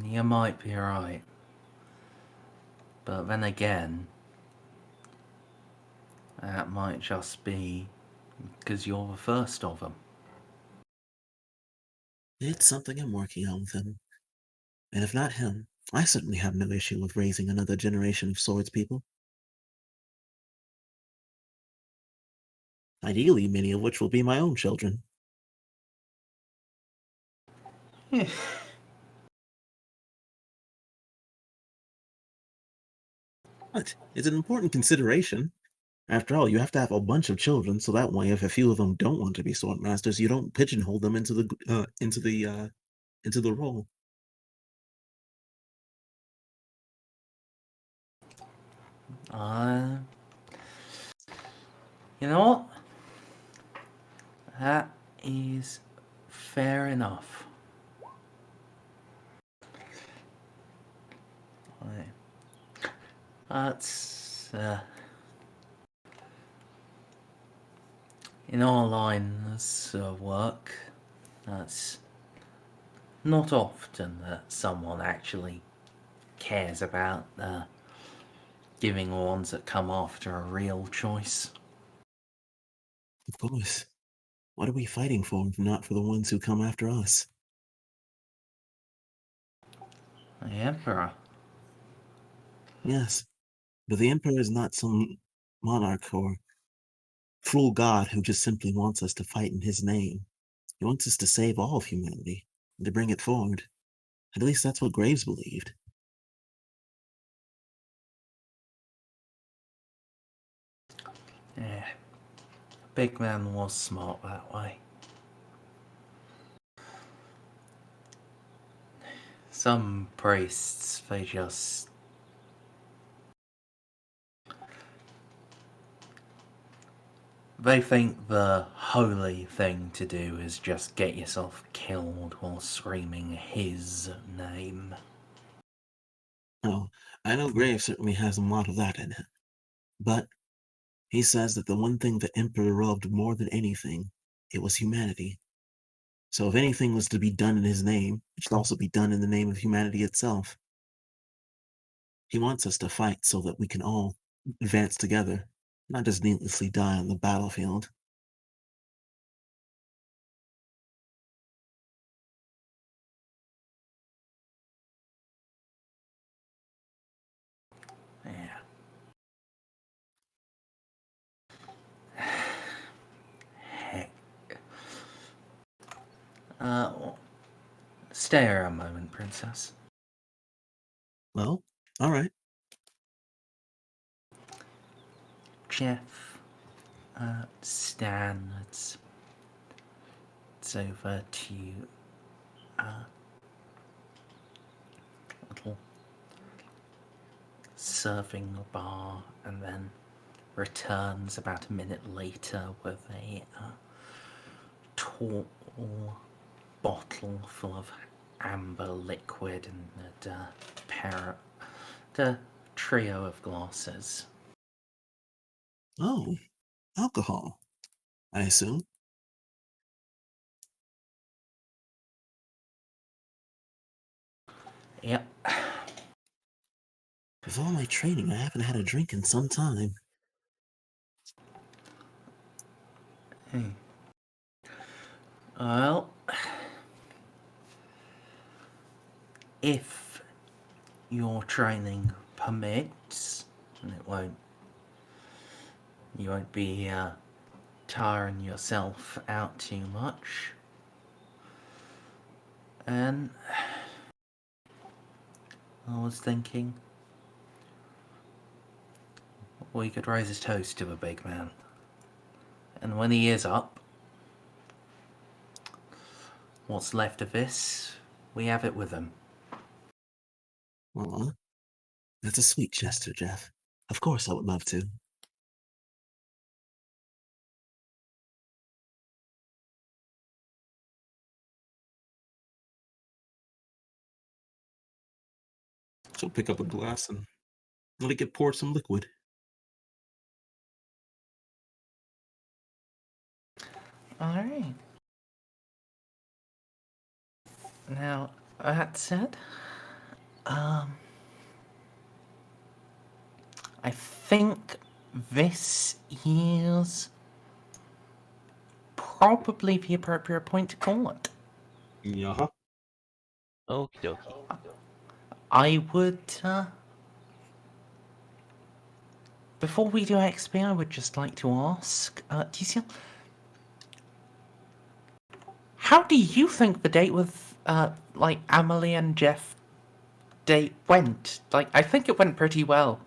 You might be right. But then again, that might just be because you're the first of them. It's something I'm working on with him. And if not him, I certainly have no issue with raising another generation of swords people. Ideally, many of which will be my own children. But it's an important consideration. After all, you have to have a bunch of children, so that way, if a few of them don't want to be sword masters, you don't pigeonhole them into the role. You know what? That is fair enough. That's in our lines of work, that's not often that someone actually cares about giving the ones that come after a real choice. Of course. What are we fighting for if not for the ones who come after us? The Emperor. Yes, but the Emperor is not some monarch or cruel god who just simply wants us to fight in his name. He wants us to save all of humanity, and to bring it forward. At least that's what Graves believed. Yeah. Big man was smart that way. Some priests, they think the holy thing to do is just get yourself killed while screaming his name. Oh, I know Graves certainly has a lot of that in him. But he says that the one thing the Emperor loved more than anything, it was humanity. So if anything was to be done in his name, it should also be done in the name of humanity itself. He wants us to fight so that we can all advance together, not just needlessly die on the battlefield. Yeah. Heck. Stay here a moment, Princess. Well, all right. Jeff, Stan, it's over to you. Little serving bar, and then returns about a minute later with a tall bottle full of amber liquid and a trio of glasses. Oh, alcohol, I assume. Yep. With all my training, I haven't had a drink in some time. Well, if your training permits, and you won't be tiring yourself out too much, and I was thinking we could raise a toast to the big man, and when he is up, what's left of this, we have it with him. Aw, that's a sweet gesture, Jeff. Of course I would love to. She'll pick up a glass and let it get poured some liquid. Alright. Now, that said, I think this is probably the appropriate point to call it. Yeah. Okie dokie. I would, before we do XP, I would just like to ask, TCL, how do you think the date with, like, Amelie and Jeff date went? Like, I think it went pretty well.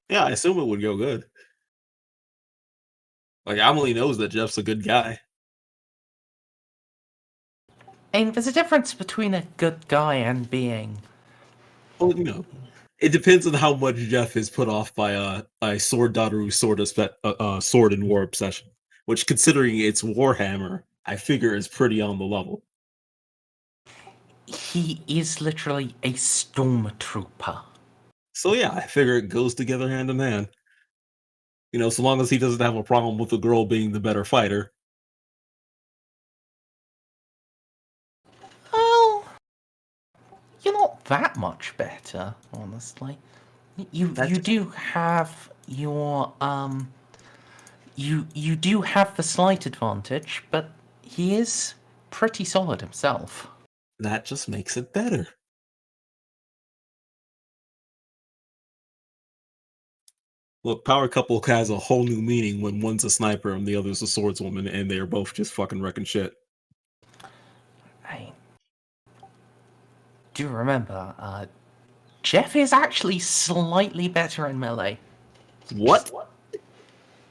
Yeah, I assume it would go good. Like, Amelie knows that Jeff's a good guy. And there's a difference between a good guy and being... Well, you know, it depends on how much Jeff is put off by Sword Daru's sword and war obsession. Which, considering it's Warhammer, I figure is pretty on the level. He is literally a stormtrooper. So yeah, I figure it goes together hand in hand. You know, so long as he doesn't have a problem with the girl being the better fighter. Well, you're not that much better, honestly. You do have your you do have the slight advantage, but he is pretty solid himself. That just makes it better. Look, power couple has a whole new meaning when one's a sniper and the other's a swordswoman, and they're both just fucking wrecking shit. I do remember, Jeff is actually slightly better in melee. What?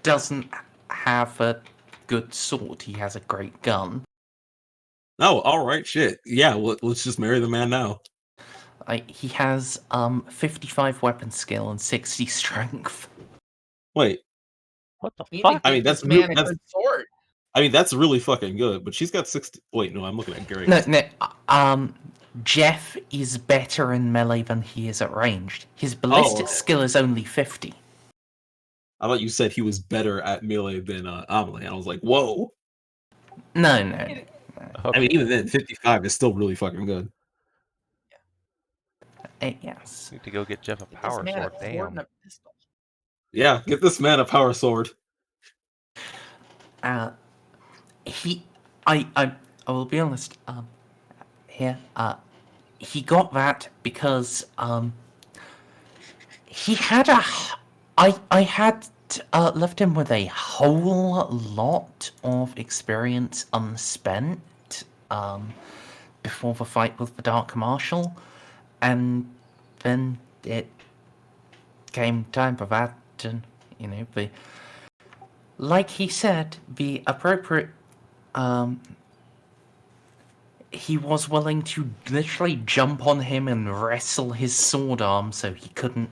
Doesn't have a good sword. He has a great gun. Oh, alright, shit. Yeah, let's just marry the man now. He has 55 weapon skill and 60 strength. Wait. What the You fuck? need to I mean, give that's this man real- a that's- good sword. I mean, that's really fucking good, but she's got 60... Wait, no, I'm looking at Gary. No, Jeff is better in melee than he is at ranged. His ballistic skill is only 50. I thought you said he was better at melee than Amelie, and I was like, whoa. No. Okay. I mean, even then, 55 is still really fucking good. Yes. Need to go get Jeff a Give this power man sword. a sword Damn. and a pistol. Yeah, get this man a power sword. I will be honest. He got that because he had I had left him with a whole lot of experience unspent before the fight with the Dark Marshal, and then it came time for that, and like he said, the appropriate he was willing to literally jump on him and wrestle his sword arm so he couldn't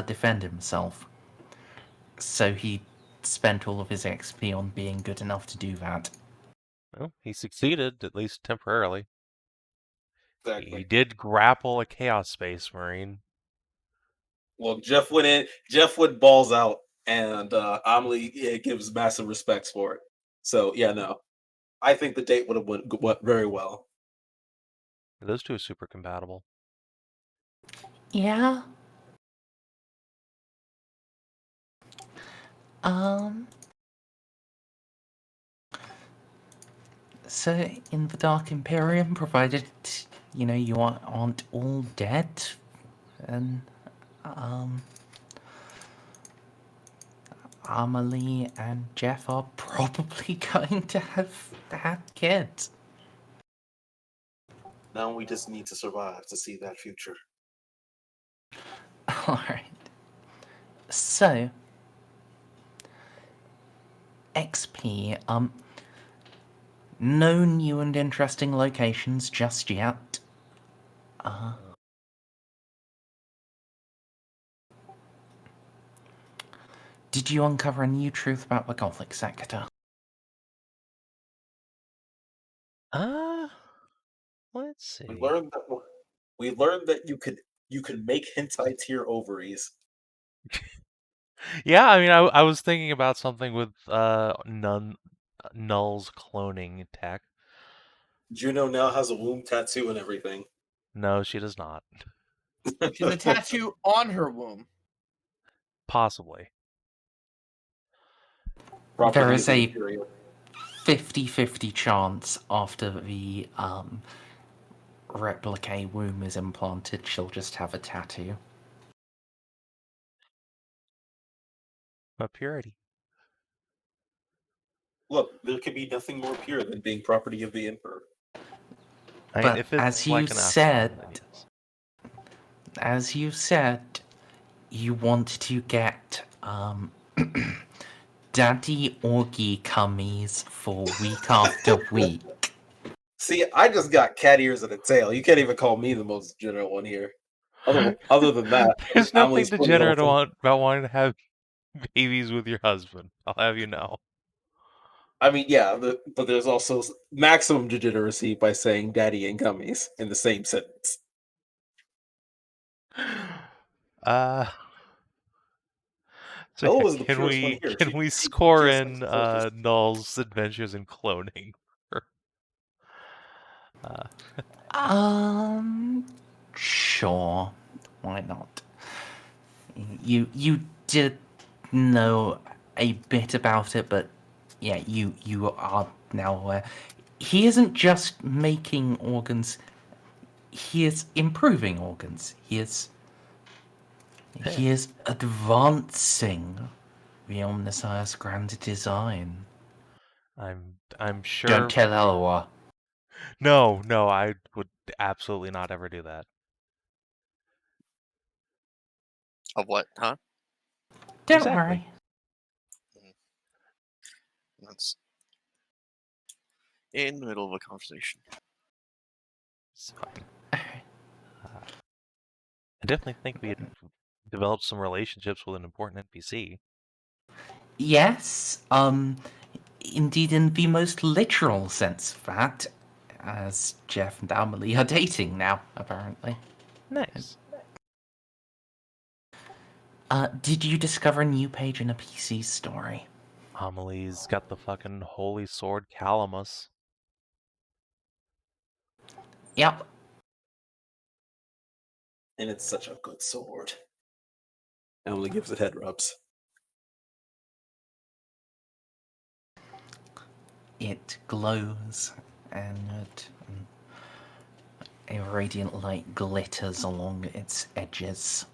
defend himself. So he spent all of his XP on being good enough to do that. Well, he succeeded, at least temporarily. Exactly. He did grapple a Chaos Space Marine. Well, Jeff went balls out, and Amelie gives massive respects for it. So, yeah, no. I think the date would have went very well. Those two are super compatible. Yeah. So, in the Dark Imperium, provided, you aren't all dead, and, Amelie and Jeff are probably going to have kids. Now we just need to survive to see that future. Alright. So, XP, no new and interesting locations just yet. Did you uncover a new truth about the Gothic sector? Let's see. We learned that you could make hentai tier ovaries. Yeah, I mean, I was thinking about something with Null's cloning tech. Juno now has a womb tattoo and everything. No, she does not. She has a tattoo on her womb. Possibly. Property There of is the a Imperial. 50-50 chance after the replique womb is implanted, she'll just have a tattoo. A purity. Look, there could be nothing more pure than being property of the Emperor. I mean, But if it's as like you an said, Astra, then yes. as you said, you want to get daddy orgy cummies for week after week. See, I just got cat ears and a tail. You can't even call me the most degenerate one here. Other than that, There's nothing Amelie's pretty degenerate wholesome. about wanting to have babies with your husband. I'll have you know. I mean, yeah, but there's also maximum degeneracy by saying daddy and gummies in the same sentence. So Ella yeah, was the purest one here. can we She score just in like the closest. Null's adventures in cloning? Sure. Why not? You did know a bit about it, but yeah, you are now aware. He isn't just making organs, he is improving organs. He is advancing the Omnissiah's grand design. I'm sure. Don't tell Eloa. No, I would absolutely not ever do that. Of what, huh? Don't Exactly. worry. That's in the middle of a conversation. It's fine. I definitely think we had developed some relationships with an important NPC. Yes, indeed in the most literal sense of that, as Jeff and Amelie are dating now, apparently. Nice. Did you discover a new page in a PC story? Amelie's got the fucking holy sword Calamus. Yep. And it's such a good sword. Emily gives it head rubs. It glows, and a radiant light glitters along its edges.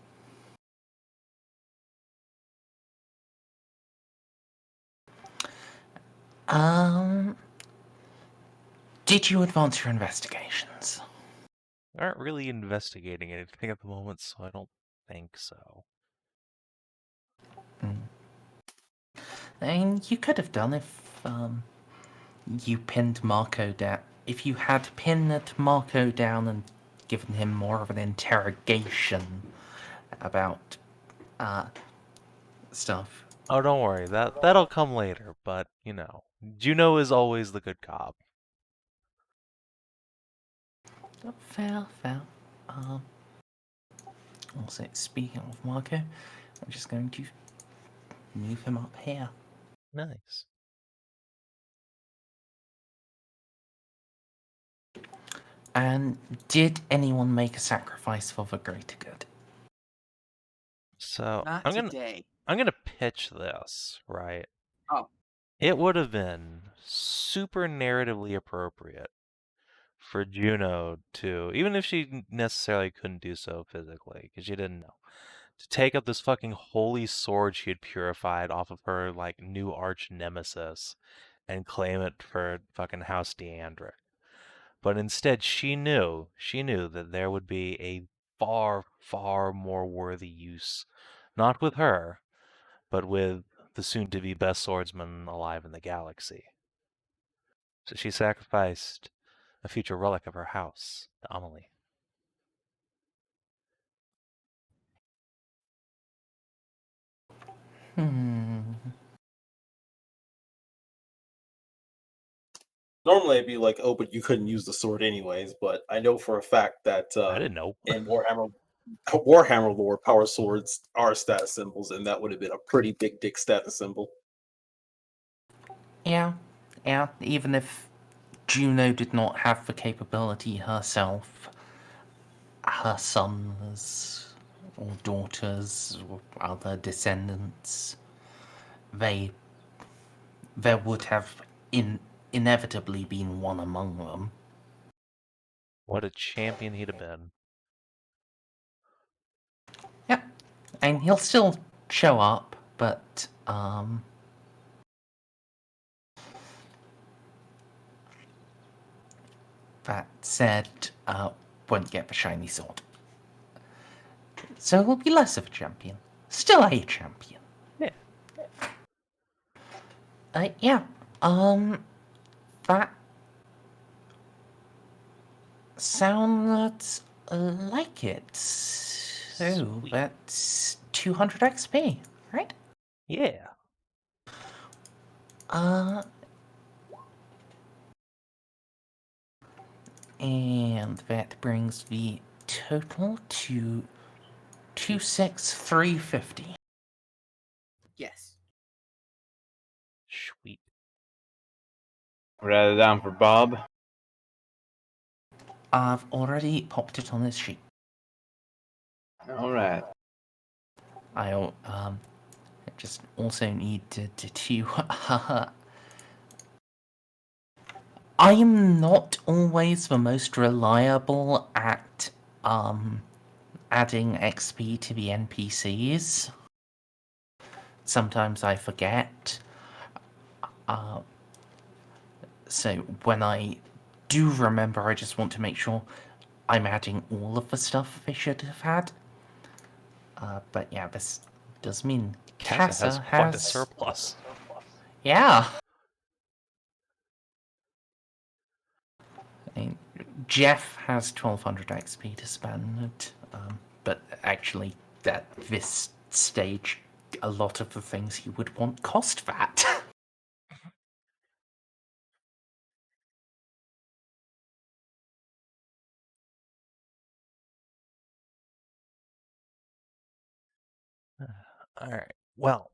Did you advance your investigations? We aren't really investigating anything at the moment, so I don't think so. And you could have done if you pinned Marco down. If you had pinned Marco down and given him more of an interrogation about stuff. Oh, don't worry. That'll come later, but, you know, Juno is always the good cop. Fair. Also, speaking of Marco, I'm just going to move him up here. Nice. And did anyone make a sacrifice for the greater good? So Not I'm today. gonna pitch this, right? Oh. It would have been super narratively appropriate for Juno to, even if she necessarily couldn't do so physically, because she didn't know, to take up this fucking holy sword she had purified off of her, like, new arch nemesis and claim it for fucking House Deandric. But instead, she knew that there would be a far, far more worthy use, not with her, but with the soon-to-be best swordsman alive in the galaxy. So she sacrificed a future relic of her house to Amelie. Normally I'd be like, oh, but you couldn't use the sword anyways, but I know for a fact that I didn't know. in Warhammer lore, power swords are status symbols, and that would have been a pretty big dick status symbol. Yeah, even if Juno did not have the capability herself, her son was or daughters or other descendants, there would have inevitably been one among them. What a champion he'd have been. Yep. And he'll still show up, but that said, won't get the shiny sword. So he'll be less of a champion. Still a champion. Yeah. Yeah. That sounds like it. So Sweet. that's 200 XP, right? Yeah. And that brings the total to 26350. Yes. Sweet. Write it down for Bob. I've already popped it on this sheet. All right. I just also need to I'm not always the most reliable at adding XP to the NPCs. Sometimes I forget. So when I do remember, I just want to make sure I'm adding all of the stuff they should have had. But yeah, this does mean Casa has quite a surplus. Yeah. I mean, Jeff has 1200 XP to spend, but actually, at this stage, a lot of the things he would want cost that. Alright, well,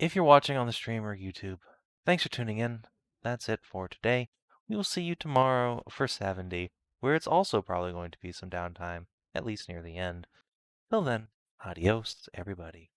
if you're watching on the stream or YouTube, thanks for tuning in. That's it for today. We will see you tomorrow for 70, where it's also probably going to be some downtime, at least near the end. Till then, adios, everybody.